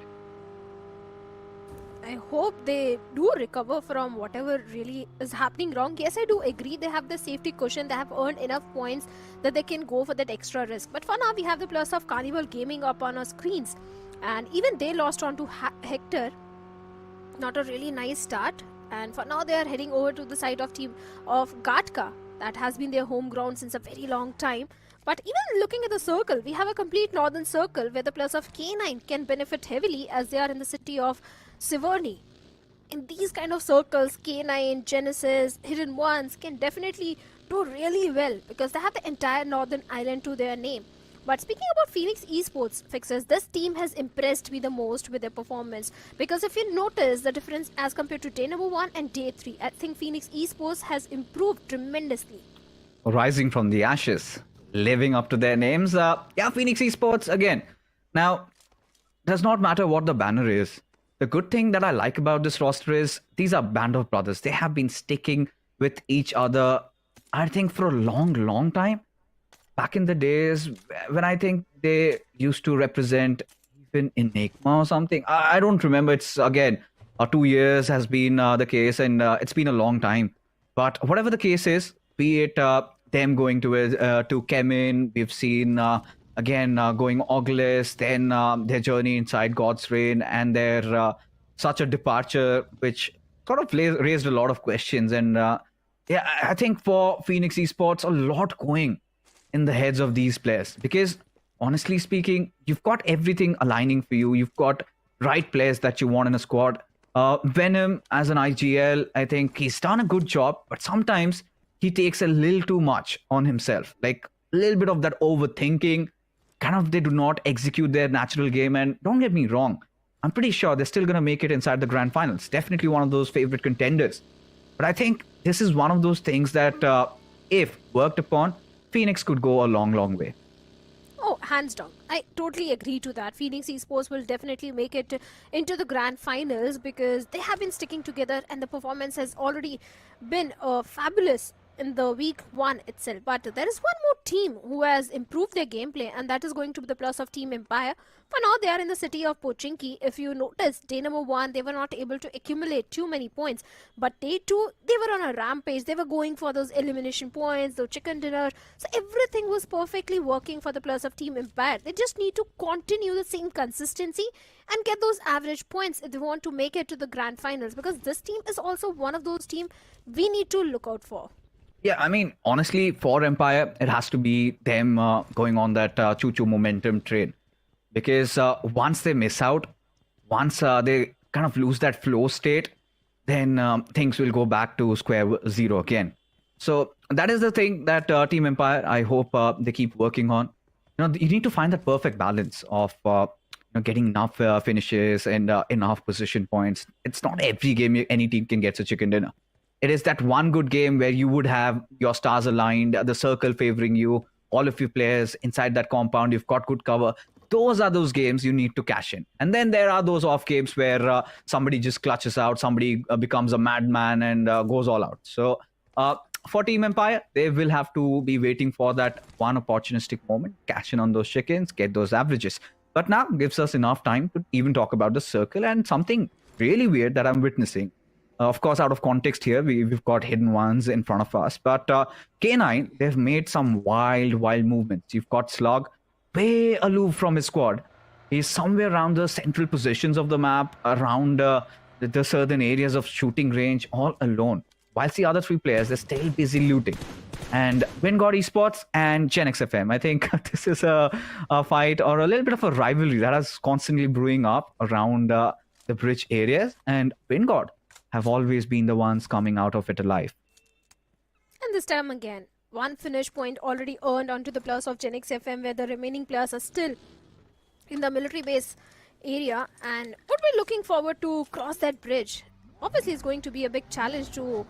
I hope they do recover from whatever really is happening wrong. Yes, I do agree. They have the safety cushion. They have earned enough points that they can go for that extra risk. But for now, we have the plus of Carnival Gaming up on our screens. And even they lost on to Hector. Not a really nice start. And for now, they are heading over to the side of team of Gatka. That has been their home ground since a very long time. But even looking at the circle, we have a complete northern circle where the plus of K9 can benefit heavily as they are in the city of Siverny. In these kind of circles, K9, Genesis, Hidden Ones can definitely do really well because they have the entire northern island to their name. But speaking about Phoenix Esports, Fixes, this team has impressed me the most with their performance. Because if you notice the difference as compared to day number 1 and day 3, I think Phoenix Esports has improved tremendously. Rising from the ashes, living up to their names. Yeah, Phoenix Esports again. Now, does not matter what the banner is. The good thing that I like about this roster is these are band of brothers. They have been sticking with each other, I think, for a long, long time. Back in the days when I think they used to represent even Enigma or something. I don't remember. It's, again, 2 years has been the case, and it's been a long time. But whatever the case is, be it them going to Kemin, we've seen again going August, then their journey inside God's Reign, and their such a departure, which sort of raised a lot of questions. And yeah, I think for Phoenix Esports, a lot going in the heads of these players, because honestly speaking, you've got everything aligning for you. You've got right players that you want in a squad. Venom as an IGL, I think he's done a good job, but sometimes he takes a little too much on himself, like a little bit of that overthinking. Kind of, they do not execute their natural game. And don't get me wrong, I'm pretty sure they're still going to make it inside the grand finals. Definitely one of those favorite contenders. But I think this is one of those things that if worked upon, Phoenix could go a long, long way. Oh, hands down. I totally agree to that. Phoenix Esports will definitely make it into the grand finals because they have been sticking together and the performance has already been fabulous in the week 1 itself. But there is one more team who has improved their gameplay, and that is going to be the plus of Team Empire. For now, they are in the city of Pochinki. If you notice, day number 1, they were not able to accumulate too many points. But day 2, they were on a rampage. They were going for those elimination points, those chicken dinner. So everything was perfectly working for the plus of Team Empire. They just need to continue the same consistency and get those average points if they want to make it to the grand finals, because this team is also one of those teams we need to look out for. Yeah, I mean, honestly, for Empire, it has to be them going on that choo-choo momentum train. Because once they miss out, once they kind of lose that flow state, then things will go back to square zero again. So that is the thing that Team Empire, I hope they keep working on. You know, you need to find that perfect balance of getting enough finishes and enough position points. It's not every game any team can get a chicken dinner. It is that one good game where you would have your stars aligned, the circle favoring you, all of your players inside that compound, you've got good cover. Those are those games you need to cash in. And then there are those off games where somebody just clutches out, somebody becomes a madman and goes all out. So for Team Empire, they will have to be waiting for that one opportunistic moment, cash in on those chickens, get those averages. But now gives us enough time to even talk about the circle and something really weird that I'm witnessing. Of course, out of context here, we've got hidden ones in front of us. But K9, they've made some wild movements. You've got Slug way aloof from his squad. He's somewhere around the central positions of the map, around the southern areas of shooting range, all alone. Whilst the other 3 players, they're still busy looting. And Wingod Esports and Gen XFM. I think this is a fight or a little bit of a rivalry that is constantly brewing up around the bridge areas. And Wingod have always been the ones coming out of it alive. And this time again, 1 finish point already earned onto the plus of Gen XFM, where the remaining players are still in the military base area and would be looking forward to cross that bridge. Obviously, it's going to be a big challenge to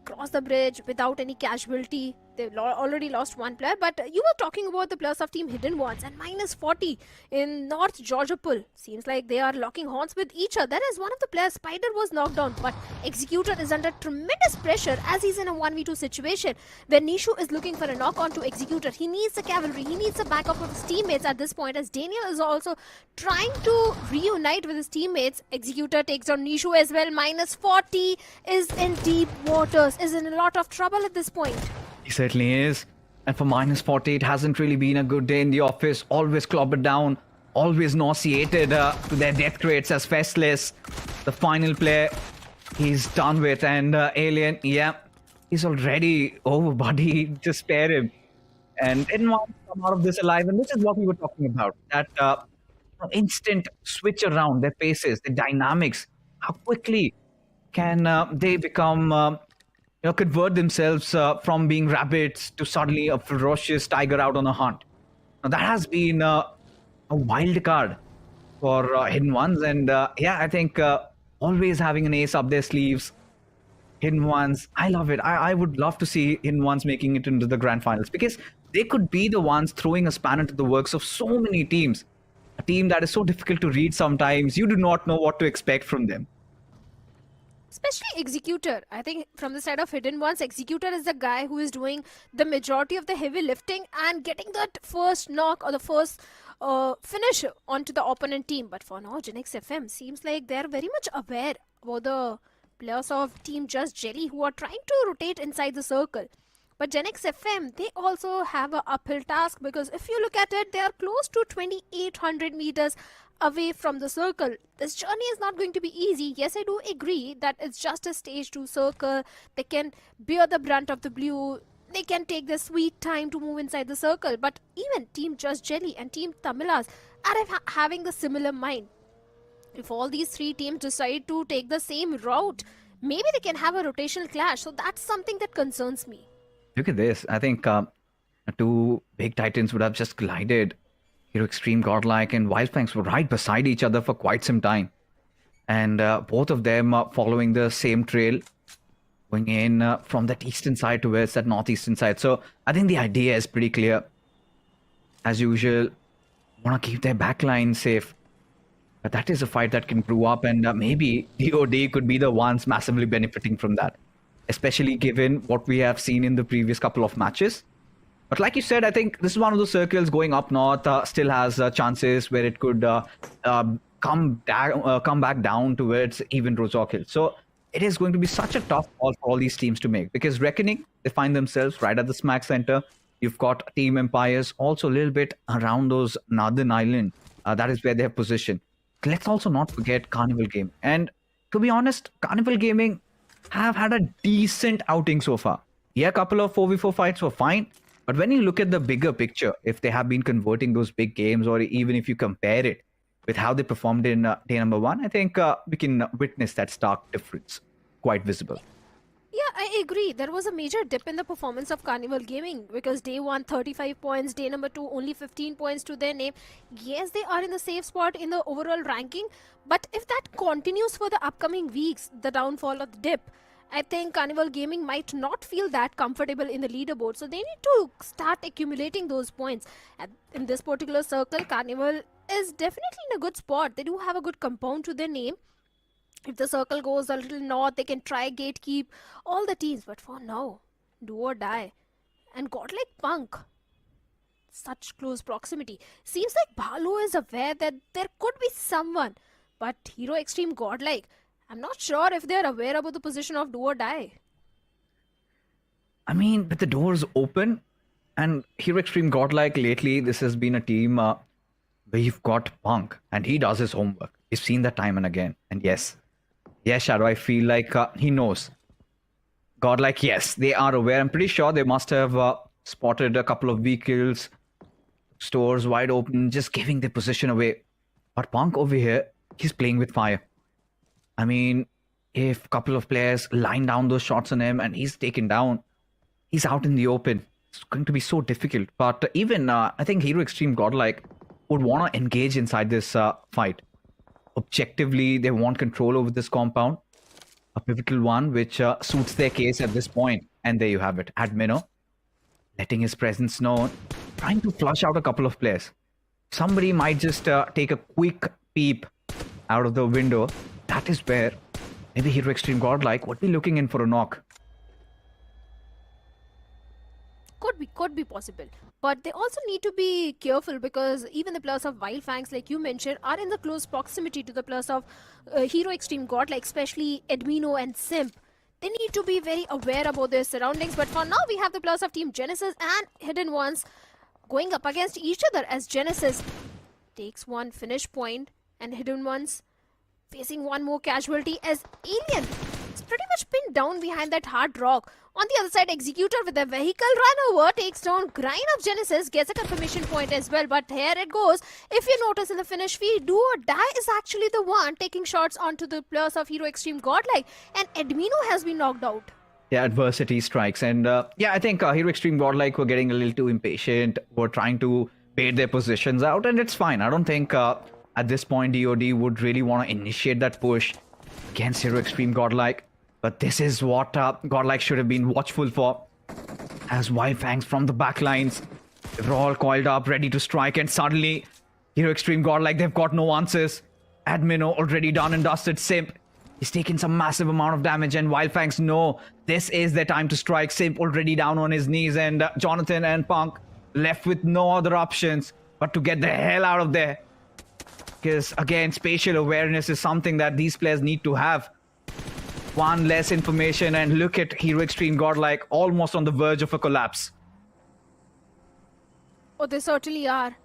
cross the bridge without any casualty. They've already lost 1 player, but you were talking about the plus of Team Hidden Ones and minus 40 in North Georgiapol. Seems like they are locking horns with each other as one of the players, Spider, was knocked down, but Executor is under tremendous pressure as he's in a 1v2 situation where Nishu is looking for a knock on to Executor. He needs the cavalry, he needs the backup of his teammates at this point, as Daniel is also trying to reunite with his teammates. Executor takes on Nishu as well. Minus 40 is in deep waters, is in a lot of trouble at this point. He certainly is. And for minus 40, it hasn't really been a good day in the office. Always clobbered down, always nauseated to their death crates as Festless. The final player, he's done with. And Alien, yeah, he's already over, buddy. Just spare him. And didn't want to come out of this alive. And this is what we were talking about. That instant switch around their paces, their dynamics. How quickly can they become... convert themselves from being rabbits to suddenly a ferocious tiger out on a hunt. Now, that has been a wild card for Hidden Ones. And yeah, I think always having an ace up their sleeves. Hidden Ones, I love it. I would love to see Hidden Ones making it into the grand finals, because they could be the ones throwing a spanner into the works of so many teams. A team that is so difficult to read sometimes. You do not know what to expect from them. Especially Executor. I think from the side of Hidden Ones, Executor is the guy who is doing the majority of the heavy lifting and getting that first knock or the first finish onto the opponent team. But for now, Gen XFM seems like they're very much aware about the players of Team Just Jelly who are trying to rotate inside the circle. But Gen XFM, they also have an uphill task, because if you look at it, they are close to 2,800 meters away from the circle. This journey is not going to be easy. Yes, I do agree that it's just a stage 2 circle. They can bear the brunt of the blue. They can take their sweet time to move inside the circle. But even Team Just Jelly and Team Tamilas are having the similar mind. If all these 3 teams decide to take the same route, maybe they can have a rotational clash. So that's something that concerns me. Look at this. I think 2 big titans would have just collided. Hero Extreme, Godlike, and Wildfangs were right beside each other for quite some time. And both of them are following the same trail, going in from that eastern side towards that northeastern side. So I think the idea is pretty clear. As usual, want to keep their backline safe. But that is a fight that can brew up, and maybe DOD could be the ones massively benefiting from that. especially given what we have seen in the previous couple of matches. But like you said, I think this is one of those circles going up north, still has chances where it could come back down towards even Rozok. So it is going to be such a tough call for all these teams to make, because Reckoning, they find themselves right at the smack center. You've got Team Empires also a little bit around those northern island. That is where they have position. Let's also not forget Carnival Game. And to be honest, Carnival Gaming have had a decent outing so far. Yeah, a couple of 4v4 fights were fine. But when you look at the bigger picture, if they have been converting those big games, or even if you compare it with how they performed in day number 1, I think we can witness that stark difference quite visible. Yeah, I agree. There was a major dip in the performance of Carnival Gaming because day 1, 35 points, day number 2, only 15 points to their name. Yes, they are in the safe spot in the overall ranking, but if that continues for the upcoming weeks, the downfall or the dip, I think Carnival Gaming might not feel that comfortable in the leaderboard. So they need to start accumulating those points. And in this particular circle, Carnival is definitely in a good spot. They do have a good compound to their name. If the circle goes a little north, they can try gatekeep all the teams. But for now, do or die. And godlike Punk, such close proximity. Seems like Bhalu is aware that there could be someone. But Hero Extreme Godlike, I'm not sure if they're aware about the position of do or die. I mean, with the doors open, and Hero Extreme Godlike lately, this has been a team where you've got Punk, and he does his homework. We've seen that time and again. And yes, Shadow, I feel like he knows. Godlike, yes, they are aware. I'm pretty sure they must have spotted a couple of vehicles, stores wide open, just giving their position away. But Punk over here, he's playing with fire. I mean, if a couple of players line down those shots on him and he's taken down, he's out in the open. It's going to be so difficult. But even, I think Hero Extreme Godlike would want to engage inside this fight. Objectively, they want control over this compound. A pivotal one, which suits their case at this point. And there you have it. Admino, letting his presence known, trying to flush out a couple of players. Somebody might just take a quick peep out of the window. That is where maybe Hero Extreme Godlike would be looking in for a knock. Could be possible. But they also need to be careful because even the players of Wild Fangs, like you mentioned, are in the close proximity to the players of Hero Extreme Godlike, especially Admino and Simp. They need to be very aware about their surroundings. But for now, we have the players of Team Genesis and Hidden Ones going up against each other as Genesis takes one finish point and Hidden Ones facing one more casualty as Alien is pretty much pinned down behind that hard rock. On the other side, Executor with a vehicle run over takes down Grind of Genesis, gets a confirmation point as well. But here it goes. If you notice in the finish feed, Do or Die is actually the one taking shots onto the players of Hero Extreme Godlike, and Admino has been knocked out. Yeah, adversity strikes. And I think Hero Extreme Godlike were getting a little too impatient, were trying to bait their positions out, and it's fine. I don't think at this point DOD would really want to initiate that push against Hero Extreme Godlike. But this is what Godlike should have been watchful for. As Wild Fangs from the backlines, they're all coiled up, ready to strike, and suddenly Hero Extreme Godlike, they've got no answers. Admino already done and dusted. Simp, he's taken some massive amount of damage, and Wild Fangs know this is their time to strike. Simp already down on his knees, and Jonathan and Punk left with no other options but to get the hell out of there. Because again, spatial awareness is something that these players need to have. One less information, and look at Hero Extreme Godlike almost on the verge of a collapse. Oh, they certainly are.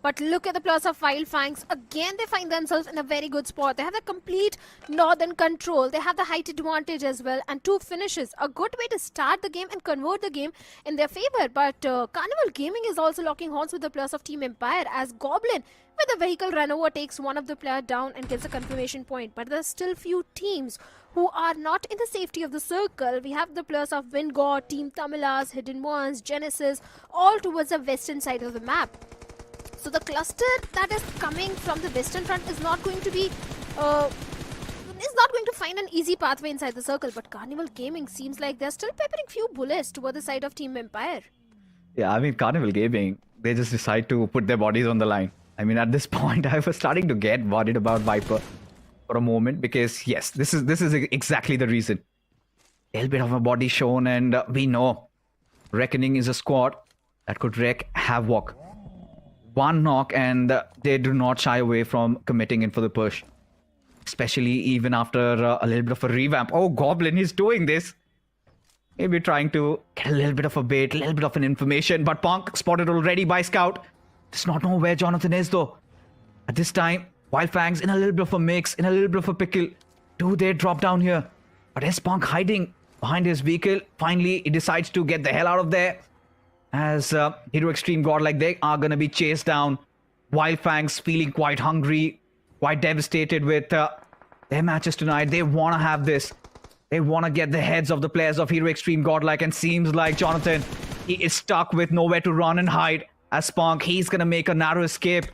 But look at the players of Wild Fangs. Again, they find themselves in a very good spot. They have the complete northern control. They have the height advantage as well. And 2 finishes. A good way to start the game and convert the game in their favor. But Carnival Gaming is also locking horns with the players of Team Empire as Goblin with a vehicle run over takes one of the player down and gets a confirmation point. But there's still few teams who are not in the safety of the circle. We have the players of Wingod, Team Tamilas, Hidden Ones, Genesis, all towards the western side of the map. So the cluster that is coming from the western front is not going to be, find an easy pathway inside the circle. But Carnival Gaming seems like they're still peppering few bullets toward the side of Team Empire. Yeah, I mean, Carnival Gaming, they just decide to put their bodies on the line. I mean, at this point, I was starting to get worried about Viper for a moment because, yes, this is exactly the reason. A little bit of a body shown, and we know Reckoning is a squad that could wreak havoc. One knock, and they do not shy away from committing in for the push. Especially even after a little bit of a revamp. Oh, Goblin is doing this. Maybe trying to get a little bit of a bait, a little bit of an information. But Punk spotted already by Scout. Does not know where Jonathan is though. At this time, Wildfangs in a little bit of a mix, in a little bit of a pickle. Do they drop down here? But is Punk hiding behind his vehicle? Finally, he decides to get the hell out of there. As Hero Extreme Godlike, they are going to be chased down. Wildfangs feeling quite hungry, quite devastated with their matches tonight. They want to have this. They want to get the heads of the players of Hero Extreme Godlike, and seems like Jonathan, he is stuck with nowhere to run and hide. As Punk, he's going to make a narrow escape.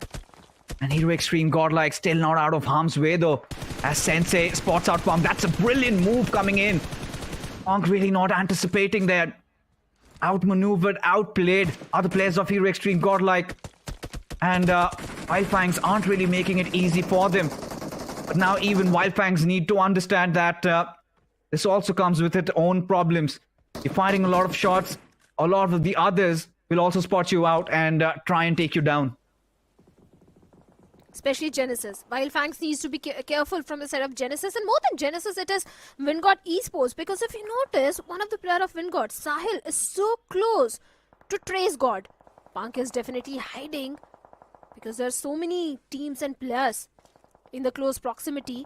And Hero Extreme Godlike still not out of harm's way though. As Sensei spots out Punk. That's a brilliant move coming in. Punk really not anticipating that. Outmaneuvered, outplayed other players of Hero Extreme Godlike. And Wildfangs aren't really making it easy for them. But now even Wildfangs need to understand that this also comes with its own problems. You're firing a lot of shots. A lot of the others will also spot you out and try and take you down. Especially Genesis. Wildfangs needs to be careful from the side of Genesis, and more than Genesis, it is Vingod Esports, because if you notice, one of the player of Vingod, Sahil, is so close to Trace God. Punk is definitely hiding because there are so many teams and players in the close proximity.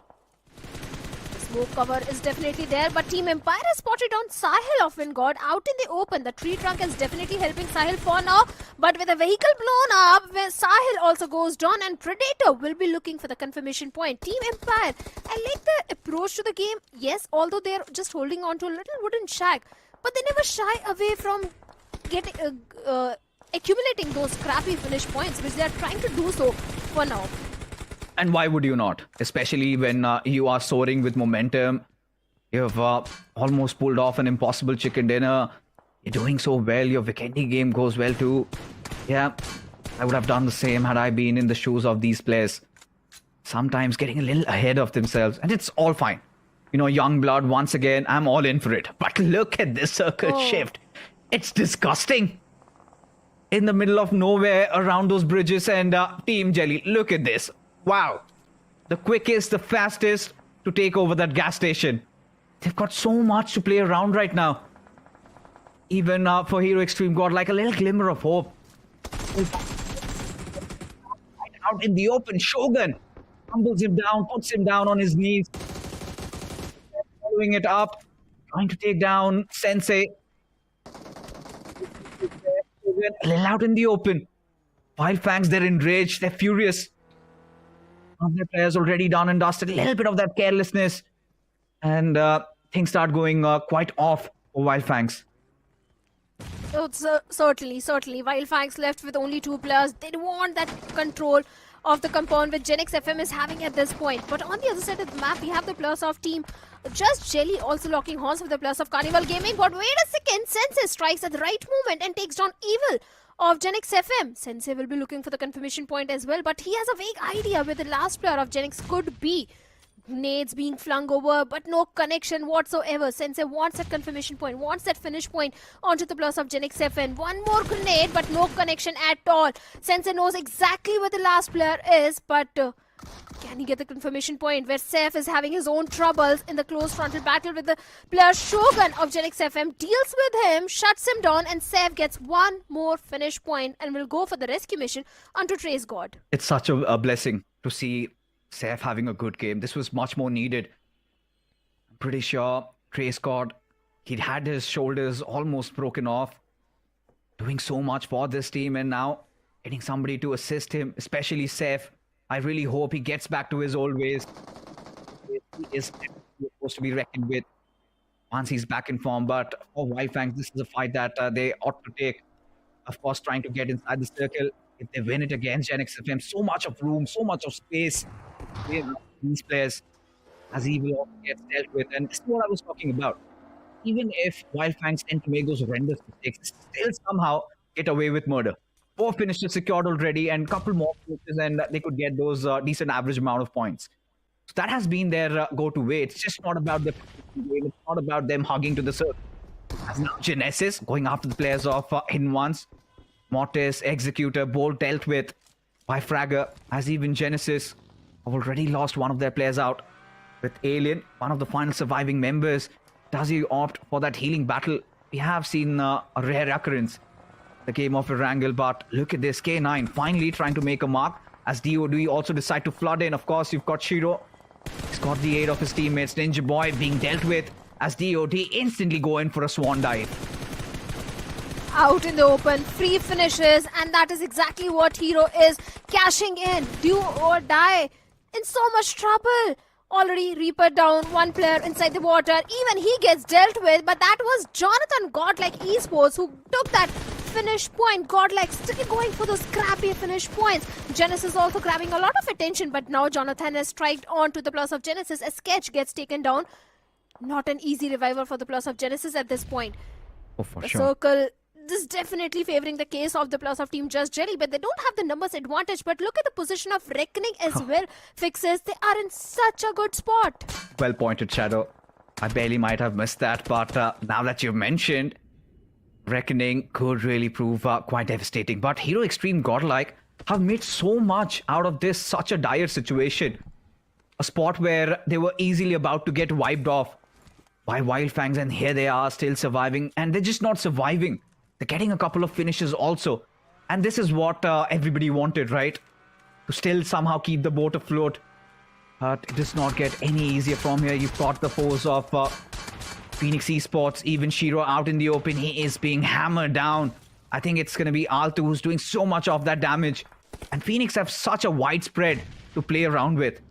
Smoke cover is definitely there, but Team Empire has spotted on Sahil of Vingod out in the open. The tree trunk is definitely helping Sahil for now, but with a vehicle blown up, where Sahil also goes down, and Predator will be looking for the confirmation point. Team Empire, I like the approach to the game. Yes, although they're just holding on to a little wooden shack, but they never shy away from getting accumulating those crappy finish points, which they are trying to do so for now. And why would you not? Especially when you are soaring with momentum. You've almost pulled off an impossible chicken dinner. You're doing so well. Your Vikendi game goes well too. Yeah, I would have done the same had I been in the shoes of these players. Sometimes getting a little ahead of themselves. And it's all fine. You know, young blood, once again, I'm all in for it. But look at this circle shift. It's disgusting. In the middle of nowhere, around those bridges, and Team Jelly, look at this. Wow, the quickest, the fastest to take over that gas station. They've got so much to play around right now. Even for Hero Extreme God, like a little glimmer of hope. Out in the open, Shogun humbles him down, puts him down on his knees. Following it up, trying to take down Sensei. A little out in the open. Wildfangs, they're enraged, they're furious. Their players already done and dusted. A little bit of that carelessness, and things start going quite off for Wildfangs. Oh, certainly. Wildfangs left with only 2 players. They want that control of the compound which Genix FM is having at this point. But on the other side of the map, we have the players of Team Just Jelly also locking horns with the players of Carnival Gaming. But wait a second, Sensei strikes at the right moment and takes down Evil of Genix FM. Sensei will be looking for the confirmation point as well, but he has a vague idea where the last player of Genix could be. Nades being flung over, but no connection whatsoever. Sensei wants that confirmation point, wants that finish point onto the plus of Genix FN. One more grenade, but no connection at all. Sensei knows exactly where the last player is, but can he get the confirmation point where Seth is having his own troubles in the close frontal battle with the player Shogun of Genix FM, deals with him, shuts him down, and Seth gets one more finish point and will go for the rescue mission onto Trace God. It's such a blessing to see Seth having a good game. This was much more needed. I'm pretty sure Trace God, he'd had his shoulders almost broken off, doing so much for this team, and now getting somebody to assist him, especially Seth. I really hope he gets back to his old ways. He is supposed to be reckoned with once he's back in form. But for Wildfangs, this is a fight that they ought to take. Of course, trying to get inside the circle. If they win it against Genix FM, so much of room, so much of space. These players, as Evil also gets dealt with. And this is what I was talking about. Even if Wildfangs tend to make those horrendous mistakes, still somehow get away with murder. 4 finishes secured already, and a couple more finishes, and they could get those decent average amount of points. So that has been their go-to way. It's just not about the game. It's not about them hugging to the circle. As now Genesis going after the players of Hidden Ones. Mortis, Executor, both dealt with by Fragger, as even Genesis have already lost one of their players out. With Alien, one of the final surviving members, does he opt for that healing battle? We have seen a rare occurrence, the game of Erangel, but look at this, K9 finally trying to make a mark, as DOD also decide to flood in. Of course, you've got Shiro. He's got the aid of his teammates. Ninja Boy being dealt with, as DOD instantly go in for a swan dive. Out in the open, free finishes, and that is exactly what Hero is cashing in. Do or die. In so much trouble. Already Reaper down, one player inside the water. Even he gets dealt with, but that was Jonathan Godlike Esports who took that finish point. Godlike still going for those scrappy finish points. Genesis also grabbing a lot of attention, but now Jonathan has striked on to the plus of Genesis as Sketch gets taken down. Not an easy revival for the plus of Genesis at this point. Oh, for the sure. circle, this is definitely favoring the case of the plus of Team Just Jelly, but they don't have the numbers advantage. But look at the position of Reckoning as well. Fixes, they are in such a good spot. Well pointed, Shadow. I barely might have missed that, but now that you've mentioned, Reckoning could really prove quite devastating. But Hero Extreme Godlike have made so much out of this, such a dire situation. A spot where they were easily about to get wiped off by Wildfangs, and here they are still surviving, and they're just not surviving. They're getting a couple of finishes also. And this is what everybody wanted, right? To still somehow keep the boat afloat. But it does not get any easier from here. You've got the force of Phoenix Esports. Even Shiro out in the open. He is being hammered down. I think it's going to be Altu who's doing so much of that damage. And Phoenix have such a wide spread to play around with.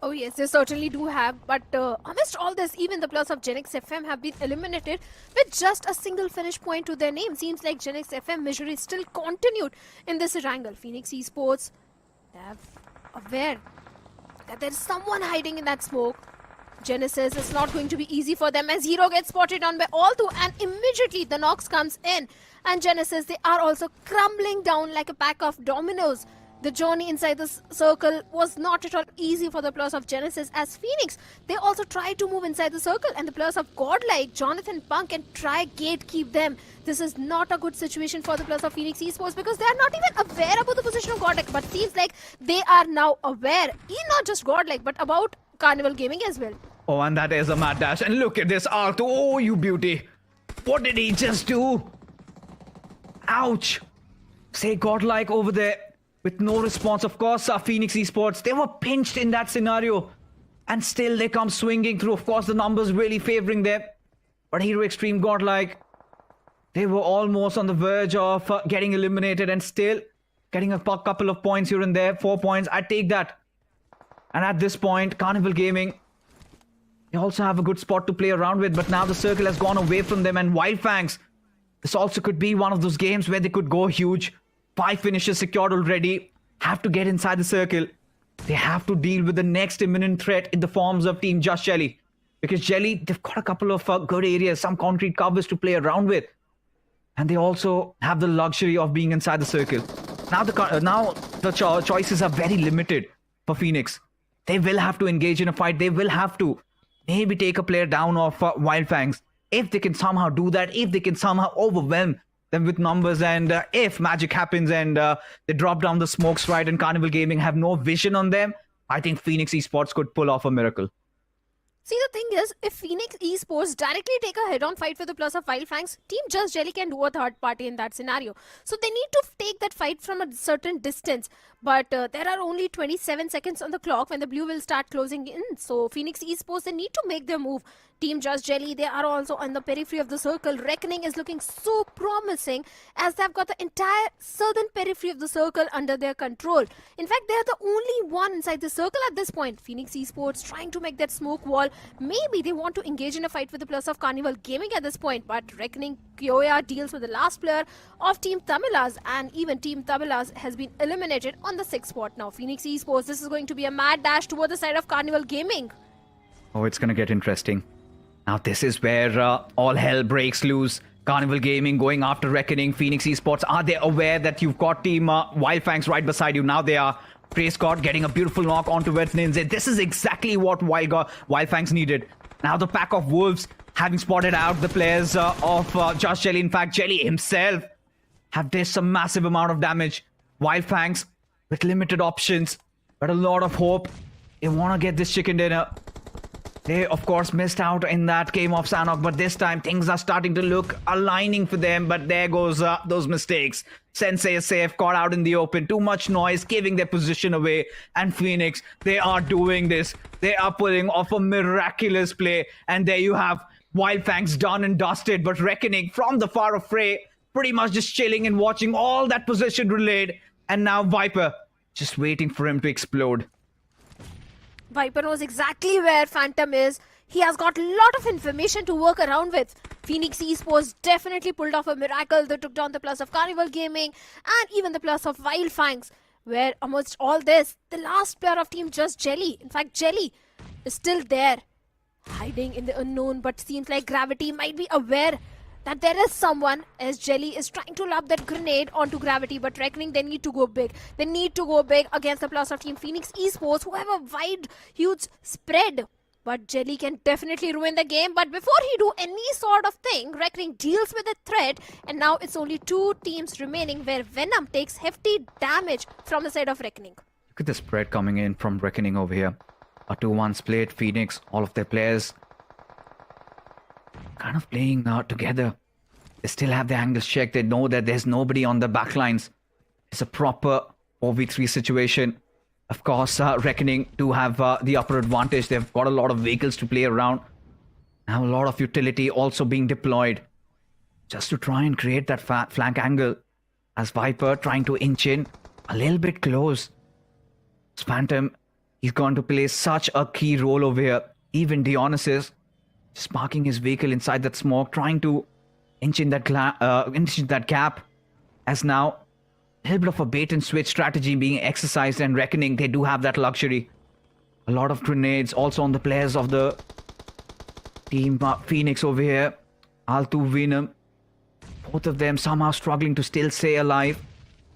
Oh yes, they certainly do have, but amidst all this, even the plus of Genix FM have been eliminated with just a single finish point to their name. Seems like Genix FM misery still continued in this Erangel. Phoenix Esports, they are aware that there is someone hiding in that smoke. Genesis is not going to be easy for them as Hero gets spotted on by Altu, and immediately the Nox comes in. And Genesis, they are also crumbling down like a pack of dominoes. The journey inside the circle was not at all easy for the plus of Genesis as Phoenix. They also tried to move inside the circle, and the plus of Godlike, Jonathan Punk, can try gatekeep them. This is not a good situation for the plus of Phoenix Esports because they are not even aware about the position of Godlike, but seems like they are now aware, not just Godlike, but about Carnival Gaming as well. Oh, and that is a mad dash. And look at this, Arthur. Oh, you beauty. What did he just do? Ouch. Say Godlike over there. With no response, of course, Phoenix Esports, they were pinched in that scenario. And still they come swinging through. Of course, the numbers really favoring them. But Hero Extreme Godlike, they were almost on the verge of getting eliminated and still getting a couple of points here and there. 4 points, I take that. And at this point, Carnival Gaming, they also have a good spot to play around with. But now the circle has gone away from them. And Wildfangs, this also could be one of those games where they could go huge. 5 finishes secured already. Have to get inside the circle. They have to deal with the next imminent threat in the forms of Team Just Jelly. Because Jelly, they've got a couple of good areas, some concrete covers to play around with. And they also have the luxury of being inside the circle. Now the choices are very limited for Phoenix. They will have to engage in a fight. They will have to maybe take a player down of Wildfangs. If they can somehow do that, if they can somehow overwhelm them with numbers, and if magic happens and they drop down the smokes right and Carnival Gaming have no vision on them, I think Phoenix Esports could pull off a miracle. See, the thing is, if Phoenix Esports directly take a head-on fight for the plus of Wildfangs, Team Just Jelly can do a third party in that scenario. So they need to take that fight from a certain distance. But there are only 27 seconds on the clock when the blue will start closing in. So Phoenix Esports, they need to make their move. Team Just Jelly, they are also on the periphery of the circle. Reckoning is looking so promising as they've got the entire southern periphery of the circle under their control. In fact, they are the only one inside the circle at this point. Phoenix Esports trying to make that smoke wall. Maybe they want to engage in a fight with the plus of Carnival Gaming at this point. But Reckoning Kyoya deals with the last player of Team Tamilas, and even Team Tamilas has been eliminated on the 6th spot now. Phoenix Esports, this is going to be a mad dash toward the side of Carnival Gaming. Oh, it's going to get interesting. Now this is where all hell breaks loose. Carnival Gaming going after Reckoning. Phoenix Esports, are they aware that you've got Team Wildfangs right beside you? Now they are. Prescott getting a beautiful knock onto Vetninze. This is exactly what Wildfangs needed. Now the pack of Wolves having spotted out the players of Josh Jelly. In fact, Jelly himself have dished some massive amount of damage. Wildfangs with limited options, but a lot of hope. They want to get this chicken dinner. They, of course, missed out in that game of Sanhok, but this time things are starting to look aligning for them. But there goes those mistakes. Sensei is safe, caught out in the open. Too much noise, giving their position away. And Phoenix, they are doing this. They are pulling off a miraculous play. And there you have Wildfangs done and dusted. But Reckoning from the far off fray, pretty much just chilling and watching all that possession relayed. And now Viper, just waiting for him to explode. Viper knows exactly where Phantom is. He has got a lot of information to work around with. Phoenix Esports definitely pulled off a miracle. They took down the plus of Carnival Gaming and even the plus of Wildfangs. Where amongst all this, the last player of team Just Jelly, in fact Jelly, is still there, hiding in the unknown. But seems like Gravity might be aware that there is someone, as Jelly is trying to lob that grenade onto Gravity. But Reckoning, they need to go big. They need to go big against the plus of Team Phoenix Esports, who have a wide, huge spread. But Jelly can definitely ruin the game. But before he do any sort of thing, Reckoning deals with the threat. And now it's only 2 teams remaining, where Venom takes hefty damage from the side of Reckoning. Look at the spread coming in from Reckoning over here. A 2-1 split. Phoenix, all of their players kind of playing together. They still have their angles checked. They know that there's nobody on the backlines. It's a proper 4v3 situation. Of course, Reckoning do have the upper advantage. They've got a lot of vehicles to play around. Now a lot of utility also being deployed just to try and create that flank angle. As Viper trying to inch in a little bit close. Phantom, he's going to play such a key role over here. Even Dionysus just parking his vehicle inside that smoke, trying to inch in that gap. As now, a little bit of a bait and switch strategy being exercised, and Reckoning, they do have that luxury. A lot of grenades also on the players of the team Phoenix over here. Altu, Venom, both of them somehow struggling to still stay alive.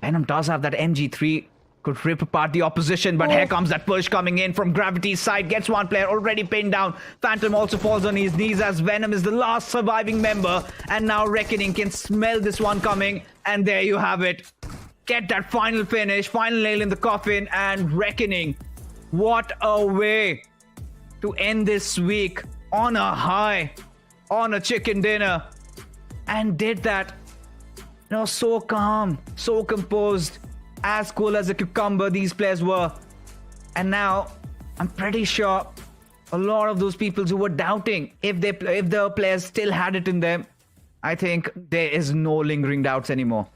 Venom does have that MG3. Could rip apart the opposition, but here comes that push coming in from Gravity's side. Gets one player already pinned down. Phantom also falls on his knees as Venom is the last surviving member. And now Reckoning can smell this one coming. And there you have it. Get that final finish, final nail in the coffin. And Reckoning, what a way to end this week on a high, on a chicken dinner. And did that, so calm, so composed. As cool as a cucumber these players were. And now I'm pretty sure a lot of those people who were doubting if the players still had it in them, I think there is no lingering doubts anymore.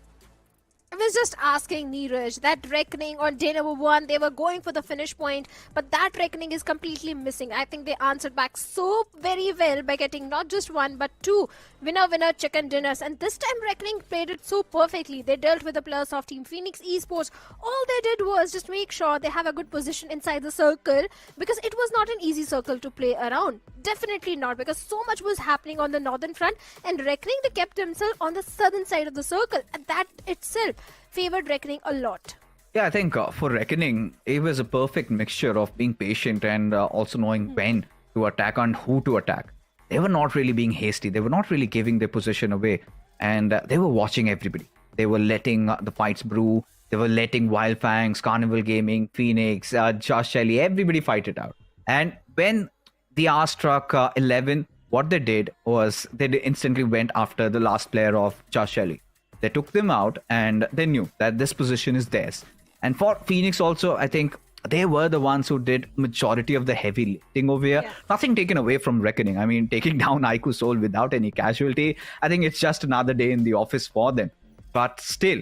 I was just asking Neeraj, that Reckoning on day number 1, they were going for the finish point, but that Reckoning is completely missing. I think they answered back so very well by getting not just 1 but 2 winner chicken dinners. And this time Reckoning played it so perfectly. They dealt with the players of Team Phoenix Esports. All they did was just make sure they have a good position inside the circle, because it was not an easy circle to play around. Definitely not, because so much was happening on the northern front, and Reckoning, they kept themselves on the southern side of the circle, and that itself favored Reckoning a lot. Yeah, I think for Reckoning, it was a perfect mixture of being patient and also knowing when to attack and who to attack. They were not really being hasty. They were not really giving their position away. And they were watching everybody. They were letting the fights brew. They were letting Wildfangs, Carnival Gaming, Phoenix, Josh Shelley, everybody fight it out. And when the hour struck 11, what they did was they instantly went after the last player of Josh Shelley. They took them out and they knew that this position is theirs. And for Phoenix also, I think they were the ones who did majority of the heavy lifting over here. Yeah. Nothing taken away from Reckoning. I mean, taking down Aiku Soul without any casualty, I think it's just another day in the office for them. But still,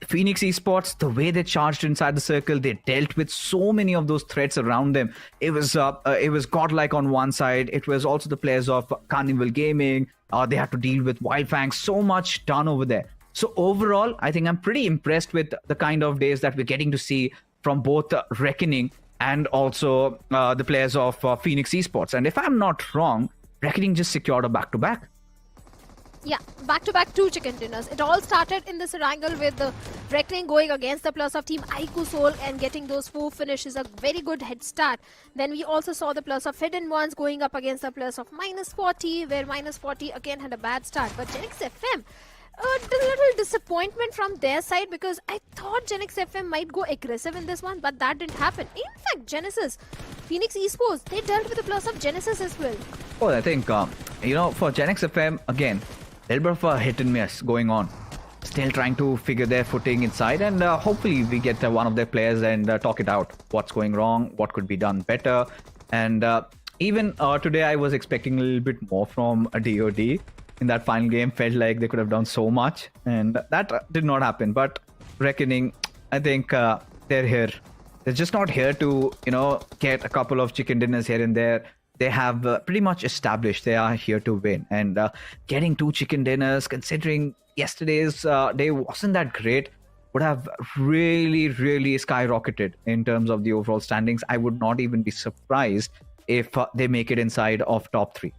Phoenix Esports, the way they charged inside the circle, they dealt with so many of those threats around them. It was godlike on one side. It was also the players of Carnival Gaming. They had to deal with Wildfangs. So much done over there. So overall, I think I'm pretty impressed with the kind of days that we're getting to see from both Reckoning and also the players of Phoenix Esports. And if I'm not wrong, Reckoning just secured a back-to-back. Yeah, back-to-back 2 chicken dinners. It all started in this Erangel with the Reckoning going against the plus of Team Aiku Soul and getting those 4 finishes, a very good head start. Then we also saw the plus of Hidden Ones going up against the plus of -40, where -40 again had a bad start. But Genix FM, a little disappointment from their side, because I thought Genix FM might go aggressive in this one, but that didn't happen. In fact, Genesis, Phoenix Esports, they dealt with the plus of Genesis as well. Oh, I think, for Genix FM, again, a little bit of a hit and miss going on. Still trying to figure their footing inside, and hopefully we get one of their players and talk it out. What's going wrong? What could be done better? And even today, I was expecting a little bit more from a DOD. In that final game, felt like they could have done so much, and that did not happen. But Reckoning, I think they're here. They're just not here to, get a couple of chicken dinners here and there. They have pretty much established they are here to win. And getting 2 chicken dinners, considering yesterday's day wasn't that great, would have really, really skyrocketed in terms of the overall standings. I would not even be surprised if they make it inside of top 3.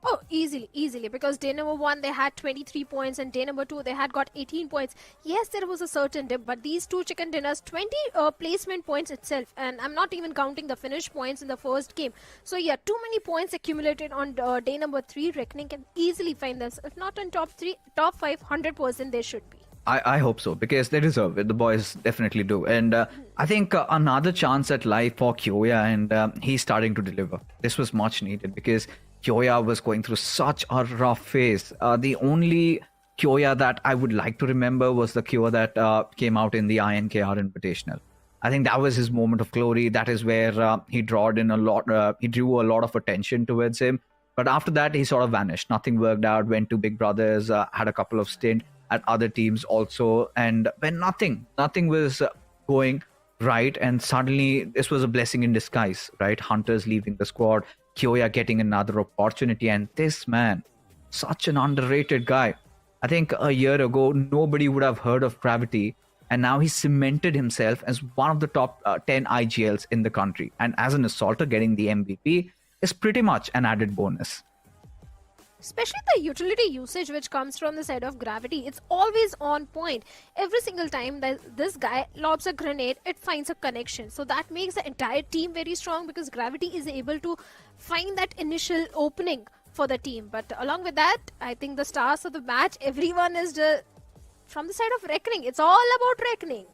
Oh, easily, because day number 1 they had 23 points and day number 2 they had got 18 points. Yes, there was a certain dip, but these 2 chicken dinners, 20 placement points itself, and I'm not even counting the finish points in the first game. So yeah, too many points accumulated on day number 3. Reckoning can easily find this, if not in top 3, top 5, 100% they should be. I hope so, because they deserve it. The boys definitely do. And I think another chance at life for Kyoya, and he's starting to deliver. This was much needed, because Kyoya was going through such a rough phase. The only Kyoya that I would like to remember was the Kyoya that came out in the INKR Invitational. I think that was his moment of glory. That is where he drew a lot of attention towards him. But after that, he sort of vanished. Nothing worked out. Went to Big Brothers, had a couple of stints at other teams also. And when nothing was going right, and suddenly this was a blessing in disguise, right? Hunters leaving the squad, Kyoya getting another opportunity, and this man, such an underrated guy. I think a year ago, nobody would have heard of Gravity, and now he's cemented himself as one of the top 10 IGLs in the country. And as an assaulter, getting the MVP is pretty much an added bonus. Especially the utility usage which comes from the side of Gravity, it's always on point. Every single time that this guy lobs a grenade, it finds a connection. So that makes the entire team very strong, because Gravity is able to find that initial opening for the team. But along with that, I think the stars of the match, everyone is from the side of Reckoning. It's all about Reckoning.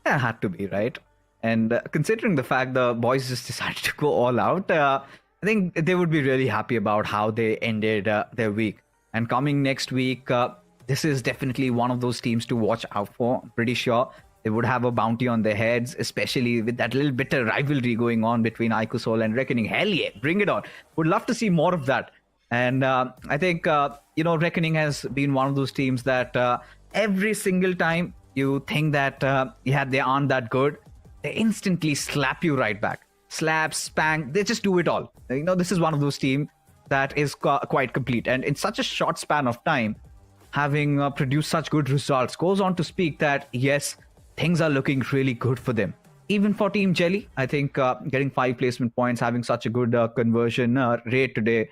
Yeah, had to be, right? And considering the fact the boys just decided to go all out, I think they would be really happy about how they ended their week. And coming next week, this is definitely one of those teams to watch out for. I'm pretty sure they would have a bounty on their heads, especially with that little bitter rivalry going on between Aiku Soul and Reckoning. Hell yeah, bring it on. Would love to see more of that. And I think, Reckoning has been one of those teams that every single time you think that they aren't that good, they instantly slap you right back. Slap, spank, they just do it all. This is one of those teams that is quite complete. And in such a short span of time, having produced such good results goes on to speak that, yes, things are looking really good for them. Even for Team Jelly, I think getting 5 placement points, having such a good conversion rate today,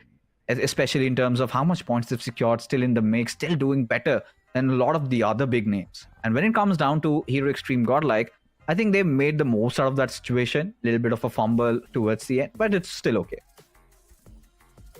especially in terms of how much points they've secured, still in the mix, still doing better than a lot of the other big names. And when it comes down to Hero Extreme Godlike, I think they made the most out of that situation. A little bit of a fumble towards the end, but it's still okay.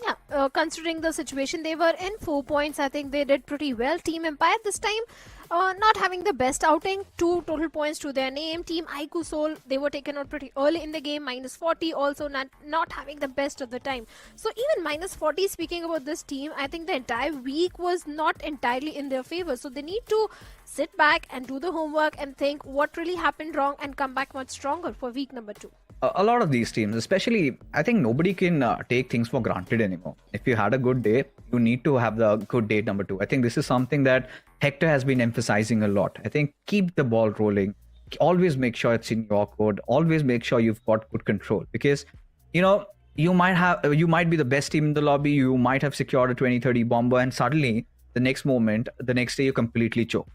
Yeah, considering the situation they were in, 4 points, I think they did pretty well. Team Empire this time, not having the best outing, 2 total points to their name. Team Aiku Soul, they were taken out pretty early in the game, -40, also not having the best of the time. So even -40, speaking about this team, I think the entire week was not entirely in their favor. So they need to sit back and do the homework and think what really happened wrong and come back much stronger for week number 2. A lot of these teams, especially, I think nobody can take things for granted anymore. If you had a good day, you need to have the good day number 2. I think this is something that Hector has been emphasizing a lot. I think keep the ball rolling. Always make sure it's in your code. Always make sure you've got good control, because, you might be the best team in the lobby. You might have secured a 20-30 bomber, and suddenly the next day you completely choke.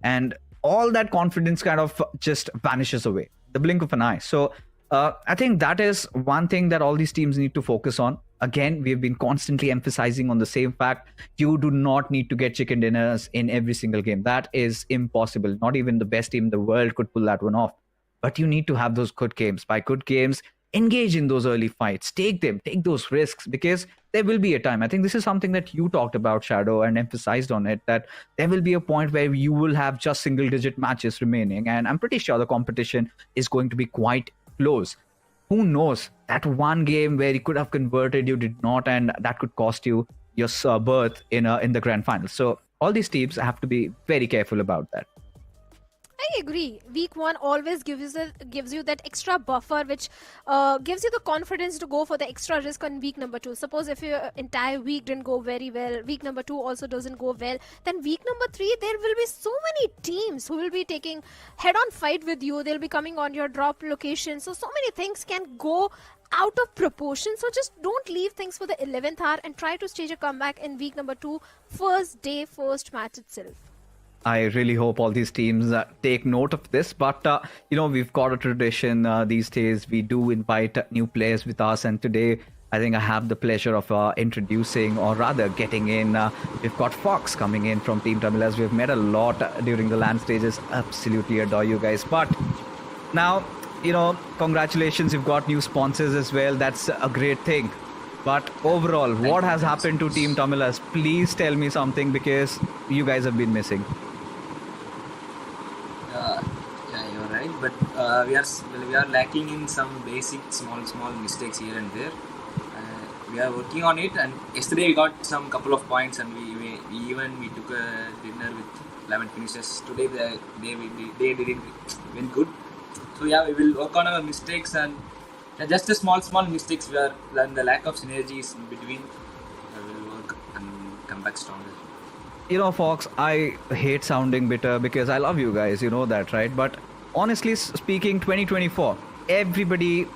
And all that confidence kind of just vanishes away. The blink of an eye. So I think that is one thing that all these teams need to focus on. again, we've been constantly emphasizing on the same fact. You do not need to get chicken dinners in every single game. That is impossible. Not even the best team in the world could pull that one off. But you need to have those good games. By good games, engage in those early fights. Take those risks, because there will be a time. I think this is something that you talked about, Shadow, and emphasized on it, that there will be a point where you will have just single-digit matches remaining. And I'm pretty sure the competition is going to be quite close. Who knows? That one game where you could have converted, you did not, and that could cost you your berth in the grand final. So all these teams have to be very careful about that. I agree. Week 1 always gives you that extra buffer, which gives you the confidence to go for the extra risk on week number 2. Suppose if your entire week didn't go very well, week number 2 also doesn't go well, then week number 3 there will be so many teams who will be taking head-on fight with you. They'll be coming on your drop location. So many things can go out of proportion. So just don't leave things for the 11th hour and try to stage a comeback in week number 2, first day, first match itself. I really hope all these teams take note of this. But, we've got a tradition these days. We do invite new players with us. And today, I think I have the pleasure of introducing, or rather getting in. We've got Fox coming in from Team Tamilas. We've met a lot during the LAN stages. Absolutely adore you guys. But now, congratulations. You've got new sponsors as well. That's a great thing. But overall, what has happened to Team Tamilas? Please tell me something, because you guys have been missing. Yeah, you're right. But we are lacking in some basic small mistakes here and there. We are working on it. And yesterday we got some couple of points, and we took a dinner with 11 finishes. Today they didn't win good. So yeah, we will work on our mistakes, and just the small mistakes where the lack of synergy is in between. We will work and come back stronger. Fox, I hate sounding bitter because I love you guys, you know that, right? But honestly speaking, 2024, everybody,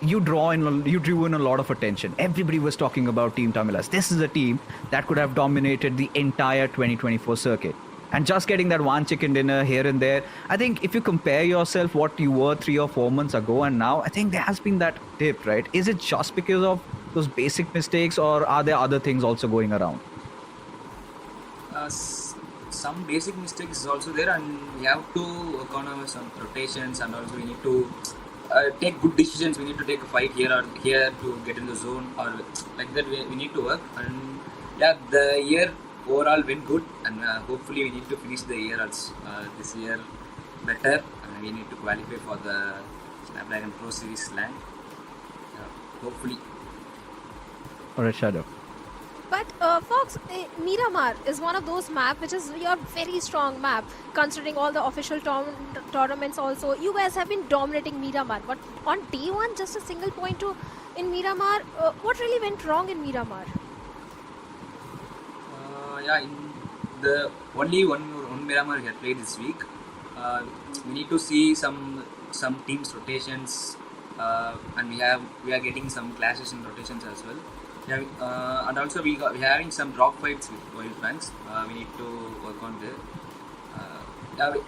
you drew in a lot of attention. Everybody was talking about Team Tamilas. This is a team that could have dominated the entire 2024 circuit. And just getting that one chicken dinner here and there, I think if you compare yourself what you were 3 or 4 months ago and now, I think there has been that dip, right? Is it just because of those basic mistakes, or are there other things also going around? Some basic mistakes is also there, and we have to work on some rotations, and also we need to take good decisions. We need to take a fight here or here to get in the zone, or like that we need to work. And yeah, the year overall went good, and hopefully we need to finish the year this year better, and we need to qualify for the Snapdragon Pro Series LAN. Hopefully. Alright, Shadow. But Fox, Miramar is one of those maps which is your very strong map, considering all the official tournaments also. You guys have been dominating Miramar, but on day 1, just a single point in Miramar. What really went wrong in Miramar? In the only one Miramar we had played this week. We need to see some teams rotations, and we are getting some clashes in rotations as well. Yeah, and also we are having some drop fights with Wild Fans. We need to work on there.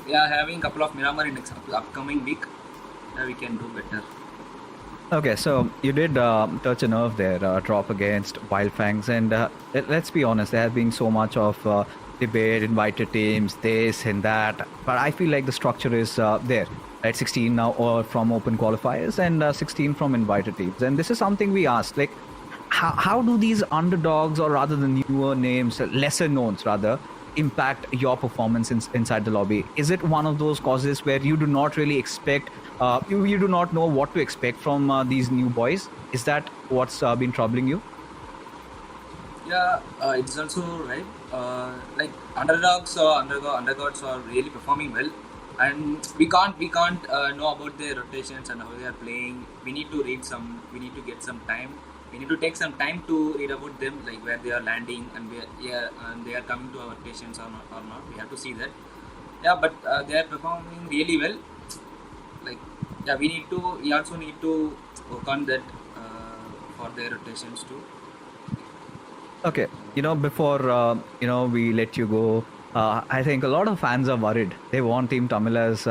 We are having a couple of Miramar in the upcoming week. We can do better. Okay, so you did touch a nerve there, drop against Wild Fangs, and let's be honest, there has been so much of debate, invited teams, this and that, but I feel like the structure is there, right? 16 now or from open qualifiers, and 16 from invited teams, and this is something we asked, like, how do these underdogs, or rather the newer names, lesser knowns rather, impact your performance inside the lobby? Is it one of those causes where you do not really expect, you do not know what to expect from these new boys? Is that what's been troubling you? Yeah, it's also right. Like underdogs or undergods are really performing well, and we can't know about their rotations and how they are playing. We need to read some. We need to get some time. We need to take some time to read about them, like where they are landing and and they are coming to our rotations or not. We have to see that. Yeah, but they are performing really well. Like, yeah, we also need to work on that for their rotations too. Okay, before we let you go, I think a lot of fans are worried. They want Team Tamilas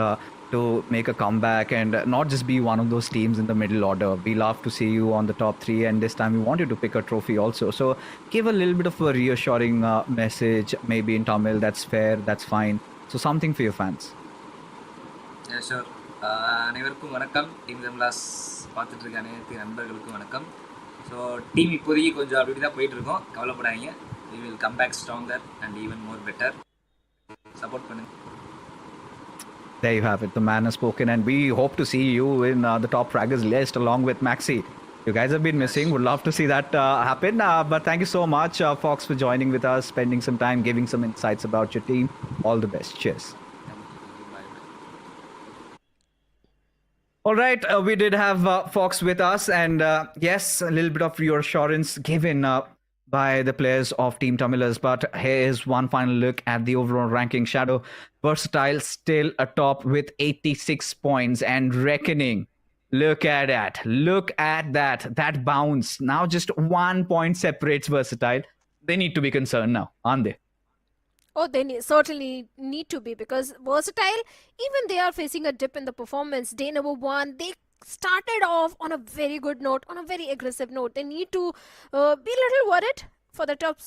to make a comeback and not just be one of those teams in the middle order. We love to see you on the top 3, and this time we want you to pick a trophy also. So give a little bit of a reassuring message, maybe in Tamil. That's fair, that's fine. So something for your fans. Yeah, sure. அனைவருக்கும் வணக்கம். Team ஜம்லாஸ் பார்த்துட்டு இருக்க அனைத்து நண்பர்களுக்கும் வணக்கம். So team இப்போதைக்கு கொஞ்சம் அப்படி தான் போயிட்டு இருக்கோம், கவலைப்படாதீங்க. We will come back stronger and even more better. Support பண்ணுங்க. There you have it. The man has spoken, and we hope to see you in the top fraggers list along with Maxi. You guys have been missing. Would love to see that happen. But thank you so much, Fox, for joining with us, spending some time, giving some insights about your team. All the best. Cheers. All right, we did have Fox with us, and yes, a little bit of reassurance given by the players of Team Tamilers. But here is one final look at the overall ranking. Shadow Versatile still atop with 86 points and reckoning. Look at that. Look at that. That bounce. Now just 1 point separates Versatile. They need to be concerned now, aren't they? Oh, they certainly need to be, because Versatile, even they are facing a dip in the performance. Day number 1, they started off on a very good note, on a very aggressive note. They need to be a little worried for the top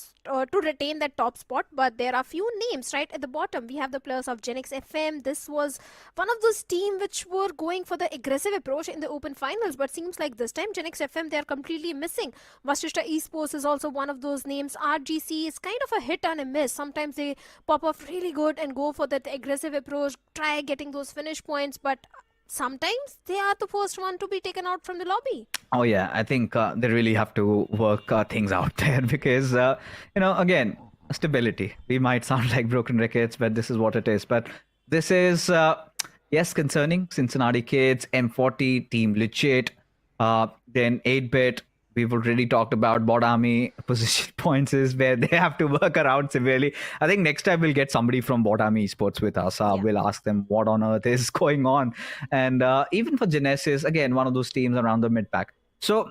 to retain that top spot, but there are few names right at the bottom. We have the players of Genix FM. This was one of those teams which were going for the aggressive approach in the open finals, but seems like this time Genix FM, they are completely missing. Vashishta Esports is also one of those names. RGC is kind of a hit and a miss. Sometimes they pop off really good and go for that aggressive approach, try getting those finish points, but sometimes they are the first one to be taken out from the lobby. Oh yeah, I think they really have to work things out there, because again, stability. We might sound like broken records, but this is what it is. But this is yes, concerning. Cincinnati Kids, M40 team legit, then 8-bit. We've already talked about Bodami position points is where they have to work around severely. I think next time we'll get somebody from Bodami Esports with us. We'll ask them what on earth is going on. And even for Genesis, again, one of those teams around the mid-pack. So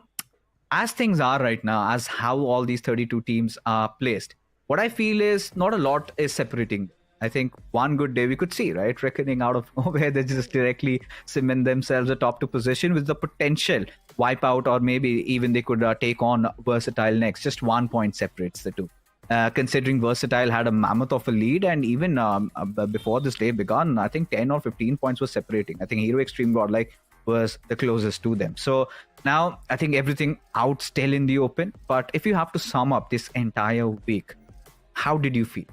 as things are right now, as how all these 32 teams are placed, what I feel is not a lot is separating. I think one good day we could see, right? Reckoning out of nowhere, they just directly cement themselves a top 2 position with the potential wipeout, or maybe even they could take on Versatile next. Just 1 point separates the two. Considering Versatile had a mammoth of a lead, and even before this day began, I think 10 or 15 points was separating. I think Hero Extreme Godlike was the closest to them. So now I think everything out still in the open. But if you have to sum up this entire week, how did you feel?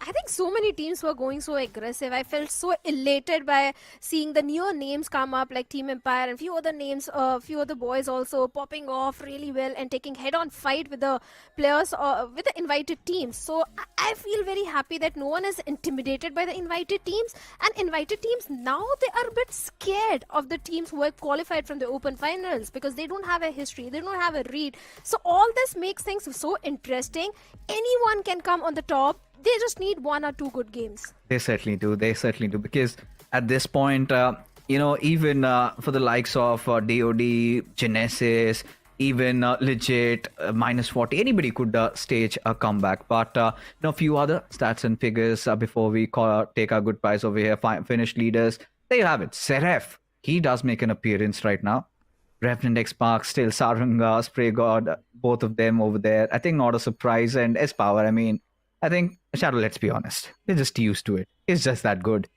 I think so many teams were going so aggressive. I felt so elated by seeing the newer names come up, like Team Empire and few other names, few other boys also popping off really well and taking head-on fight with the players, with the invited teams. So I feel very happy that no one is intimidated by the invited teams. And invited teams now, they are a bit scared of the teams who have qualified from the open finals, because they don't have a history, they don't have a read. So all this makes things so interesting. Anyone can come on the top. They just need 1 or 2 good games. They certainly do. They certainly do. Because at this point, even for the likes of DOD, Genesis, even legit, -40, anybody could stage a comeback. But a few other stats and figures before we take our goodbyes over here. Finished leaders. There you have it. Seraph, he does make an appearance right now. Revenant X Park, still Saranga, Spray God, both of them over there. I think not a surprise. And S Power, I mean, I think, Shadow, let's be honest, they're just used to it. It's just that good.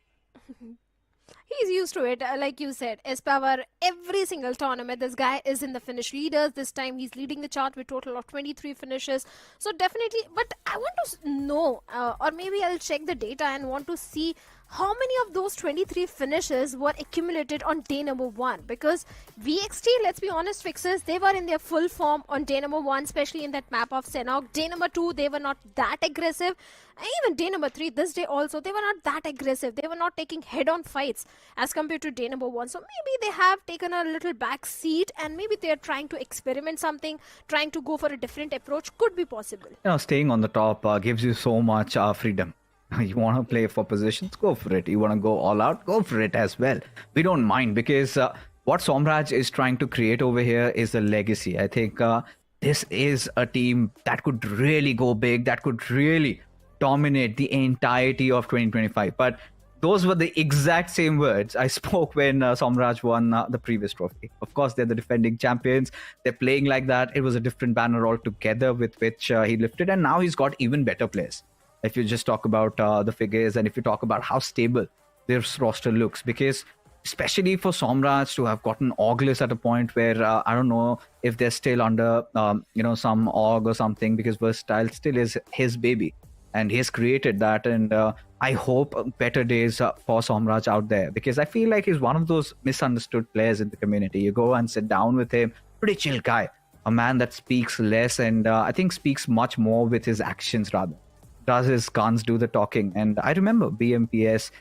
He's used to it. Like you said, S-Power, every single tournament, this guy is in the finish leaders. This time he's leading the chart with total of 23 finishes. So definitely, but I want to know, or maybe I'll check the data and want to see how many of those 23 finishes were accumulated on day number 1, because VXT, let's be honest, Fixers, they were in their full form on day number 1, especially in that map of Senok. Day number 2, they were not that aggressive. And even day number 3, this day also, they were not that aggressive. They were not taking head-on fights as compared to day number 1. So maybe they have taken a little back seat, and maybe they're trying to experiment something, trying to go for a different approach. Could be possible. Staying on the top gives you so much freedom. You want to play for positions, go for it. You want to go all out, go for it as well. We don't mind, because what Somraj is trying to create over here is a legacy. I think this is a team that could really go big, that could really dominate the entirety of 2025. But those were the exact same words I spoke when Somraj won the previous trophy. Of course, they're the defending champions. They're playing like that. It was a different banner altogether with which he lifted, and now he's got even better players. If you just talk about the figures, and if you talk about how stable this roster looks, because especially for Somraj to have gotten Augless at a point where I don't know if they're still under some org or something, because Versatile still is his baby. And he has created that, and I hope better days for Somraj out there, because I feel like he's one of those misunderstood players in the community. You go and sit down with him, pretty chill guy, a man that speaks less and I think speaks much more with his actions rather. Does his guns do the talking? And I remember BMPS,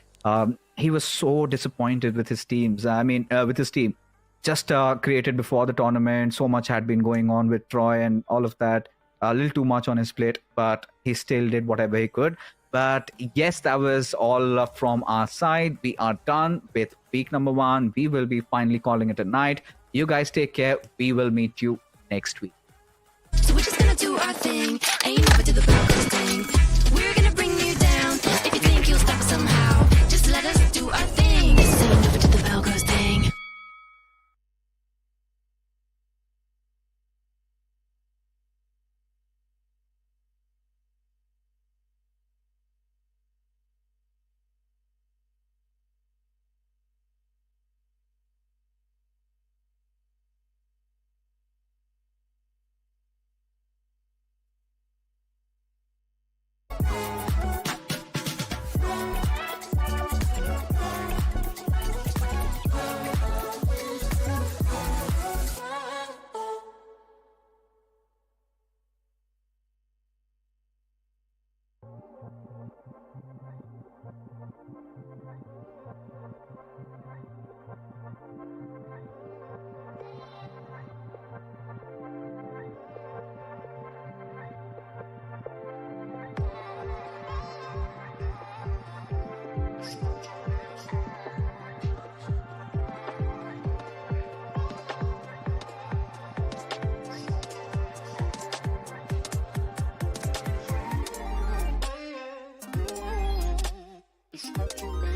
he was so disappointed with his teams. With his team, just created before the tournament. So much had been going on with Troy and all of that. A little too much on his plate, but he still did whatever he could. But yes, that was all from our side. We are done with week number 1. We will be finally calling it a night. You guys take care. We will meet you next week. So we're just gonna do our thing, and you never do the Broncos thing. We're gonna bring you down. If you think you'll stop us somehow, just let us do our thing. So you never do the Broncos thing. It's not too bad.